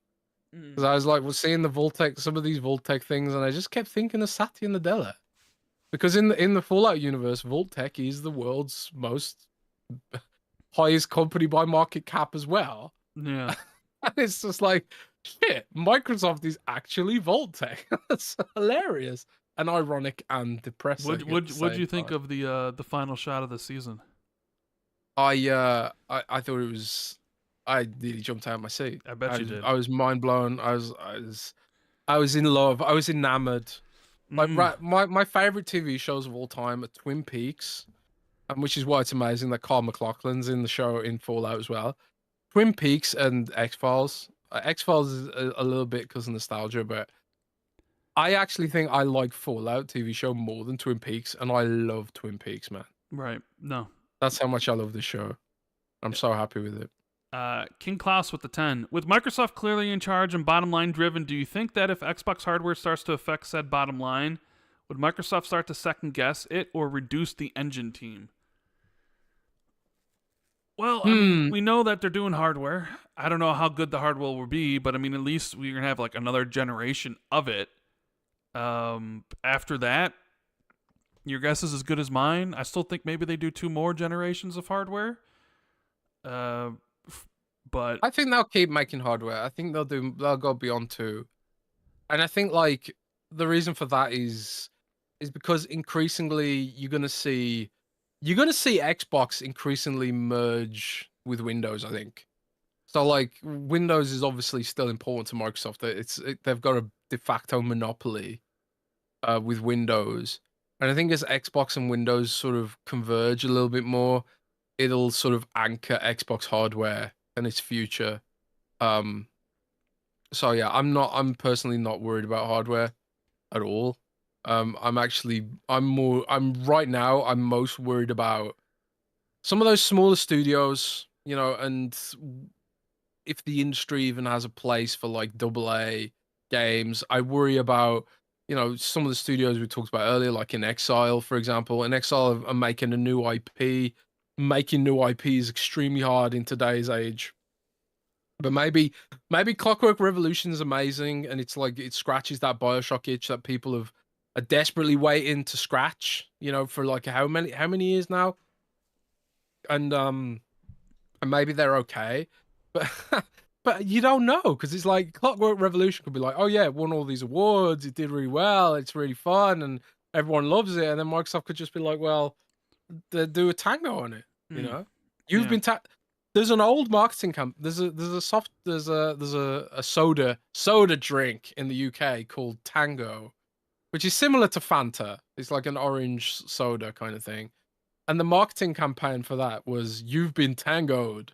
Because I was like, seeing the Vault-Tec, some of these Vault-Tec things, and I just kept thinking of Satya Nadella. Because in the Fallout universe, Vault-Tec is the world's most highest company by market cap as well. Yeah. And it's just like, shit, Microsoft is actually Vault-Tec. That's hilarious and ironic and depressing. What'd you think of the final shot of the season? I thought it was. I nearly jumped out of my seat. I bet you did. I was mind blown. I was in love. I was enamored. Like my favorite TV shows of all time are Twin Peaks, and which is why it's amazing that Carl McLaughlin's in the show in Fallout as well. Twin Peaks and X-Files. X-Files is a little bit because of nostalgia, but I actually think I like Fallout TV show more than Twin Peaks, and I love Twin Peaks, man. Right. No. That's how much I love this show. I'm so happy with it. King Klaus with the 10. With Microsoft clearly in charge and bottom line driven, do you think that if Xbox hardware starts to affect said bottom line, would Microsoft start to second guess it or reduce the engine team? Well, I mean, we know that they're doing hardware. I don't know how good the hardware will be, but I mean, at least we're going to have like another generation of it. After that, your guess is as good as mine. I still think maybe they do 2 more generations of hardware. But I think they'll keep making hardware. I think they'll go beyond 2. And I think like the reason for that is because increasingly you're gonna see Xbox increasingly merge with Windows, I think. So like Windows is obviously still important to Microsoft. They've got a de facto monopoly with Windows. And I think as Xbox and Windows sort of converge a little bit more, it'll sort of anchor Xbox hardware and its future. So yeah, I'm personally not worried about hardware at all. I'm right now I'm most worried about some of those smaller studios, you know, and if the industry even has a place for like AA games. I worry about, you know, some of the studios we talked about earlier, like In Exile, for example. In Exile are making a new IP. Making new IP is extremely hard in today's age. But maybe Clockwork Revolution is amazing, and it's like it scratches that BioShock itch that people are desperately waiting to scratch, you know, for like how many years now? And maybe they're okay, but but you don't know, because it's like Clockwork Revolution could be like, oh yeah, it won all these awards, it did really well, it's really fun, and everyone loves it, and then Microsoft could just be like, well, they do a Tango on it, you know. You've been there's an old marketing camp. There's a soda drink in the UK called Tango, which is similar to Fanta. It's like an orange soda kind of thing. And the marketing campaign for that was "You've been tangoed,"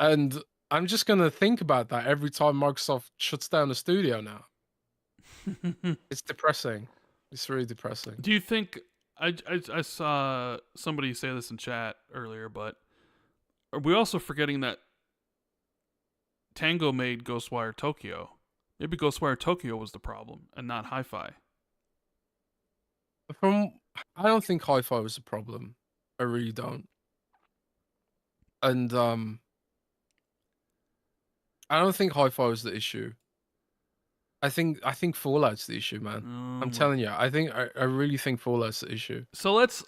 and I'm just gonna think about that every time Microsoft shuts down the studio now. It's depressing. It's really depressing. Do you think I saw somebody say this in chat earlier, but are we also forgetting that Tango made Ghostwire Tokyo? Maybe Ghostwire Tokyo was the problem and not HiFi. I don't think HiFi was the problem. I really don't. And I don't think HiFi was the issue. I think Fallout's the issue, man. I'm telling you. I really think Fallout's the issue. So let's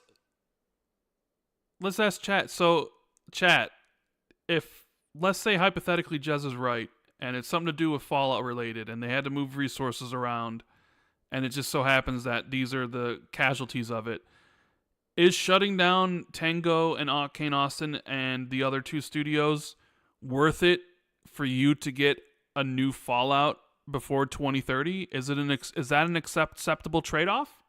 ask chat. So chat, if let's say hypothetically Jez is right and it's something to do with Fallout related and they had to move resources around and it just so happens that these are the casualties of it, is shutting down Tango and Arkane Austin and the other two studios worth it for you to get a new Fallout before 2030? Is that an acceptable trade-off?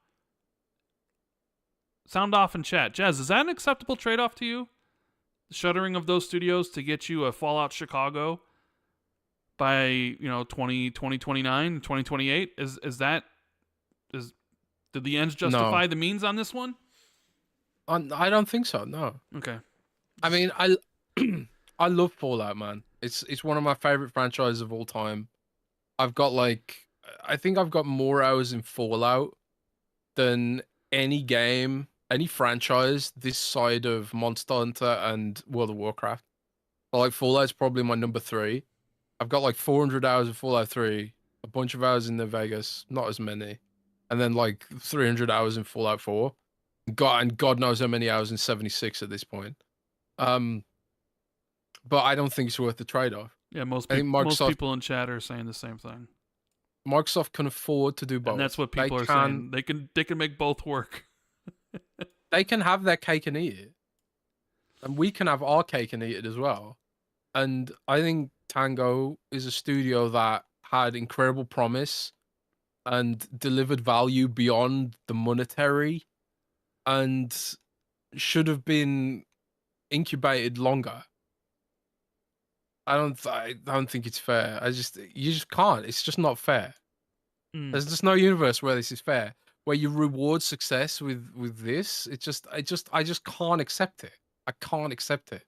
Sound off in chat. Jez, is that an acceptable trade-off to you? The shuttering of those studios to get you a Fallout Chicago by 2029, 2028? Did the ends justify the means on this one? I don't think so. No. Okay. I mean, I love Fallout, man. It's one of my favorite franchises of all time. I think I've got more hours in Fallout than any game, any franchise this side of Monster Hunter and World of Warcraft. But like Fallout's probably my number 3. I've got like 400 hours of Fallout 3, a bunch of hours in New Vegas, not as many, and then like 300 hours in Fallout 4. God knows how many hours in 76 at this point. But I don't think it's worth the trade-off. Yeah, most people in chat are saying the same thing. Microsoft can afford to do both. And that's what people are saying. They can make both work. They can have their cake and eat it. And we can have our cake and eat it as well. And I think Tango is a studio that had incredible promise and delivered value beyond the monetary and should have been incubated longer. I don't think it's fair. You just can't. It's just not fair. There's just no universe where this is fair, where you reward success with this. I just can't accept it. I can't accept it.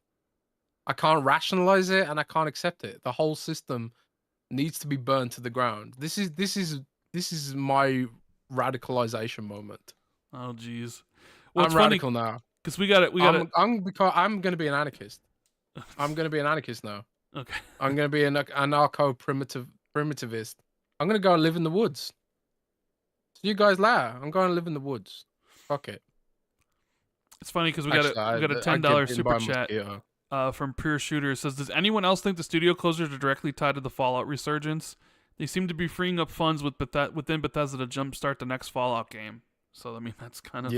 I can't rationalize it, and I can't accept it. The whole system needs to be burned to the ground. This is my radicalization moment. Oh, jeez. Well, I'm radical now because we got it. I'm going to be an anarchist. I'm going to be an anarchist now. Okay. I'm going to be an anarcho-primitivist. I'm going to go and live in the woods. So you guys laugh. I'm going to live in the woods. Fuck it. It's funny because we got a $10 super chat from Pure Shooter. It says, does anyone else think the studio closures are directly tied to the Fallout resurgence? They seem to be freeing up funds within Bethesda to jumpstart the next Fallout game. So, I mean, that's kind of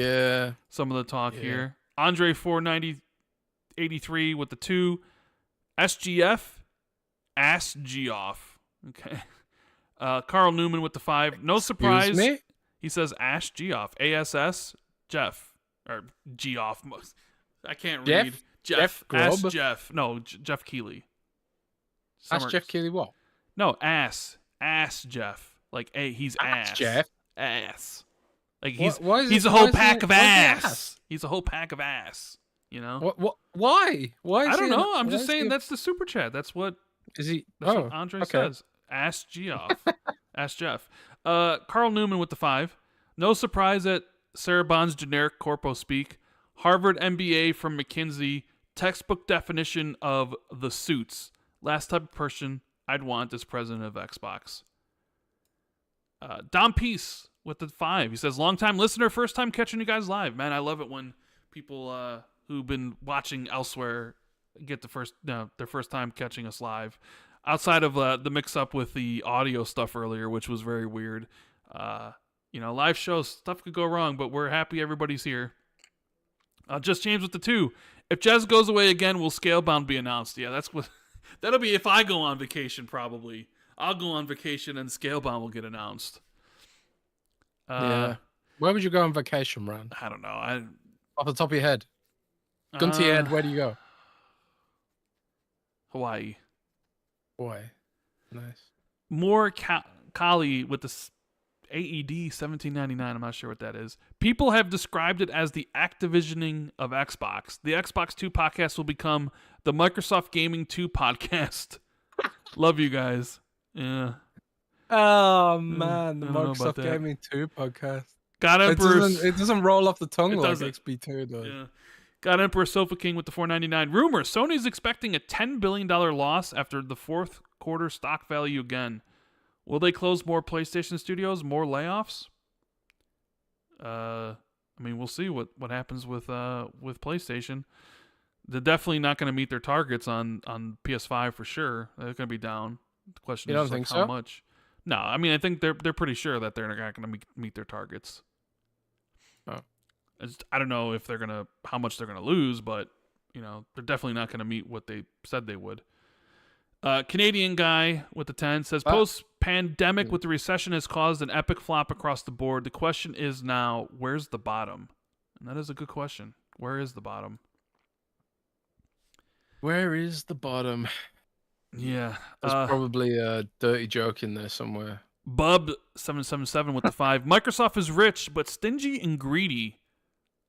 some of the talk here. Andre 49083 with the 2. SGF, Ass G off. Okay. Carl Newman with the 5. No surprise. Excuse me? He says Ash G off. ASS Jeff. Or G off. I can't read. Jeff. Ass Jeff. No, Jeff Keighley. Ass Jeff Keighley what? No, Ass. Ass Jeff. Like, he's ass. Jeff. Ass. Like, he's a whole pack of ass. He's a whole pack of ass. You know? Why? I don't know. I'm just saying that's the super chat. That's what what Andre says. Ask Geoff. Ask Jeff. Carl Newman with the 5. No surprise at Sarah Bond's generic corpo speak. Harvard MBA from McKinsey. Textbook definition of the suits. Last type of person I'd want as president of Xbox. Dom Peace with the 5. He says, long-time listener, first time catching you guys live. Man, I love it when people who've been watching elsewhere get their first time catching us live. Outside of the mix-up with the audio stuff earlier, which was very weird. Live shows, stuff could go wrong, but we're happy everybody's here. Just James with the 2. If Jez goes away again, will Scalebound be announced? Yeah, that'll be if I go on vacation, probably. I'll go on vacation and Scalebound will get announced. Yeah. Where would you go on vacation, Rand? I don't know. Off the top of your head. Gun to your head, where do you go? Hawaii. Boy. Nice. More Kali with the AED 1799. I'm not sure what that is. People have described it as the Activisioning of Xbox. The Xbox 2 podcast will become the Microsoft Gaming 2 podcast. Love you guys. Yeah. Oh man, the Microsoft Gaming 2 podcast. God Emperor's, it doesn't roll off the tongue like XB2 does. Yeah. God Emperor Sofa King with the 499. Rumor: Sony's expecting a $10 billion loss after the fourth quarter stock value again. Will they close more PlayStation studios? More layoffs? I mean, we'll see what happens with PlayStation. They're definitely not going to meet their targets on PS5 for sure. They're going to be down. The question is like how much. No, I mean, I think they're pretty sure that they're not going to meet their targets. Oh. I don't know if how much they're gonna lose, but they're definitely not gonna meet what they said they would. Canadian guy with the 10 says post-pandemic with the recession has caused an epic flop across the board. The question is now, where's the bottom? And that is a good question. Where is the bottom? Where is the bottom? Yeah, there's probably a dirty joke in there somewhere. Bub777 with the 5. Microsoft is rich but stingy and greedy.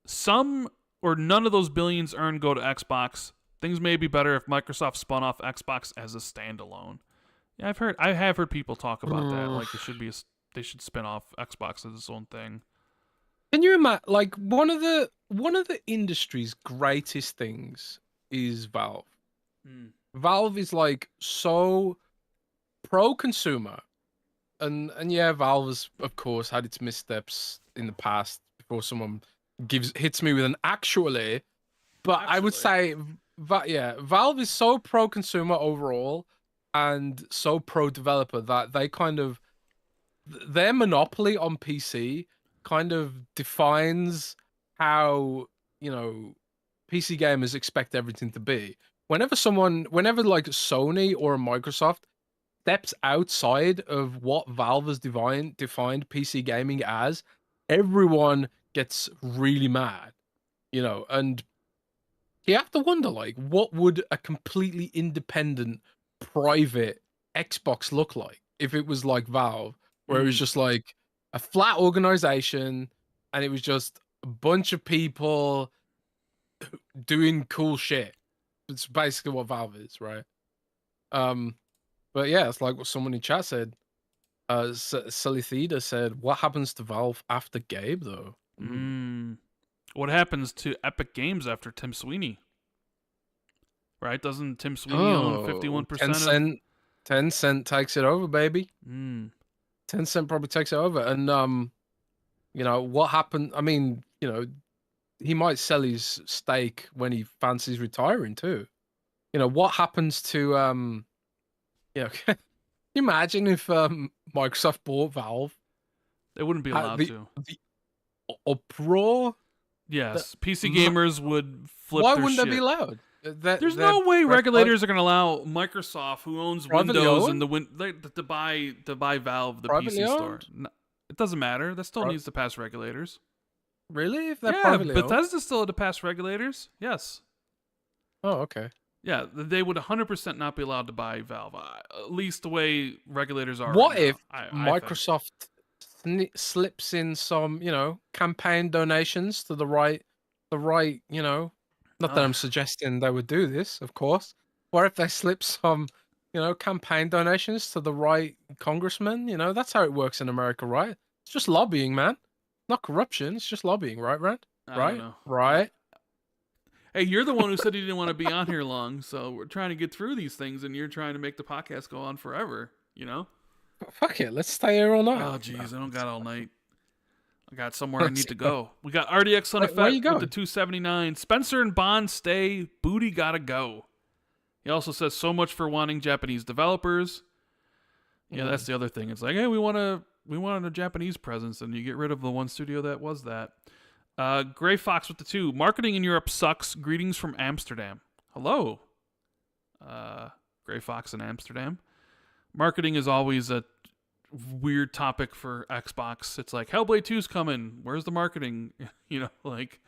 Some or none of those billions earned go to Xbox. Things may be better if Microsoft spun off Xbox as a standalone. Yeah, I have heard people talk about that. Like they should spin off Xbox as its own thing. Can you imagine? Like one of the industry's greatest things is Valve. Valve is like so pro-consumer, and yeah, Valve has of course had its missteps in the past before someone hits me with an actually, but I would say Valve is so pro-consumer overall and so pro-developer that they kind of their monopoly on PC kind of defines how PC gamers expect everything to be. Whenever like Sony or Microsoft steps outside of what Valve has defined PC gaming as, everyone gets really mad, and you have to wonder, like, what would a completely independent private Xbox look like if it was like Valve, where it was just like a flat organization and it was just a bunch of people doing cool shit. It's basically what Valve is, right? But yeah, it's like what someone in chat said. Sully Theda said, "What happens to Valve after Gabe, though?" What happens to Epic Games after Tim Sweeney? Right? Doesn't Tim Sweeney own 51%? Tencent takes it over, baby. Tencent probably takes it over, and what happened? I mean, he might sell his stake when he fancies retiring too. What happens to can you imagine if Microsoft bought Valve? They wouldn't be allowed to. The uproar. Yes, PC gamers would flip. Why their wouldn't shit. they be allowed? There's no way regulators are going to allow Microsoft, who owns Windows and to buy Valve, the PC store. No, it doesn't matter. That still needs to pass regulators. Really? If they're privately owned? Bethesda still had to pass regulators. Yes. Oh, okay. Yeah, they would 100% not be allowed to buy Valve. At least the way regulators are. What right if now, Microsoft slips in some, campaign donations to the right, not that I'm suggesting they would do this, of course. What if they slip some, campaign donations to the right congressman? That's how it works in America, right? It's just lobbying, man. Not corruption. It's just lobbying, right, Rand? Right? Hey, you're the one who said you didn't want to be on here long, so we're trying to get through these things, and you're trying to make the podcast go on forever, Fuck it, let's stay here all night. Oh, jeez, I don't got all night. I got somewhere I need to go. We got RDX on effect with the 279. Spencer and Bond stay. Booty gotta go. He also says so much for wanting Japanese developers. Yeah, that's the other thing. It's like, hey, we wanted a Japanese presence, and you get rid of the one studio that was that. Gray Fox with the 2. Marketing in Europe sucks. Greetings from Amsterdam. Hello. Gray Fox in Amsterdam. Marketing is always a weird topic for Xbox. It's like Hellblade 2's coming. Where's the marketing? Like,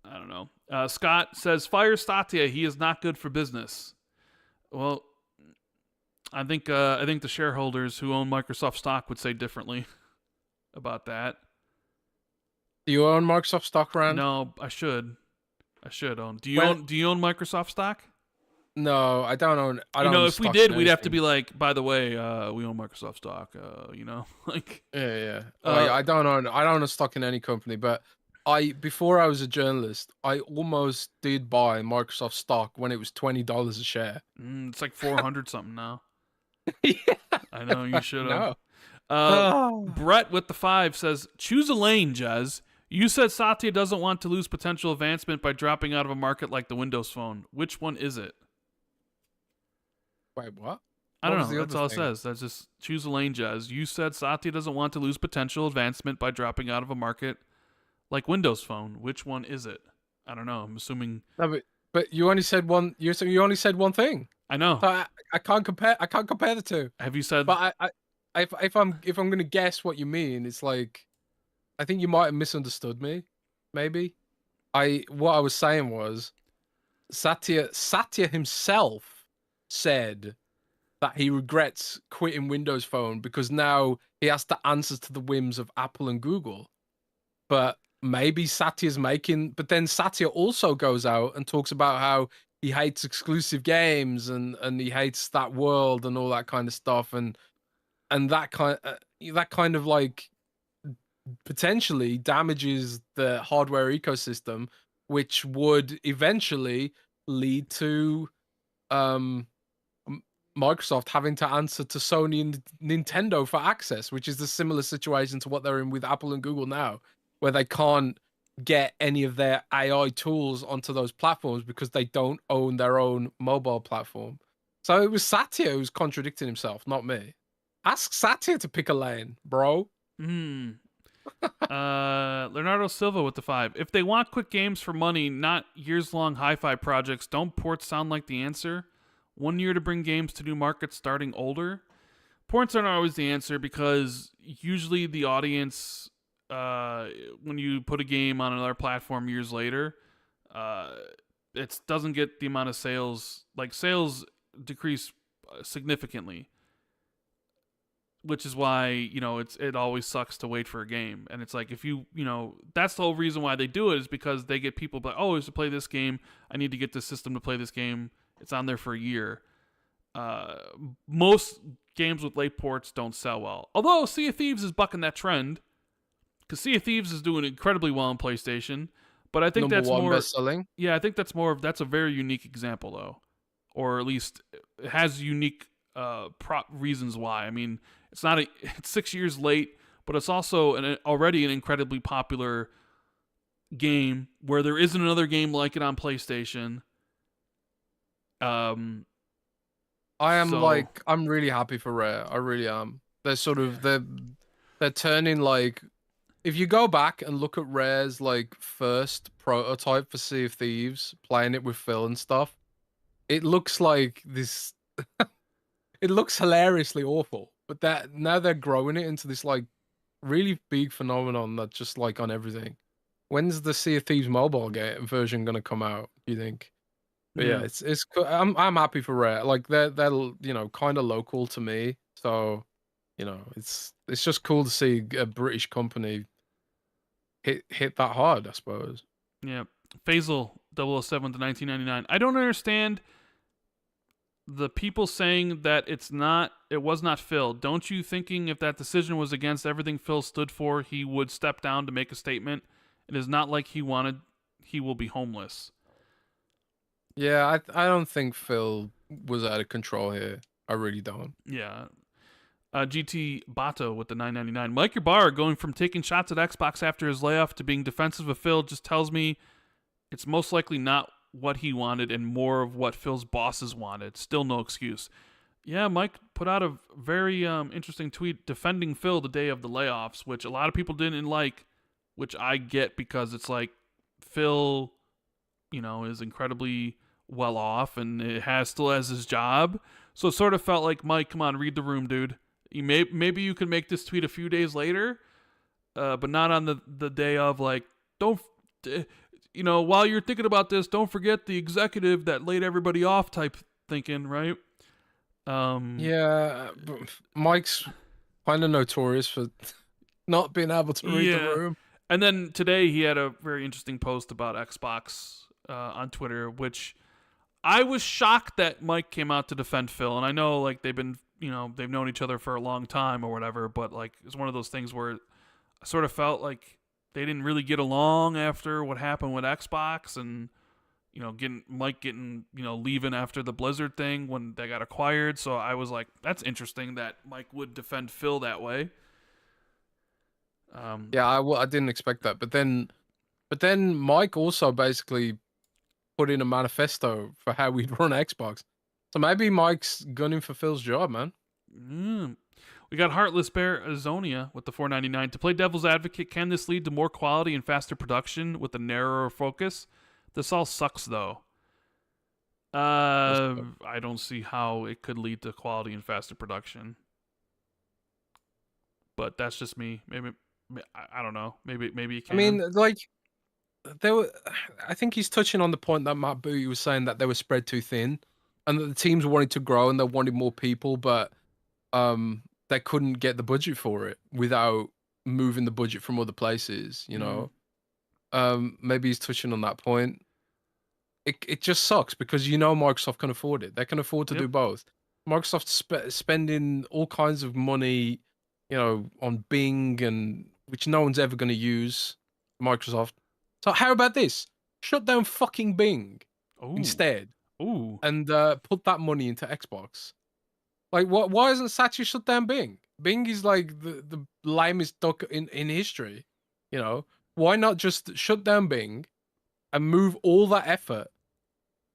I don't know. Scott says, fire Satya. He is not good for business. Well, I think the shareholders who own Microsoft stock would say differently about that. Do you own Microsoft stock, Rand? No, I should own. Do you own Microsoft stock? No, I don't own. I don't. If we did, we'd have to be like, by the way, we own Microsoft stock. Like. Yeah. I don't own a stock in any company, but before I was a journalist, I almost did buy Microsoft stock when it was $20 a share. It's like 400 something now. Yeah. I know you should have. No. Brett with the 5 says, choose a lane, Jez. You said Satya doesn't want to lose potential advancement by dropping out of a market like the Windows Phone. Which one is it? Wait, what? I don't know. That's all it says. That's just choose a lane, Jez. You said Satya doesn't want to lose potential advancement by dropping out of a market like Windows Phone. Which one is it? I don't know. I'm assuming. No, but you only said one. You only said one thing. I know. So I can't compare. I can't compare the two. Have you said? But if I'm gonna guess what you mean, it's like, I think you might have misunderstood me. Maybe. What I was saying was, Satya himself said that he regrets quitting Windows Phone because now he has to answer to the whims of Apple and Google. But maybe but then Satya also goes out and talks about how he hates exclusive games and he hates that world and all that kind of stuff, and that kind of like potentially damages the hardware ecosystem, which would eventually lead to Microsoft having to answer to Sony and Nintendo for access, which is the similar situation to what they're in with Apple and Google now, where they can't get any of their AI tools onto those platforms because they don't own their own mobile platform. So it was Satya who's contradicting himself, not me. Ask Satya to pick a lane, bro. Leonardo Silva with the 5. If they want quick games for money, not years-long hi-fi projects, don't ports sound like the answer? 1 year to bring games to new markets starting older? Ports aren't always the answer because usually the audience, when you put a game on another platform years later, it doesn't get the amount of sales. Like, sales decrease significantly, which is why, it always sucks to wait for a game. And it's like, if that's the whole reason why they do it, is because they get people like, oh, I used to play this game, I need to get this system to play this game. It's on there for a year. Most games with late ports don't sell well. Although Sea of Thieves is bucking that trend, because Sea of Thieves is doing incredibly well on PlayStation. But I think that's more best-selling. Yeah, I think that's a very unique example though, or at least it has unique reasons why. I mean, it's 6 years late, but it's also already an incredibly popular game where there isn't another game like it on PlayStation. I'm really happy for Rare. I really am. They're turning, like, if you go back and look at Rare's like first prototype for Sea of Thieves, playing it with Phil and stuff, it looks like this. It looks hilariously awful, but now they're growing it into this like really big phenomenon that's just like on everything. When's the Sea of Thieves mobile game version gonna come out, do you think? But yeah, it's cool. I'm happy for Rare. Like they're kind of local to me, so it's just cool to see a British company hit that hard, I suppose. Yeah, Faisal 007 to 1999. I don't understand the people saying that it was not Phil. Don't you thinking if that decision was against everything Phil stood for, he would step down to make a statement? It is not like he will be homeless. Yeah, I don't think Phil was out of control here. I really don't. Yeah. GT Bato with the 999. Mike Ybarra going from taking shots at Xbox after his layoff to being defensive of Phil just tells me it's most likely not what he wanted and more of what Phil's bosses wanted. Still no excuse. Yeah, Mike put out a very interesting tweet defending Phil the day of the layoffs, which a lot of people didn't like, which I get because it's like Phil, is incredibly well off and still has his job. So it sort of felt like, Mike, come on, read the room, dude. Maybe you can make this tweet a few days later, but not on the day of. Like, don't while you're thinking about this, don't forget the executive that laid everybody off type thinking, right? Yeah, Mike's kind of notorious for not being able to read the room. And then today he had a very interesting post about Xbox on Twitter, which I was shocked that Mike came out to defend Phil. And I know like they've known each other for a long time or whatever, but like it's one of those things where I sort of felt like they didn't really get along after what happened with Xbox, and Mike getting leaving after the Blizzard thing when they got acquired. So I was like, that's interesting that Mike would defend Phil that way. Yeah, I didn't expect that, but then Mike also basically put in a manifesto for how we'd run Xbox. So maybe Mike's gunning for Phil's job, man. We got Heartless Bear Azonia with the $4.99. To play devil's advocate, can this lead to more quality and faster production with a narrower focus? This all sucks, though. I don't see how it could lead to quality and faster production. But that's just me. Maybe I don't know. Maybe it can. I mean, like I think he's touching on the point that Matt Booty was saying, that they were spread too thin, and that the teams wanted to grow and they wanted more people, but they couldn't get the budget for it without moving the budget from other places. Maybe he's touching on that point. It just sucks because Microsoft can afford it. They can afford to do both. Microsoft's spending all kinds of money, on Bing, and which no one's ever going to use. Microsoft. So how about this? Shut down fucking Bing instead. And put that money into Xbox. Like, why isn't Satya shut down Bing? Bing is like the lamest duck in history. Why not just shut down Bing and move all that effort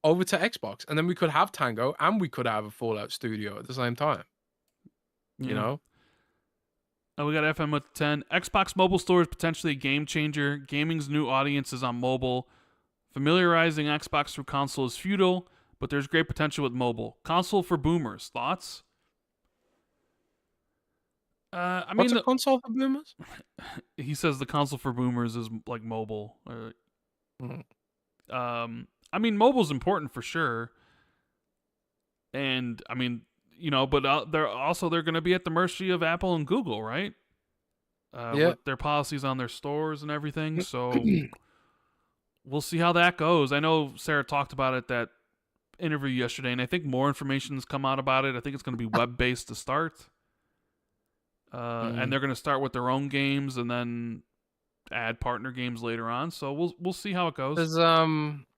over to Xbox? And then we could have Tango and we could have a Fallout studio at the same time. You know? We got FM with 10. Xbox mobile store is potentially a game changer. Gaming's new audience is on mobile. Familiarizing Xbox through console is futile, but there's great potential with mobile. Console for boomers. Thoughts? What's a console for boomers? He says the console for boomers is like mobile. I mean, mobile's important for sure. And I mean, but they're going to be at the mercy of Apple and Google, right? With their policies on their stores and everything. So we'll see how that goes. I know Sarah talked about it that interview yesterday, and I think more information has come out about it. I think it's going to be web-based to start. And they're going to start with their own games and then add partner games later on. So we'll see how it goes.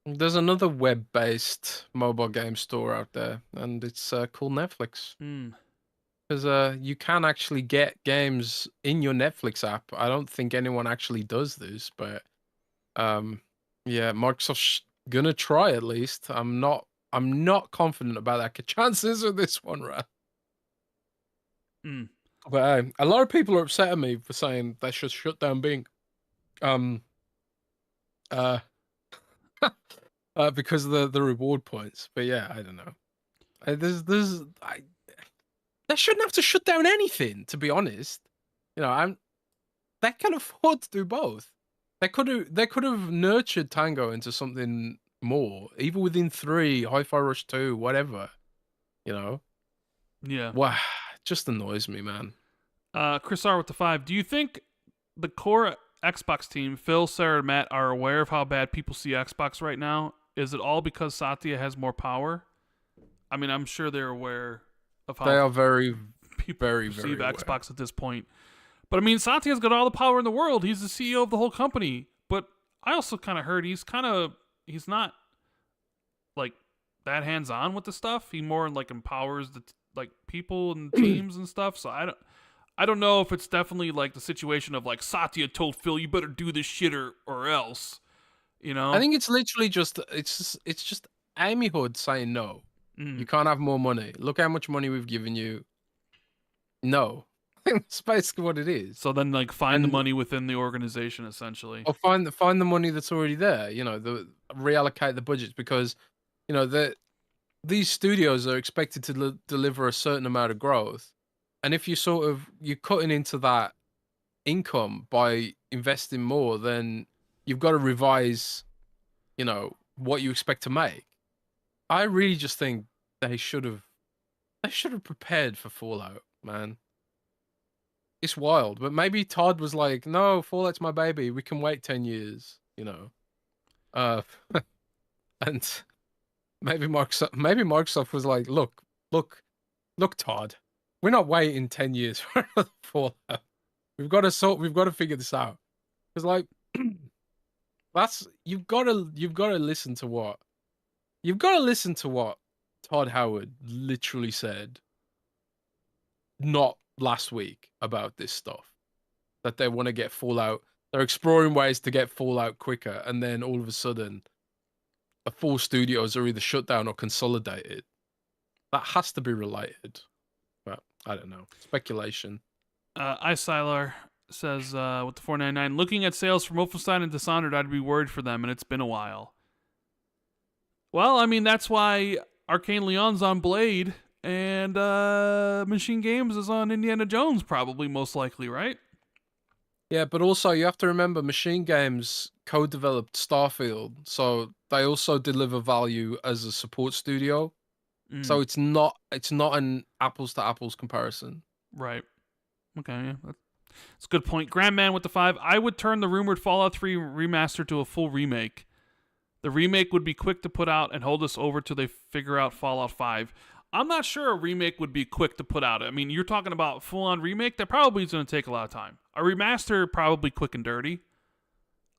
There's another web-based mobile game store out there, and it's called Netflix. Because you can actually get games in your Netflix app. I don't think anyone actually does this, but yeah, Microsoft's gonna try at least. I'm not confident about that chances of this one, Rand. But a lot of people are upset at me for saying they should shut down Bing. Because of the reward points. But yeah, I don't know. They shouldn't have to shut down anything, to be honest. They can afford to do both. They could have nurtured Tango into something more, even within 3, HiFi Rush 2, whatever. Yeah. Wow, just annoys me, man. Chris R with the 5. Do you think the core Xbox team, Phil, Sarah, and Matt, are aware of how bad people see Xbox right now? Is it all because Satya has more power? I mean, I'm sure they're aware of how they are very perceive Xbox at this point. But I mean, Satya's got all the power in the world. He's the CEO of the whole company. But I also kind of heard he's not like that hands-on with the stuff. He more like empowers the people and teams and stuff. So I don't know if it's definitely like the situation of like Satya told Phil, you better do this shit or else. I think it's literally just Amy Hood saying no. You can't have more money. Look how much money we've given you. No. I think that's basically what it is. So then find the money within the organization essentially. Or find the money that's already there, reallocate the budgets, because these studios are expected to deliver a certain amount of growth, And if you're cutting into that income by investing more, then you've got to revise, what you expect to make. I really just think they should have prepared for Fallout, man. It's wild, but maybe Todd was like, "No, Fallout's my baby. We can wait 10 years," Uh, and maybe Microsoft was like, "Look, Todd, we're not waiting 10 years for another Fallout. We've got to figure this out." It's like you've got to listen to what Todd Howard literally said not last week about this stuff, that they want to get Fallout. They're exploring ways to get Fallout quicker, and then all of a sudden, the full studios are either shut down or consolidated. That has to be related, but I don't know. Speculation. iSilar says with the 499, looking at sales from Wolfenstein and Dishonored, I'd be worried for them, and it's been a while. Well, I mean, that's why Arkane Leon's on Blade, and Machine Games is on Indiana Jones, probably, most likely, right? Yeah, but also you have to remember Machine Games co-developed Starfield, so they also deliver value as a support studio. So it's not an apples to apples comparison. Right. Okay, yeah. That's a good point. Grandman with the 5. I would turn the rumored Fallout 3 remaster to a full remake. The remake would be quick to put out and hold us over till they figure out Fallout 5. I'm not sure a remake would be quick to put out. I mean, you're talking about full-on remake? That probably is going to take a lot of time. A remaster, probably quick and dirty.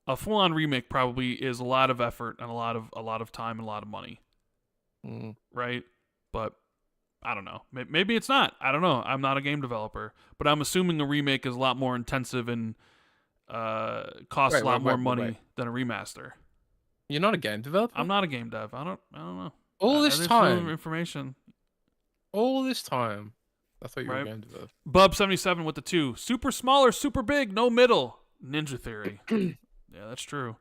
A full-on remake probably is a lot of effort and a lot of time and a lot of money. Right? But I don't know. Maybe it's not. I don't know. I'm not a game developer. But I'm assuming a remake is a lot more intensive and costs a lot more money than a remaster. You're not a game developer? I'm not a game dev. I don't know. All this time. Information. All this time. I thought you were a game developer. Bub77 with the 2. Super small or super big? No middle. Ninja Theory. Yeah, that's true.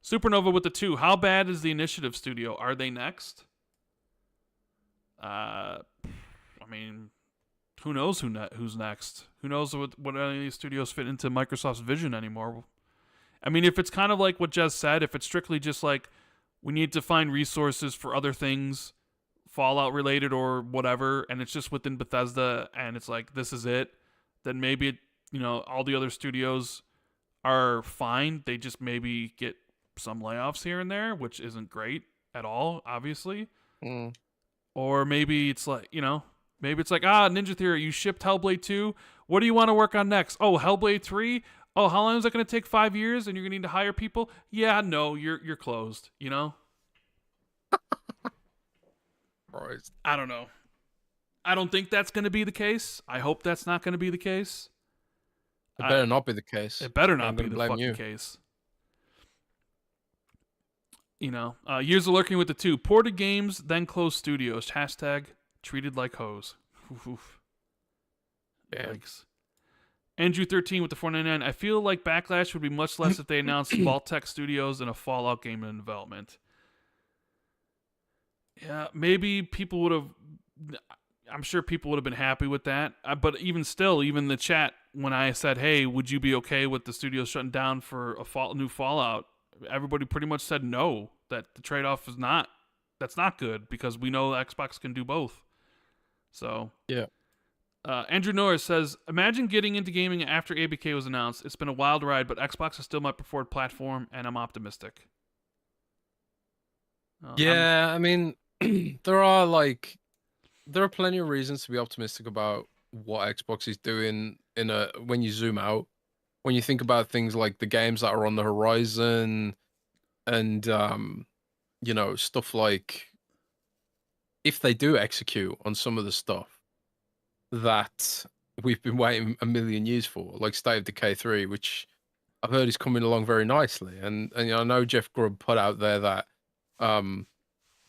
Supernova with the 2. How bad is the Initiative Studio? Are they next? I mean, who knows who's next? Who knows what any of these studios fit into Microsoft's vision anymore? I mean, if it's kind of like what Jez said, if it's strictly just like we need to find resources for other things, Fallout related or whatever, and it's just within Bethesda and it's like this is it, then maybe all the other studios are fine. They just maybe get some layoffs here and there, which isn't great at all, obviously. Or maybe it's like, maybe it's like, Ninja Theory, you shipped Hellblade 2. What do you want to work on next? Oh, Hellblade 3? Oh, how long is that going to take? 5 years and you're going to need to hire people? Yeah, no, you're closed, Right. I don't know. I don't think that's going to be the case. I hope that's not going to be the case. It better not be the case. It better not be the fucking case. Years of lurking with the 2. Ported games, then closed studios. Hashtag treated like hoes. Yikes. Andrew13 with the 499. I feel like backlash would be much less if they announced Vault-Tec Studios and a Fallout game in development. Yeah, maybe people would have... I'm sure people would have been happy with that. But even still, even the chat, when I said, hey, would you be okay with the studio shutting down for a new Fallout? Everybody pretty much said no, that the trade-off is not... That's not good, because we know Xbox can do both. So... Yeah. Andrew Norris says, imagine getting into gaming after ABK was announced. It's been a wild ride, but Xbox is still my preferred platform, and I'm optimistic. I mean, there are plenty of reasons to be optimistic about what Xbox is doing when you zoom out, when you think about things like the games that are on the horizon, and stuff like if they do execute on some of the stuff that we've been waiting a million years for, like State of Decay 3, which I've heard is coming along very nicely. And I know Jeff Grubb put out there that I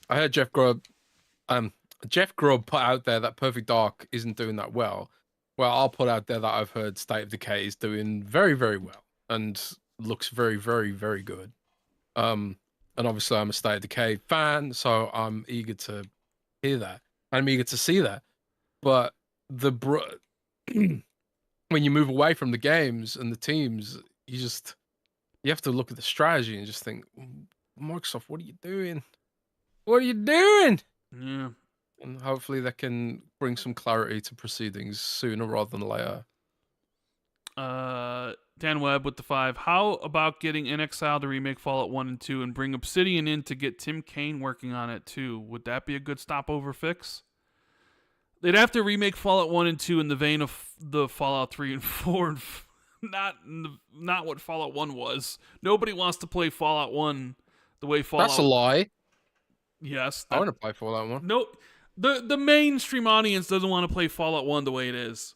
heard Jeff Grubb put out there that Perfect Dark isn't doing that well. Well, I'll put out there that I've heard State of Decay is doing very, very well and looks very, very, very good. And obviously I'm a State of Decay fan, so I'm eager to hear that. I'm eager to see that. But when you move away from the games and the teams, you have to look at the strategy and just think, Microsoft, what are you doing? What are you doing? Yeah. And hopefully that can bring some clarity to proceedings sooner rather than later. Dan Webb with the 5. How about getting NXL to remake Fallout 1 and 2 and bring Obsidian in to get Tim Kaine working on it too? Would that be a good stopover fix? They'd have to remake Fallout 1 and 2 in the vein of the Fallout 3 and 4, and not what Fallout 1 was. Nobody wants to play Fallout 1 the way Fallout... That's a lie. Yes. I want to play Fallout 1. No, the mainstream audience doesn't want to play Fallout 1 the way it is.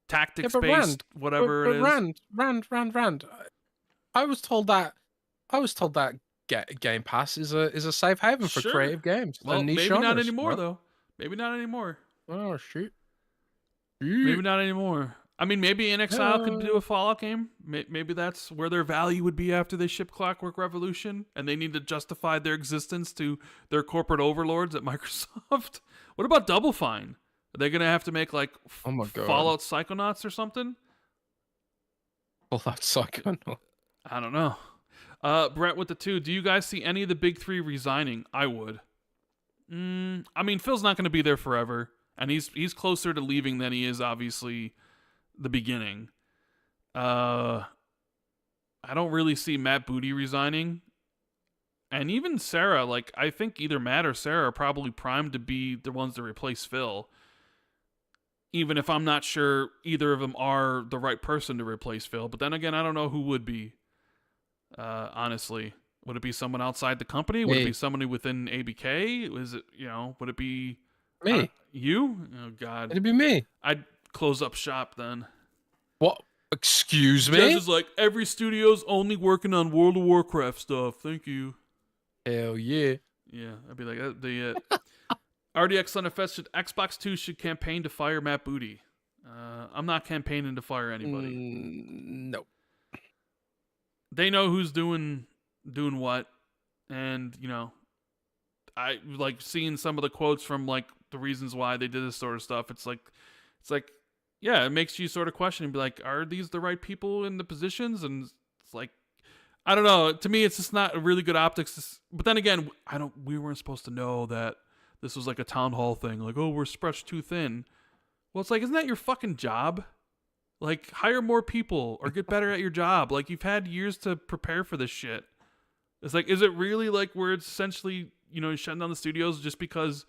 Tactics-based, whatever it is. Rand. I was told that Game Pass is a safe haven for creative games. Well, maybe not anymore, though. Maybe not anymore. Oh, shoot. Maybe not anymore. I mean, maybe NXL could do a Fallout game. Maybe that's where their value would be after they ship Clockwork Revolution, and they need to justify their existence to their corporate overlords at Microsoft. What about Double Fine? Are they going to have to make, like, Fallout Psychonauts or something? Fallout Psychonauts? I don't know. Brett with the 2. Do you guys see any of the big 3 resigning? I would. I mean, Phil's not going to be there forever, and he's closer to leaving than he is, obviously, the beginning. I don't really see Matt Booty resigning. And even Sarah, like, I think either Matt or Sarah are probably primed to be the ones to replace Phil. Even if I'm not sure either of them are the right person to replace Phil. But then again, I don't know who would be. Honestly. Would it be someone outside the company? Would it be somebody within ABK? Is it, would it be... Me. You? Oh, God. It'd be me. I'd close up shop then. What? Excuse me? Jez is like, every studio's only working on World of Warcraft stuff. Thank you. Hell yeah. Yeah, I'd be like, RDX Thunderfest should Xbox 2 should campaign to fire Matt Booty. I'm not campaigning to fire anybody. No. They know who's doing what, and I like seeing some of the quotes from like the reasons why they did this sort of stuff. It's like, yeah, it makes you sort of question and be like, are these the right people in the positions? And it's like, I don't know. To me, it's just not a really good optics. But then again, we weren't supposed to know that this was like a town hall thing. Like, oh, we're stretched too thin. Well, it's like, isn't that your fucking job? Like, hire more people or get better at your job. Like, you've had years to prepare for this shit. It's like, is it really like where it's essentially, shutting down the studios just because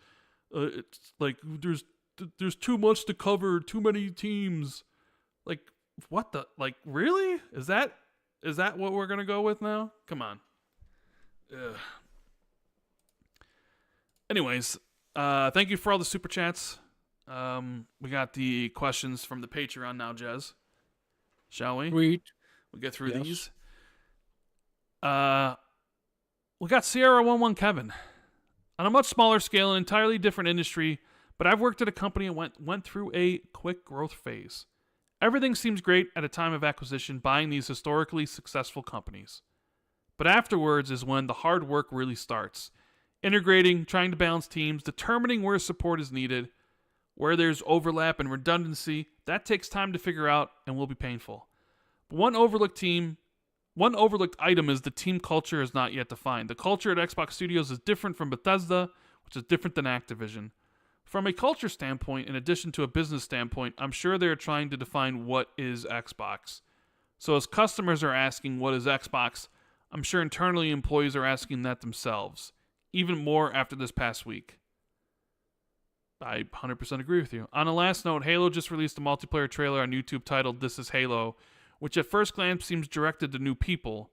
it's like there's too much to cover, too many teams. Like, what the, like, really? Is that what we're going to go with now? Come on. Ugh. Anyways, thank you for all the super chats. We got the questions from the Patreon now, Jez. Shall we? Sweet. We'll get through these. We got Sierra 11 Kevin. On a much smaller scale, an entirely different industry, but I've worked at a company and went through a quick growth phase. Everything seems great at a time of acquisition, buying these historically successful companies. But afterwards is when the hard work really starts. Integrating, trying to balance teams, determining where support is needed, where there's overlap and redundancy. That takes time to figure out and will be painful. But one overlooked item is the team culture is not yet defined. The culture at Xbox Studios is different from Bethesda, which is different than Activision. From a culture standpoint, in addition to a business standpoint, I'm sure they're trying to define what is Xbox. So as customers are asking what is Xbox, I'm sure internally employees are asking that themselves. Even more after this past week. I 100% agree with you. On a last note, Halo just released a multiplayer trailer on YouTube titled This Is Halo, which at first glance seems directed to new people.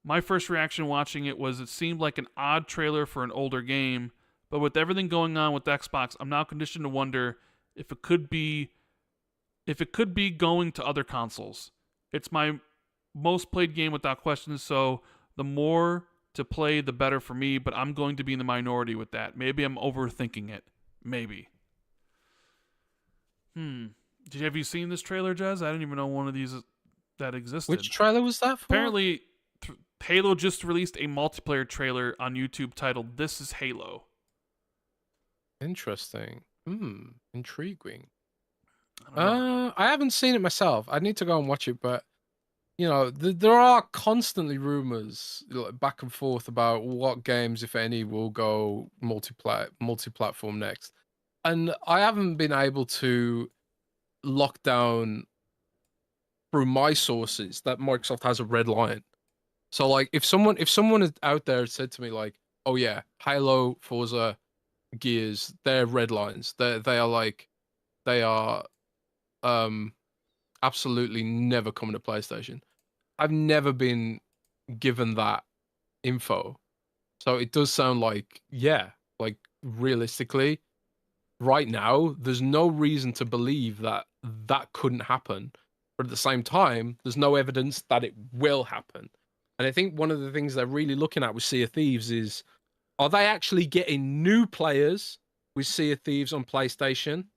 My first reaction watching it was it seemed like an odd trailer for an older game, but with everything going on with Xbox, I'm now conditioned to wonder if it could be going to other consoles. It's my most played game without question, so the more to play, the better for me, but I'm going to be in the minority with that. Maybe I'm overthinking it. Maybe. Have you seen this trailer, Jez? I didn't even know one of these that existed. Which trailer was that for? Apparently, Halo just released a multiplayer trailer on YouTube titled This Is Halo. Interesting. Intriguing. I don't know. I haven't seen it myself. I need to go and watch it, but you know, there are constantly rumors like, back and forth about what games, if any, will go multi-platform next. And I haven't been able to lock down through my sources that Microsoft has a red line. So like if someone is out there said to me like, oh yeah, Halo, Forza, Gears, they're red lines. They are absolutely never coming to PlayStation. I've never been given that info. So it does sound like, yeah, like realistically, right now, there's no reason to believe that that couldn't happen. But at the same time, there's no evidence that it will happen. And I think one of the things they're really looking at with Sea of Thieves is, are they actually getting new players with Sea of Thieves on PlayStation?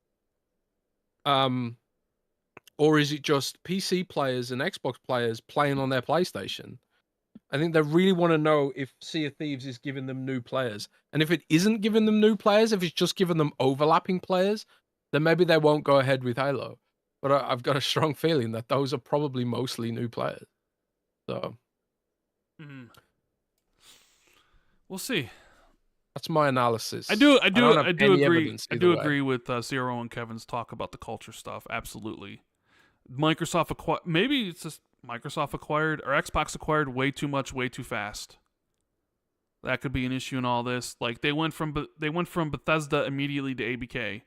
Or is it just PC players and Xbox players playing on their PlayStation? I think they really want to know if Sea of Thieves is giving them new players. And if it isn't giving them new players, if it's just giving them overlapping players, then maybe they won't go ahead with Halo. But I've got a strong feeling that those are probably mostly new players. So we'll see. That's my analysis. I do agree with Zero and Kevin's talk about the culture stuff. Absolutely. Microsoft maybe it's just Microsoft acquired or Xbox acquired way too much, way too fast. That could be an issue in all this. Like they went from Bethesda immediately to ABK.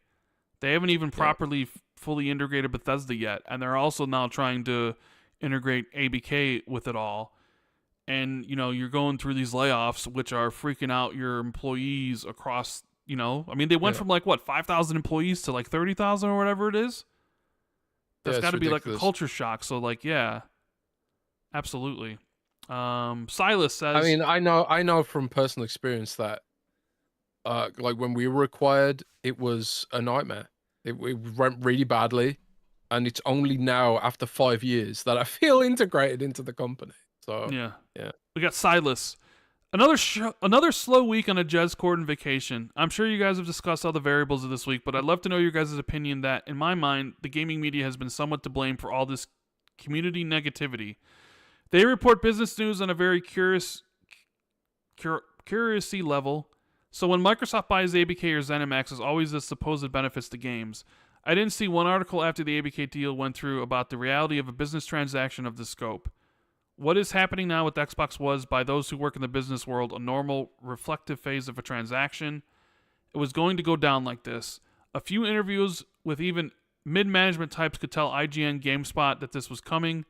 They haven't even properly fully integrated Bethesda yet, and they're also now trying to integrate ABK with it all. And you know, you're going through these layoffs, which are freaking out your employees across. You know, I mean, they went from like what 5,000 employees to like 30,000 or whatever it is. That's got to be like a culture shock. So like, yeah, absolutely. Silas says, I mean, I know from personal experience that like when we were acquired, it was a nightmare. It went really badly, and it's only now after 5 years that I feel integrated into the company. So yeah. Yeah. We got Silas. Another slow week on a Jez Corden vacation. I'm sure you guys have discussed all the variables of this week, but I'd love to know your guys' opinion that, in my mind, the gaming media has been somewhat to blame for all this community negativity. They report business news on a very curiosity level. So when Microsoft buys ABK or ZeniMax, there's always this supposed benefits to games. I didn't see one article after the ABK deal went through about the reality of a business transaction of this scope. What is happening now with Xbox was, by those who work in the business world, a normal, reflective phase of a transaction. It was going to go down like this. A few interviews with even mid-management types could tell IGN GameSpot that this was coming.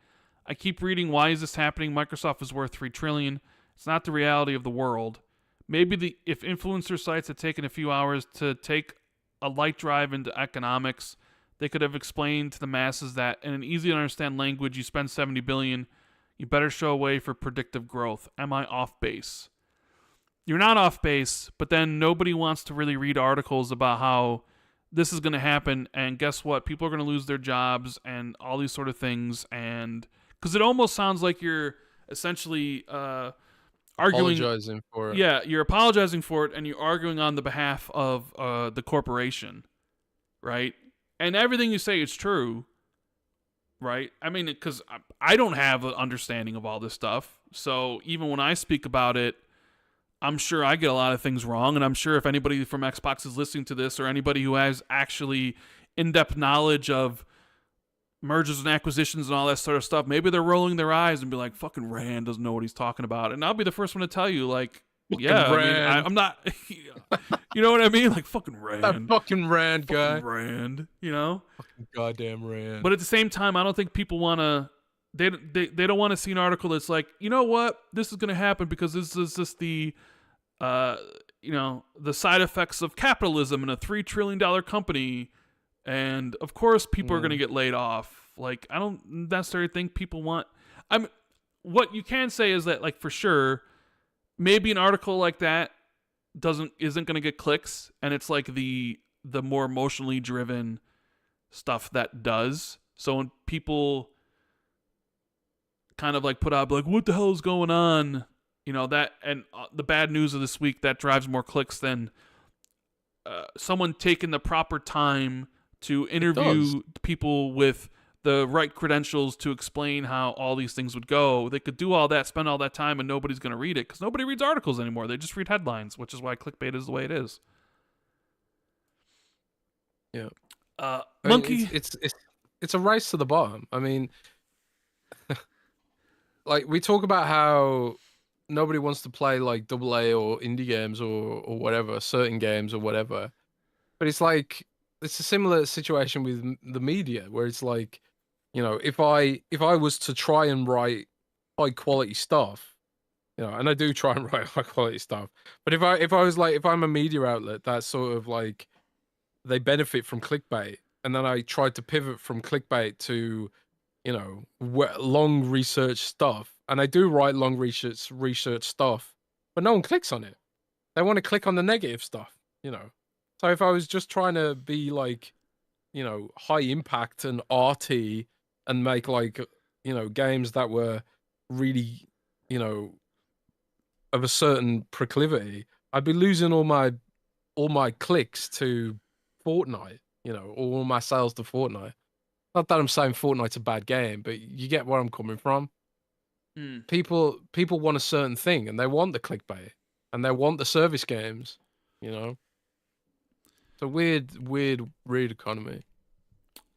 I keep reading, why is this happening? Microsoft is worth $3 trillion. It's not the reality of the world. Maybe if influencer sites had taken a few hours to take a light drive into economics, they could have explained to the masses that in an easy-to-understand language, you spend $70 billion, you better show a way for predictive growth. Am I off base? You're not off base, but then nobody wants to really read articles about how this is going to happen, and guess what? People are going to lose their jobs and all these sort of things, and because it almost sounds like you're essentially arguing, apologizing for it. Yeah, you're apologizing for it, and you're arguing on the behalf of the corporation, right? And everything you say is true, right? I mean, because I don't have an understanding of all this stuff, so even when I speak about it, I'm sure I get a lot of things wrong, and I'm sure if anybody from Xbox is listening to this, or anybody who has actually in-depth knowledge of mergers and acquisitions and all that sort of stuff, maybe they're rolling their eyes and be like, fucking Rand doesn't know what he's talking about. And I'll be the first one to tell you, like, yeah, I mean, I'm not, you know what I mean? Like, fucking Rand. That fucking Rand guy. Fucking Rand, you know? Fucking goddamn Rand. But at the same time, I don't think people want to, they don't want to see an article that's like, you know what? This is going to happen because this is just the, you know, the side effects of capitalism in a $3 trillion company. And of course, people are going to get laid off. Like, I don't necessarily think people want. What you can say is that, like, for sure, maybe an article like that isn't going to get clicks, and it's like the more emotionally driven stuff that does. So when people kind of like put out like, what the hell is going on? You know, that, and the bad news of this week, that drives more clicks than someone taking the proper time to interview people with the right credentials to explain how all these things would go. They could do all that, spend all that time, and nobody's going to read it because nobody reads articles anymore. They just read headlines, which is why clickbait is the way it is. Yeah. Monkey. It's a race to the bottom. I mean, like we talk about how nobody wants to play like AA or indie games or whatever, certain games or whatever. But it's like it's a similar situation with the media where it's like, you know, if I was to try and write high quality stuff, you know, and I do try and write high quality stuff, but if I was like, if I'm a media outlet that's sort of like they benefit from clickbait, and then I tried to pivot from clickbait to, you know, long research stuff, and I do write long research stuff, but no one clicks on it. They want to click on the negative stuff, you know. So if I was just trying to be like, you know, high impact and arty and make like, you know, games that were really, you know, of a certain proclivity, I'd be losing all my clicks to Fortnite, you know, or all my sales to Fortnite. Not that I'm saying Fortnite's a bad game, but you get where I'm coming from. People want a certain thing, and they want the clickbait, and they want the service games, you know. It's a weird economy.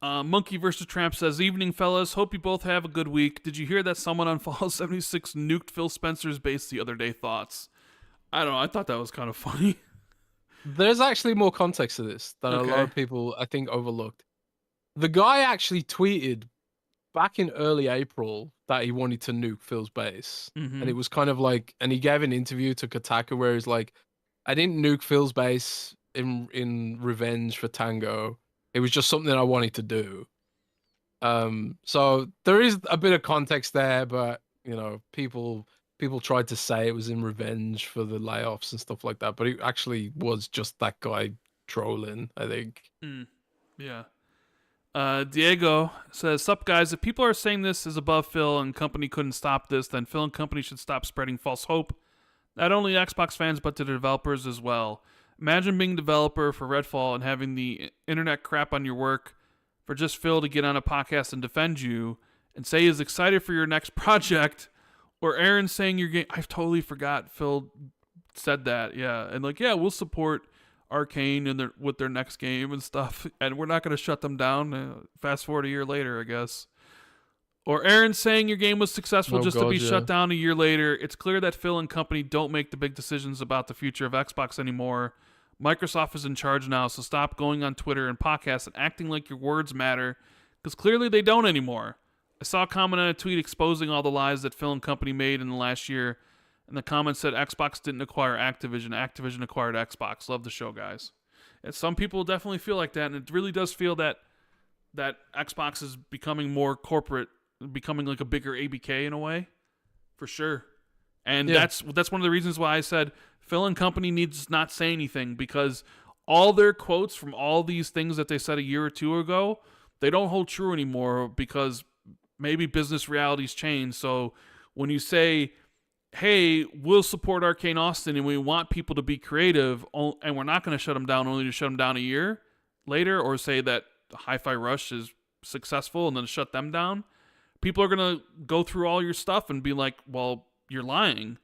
Monkey vs. Tramp says, "Evening, fellas. Hope you both have a good week. Did you hear that someone on Fallout 76 nuked Phil Spencer's base the other day? Thoughts?" I don't know. I thought that was kind of funny. There's actually more context to this that a lot of people, I think, overlooked. The guy actually tweeted back in early April that he wanted to nuke Phil's base. And it was kind of like, and he gave an interview to Kotaku where he's like, I didn't nuke Phil's base in revenge for Tango. It was just something I wanted to do. So there is a bit of context there, but, you know, people tried to say it was in revenge for the layoffs and stuff like that, but it actually was just that guy trolling, I think. Yeah. Diego says, "Sup guys, if people are saying this is above Phil and company couldn't stop this, then Phil and company should stop spreading false hope. Not only Xbox fans, but to the developers as well. Imagine being a developer for Redfall and having the internet crap on your work for just Phil to get on a podcast and defend you and say he's excited for your next project, or Aaron saying your game." I totally forgot Phil said that. Yeah. And like, yeah, we'll support Arkane and with their next game and stuff, and we're not going to shut them down. Fast forward a year later, I guess. Or Aaron saying your game was successful to be shut down a year later. It's clear that Phil and company don't make the big decisions about the future of Xbox anymore. Microsoft is in charge now, so stop going on Twitter and podcasts and acting like your words matter, because clearly they don't anymore. I saw a comment on a tweet exposing all the lies that Phil and company made in the last year, and the comment said Xbox didn't acquire Activision. Activision acquired Xbox. Love the show, guys. And some people definitely feel like that, and it really does feel that Xbox is becoming more corporate, becoming like a bigger ABK in a way, for sure. And that's one of the reasons why I said Phil and company needs not say anything, because all their quotes from all these things that they said a year or two ago, they don't hold true anymore because maybe business realities change. So when you say, hey, we'll support Arkane Austin and we want people to be creative, and we're not going to shut them down only to shut them down a year later, or say that HiFI Rush is successful and then shut them down, people are going to go through all your stuff and be like, well, you're lying,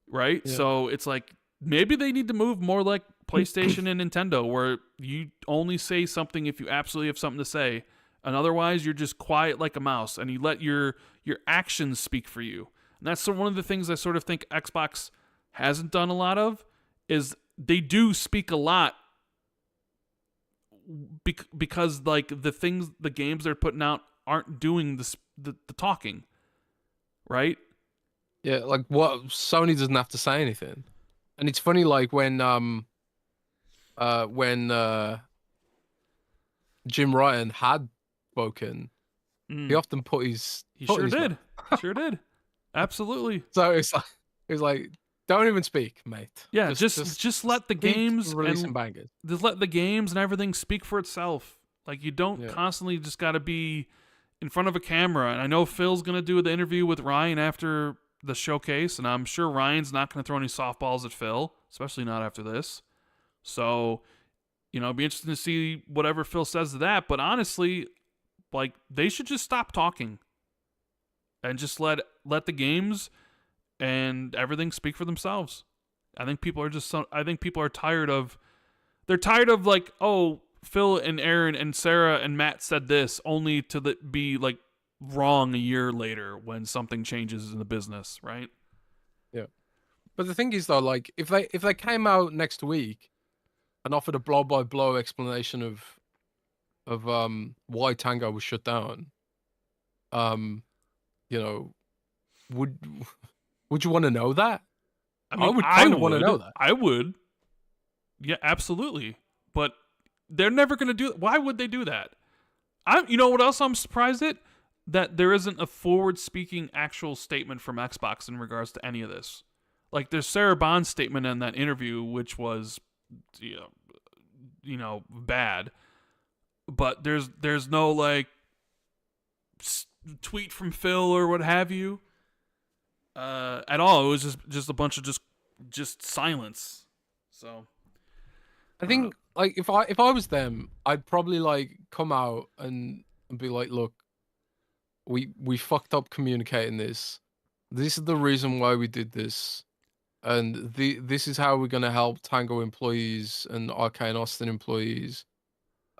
right? Yeah. So it's like, maybe they need to move more like PlayStation and Nintendo, where you only say something if you absolutely have something to say, and otherwise you're just quiet like a mouse and you let your actions speak for you. And that's one of the things I sort of think Xbox hasn't done a lot of, is they do speak a lot because like the games they're putting out aren't doing the talking, right? Yeah, like what Sony doesn't have to say anything. And it's funny, like when Jim Ryan had spoken, he often put his sure did. Absolutely. So it's like don't even speak, mate. Yeah, just let the games release some bangers. Just let the games and everything speak for itself. Like, you don't constantly just got to be in front of a camera. And I know Phil's gonna do the interview with Ryan after the showcase, and I'm sure Ryan's not gonna throw any softballs at Phil, especially not after this. So It'd be interesting to see whatever Phil says to that. But honestly, like, they should just stop talking and just let the games and everything speak for themselves. I think people are tired of. They're tired of, like, oh, Phil and Aaron and Sarah and Matt said this, only to be like wrong a year later when something changes in the business, right? Yeah. But the thing is, though, like, if they came out next week and offered a blow by blow explanation of why Tango was shut down, would you want to know that? I mean, would kind of want to know that. I would. Yeah, absolutely. But they're never going to do it. Why would they do that? You know what else I'm surprised at? That there isn't a forward-speaking actual statement from Xbox in regards to any of this. Like, there's Sarah Bond's statement in that interview, which was, bad. But there's no, like, tweet from Phil or what have you at all. It was just a bunch of just silence. So I think, like, if I was them, I'd probably, like, come out and be like, look, we fucked up communicating this. This is the reason why we did this. And this is how we're going to help Tango employees and Arkane Austin employees.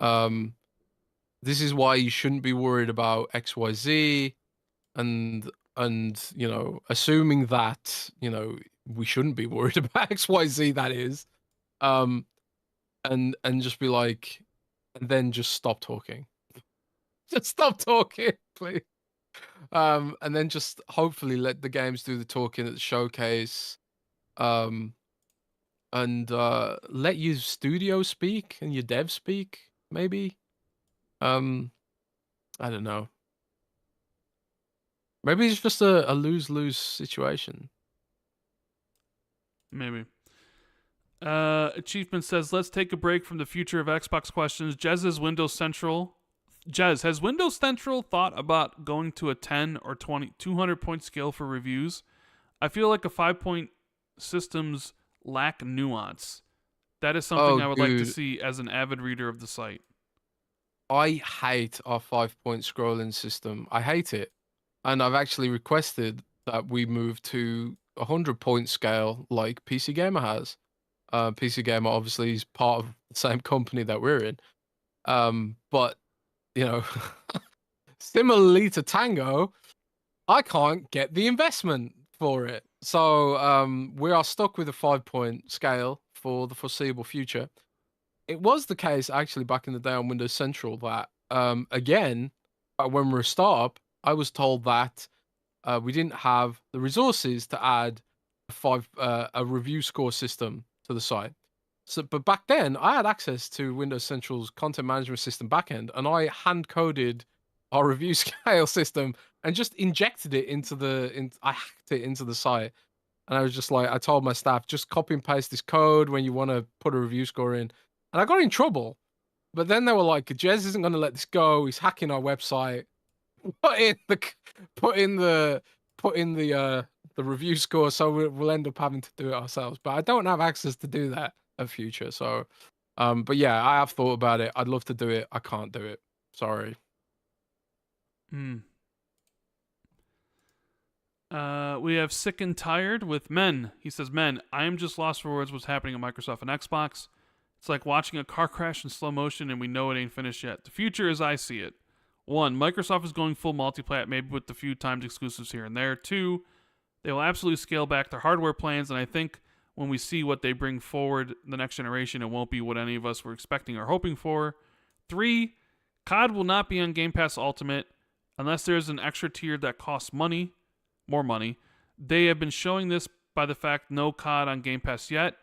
This is why you shouldn't be worried about XYZ. And assuming that, we shouldn't be worried about XYZ, that is. And just be like, and then just stop talking. Just stop talking, please. And then just hopefully let the games do the talking at the showcase. And let your studio speak and your dev speak, maybe. I don't know. Maybe it's just a lose-lose situation. Maybe. Achievement says, let's take a break from the future of Xbox questions. Jez, has Windows Central thought about going to a 10 or 200-point scale for reviews? I feel like a 5-point systems lack nuance. That is something I would like to see as an avid reader of the site. I hate our 5-point scrolling system. I hate it. And I've actually requested that we move to a 100-point scale like PC Gamer has. PC Gamer obviously is part of the same company that we're in. But, similarly to Tango, I can't get the investment for it. So we are stuck with a 5-point scale for the foreseeable future. It was the case actually back in the day on Windows Central that, again, when we were a startup, I was told that we didn't have the resources to add a review score system to the site. But back then, I had access to Windows Central's content management system backend, and I hand-coded our review scale system and just injected it I hacked it into the site. And I was just like, I told my staff, just copy and paste this code when you want to put a review score in. And I got in trouble. But then they were like, Jez isn't going to let this go. He's hacking our website. Put in the review score, so we'll end up having to do it ourselves. But I don't have access to do that in future. So, but yeah, I have thought about it. I'd love to do it. I can't do it. Sorry. We have Sick and Tired with Men. He says, men, I am just lost for words what's happening at Microsoft and Xbox. It's like watching a car crash in slow motion and we know it ain't finished yet. The future as I see it. 1, Microsoft is going full multi-plat, maybe with a few timed exclusives here and there. 2, they will absolutely scale back their hardware plans, and I think when we see what they bring forward the next generation, it won't be what any of us were expecting or hoping for. 3, COD will not be on Game Pass Ultimate unless there's an extra tier that costs money, more money. They have been showing this by the fact no COD on Game Pass yet,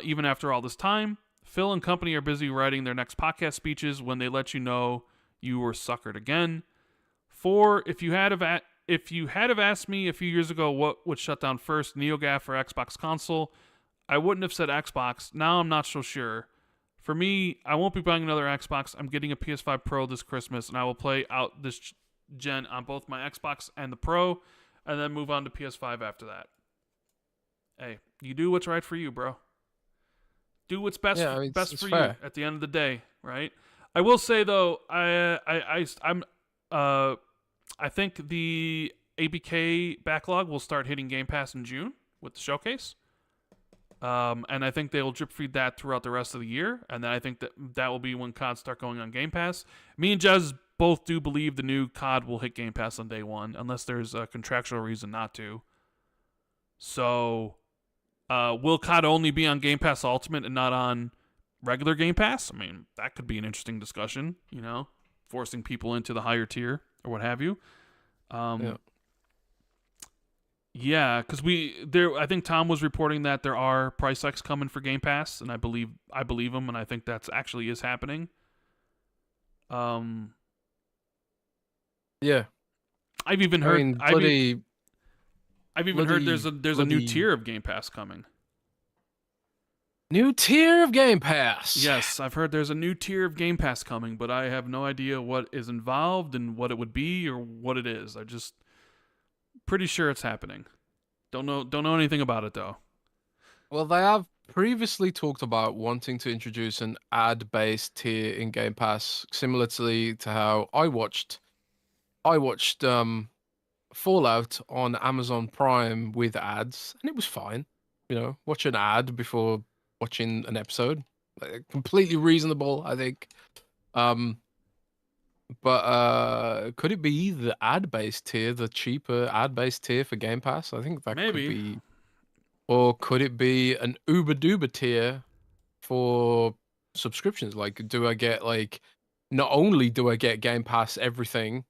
even after all this time. Phil and company are busy writing their next podcast speeches when they let you know you were suckered again. 4, if you had have asked me a few years ago what would shut down first, NeoGAF or Xbox console, I wouldn't have said Xbox. Now I'm not so sure. For me, I won't be buying another Xbox. I'm getting a PS5 Pro this Christmas, and I will play out this gen on both my Xbox and the Pro, and then move on to PS5 after that. Hey, you do what's right for you, bro. Do what's best Yeah, I mean, best it's for fair. you at the end of the day, right? I will say though, I think the ABK backlog will start hitting Game Pass in June with the showcase. And I think they will drip feed that throughout the rest of the year, and then I think that will be when COD start going on Game Pass. Me and Jez both do believe the new COD will hit Game Pass on day one, unless there's a contractual reason not to. So, will COD only be on Game Pass Ultimate and not on regular Game Pass? I mean, that could be an interesting discussion, forcing people into the higher tier or what have you. Yeah, because I think Tom was reporting that there are price hikes coming for Game Pass, and I believe him, and I think that's actually is happening. Yeah, I've even heard. I mean, I've even heard there's a new tier of Game Pass coming. New tier of Game Pass. Yes, I've heard there's a new tier of Game Pass coming, but I have no idea what is involved and what it would be or what it is. I just pretty sure it's happening. Don't know anything about it though. Well, they have previously talked about wanting to introduce an ad-based tier in Game Pass, similarly to how I watched Fallout on Amazon Prime with ads, and it was fine. Watch an ad before watching an episode, completely reasonable, I think. But could it be the ad-based tier, the cheaper ad-based tier for Game Pass? I think that Maybe. could be. Or could it be an uber-duper tier for subscriptions? Like, do I get, not only do I get Game Pass everything,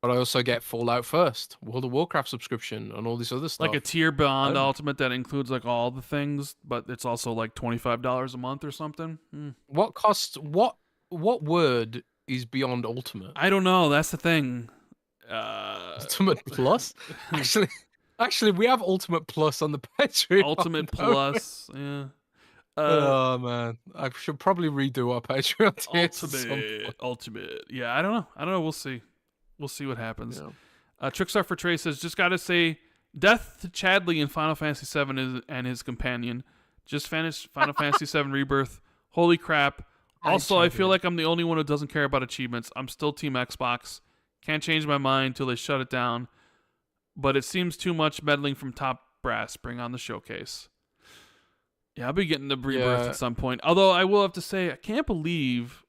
but I also get Fallout First, World of Warcraft subscription, and all this other stuff? Like a tier beyond Ultimate that includes all the things, but it's also $25 a month or something. What costs, what word is beyond Ultimate? I don't know. That's the thing. Ultimate Plus? Actually, we have Ultimate Plus on the Patreon. Ultimate Plus, yeah. Oh man, I should probably redo our Patreon. Ultimate. Yeah, I don't know. We'll see. We'll see what happens. Yeah. Trickstar for Trey says, just gotta say, death to Chadley in Final Fantasy VII and his companion. Just finished Final Fantasy VII Rebirth. Holy crap. Also, I feel like I'm the only one who doesn't care about achievements. I'm still Team Xbox. Can't change my mind till they shut it down. But it seems too much meddling from top brass. Bring on the showcase. Yeah, I'll be getting the Rebirth at some point. Although I will have to say, I can't believe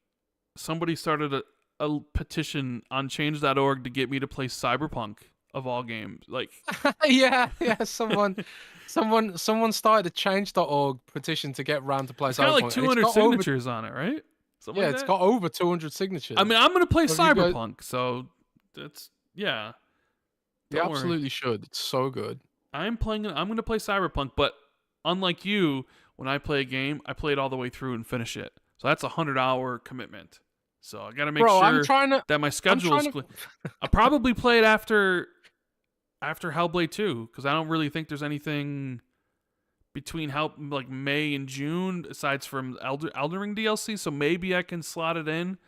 somebody started a petition on change.org to get me to play Cyberpunk of all games. Yeah, someone started a change.org petition to get Rand to play Cyberpunk. It's got 200 signatures on it, right? It's got over 200 signatures. I mean, I'm gonna play Cyberpunk, so that's you absolutely should. It's so good. I'm gonna play Cyberpunk, but unlike you, when I play a game, I play it all the way through and finish it. So that's a 100-hour commitment. So I gotta make sure that my schedule is clear. I'll probably play it after Hellblade 2, because I don't really think there's anything between May and June aside from Elden Ring DLC. So maybe I can slot it in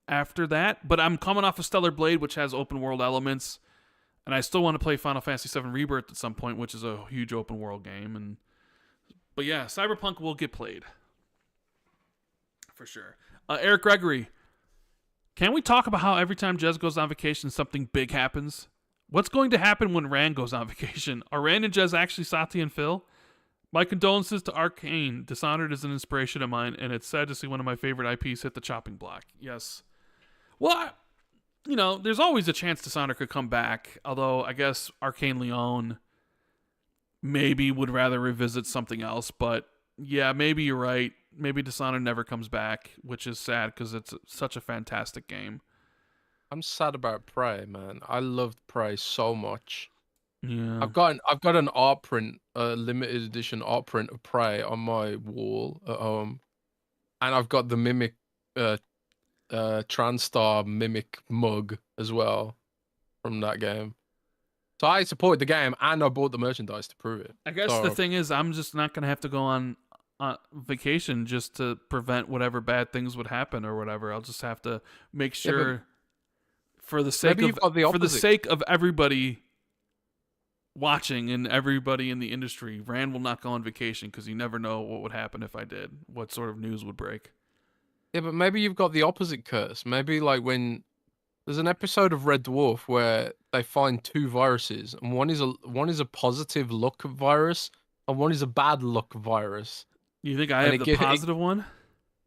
after that. But I'm coming off of Stellar Blade, which has open world elements, and I still want to play Final Fantasy VII Rebirth at some point, which is a huge open world game. But yeah, Cyberpunk will get played for sure. Eric Gregory, can we talk about how every time Jez goes on vacation, something big happens? What's going to happen when Rand goes on vacation? Are Rand and Jez actually Satya and Phil? My condolences to Arkane. Dishonored is an inspiration of mine, and it's sad to see one of my favorite IPs hit the chopping block. Yes. Well, there's always a chance Dishonored could come back, although I guess Arkane Leon maybe would rather revisit something else. But yeah, maybe you're right. Maybe Dishonored never comes back, which is sad because it's such a fantastic game. I'm sad about Prey, man. I loved Prey so much. Yeah. I've got an art print, limited edition art print of Prey on my wall at home, and I've got the Mimic, TranStar Mimic mug as well from that game. So I supported the game, and I bought the merchandise to prove it. I guess the thing is, I'm just not gonna have to go on vacation just to prevent whatever bad things would happen or whatever. I'll just have to make sure, for the sake of everybody, watching and everybody in the industry, Rand will not go on vacation because you never know what would happen if I did. What sort of news would break? Yeah, but maybe you've got the opposite curse. Maybe like when there's an episode of Red Dwarf where they find two viruses, and one is a positive luck virus, and one is a bad luck virus. You think I have the positive one?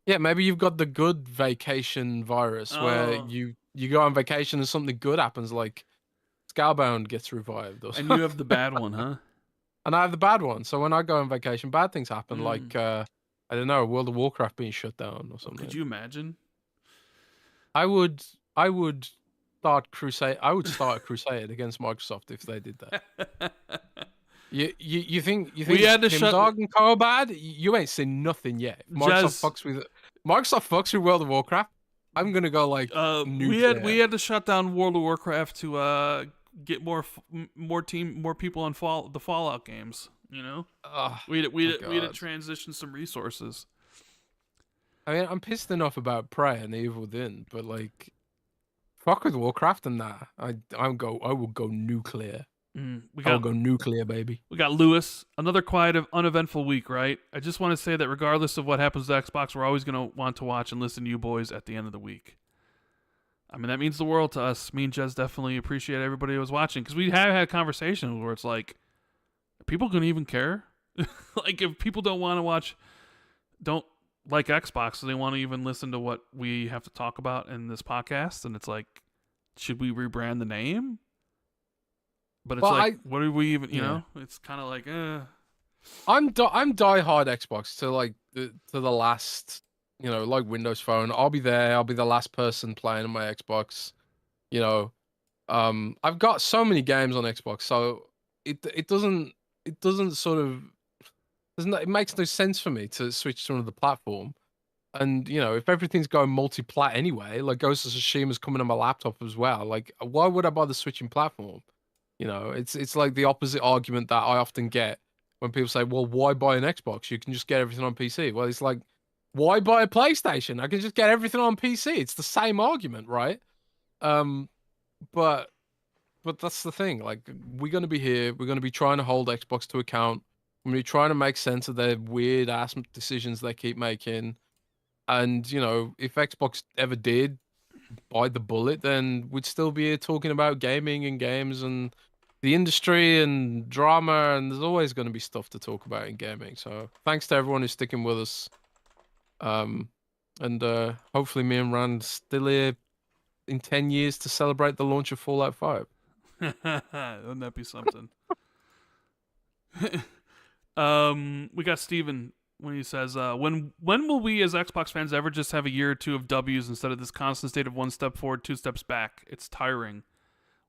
Yeah, maybe you've got the good vacation virus where you go on vacation and something good happens, like Scalebound gets revived. Or and you have the bad one, huh? And I have the bad one. So when I go on vacation, bad things happen, like I don't know, World of Warcraft being shut down or something. Could you imagine? I would start crusade. I would start a crusade against Microsoft if they did that. You think we had to shut Dog and Co bad? You ain't seen nothing yet. If Microsoft fucks with World of Warcraft, I'm gonna go like nuclear. We had to shut down World of Warcraft to get more people on the Fallout games. You know, we had to transition some resources. I mean, I'm pissed enough about Prey and Evil Within, but like, fuck with Warcraft and that. I will go nuclear. I'll go nuclear, baby. We got Lewis. Another quiet, uneventful week, right? I just want to say that regardless of what happens to Xbox, we're always going to want to watch and listen to you boys at the end of the week. I mean, that means the world to us. Me and Jez definitely appreciate everybody who was watching, because we have had conversations where it's like, are people going to even care? Like, if people don't want to don't like Xbox, so they want to even listen to what we have to talk about in this podcast, and it's like, should we rebrand the name? But it's what do we even, you know? It's kind of like, I'm diehard Xbox to the last, you know, like Windows Phone. I'll be there. I'll be the last person playing on my Xbox. You know, I've got so many games on Xbox, so it doesn't sort of, it makes no sense for me to switch to another platform. And you know, if everything's going multi-plat anyway, like Ghost of Tsushima's coming on my laptop as well. Like, why would I bother switching platform? You know, it's like the opposite argument that I often get when people say, well, why buy an Xbox? You can just get everything on PC. Well, it's like, why buy a PlayStation? I can just get everything on PC. It's the same argument, right? But that's the thing. Like, we're going to be here. We're going to be trying to hold Xbox to account. We're going to be trying to make sense of their weird-ass decisions they keep making. And, you know, if Xbox ever did bite the bullet, then we'd still be here talking about gaming and games and the industry and drama, and there's always going to be stuff to talk about in gaming. So thanks to everyone who's sticking with us. And hopefully me and Rand still here in 10 years to celebrate the launch of Fallout 5. Wouldn't that be something? We got Steven when he says, when will we as Xbox fans ever just have a year or two of W's instead of this constant state of one step forward, two steps back? It's tiring.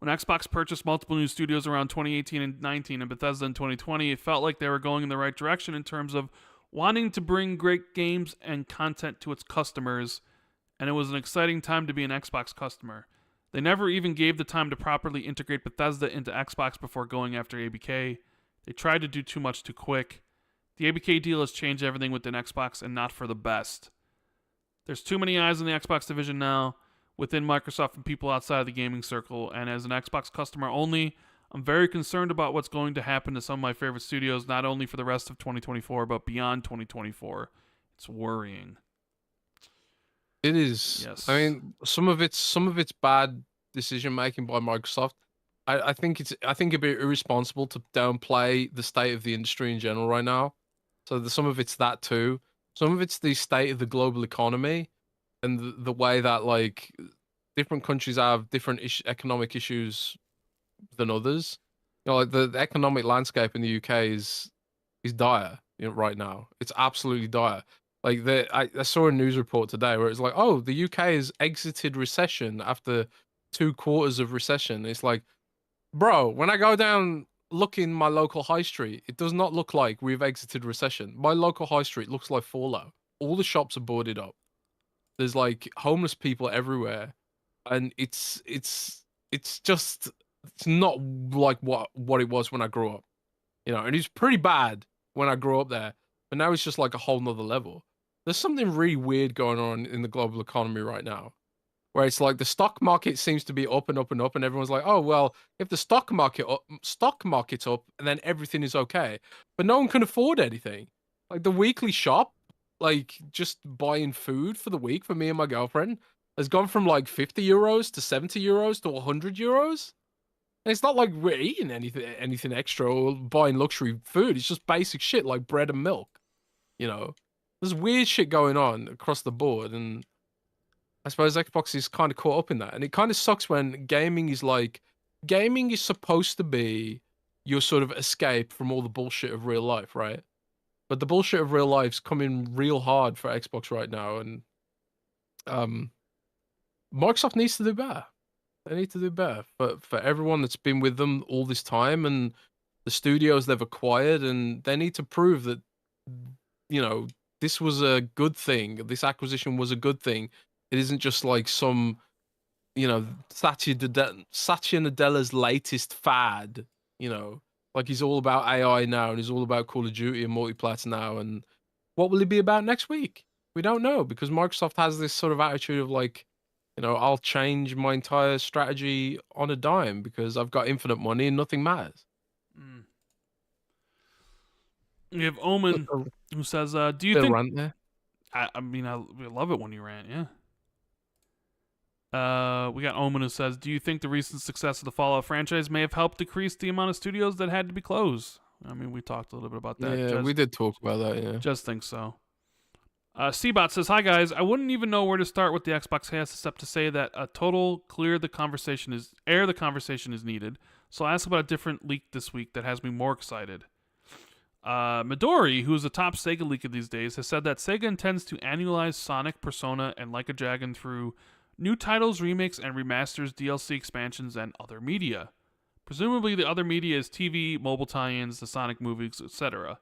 When Xbox purchased multiple new studios around 2018 and 19 and Bethesda in 2020, it felt like they were going in the right direction in terms of wanting to bring great games and content to its customers, and it was an exciting time to be an Xbox customer. They never even gave the time to properly integrate Bethesda into Xbox before going after ABK. They tried to do too much too quick. The ABK deal has changed everything within Xbox, and not for the best. There's too many eyes on the Xbox division now, within Microsoft and people outside of the gaming circle, and as an Xbox customer only, I'm very concerned about what's going to happen to some of my favorite studios, not only for the rest of 2024, but beyond 2024. It's worrying. It is. Yes. I mean, some of it's bad decision making by Microsoft. I think it'd be irresponsible to downplay the state of the industry in general right now. So some of it's that too. Some of it's the state of the global economy and the way that like different countries have different economic issues than others. You know, like the economic landscape in the UK is dire, you know, right now. It's absolutely dire. Like I saw a news report today where it's like, oh, the UK has exited recession after 2 quarters of recession. It's like, bro, when I go down looking my local high street, it does not look like we've exited recession. My local high street looks like Fallout. All the shops are boarded up. There's like homeless people everywhere, and it's not like what it was when I grew up, you know. And it's pretty bad when I grew up there, but now it's just like a whole nother level. There's something really weird going on in the global economy right now, where it's like the stock market seems to be up and up and up, and everyone's like, oh well, if the stock market's up, then everything is okay. But no one can afford anything. Like the weekly shop, like just buying food for the week for me and my girlfriend has gone from like 50 euros to 70 euros to 100 euros. And it's not like we're eating anything extra or buying luxury food. It's just basic shit like bread and milk. You know, there's weird shit going on across the board, and I suppose Xbox is kind of caught up in that. And it kind of sucks when gaming is supposed to be your sort of escape from all the bullshit of real life, right? But the bullshit of real life's coming real hard for Xbox right now, and Microsoft needs to do better. They need to do better for everyone that's been with them all this time and the studios they've acquired, and they need to prove that, you know, this was a good thing. This acquisition was a good thing. It isn't just like some, you know, Satya Nadella's latest fad, you know, like he's all about AI now and he's all about Call of Duty and multiplayer now. And what will he be about next week? We don't know, because Microsoft has this sort of attitude of like, you know, I'll change my entire strategy on a dime because I've got infinite money and nothing matters. Mm. We have Omen who says, do you think... Rant there? I mean, I love it when you rant, yeah. We got Omen who says, do you think the recent success of the Fallout franchise may have helped decrease the amount of studios that had to be closed? I mean, we talked a little bit about that. Yeah, we did talk about that, yeah. Just think so. Cbot says, hi guys, I wouldn't even know where to start with the Xbox cast except to say that a total air the conversation is needed. So I'll ask about a different leak this week that has me more excited. Midori, who is the top Sega leaker these days, has said that Sega intends to annualize Sonic, Persona, and Like a Dragon through new titles, remakes, and remasters, DLC expansions, and other media. Presumably the other media is TV, mobile tie-ins, the Sonic movies, etc.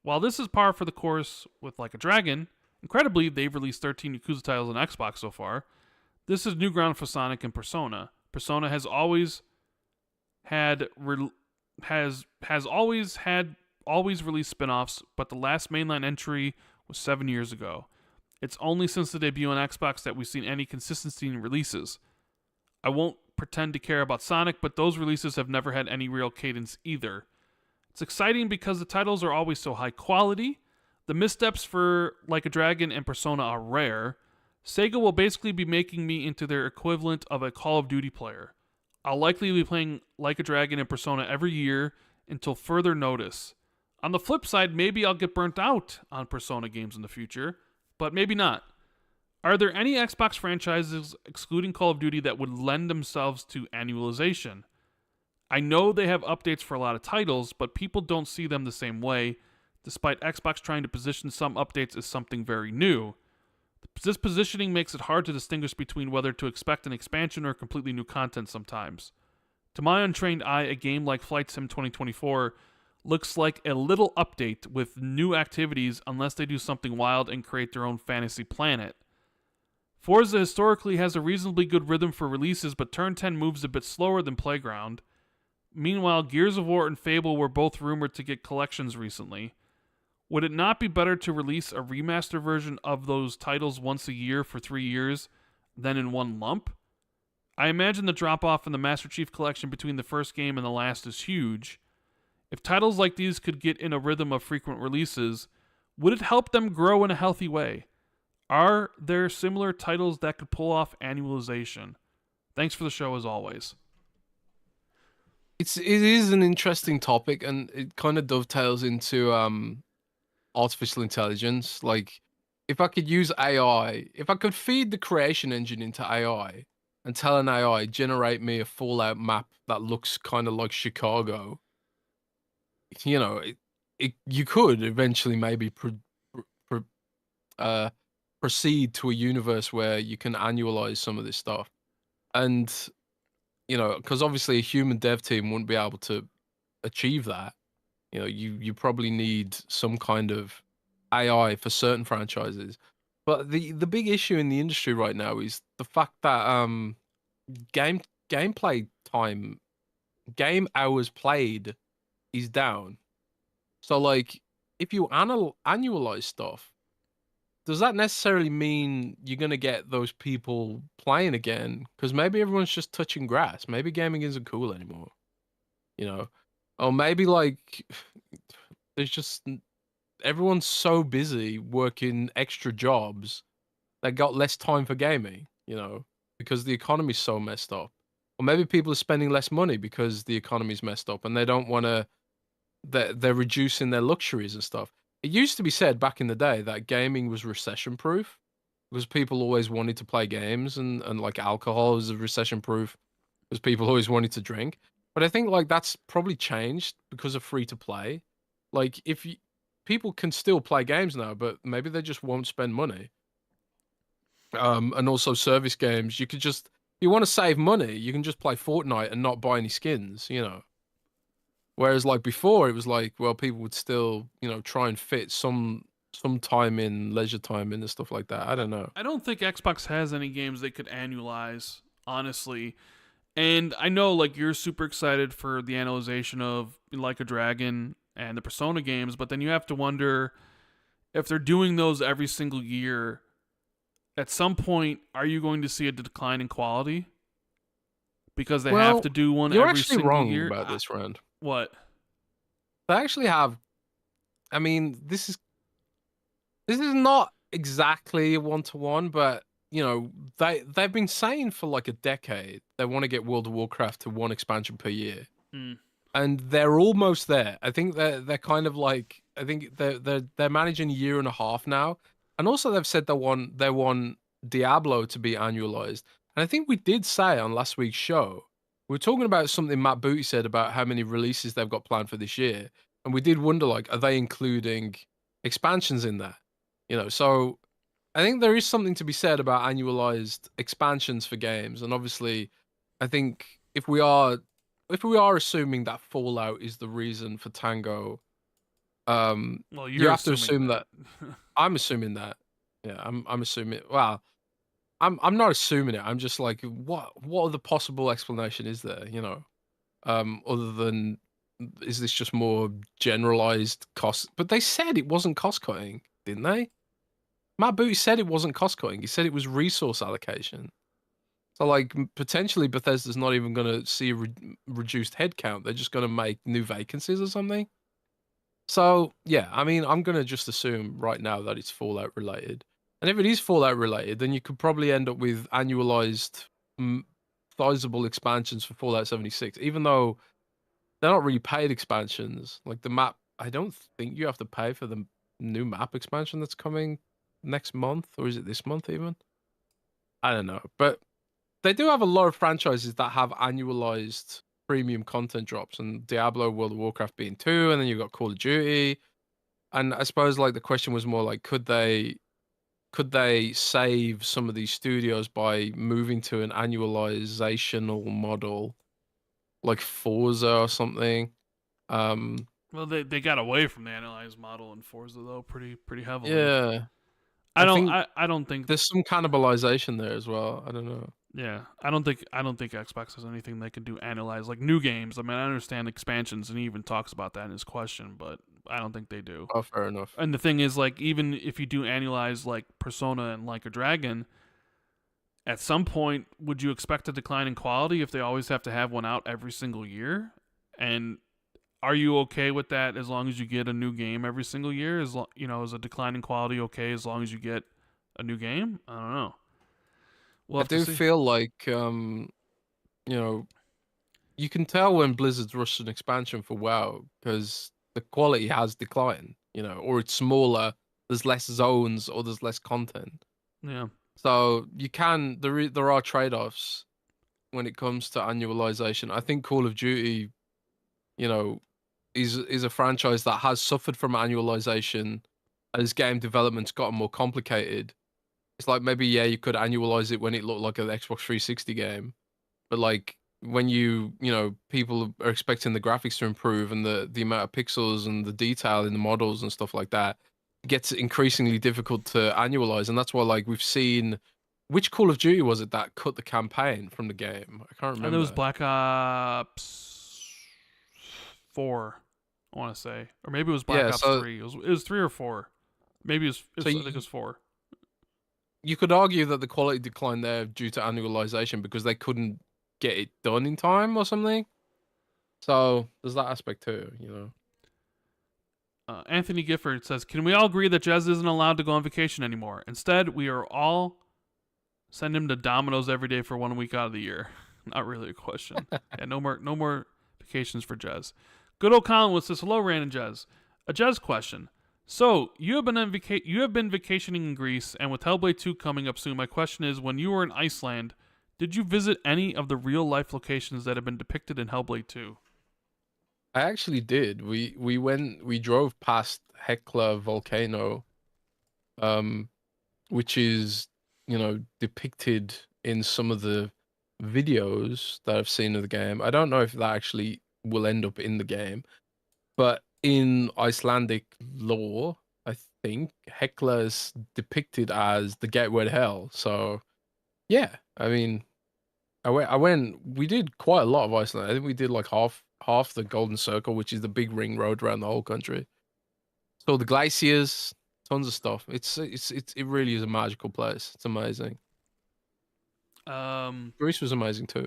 While this is par for the course with Like a Dragon, incredibly, they've released 13 Yakuza titles on Xbox so far. This is new ground for Sonic and Persona. Persona has always released spin-offs, but the last mainline entry was 7 years ago. It's only since the debut on Xbox that we've seen any consistency in releases. I won't pretend to care about Sonic, but those releases have never had any real cadence either. It's exciting because the titles are always so high quality. The missteps for Like a Dragon and Persona are rare. Sega will basically be making me into their equivalent of a Call of Duty player. I'll likely be playing Like a Dragon and Persona every year until further notice. On the flip side, maybe I'll get burnt out on Persona games in the future, but maybe not. Are there any Xbox franchises, excluding Call of Duty, that would lend themselves to annualization? I know they have updates for a lot of titles, but people don't see them the same way, despite Xbox trying to position some updates as something very new. This positioning makes it hard to distinguish between whether to expect an expansion or completely new content sometimes. To my untrained eye, a game like Flight Sim 2024 looks like a little update with new activities unless they do something wild and create their own fantasy planet. Forza historically has a reasonably good rhythm for releases, but Turn 10 moves a bit slower than Playground. Meanwhile, Gears of War and Fable were both rumored to get collections recently. Would it not be better to release a remaster version of those titles once a year for 3 years than in one lump? I imagine the drop-off in the Master Chief Collection between the first game and the last is huge. If titles like these could get in a rhythm of frequent releases, would it help them grow in a healthy way? Are there similar titles that could pull off annualization? Thanks for the show as always. It is an interesting topic, and it kind of dovetails into artificial intelligence. Like, if I could use AI, if I could feed the creation engine into AI and tell an AI generate me a Fallout map that looks kind of like Chicago, you know, you could eventually maybe proceed to a universe where you can annualize some of this stuff. And, you know, because obviously a human dev team wouldn't be able to achieve that. You know, you probably need some kind of AI for certain franchises. But the big issue in the industry right now is the fact that gameplay time, game hours played is down. So like, if you annualize stuff, does that necessarily mean you're gonna get those people playing again? Because maybe everyone's just touching grass. Maybe gaming isn't cool anymore. You know, or maybe like there's just everyone's so busy working extra jobs that got less time for gaming. You know, because the economy's so messed up. Or maybe people are spending less money because the economy's messed up and they don't want to. They're reducing their luxuries and stuff. It used to be said back in the day that gaming was recession proof because people always wanted to play games and like alcohol is recession proof because people always wanted to drink. But I think like that's probably changed because of free to play. Like if you, people can still play games now, but maybe they just won't spend money. And also service games, you could just you want to save money, you can just play Fortnite and not buy any skins, you know. Whereas like before, it was like, well, people would still, you know, try and fit some time in, leisure time in and stuff like that. I don't know. I don't think Xbox has any games they could annualize, honestly. And I know like you're super excited for the analyzation of Like a Dragon and the Persona games, but then you have to wonder if they're doing those every single year, at some point are you going to see a decline in quality? Because they have to do one you're every actually single wrong year. about this, Rand. What? They actually have. I mean, this is not exactly a 1-to-1, but you know, they've been saying for like a decade they want to get World of Warcraft to one expansion per year. Mm. And they're almost there. I think they're kind of like I think they're managing a year and a half now. And also they've said they want Diablo to be annualized. And I think we did say on last week's show, we were talking about something Matt Booty said about how many releases they've got planned for this year. And we did wonder like, are they including expansions in that? You know, so I think there is something to be said about annualized expansions for games. And obviously I think if we are assuming that Fallout is the reason for Tango, Well, you you're have to assuming assume that. I'm assuming that. Yeah, I'm assuming. Well, I'm not assuming it. I'm just like, what other possible explanation is there? You know, other than is this just more generalized cost? But they said it wasn't cost cutting, didn't they? Matt Booty said it wasn't cost cutting. He said it was resource allocation. So, like, potentially Bethesda's not even going to see a reduced headcount. They're just going to make new vacancies or something. So, yeah, I mean, I'm going to just assume right now that it's Fallout related. And if it is Fallout related, then you could probably end up with annualized sizable expansions for Fallout 76, even though they're not really paid expansions. Like the map, I don't think you have to pay for the new map expansion that's coming next month, or is it this month even? I don't know. But they do have a lot of franchises that have annualized premium content drops, and Diablo, World of Warcraft being two, and then you've got Call of Duty. And I suppose like the question was more like, could they save some of these studios by moving to an annualizational model, like Forza or something? Well, they got away from the analyzed model in Forza though, pretty heavily. Yeah, I don't think I don't think there's some cannibalization there as well. I don't know. Yeah, I don't think Xbox has anything they can do analyze like new games. I mean, I understand expansions, and he even talks about that in his question, but I don't think they do. Oh, fair enough. And the thing is, like, even if you do analyze like Persona and Like a Dragon, at some point, would you expect a decline in quality if they always have to have one out every single year? And are you okay with that as long as you get a new game every single year? Is a decline in quality okay as long as you get a new game? I don't know. I do feel like you know, you can tell when Blizzard's rushed an expansion for WoW because the quality has declined, you know, or it's smaller, there's less zones, or there's less content. Yeah. So there are trade-offs when it comes to annualization. I think Call of Duty, you know, is a franchise that has suffered from annualization as game development's gotten more complicated. It's like maybe you could annualize it when it looked like an Xbox 360 game, but like when people are expecting the graphics to improve and the amount of pixels and the detail in the models and stuff like that, it gets increasingly difficult to annualize. And that's why like we've seen, which Call of Duty was it that cut the campaign from the game? I can't remember. And it was Black Ops 4, I want to say, or maybe it was Black Ops 3. It was 3 or 4. Maybe I think it was 4. you could argue that the quality declined there due to annualization because they couldn't get it done in time or something. So there's that aspect too, you know. Anthony Gifford says, "Can we all agree that Jez isn't allowed to go on vacation anymore? Instead, we are all send him to Domino's every day for 1 week out of the year." Not really a question. Yeah, no more vacations for Jez. Good old Colin says, "Hello, Rand and Jez. A Jez question. So you have been vacationing in Greece, and with Hellblade 2 coming up soon, my question is: when you were in Iceland, did you visit any of the real life locations that have been depicted in Hellblade 2?" I actually did. We drove past Hekla volcano, which is, you know, depicted in some of the videos that I've seen of the game. I don't know if that actually will end up in the game, but in Icelandic lore, I think Hekla is depicted as the gateway to hell. So yeah, I mean, I went. We did quite a lot of Iceland. I think we did like half the Golden Circle, which is the big ring road around the whole country. So the glaciers, tons of stuff. It really is a magical place. It's amazing. Greece was amazing too.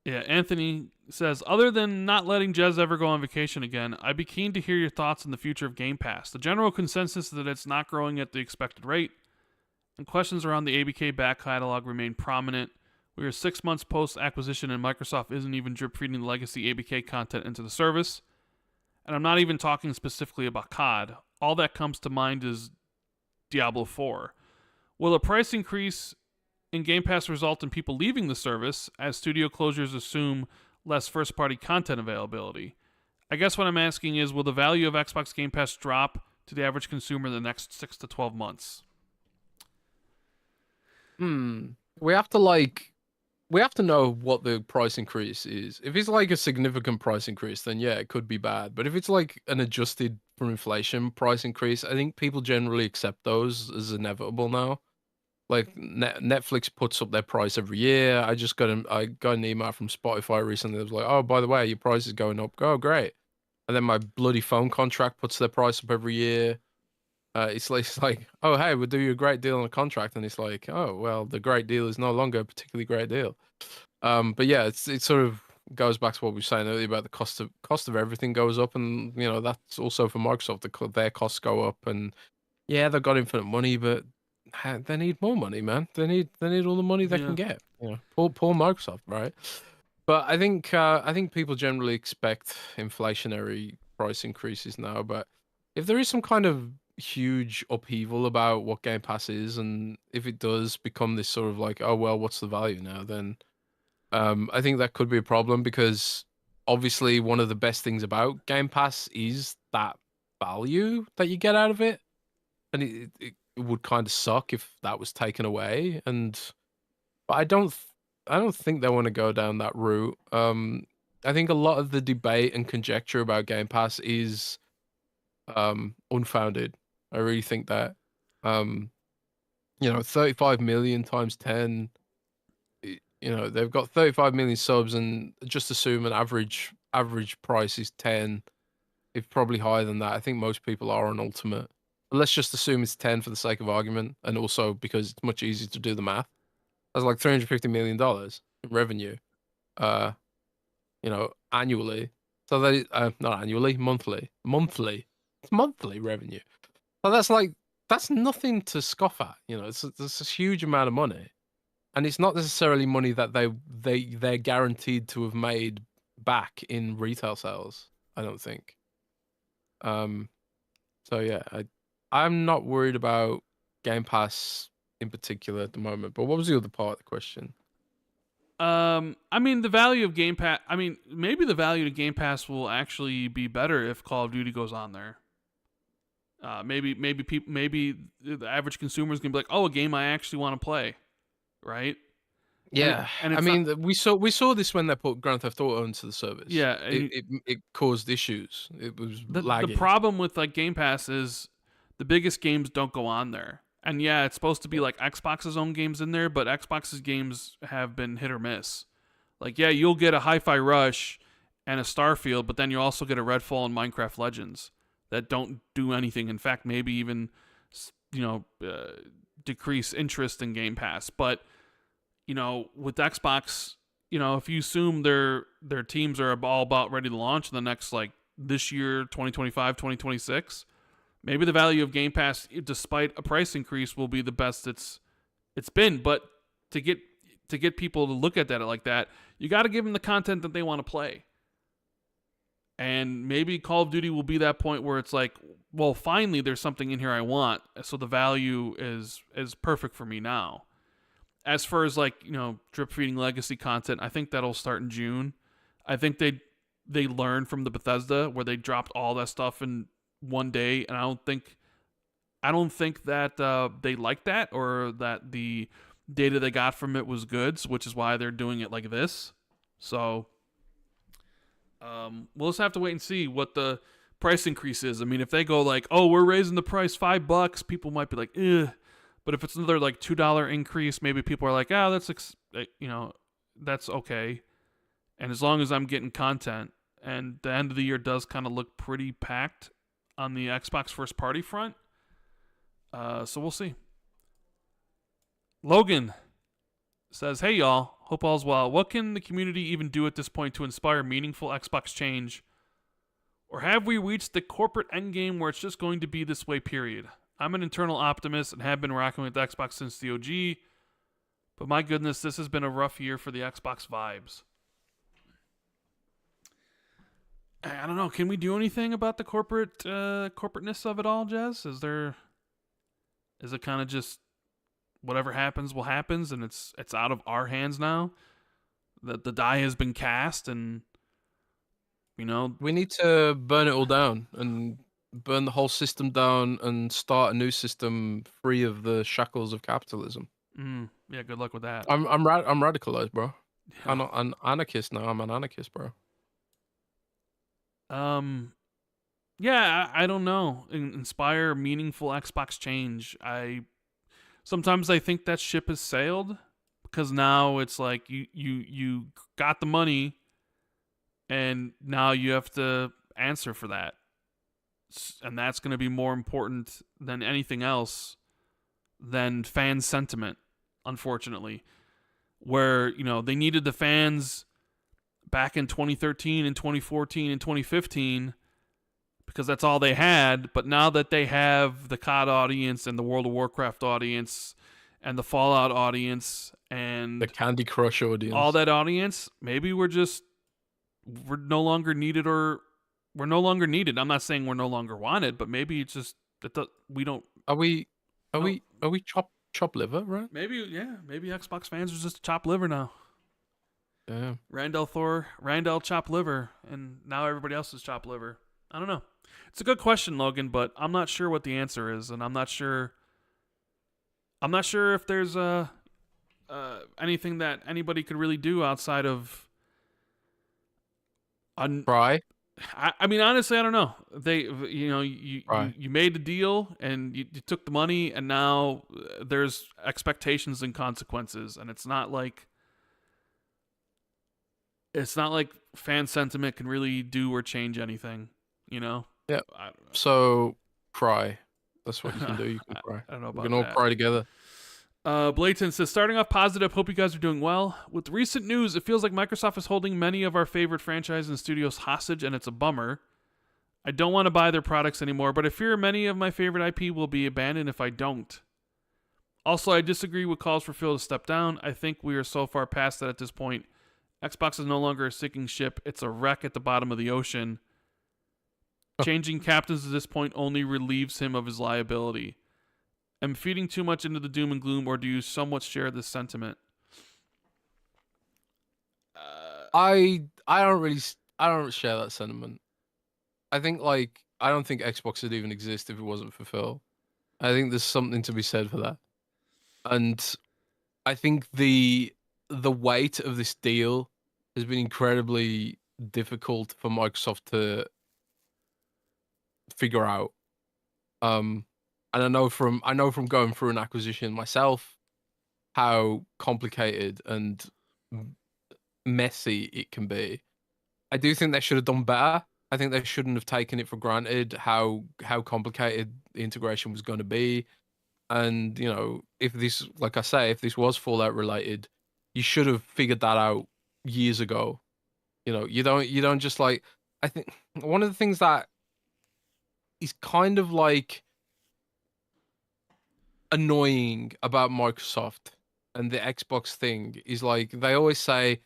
Yeah, Anthony says, "Other than not letting Jez ever go on vacation again, I'd be keen to hear your thoughts on the future of Game Pass. The general consensus is that it's not growing at the expected rate, and questions around the ABK back catalog remain prominent. We are 6 months post-acquisition, and Microsoft isn't even drip-feeding the legacy ABK content into the service. And I'm not even talking specifically about COD. All that comes to mind is Diablo 4. Will a price increase in Game Pass result in people leaving the service, as studio closures assume less first-party content availability? I guess what I'm asking is, will the value of Xbox Game Pass drop to the average consumer in the next 6 to 12 months?" We have to know what the price increase is. If it's like a significant price increase, then yeah, it could be bad. But if it's like an adjusted for inflation price increase, I think people generally accept those as inevitable now. Like Netflix puts up their price every year. I got an email from Spotify recently that was like, "Oh, by the way, your price is going up." Oh, great. And then my bloody phone contract puts their price up every year. It's like, "Oh, hey, we'll do you a great deal on a contract," and it's like, "Oh, well, the great deal is no longer a particularly great deal." But yeah, it sort of goes back to what we were saying earlier about the cost of everything goes up, and you know that's also for Microsoft. Their costs go up, and yeah, they've got infinite money, but they need more money, man. They need all the money they can get. You know, poor Microsoft, right? But I think people generally expect inflationary price increases now. But if there is some kind of huge upheaval about what Game Pass is, and if it does become this sort of like, oh well, what's the value now? Then I think that could be a problem because obviously one of the best things about Game Pass is that value that you get out of it, and it would kind of suck if that was taken away. But I don't think they want to go down that route. I think a lot of the debate and conjecture about Game Pass is unfounded. I really think that 35 million times 10, they've got 35 million subs, and just assume an average price is 10. It's probably higher than that. I think most people are on Ultimate. But let's just assume it's 10 for the sake of argument, and also because it's much easier to do the math. That's like $350 million in revenue, annually. So that is, not annually, monthly. It's monthly revenue. So that's nothing to scoff at. It's a huge amount of money, and it's not necessarily money that they're guaranteed to have made back in retail sales. I don't think. So yeah, I'm not worried about Game Pass in particular at the moment. But what was the other part of the question? I mean, the value of Game Pass. I mean, maybe the value of Game Pass will actually be better if Call of Duty goes on there. Maybe the average consumer is gonna be like, "Oh, a game I actually want to play," right? Yeah, I mean, we saw this when they put Grand Theft Auto into the service. Yeah, it caused issues. It was the lagging. problem with like Game Pass is the biggest games don't go on there. And yeah, it's supposed to be like Xbox's own games in there, but Xbox's games have been hit or miss. Like, yeah, you'll get a HiFi Rush and a Starfield, but then you also get a Redfall and Minecraft Legends that don't do anything. In fact, maybe even, decrease interest in Game Pass. But with Xbox, if you assume their teams are all about ready to launch in the next this year, 2025, 2026, maybe the value of Game Pass, despite a price increase, will be the best it's been. But to get people to look at that like that, you got to give them the content that they want to play. And maybe Call of Duty will be that point where it's like, well, finally there's something in here I want, so the value is perfect for me now. As far as drip feeding legacy content, I think that'll start in June. I think they learned from the Bethesda where they dropped all that stuff in one day, and I don't think that they liked that, or that the data they got from it was good, which is why they're doing it like this. So we'll just have to wait and see what the price increase is. I mean, if they go oh, we're raising the price $5, people might be like, ugh. But if it's another $2 increase, maybe people are like, oh, that's okay. And as long as I'm getting content, and the end of the year does kind of look pretty packed on the Xbox first party front, so we'll see. Logan says, hey y'all, hope all's well. What can the community even do at this point to inspire meaningful Xbox change? Or have we reached the corporate endgame where it's just going to be this way, period? I'm an internal optimist and have been rocking with Xbox since the OG, but my goodness, this has been a rough year for the Xbox vibes. I don't know. Can we do anything about the corporateness of it all, Jez? Is it kind of just whatever happens will happens, and it's out of our hands now? That the die has been cast, and we need to burn it all down and burn the whole system down and start a new system free of the shackles of capitalism. Yeah, good luck with that. I'm radicalized, bro. Yeah. I'm not an anarchist now. I'm an anarchist, bro. Yeah, I don't know. Inspire meaningful Xbox change. Sometimes I think that ship has sailed, because now it's like you got the money, and now you have to answer for that. And that's going to be more important than anything else than fan sentiment, unfortunately. Where, they needed the fans back in 2013 and 2014 and 2015 because that's all they had. But now that they have the COD audience and the World of Warcraft audience and the Fallout audience and the Candy Crush audience, all that audience, maybe we're no longer needed, or we're no longer needed. I'm not saying we're no longer wanted, but maybe it's just that we don't. Are we chop liver, right? Maybe, yeah. Maybe Xbox fans are just chop liver now. Yeah. Randall chop liver, and now everybody else is chop liver. I don't know. It's a good question, Logan, but I'm not sure what the answer is, and I'm not sure if there's anything that anybody could really do outside of try. I mean, honestly, I don't know. You made the deal and you took the money, and now there's expectations and consequences, and it's not like fan sentiment can really do or change anything, Yeah. So cry. That's what you can do. You can cry. I don't know about that. We can all cry together. Blayton says, starting off positive, hope you guys are doing well. With recent news, it feels like Microsoft is holding many of our favorite franchises and studios hostage, and it's a bummer. I don't want to buy their products anymore, but I fear many of my favorite IP will be abandoned if I don't. Also, I disagree with calls for Phil to step down. I think we are so far past that at this point. Xbox is no longer a sinking ship. It's a wreck at the bottom of the ocean. Changing captains at this point only relieves him of his liability. Am feeding too much into the doom and gloom, or do you somewhat share this sentiment? I don't share that sentiment. I think I don't think Xbox would even exist if it wasn't for Phil. I think there's something to be said for that. And I think the weight of this deal has been incredibly difficult for Microsoft to figure out. And I know from going through an acquisition myself how complicated and messy it can be. I do think they should have done better. I think they shouldn't have taken it for granted how complicated the integration was going to be. And if this, like I say, if this was Fallout related, you should have figured that out years ago. You don't just like. I think one of the things that is kind of like annoying about Microsoft and the Xbox thing is like they always say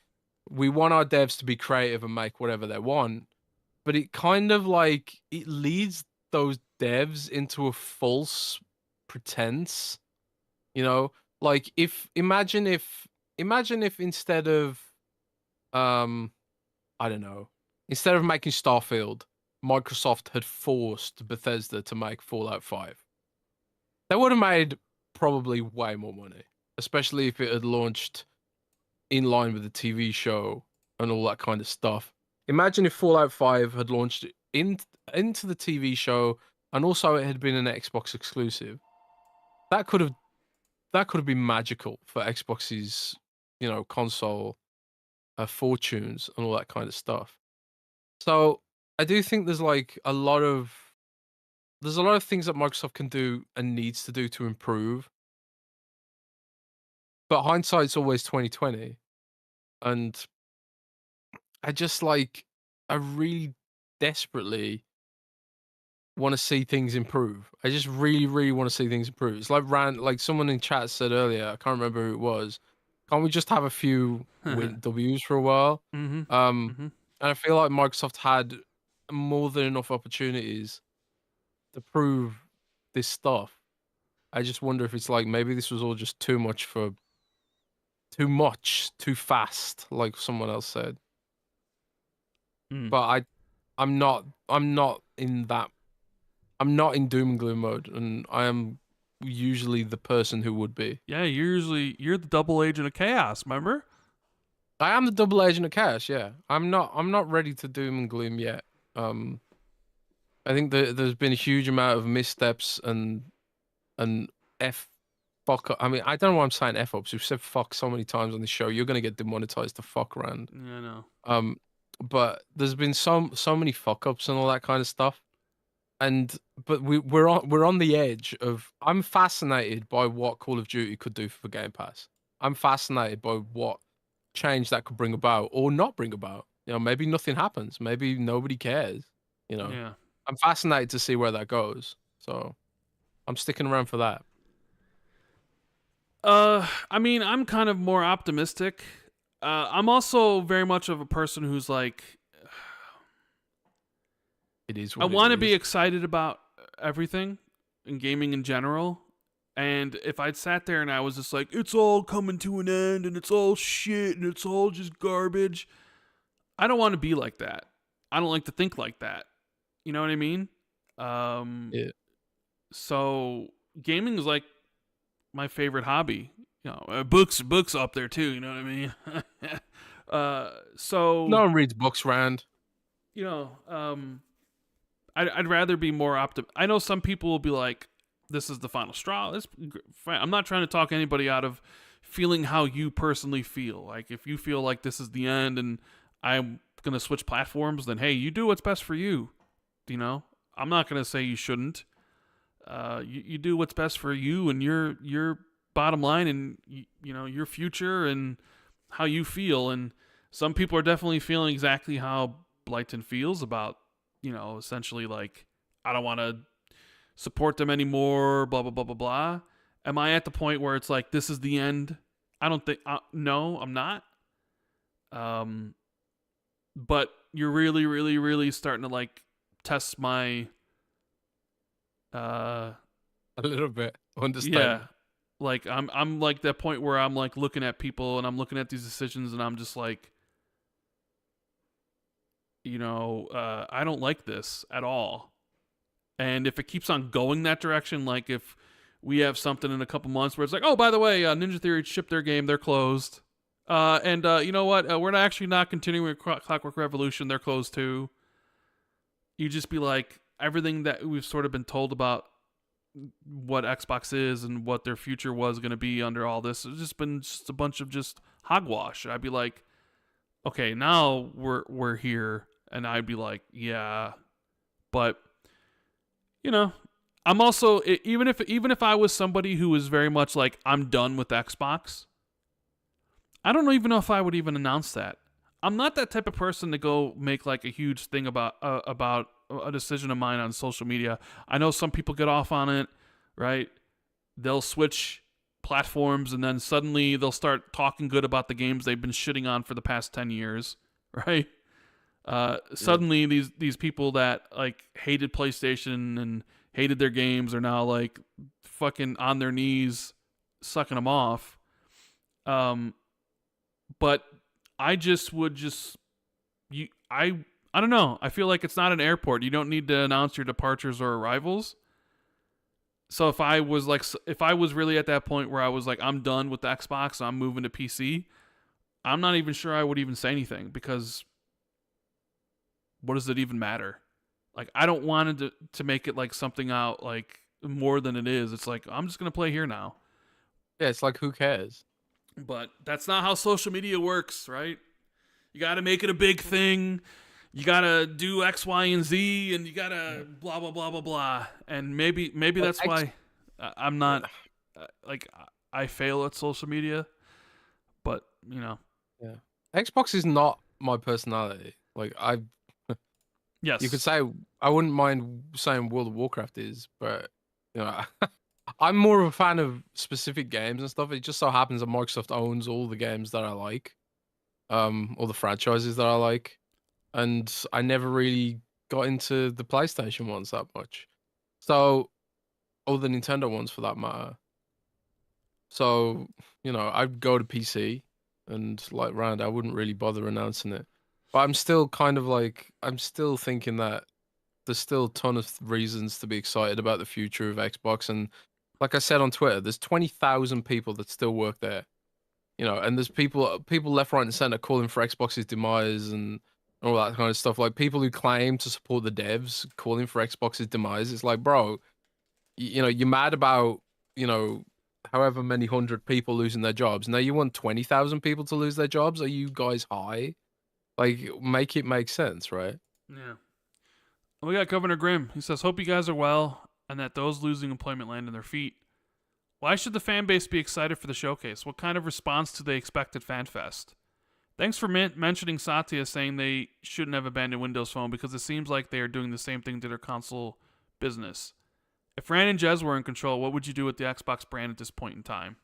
we want our devs to be creative and make whatever they want, but it kind of like it leads those devs into a false pretense, like if imagine if instead of um I don't know, instead of making Starfield, Microsoft had forced Bethesda to make Fallout 5. They would have made probably way more money, especially if it had launched in line with the TV show and all that kind of stuff. Imagine if Fallout 5 had launched into the TV show and also it had been an Xbox exclusive. That could have been magical for Xbox's, console fortunes and all that kind of stuff. So I do think there's a lot of things that Microsoft can do and needs to do to improve. But hindsight's always 2020. And I really desperately want to see things improve. I just really, really want to see things improve. It's like someone in chat said earlier, I can't remember who it was. Can't we just have a few Ws for a while? Mm-hmm. And I feel like Microsoft had more than enough opportunities to prove this stuff. I just wonder if it's like maybe this was all just too fast, like someone else said. But I'm not in that. I'm not in doom and gloom mode, and I am usually the person who would be. Yeah, you're the double agent of chaos, remember? I am the double agent of chaos, yeah. I'm not ready to doom and gloom yet. I think there's been a huge amount of missteps and fuck up. I mean, I don't know why I'm saying F ups. We've said fuck so many times on this show. You're gonna get demonetized to fuck, Rand. Yeah, I know. But there's been so many fuck ups and all that kind of stuff. But we're on the edge of. I'm fascinated by what Call of Duty could do for Game Pass. I'm fascinated by what change that could bring about or not bring about. Maybe nothing happens. Maybe nobody cares. Yeah. I'm fascinated to see where that goes. So I'm sticking around for that. I mean, I'm kind of more optimistic. I'm also very much of a person who's like, it is. I want to be excited about everything in gaming in general. And if I'd sat there and I was just like, it's all coming to an end and it's all shit and it's all just garbage, I don't want to be like that. I don't like to think like that. You know what I mean? Yeah. So gaming is like my favorite hobby. Books up there too. You know what I mean? So no one reads books, Rand. I'd rather be more optimistic. I know some people will be like, this is the final straw. I'm not trying to talk anybody out of feeling how you personally feel. Like, if you feel like this is the end and I'm going to switch platforms, then hey, you do what's best for you. I'm not going to say you shouldn't. You do what's best for you and your bottom line and your future and how you feel. And some people are definitely feeling exactly how Blyton feels about, essentially like, I don't want to support them anymore, blah, blah, blah, blah, blah. Am I at the point where it's like, this is the end? I don't think, no, I'm not. But you're really, really, really starting to like test my, a little bit. Understand. Yeah. Like I'm like that point where I'm like looking at people and I'm looking at these decisions and I'm just like, I don't like this at all. And if it keeps on going that direction, like if we have something in a couple months where it's like, oh, by the way, Ninja Theory shipped their game, they're closed. And you know what? We're actually not continuing with Clockwork Revolution, they're closed too. You just be like, everything that we've sort of been told about what Xbox is and what their future was going to be under all this, it's just been just a bunch of just hogwash. I'd be like, okay, now we're here. And I'd be like, yeah, but I'm also even if I was somebody who was very much like I'm done with Xbox, I don't even know if I would even announce that. I'm not that type of person to go make like a huge thing about a decision of mine on social media. I know some people get off on it, right? They'll switch platforms and then suddenly they'll start talking good about the games they've been shitting on for the past 10 years, right? Suddenly these people that like hated PlayStation and hated their games are now like fucking on their knees sucking them off. But I don't know. I feel like it's not an airport. You don't need to announce your departures or arrivals. So if I was really at that point where I was like, I'm done with the Xbox, I'm moving to PC, I'm not even sure I would even say anything because what does it even matter? Like, I don't want it to make it like something out like more than it is. It's like, I'm just going to play here now. Yeah, it's like, who cares? But that's not how social media works, right? You got to make it a big thing. You got to do X, Y, and Z, and you got to blah, blah, blah, blah, blah. And maybe that's why I'm not, like, I fail at social media. But, you know. Yeah. Xbox is not my personality. Like, yes. You could say, I wouldn't mind saying World of Warcraft is, but, you know, I'm more of a fan of specific games and stuff. It just so happens that Microsoft owns all the games that I like, all the franchises that I like, and I never really got into the PlayStation ones that much. So, or the Nintendo ones for that matter. So, you know, I'd go to PC and like Rand, I wouldn't really bother announcing it. But I'm still kind of like, I'm still thinking that there's still a ton of reasons to be excited about the future of Xbox. And like I said on Twitter, there's 20,000 people that still work there, you know, and there's people left, right, and center calling for Xbox's demise and all that kind of stuff. Like people who claim to support the devs calling for Xbox's demise. It's like, bro, you know, you're mad about, you know, however many hundred people losing their jobs. Now you want 20,000 people to lose their jobs? Are you guys high? Like, make it make sense, right? Yeah. We got Governor Grimm. He says, hope you guys are well and that those losing employment land on their feet. Why should the fan base be excited for the showcase? What kind of response do they expect at FanFest? Thanks for mentioning Satya saying they shouldn't have abandoned Windows Phone because it seems like they are doing the same thing to their console business. If Rand and Jez were in control, what would you do with the Xbox brand at this point in time?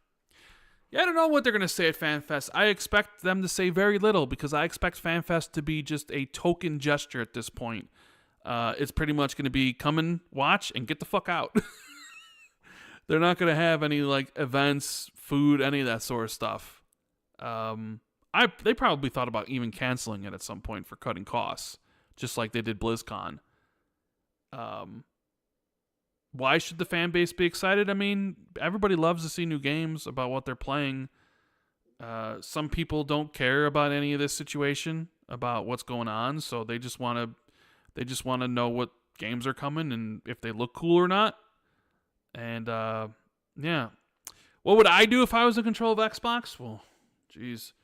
Yeah, I don't know what they're going to say at FanFest. I expect them to say very little because I expect FanFest to be just a token gesture at this point. It's pretty much going to be come and watch and get the fuck out. They're not going to have any like events, food, any of that sort of stuff. They probably thought about even canceling it at some point for cutting costs, just like they did BlizzCon. Why should the fan base be excited? I mean, everybody loves to see new games about what they're playing. Some people don't care about any of this situation, about what's going on, so they just want to know what games are coming and if they look cool or not. And yeah, what would I do if I was in control of Xbox? Well, geez,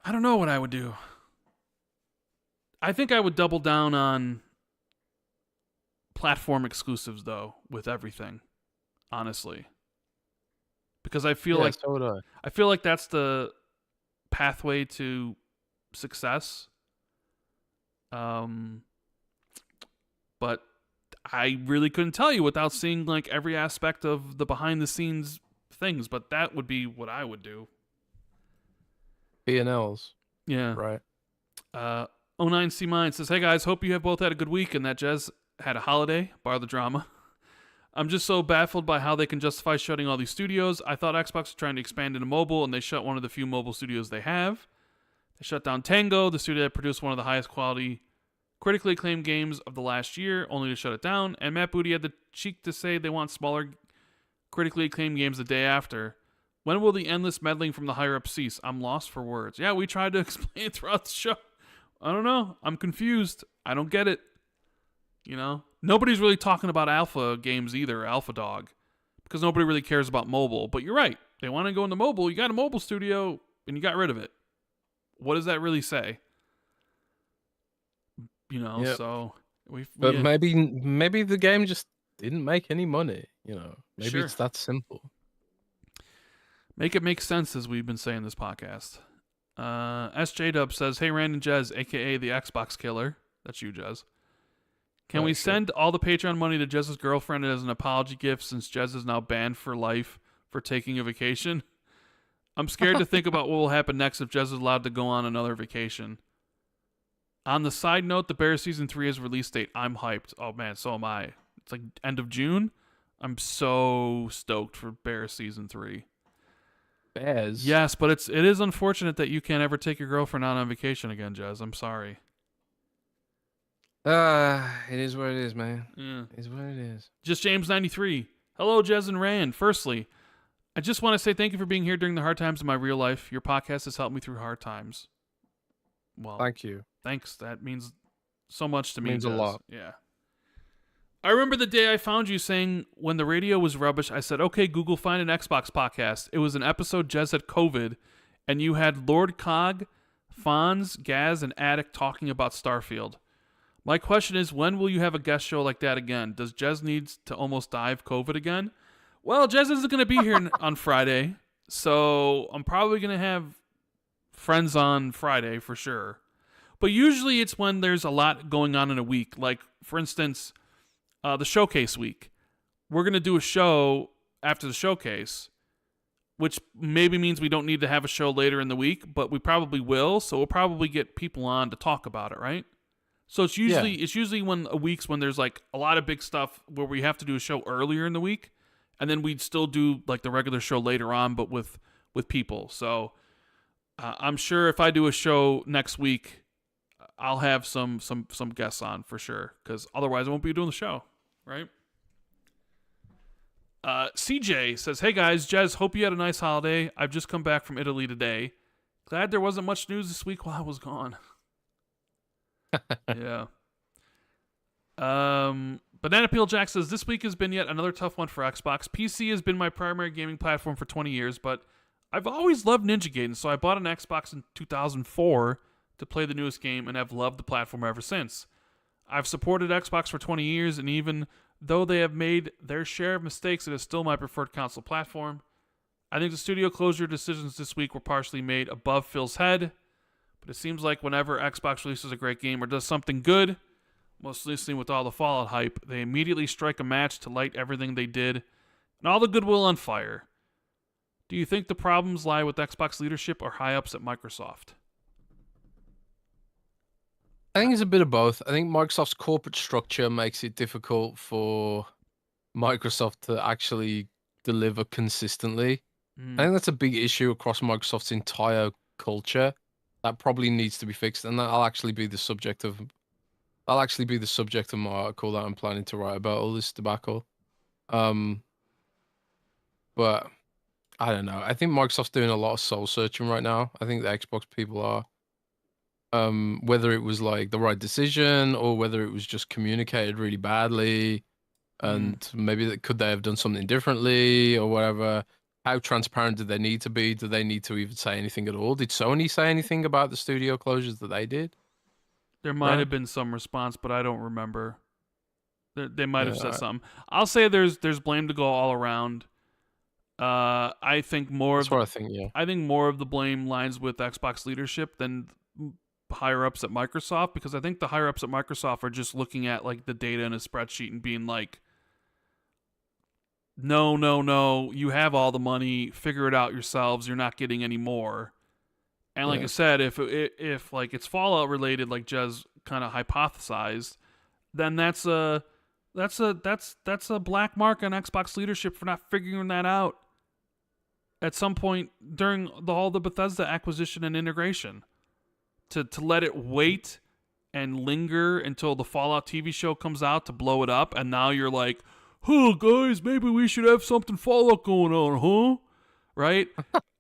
I don't know what I would do. I think I would double down on platform exclusives though with everything, honestly, because I feel like that's the pathway to success. But I really couldn't tell you without seeing like every aspect of the behind the scenes things, but that would be what I would do. P&Ls. Yeah. Right. 09C Mine says, hey guys, hope you have both had a good week and that Jez had a holiday, bar the drama. I'm just so baffled by how they can justify shutting all these studios. I thought Xbox was trying to expand into mobile and they shut one of the few mobile studios they have. They shut down Tango, the studio that produced one of the highest quality critically acclaimed games of the last year, only to shut it down. And Matt Booty had the cheek to say they want smaller critically acclaimed games the day after. When will the endless meddling from the higher-ups cease? I'm lost for words. Yeah, we tried to explain it throughout the show. I don't know. I'm confused. I don't get it. You know? Nobody's really talking about alpha games either, Alpha Dog, because nobody really cares about mobile. But you're right. They want to go into mobile. You got a mobile studio, and you got rid of it. What does that really say? You know, yep. So But maybe the game just didn't make any money. Maybe Sure. it's that simple. Make it make sense, as we've been saying this podcast. SJ Dub says, "Hey, Rand and Jez, aka the Xbox Killer." That's you, Jez. Can we send all the Patreon money to Jez's girlfriend as an apology gift since Jez is now banned for life for taking a vacation? I'm scared to think about what will happen next if Jez is allowed to go on another vacation. On the side note, the Bears Season 3 has release date. I'm hyped. Oh, man, so am I. It's like end of June. I'm so stoked for Bears Season 3. Bears? Yes, but it is unfortunate that you can't ever take your girlfriend out on vacation again, Jez. I'm sorry. It is what it is, man. Yeah. It is what it is. Just James 93. Hello, Jez and Rand. Firstly, I just want to say thank you for being here during the hard times of my real life. Your podcast has helped me through hard times. Well, thank you. Thanks. That means so much to me. It means a lot. Yeah. I remember the day I found you saying when the radio was rubbish, I said, okay, Google, find an Xbox podcast. It was an episode Jez had COVID, and you had Lord Cog, Fonz, Gaz, and Attic talking about Starfield. My question is, when will you have a guest show like that again? Does Jez need to almost die of COVID again? Well, Jez isn't going to be here on Friday, so I'm probably going to have friends on Friday for sure. But usually it's when there's a lot going on in a week. Like, for instance, the showcase week. We're going to do a show after the showcase, which maybe means we don't need to have a show later in the week, but we probably will, so we'll probably get people on to talk about it, right? So it's usually when weeks when there's like a lot of big stuff where we have to do a show earlier in the week, and then we'd still do like the regular show later on, but with people. So I'm sure if I do a show next week, I'll have some guests on for sure, because otherwise I won't be doing the show, right? CJ says, "Hey guys, Jez, hope you had a nice holiday. I've just come back from Italy today. Glad there wasn't much news this week while I was gone." Yeah. Banana Peel Jack says, "This week has been yet another tough one for Xbox. PC has been my primary gaming platform for 20 years, but I've always loved Ninja Gaiden, so I bought an Xbox in 2004 to play the newest game and have loved the platform ever since. I've supported Xbox for 20 years, and even though they have made their share of mistakes, it is still my preferred console platform. I think the studio closure decisions this week were partially made above Phil's head, but it seems like whenever Xbox releases a great game or does something good, most recently with all the Fallout hype, they immediately strike a match to light everything they did and all the goodwill on fire. Do you think the problems lie with Xbox leadership or high-ups at Microsoft?" I think it's a bit of both. I think Microsoft's corporate structure makes it difficult for Microsoft to actually deliver consistently. I think that's a big issue across Microsoft's entire culture. That probably needs to be fixed, and that'll actually be the subject of my article that I'm planning to write about all this debacle. But I don't know. I think Microsoft's doing a lot of soul searching right now. I think the Xbox people are. Whether it was like the right decision or whether it was just communicated really badly, and maybe could they have done something differently or whatever. How transparent did they need to be? Do they need to even say anything at all? Did Sony say anything about the studio closures that they did? There might have been some response, but I don't remember. They might have said something. I'll say there's blame to go all around. I think more of the blame lies with Xbox leadership than higher ups at Microsoft, because I think the higher ups at Microsoft are just looking at like the data in a spreadsheet and being like, no, you have all the money, figure it out yourselves, you're not getting any more. And like I said, if like it's Fallout related, like Jez kind of hypothesized, then that's a black mark on Xbox leadership for not figuring that out at some point during all the Bethesda acquisition and integration. To let it wait and linger until the Fallout TV show comes out to blow it up, and now you're like, "Oh, guys, maybe we should have something Fallout going on, huh?" Right?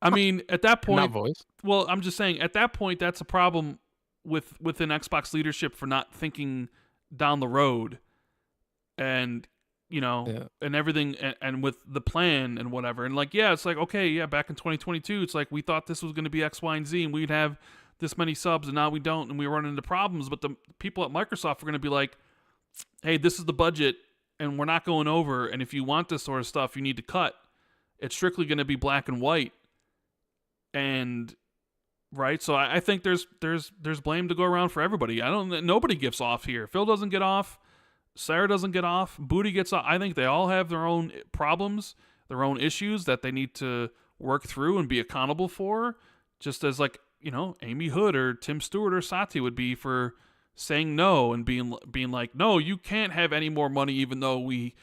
I mean, at that point, well, I'm just saying, at that point, that's a problem within Xbox leadership for not thinking down the road, and and everything, and with the plan and whatever, and like, it's like, okay, back in 2022, it's like we thought this was going to be X, Y, and Z, and we'd have this many subs, and now we don't, and we run into problems. But the people at Microsoft are going to be like, hey, this is the budget and we're not going over, and if you want this sort of stuff, you need to cut. It's strictly going to be black and white. And right, so I think there's blame to go around for everybody. Nobody gets off here. Phil doesn't get off. Sarah doesn't get off. Booty gets off. I think they all have their own problems, their own issues that they need to work through and be accountable for, just as like, Amy Hood or Tim Stewart or Satya would be for saying no and being like, no, you can't have any more money even though we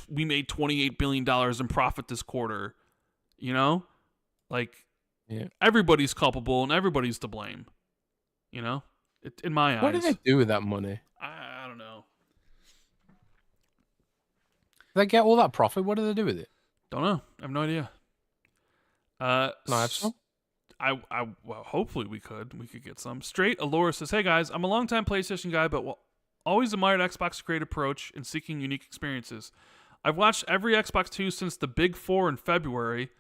made $28 billion in profit this quarter. Like, yeah. Everybody's culpable and everybody's to blame. In my eyes. What do they do with that money? I don't know. They get all that profit. What do they do with it? Don't know. I have no idea. Well, hopefully we could get some. Straight Allura says, hey guys, I'm a longtime PlayStation guy, but always admired Xbox's great approach in seeking unique experiences. I've watched every Xbox 2 since the Big 4 in February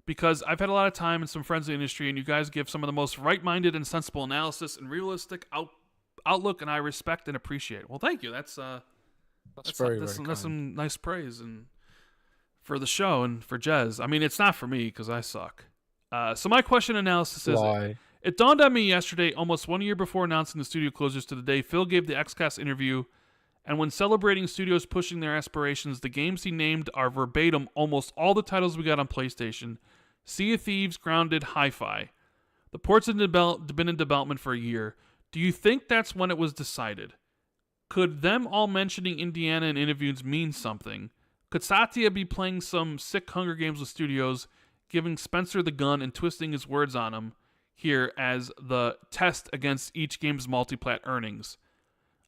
because I've had a lot of time and some friends in the industry, and you guys give some of the most right-minded and sensible analysis and realistic outlook, and I respect and appreciate. Well, thank you. That's very some nice praise and for the show and for Jez. I mean, it's not for me because I suck. So my question analysis is, it dawned on me yesterday, almost 1 year before announcing the studio closures to the day Phil gave the XCast interview, and when celebrating studios pushing their aspirations, the games he named are verbatim almost all the titles we got on PlayStation: Sea of Thieves, Grounded, HiFi. The ports have been in development for a year. Do you think that's when it was decided? Could them all mentioning Indiana in interviews mean something? Could Satya be playing some sick Hunger Games with studios, giving Spencer the gun and twisting his words on him here as the test against each game's multiplat earnings?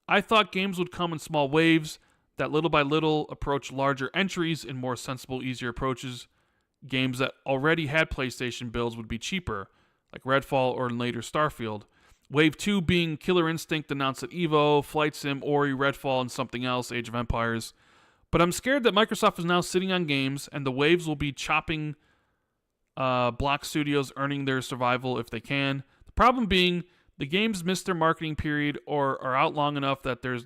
I thought games would come in small waves that little by little approach larger entries in more sensible, easier approaches. Games that already had PlayStation builds would be cheaper, like Redfall or later Starfield. Wave 2 being Killer Instinct announced at EVO, Flight Sim, Ori, Redfall, and something else, Age of Empires. But I'm scared that Microsoft is now sitting on games, and the waves will be chopping block studios earning their survival if they can. The problem being, the games miss their marketing period or are out long enough that there's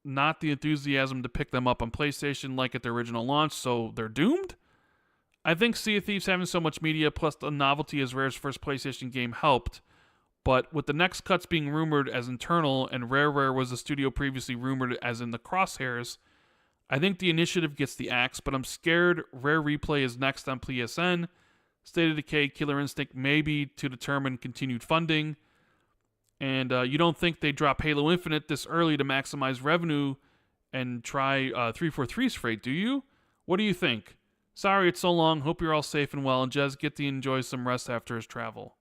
not the enthusiasm to pick them up on PlayStation like at their original launch, so they're doomed? I think Sea of Thieves having so much media plus the novelty as Rare's first PlayStation game helped, but with the next cuts being rumored as internal and Rare was a studio previously rumored as in the crosshairs, I think the initiative gets the axe, but I'm scared Rare Replay is next on PSN. State of Decay, Killer Instinct maybe to determine continued funding. And you don't think they drop Halo Infinite this early to maximize revenue and try 343's freight, do you? What do you think? Sorry it's so long. Hope you're all safe and well. And Jez, get to enjoy some rest after his travel.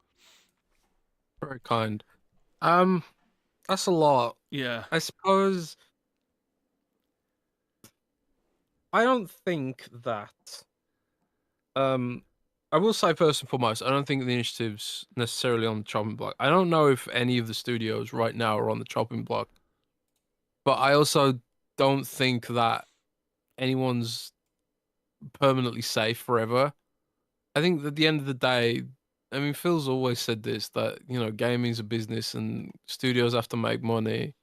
Very kind. That's a lot. Yeah. I suppose I don't think that I will say first and foremost, I don't think the initiative's necessarily on the chopping block. I don't know if any of the studios right now are on the chopping block, but I also don't think that anyone's permanently safe forever. I think at the end of the day, I mean, Phil's always said this, that, gaming's a business and studios have to make money.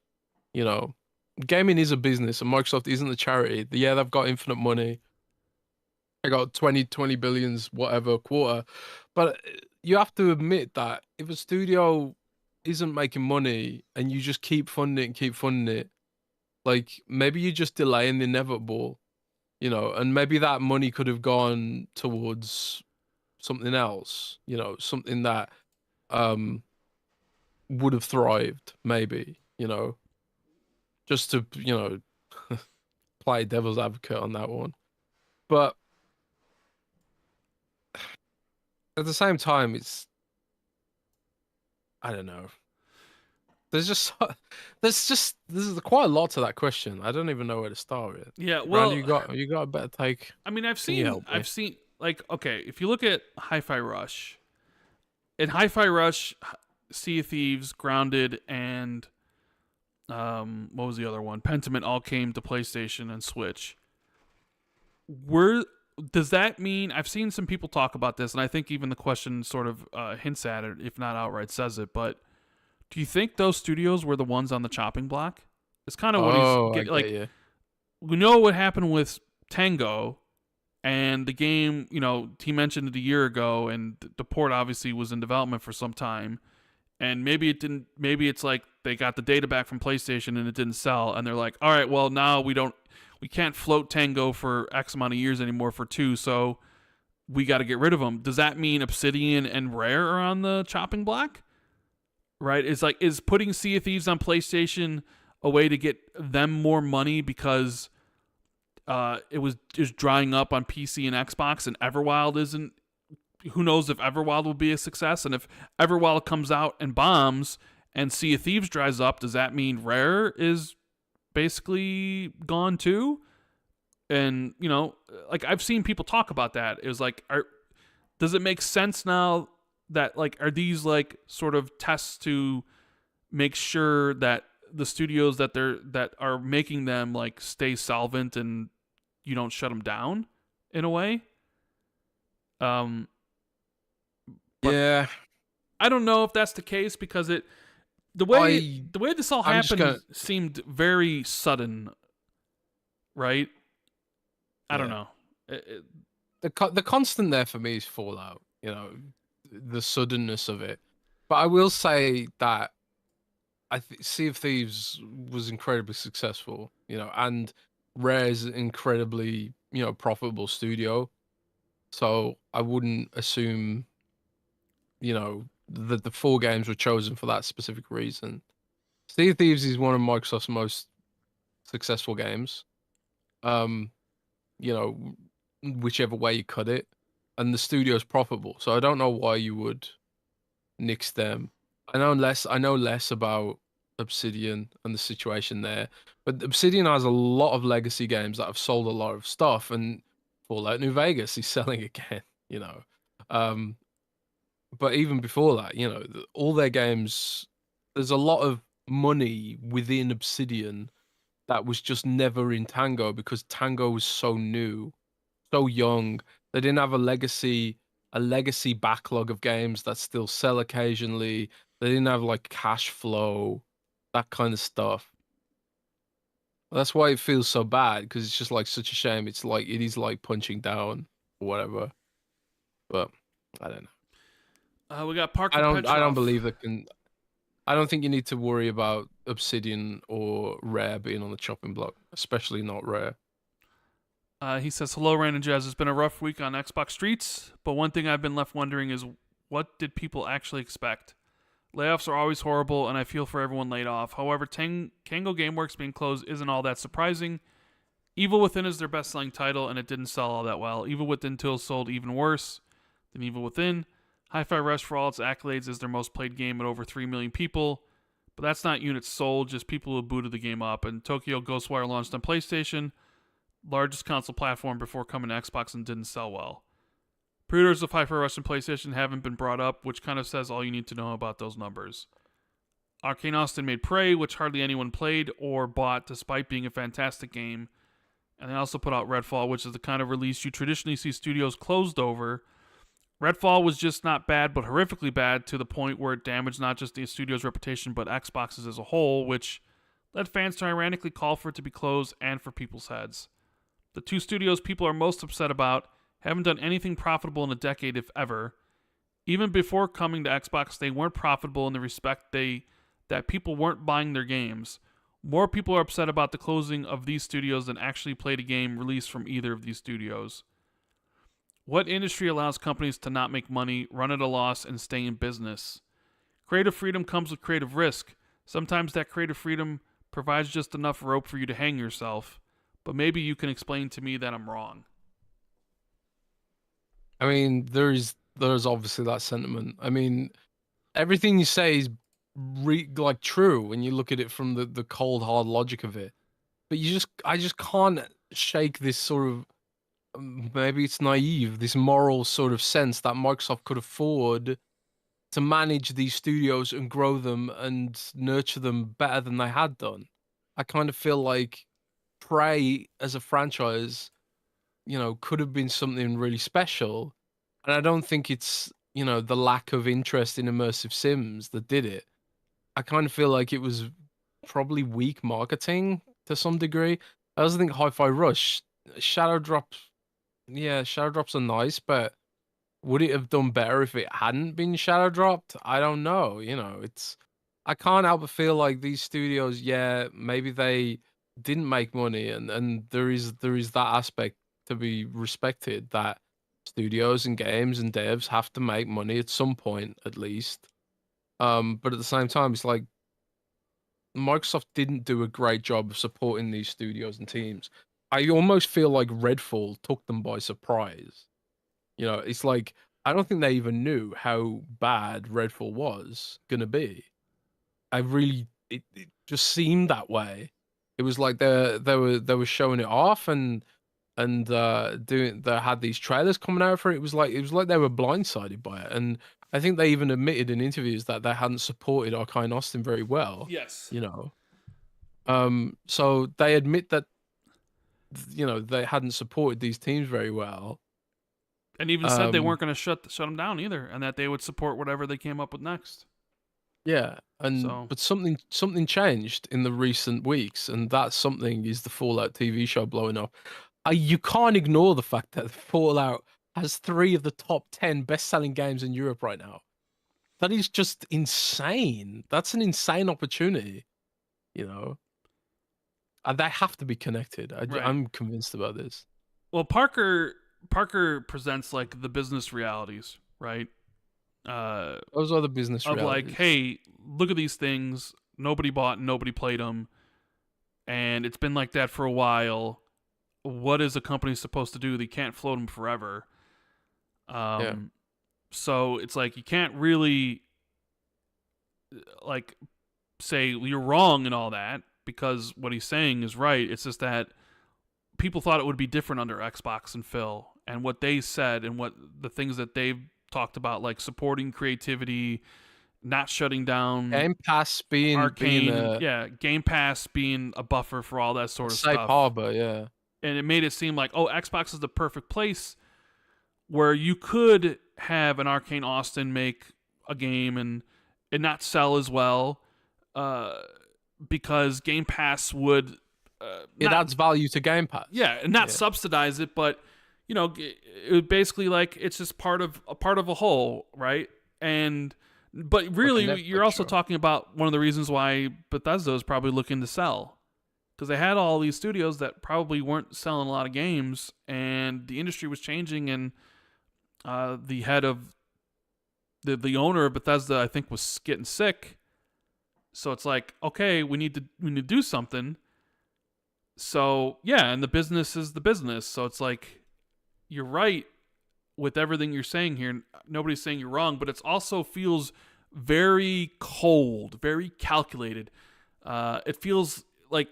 Gaming is a business and Microsoft isn't a charity. Yeah, they've got infinite money. I got 20 billions, whatever, quarter. But you have to admit that if a studio isn't making money and you just keep funding it, like maybe you're just delaying the inevitable, and maybe that money could have gone towards something else, something that would have thrived, maybe, just to, play devil's advocate on that one. But at the same time, I don't know. There's quite a lot to that question. I don't even know where to start with. Yeah, well, Rand, you got a better take. I mean, I've seen like, okay, if you look at HiFi Rush, in HiFi Rush, Sea of Thieves, Grounded, and what was the other one? Pentiment all came to PlayStation and Switch. Does that mean, I've seen some people talk about this, and I think even the question sort of hints at it, if not outright says it, but do you think those studios were the ones on the chopping block? It's kind of what he's Oh, I get, get like. you. We know what happened with Tango, and the game. He mentioned it a year ago, and the port obviously was in development for some time. And maybe it didn't. Maybe it's like they got the data back from PlayStation and it didn't sell, and they're like, all right, well now we can't float Tango for X amount of years anymore for 2, so we got to get rid of them. Does that mean Obsidian and Rare are on the chopping block? Right? Is putting Sea of Thieves on PlayStation a way to get them more money because it was just drying up on PC and Xbox, and Everwild isn't. Who knows if Everwild will be a success? And if Everwild comes out and bombs and Sea of Thieves dries up, does that mean Rare is basically gone too? And like I've seen people talk about that. It was like, does it make sense now that like are these like sort of tests to make sure that the studios that are making them like stay solvent and you don't shut them down in a way? Yeah, I don't know if that's the case because the way this all happened seemed very sudden, right? I don't know. The constant there for me is Fallout. The suddenness of it. But I will say that Sea of Thieves was incredibly successful. And Rare's an incredibly profitable studio. So I wouldn't assume that the 4 games were chosen for that specific reason. Sea of Thieves is one of Microsoft's most successful games. Whichever way you cut it, and the studio's profitable. So I don't know why you would nix them. I know less about Obsidian and the situation there, but Obsidian has a lot of legacy games that have sold a lot of stuff, and Fallout New Vegas is selling again. But even before that, all their games, there's a lot of money within Obsidian that was just never in Tango because Tango was so new, so young. They didn't have a legacy backlog of games that still sell occasionally. They didn't have like cash flow, that kind of stuff. That's why it feels so bad, because it's just like such a shame. It is like punching down or whatever. But I don't know. We got Parker I Petrov. don't believe that can. I don't think you need to worry about Obsidian or Rare being on the chopping block, especially not Rare. He says, hello, Rand Jez. It's been a rough week on Xbox streets, but one thing I've been left wondering is what did people actually expect? Layoffs are always horrible, and I feel for everyone laid off. However, Tango Gameworks being closed isn't all that surprising. Evil Within is their best-selling title, and it didn't sell all that well. Evil Within 2 sold even worse than Evil Within. HiFI Rush, for all its accolades, is their most played game at over 3 million people, but that's not units sold, just people who booted the game up. And Tokyo Ghostwire launched on PlayStation, largest console platform, before coming to Xbox, and didn't sell well. Pre-orders of HiFi Rush and PlayStation haven't been brought up, which kind of says all you need to know about those numbers. Arkane Austion made Prey, which hardly anyone played or bought despite being a fantastic game. And they also put out Redfall, which is the kind of release you traditionally see studios closed over. Redfall was just not bad, but horrifically bad, to the point where it damaged not just the studio's reputation, but Xbox's as a whole, which led fans to ironically call for it to be closed and for people's heads. The 2 studios people are most upset about haven't done anything profitable in a decade, if ever. Even before coming to Xbox, they weren't profitable in the respect that people weren't buying their games. More people are upset about the closing of these studios than actually played a game released from either of these studios. What industry allows companies to not make money, run at a loss, and stay in business? Creative freedom comes with creative risk. Sometimes that creative freedom provides just enough rope for you to hang yourself. But maybe you can explain to me that I'm wrong. I mean, there's obviously that sentiment. I mean, everything you say is true when you look at it from the cold hard logic of it. But I just can't shake this sort of, maybe it's naive, this moral sort of sense that Microsoft could afford to manage these studios and grow them and nurture them better than they had done. I kind of feel like Prey as a franchise, could have been something really special. And I don't think it's, the lack of interest in immersive sims that did it. I kind of feel like it was probably weak marketing to some degree. I also think Hi-Fi Rush, Shadow Drops, yeah, Shadow Drops are nice, but would it have done better if it hadn't been shadow dropped? I don't know. I can't help but feel like these studios, yeah, maybe they didn't make money, and there is that aspect to be respected, that studios and games and devs have to make money at some point at least. But at the same time, it's like Microsoft didn't do a great job of supporting these studios and teams. I almost feel like Redfall took them by surprise. It's like I don't think they even knew how bad Redfall was gonna be. It just seemed that way. It was like they were showing it off, and they had these trailers coming out for it. It was like they were blindsided by it. And I think they even admitted in interviews that they hadn't supported Arkane Austin very well. Yes. So they admit that they hadn't supported these teams very well. And even said they weren't going to shut them down either, and that they would support whatever they came up with next. Yeah, but something changed in the recent weeks, and that something is the Fallout TV show blowing up. You can't ignore the fact that Fallout has 3 of the top 10 best-selling games in Europe right now. That is just insane. That's an insane opportunity, and they have to be connected. Right. I'm convinced about this. Well, Parker presents like the business realities, right? Those are the business realities. Like, hey, look at these things. Nobody bought, nobody played them, and it's been like that for a while. What is a company supposed to do? They can't float them forever. So it's like you can't really like say you're wrong and all that, because what he's saying is right. It's just that people thought it would be different under Xbox and Phil, and what they said and what the things that they've talked about, like supporting creativity, not shutting down Game Pass being Arkane, Game Pass being a buffer for all that sort of safe stuff. harbor, yeah. And it made it seem like, oh, Xbox is the perfect place where you could have an Arkane Austin make a game and not sell as well, because Game Pass would it adds value to Game Pass. Yeah, and not subsidize it, but it would basically like it's just part of a whole, right? But really, you're also talking about one of the reasons why Bethesda is probably looking to sell, because they had all these studios that probably weren't selling a lot of games, and the industry was changing, and the head of the owner of Bethesda, I think, was getting sick. So it's like, okay, we need to do something. So yeah, and the business is the business. So it's like, you're right with everything you're saying here. Nobody's saying you're wrong, but it also feels very cold, very calculated. It feels like,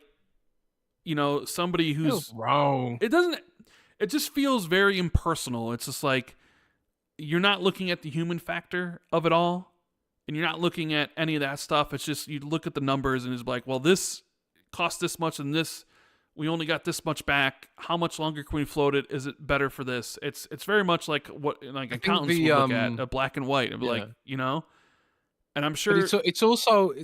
somebody who's feels wrong. It just feels very impersonal. It's just like you're not looking at the human factor of it all, and you're not looking at any of that stuff. It's just, you look at the numbers and it's like, well, this cost this much and this, we only got this much back. How much longer can we float it? Is it better for this? It's very much like what accountants would look at, a black and white, and be like, And I'm sure it's also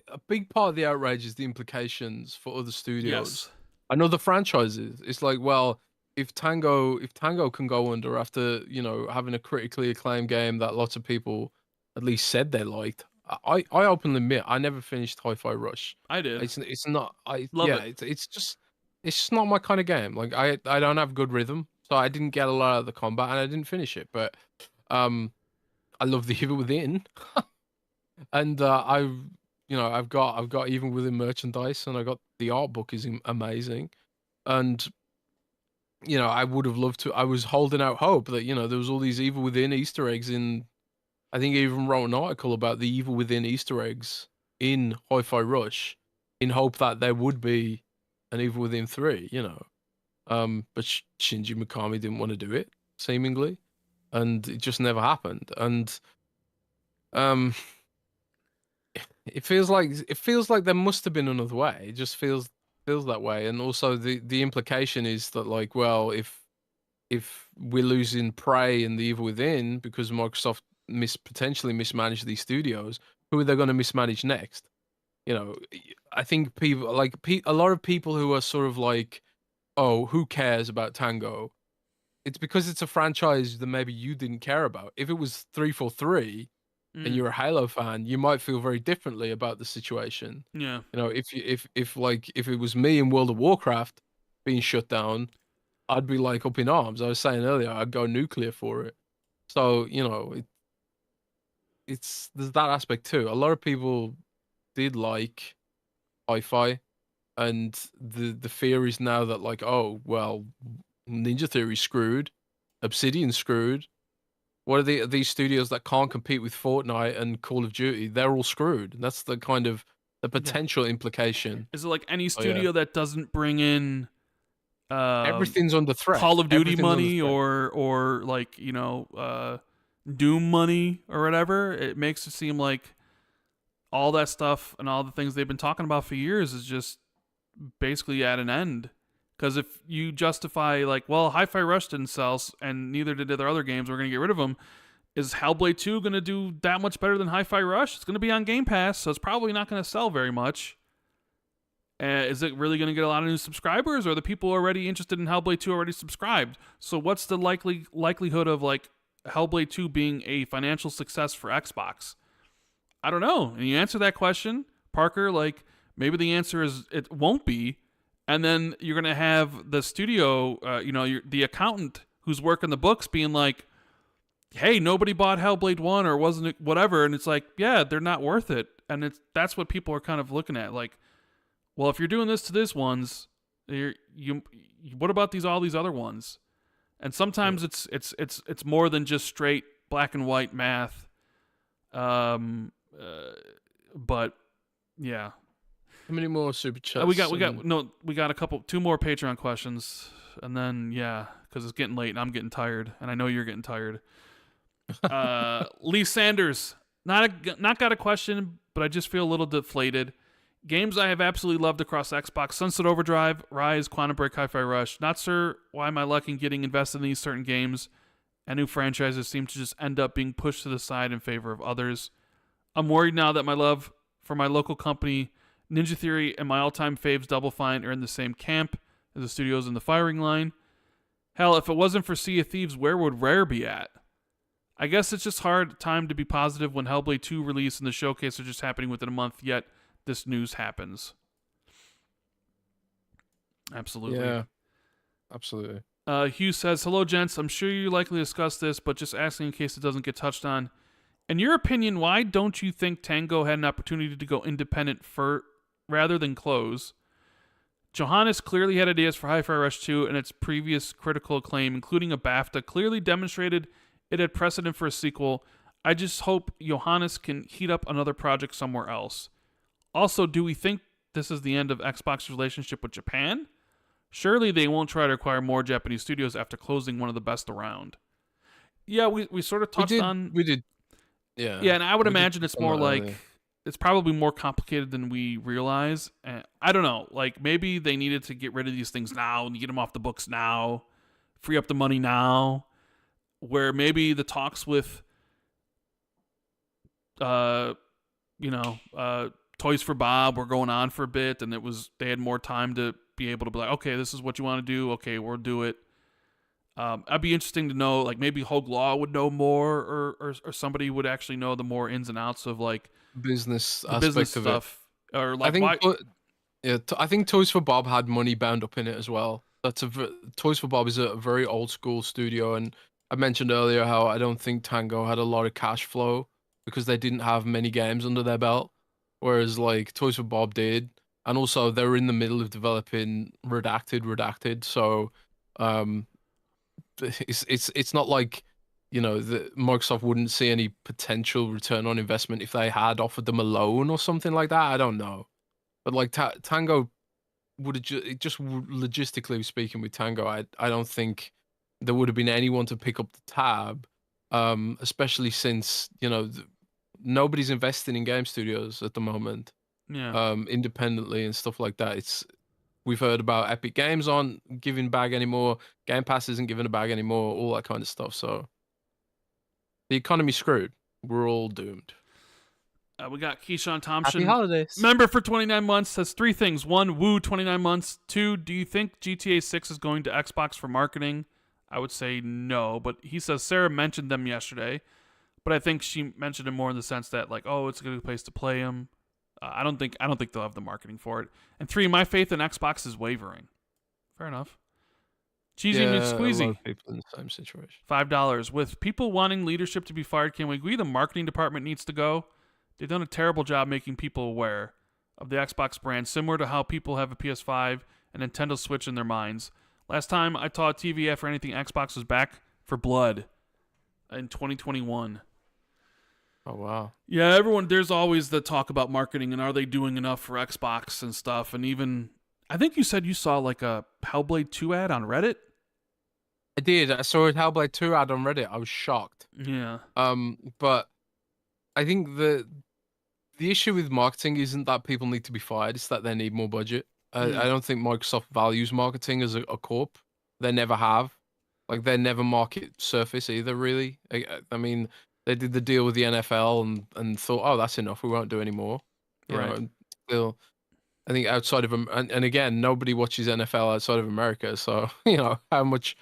a big part of the outrage is the implications for other studios and other franchises. It's like, well, if Tango can go under after having a critically acclaimed game that lots of people at least said they liked. I openly admit I never finished HiFI Rush. I did. It's not. I love it. It's just not my kind of game. Like I don't have good rhythm, so I didn't get a lot of the combat, and I didn't finish it. But I love the Evil Within, and I've got Evil Within merchandise, and I got the art book is amazing, and I would have loved to. I was holding out hope that there was all these Evil Within Easter eggs in. I think I even wrote an article about the Evil Within Easter eggs in Hi-Fi Rush, in hope that there would be an Evil Within 3, but Shinji Mikami didn't want to do it, seemingly, and it just never happened. And it feels like there must have been another way. It just feels that way. And also the implication is that, like, well, if we're losing Prey and the Evil Within because Microsoft potentially mismanaged these studios, who are they going to mismanage next? you know, I think people like a lot of people who are sort of like, oh, who cares about Tango? It's because it's a franchise that maybe you didn't care about. If it was 343 and you're a Halo fan, you might feel very differently about the situation. Yeah. You know, if it was me in World of Warcraft being shut down, I'd be like up in arms. I was saying earlier, I'd go nuclear for it. So, you know, it's there's that aspect too. A lot of people did like HiFi, and the fear is now that like, oh well, Ninja Theory screwed, Obsidian screwed. What are these studios that can't compete with Fortnite and Call of Duty? They're all screwed. That's the kind of the potential implication. Is it like any studio that doesn't bring in everything's under threat? Call of Duty money or like, you know, Doom money or whatever? It makes it seem like all that stuff and all the things they've been talking about for years is just basically at an end. Because if you justify, like, well, HiFi Rush didn't sell, and neither did their other games, we're going to get rid of them, is Hellblade 2 going to do that much better than HiFi Rush? It's going to be on Game Pass, so it's probably not going to sell very much. Is it really going to get a lot of new subscribers, or are the people already interested in Hellblade 2 already subscribed? So what's the likelihood of, like, Hellblade 2 being a financial success for Xbox? I don't know. And you answer that question, Parker, like, maybe the answer is it won't be. And then you're going to have the studio, the accountant who's working the books being like, hey, nobody bought Hellblade 1 or wasn't it whatever. And it's like, yeah, they're not worth it. And that's what people are kind of looking at. Like, well, if you're doing this to this ones, what about all these other ones? And sometimes it's more than just straight black and white math. But yeah. How many more super chats? We got two more Patreon questions, and then because it's getting late and I'm getting tired, and I know you're getting tired. Lee Sanders, not got a question, but I just feel a little deflated. Games I have absolutely loved across Xbox: Sunset Overdrive, Rise, Quantum Break, HiFi Rush. Not sure why my luck in getting invested in these certain games and new franchises seem to just end up being pushed to the side in favor of others. I'm worried now that my love for my local company Ninja Theory and my all-time faves Double Fine are in the same camp as the studios in the firing line. Hell, if it wasn't for Sea of Thieves, where would Rare be at? I guess it's just hard time to be positive when Hellblade 2 release and the showcase are just happening within a month, yet this news happens. Absolutely. Yeah, absolutely. Hugh says, hello, gents. I'm sure you likely discussed this, but just asking in case it doesn't get touched on. In your opinion, why don't you think Tango had an opportunity to go independent rather than close? Johannes clearly had ideas for HiFi Rush 2, and its previous critical acclaim, including a BAFTA, clearly demonstrated it had precedent for a sequel. I just hope Johannes can heat up another project somewhere else. Also, do we think this is the end of Xbox's relationship with Japan? Surely they won't try to acquire more Japanese studios after closing one of the best around. Yeah, we sort of touched on... We did. Yeah, and I would imagine it's more like... It's probably more complicated than we realize. I don't know. Like, maybe they needed to get rid of these things now and get them off the books now. Free up the money now. Where maybe the talks with... Toys for Bob were going on for a bit, and they had more time to be able to be like, okay, this is what you want to do. Okay, we'll do it. I'd be interesting to know, like, maybe Hogue Law would know more, or somebody would actually know the more ins and outs of, like, business business stuff. Or like, I think Toys for Bob had money bound up in it as well. Toys for Bob is a very old school studio, and I mentioned earlier how I don't think Tango had a lot of cash flow because they didn't have many games under their belt, whereas like Toys for Bob did, and also they were in the middle of developing Redacted, so it's not like, you know, Microsoft wouldn't see any potential return on investment if they had offered them a loan or something like that. I don't know, but like Tango would have just logistically speaking with Tango, I don't think there would have been anyone to pick up the tab, especially since, you know, nobody's investing in game studios at the moment, independently and stuff like that. We've heard about Epic Games aren't giving back anymore, Game Pass isn't giving a bag anymore, all that kind of stuff. So the economy's screwed. We're all doomed. We got Keyshawn Happy Thompson, holidays. member for 29 months, says 3 things. 1, woo, 29 months. 2, do you think GTA 6 is going to Xbox for marketing? I would say no, but he says Sarah mentioned them yesterday, but I think she mentioned it more in the sense that like, oh, it's a good place to play them. I don't think they'll have the marketing for it. And 3, my faith in Xbox is wavering. Fair enough. Cheesy McSqueezy. A lot of people in the same situation. $5. With people wanting leadership to be fired, can we agree the marketing department needs to go? They've done a terrible job making people aware of the Xbox brand, similar to how people have a PS5 and Nintendo Switch in their minds. Last time I taught TVF for anything, Xbox was back for blood in 2021. Oh, wow. Yeah, everyone, there's always the talk about marketing and are they doing enough for Xbox and stuff. And even, I think you said you saw like a Hellblade 2 ad on Reddit? I did. I saw a Hellblade 2 ad on Reddit. I was shocked. Yeah. But I think the issue with marketing isn't that people need to be fired, it's that they need more budget. I don't think Microsoft values marketing as a corp. They never have. Like, they never market Surface either, really. I mean, they did the deal with the NFL and thought, oh, that's enough. We won't do any more. You know, and still, I think outside of them, and again, nobody watches NFL outside of America. So, you know, how much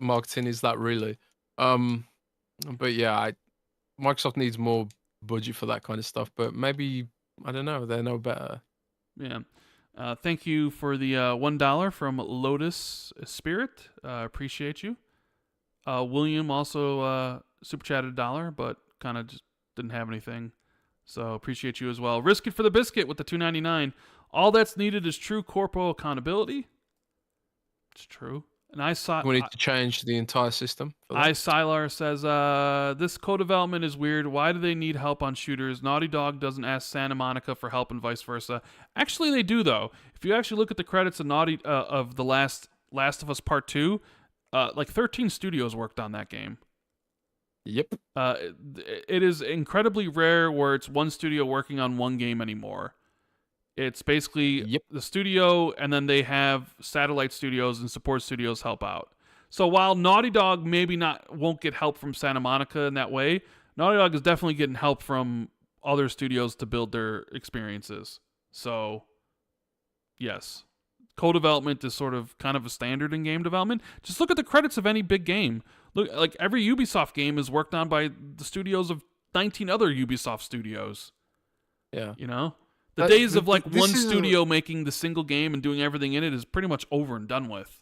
marketing is that really? But yeah, Microsoft needs more budget for that kind of stuff, but maybe, I don't know, they know better. Yeah. Thank you for the $1 from Lotus Spirit. Appreciate you. William also super chatted $1, but kind of just didn't have anything. So appreciate you as well. Risk it for the biscuit with the $2.99. All that's needed is true corpo accountability. It's true. And We need to change the entire system. Sylar says, this co-development is weird. Why do they need help on shooters? Naughty Dog doesn't ask Santa Monica for help and vice versa. Actually, they do, though. If you actually look at the credits of of the Last of Us Part 2, like 13 studios worked on that game. Yep. It is incredibly rare where it's one studio working on one game anymore. It's basically the studio, and then they have satellite studios and support studios help out. So while Naughty Dog won't get help from Santa Monica in that way, Naughty Dog is definitely getting help from other studios to build their experiences. So, yes. Co-development is sort of kind of a standard in game development. Just look at the credits of any big game. Look, like every Ubisoft game is worked on by the studios of 19 other Ubisoft studios. Yeah. You know? The days of like one studio making the single game and doing everything in it is pretty much over and done with.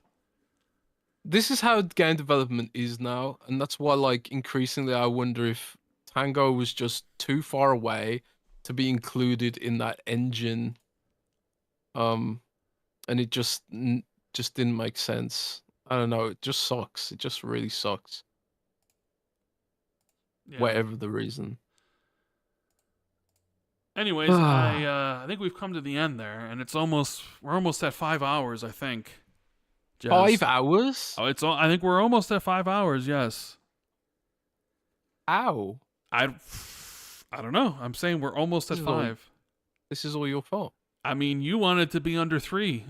This is how game development is now, and that's why, like, increasingly I wonder if Tango was just too far away to be included in that engine. And it just didn't make sense. I don't know. It just sucks. It just really sucks. Yeah. Whatever the reason. Anyways, I think we've come to the end there, and we're almost at 5 hours, I think. Jez. 5 hours? Oh, I think we're almost at 5 hours. Yes. Ow. I don't know. I'm saying we're almost at 5. This is all your fault. I mean, you wanted to be under 3.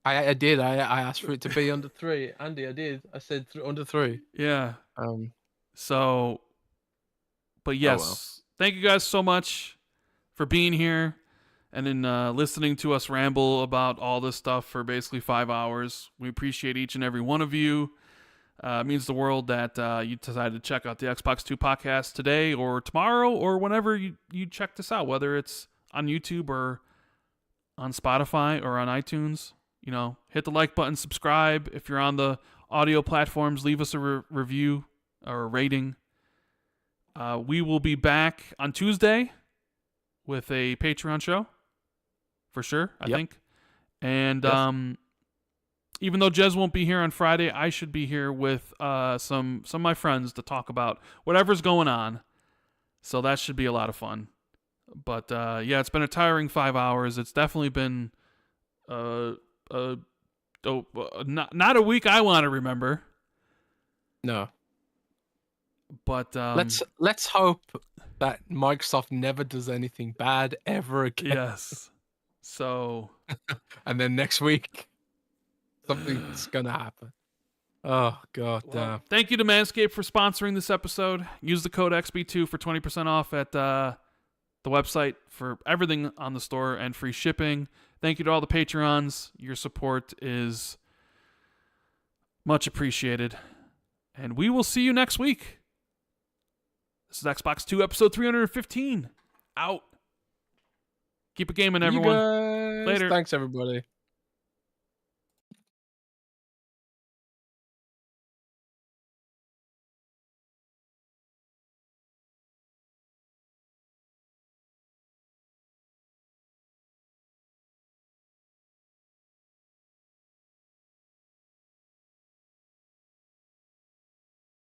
I did. I asked for it to be under 3. Andy, I did. I said under 3. Yeah. So, but yes, well. Thank you guys so much for being here and then listening to us ramble about all this stuff for basically 5 hours. We appreciate each and every one of you. It means the world that you decided to check out the Xbox 2 podcast today or tomorrow or whenever you check this out, whether it's on YouTube or on Spotify or on iTunes. You know, hit the like button, subscribe. If you're on the audio platforms, leave us a review or a rating. We will be back on Tuesday with a Patreon show, for sure, I think. And even though Jez won't be here on Friday, I should be here with some of my friends to talk about whatever's going on. So that should be a lot of fun. But yeah, it's been a tiring 5 hours. It's definitely been not a week I want to remember. No. But let's hope that Microsoft never does anything bad ever again. Yes. So and then next week something's gonna happen. Oh god damn. Thank you to Manscaped for sponsoring this episode. Use the code XB2 for 20% off at the website for everything on the store and free shipping. Thank you to all the Patreons. Your support is much appreciated. And we will see you next week. This is Xbox 2 episode 315. Out. Keep it gaming, everyone. You guys. Later. Thanks, everybody.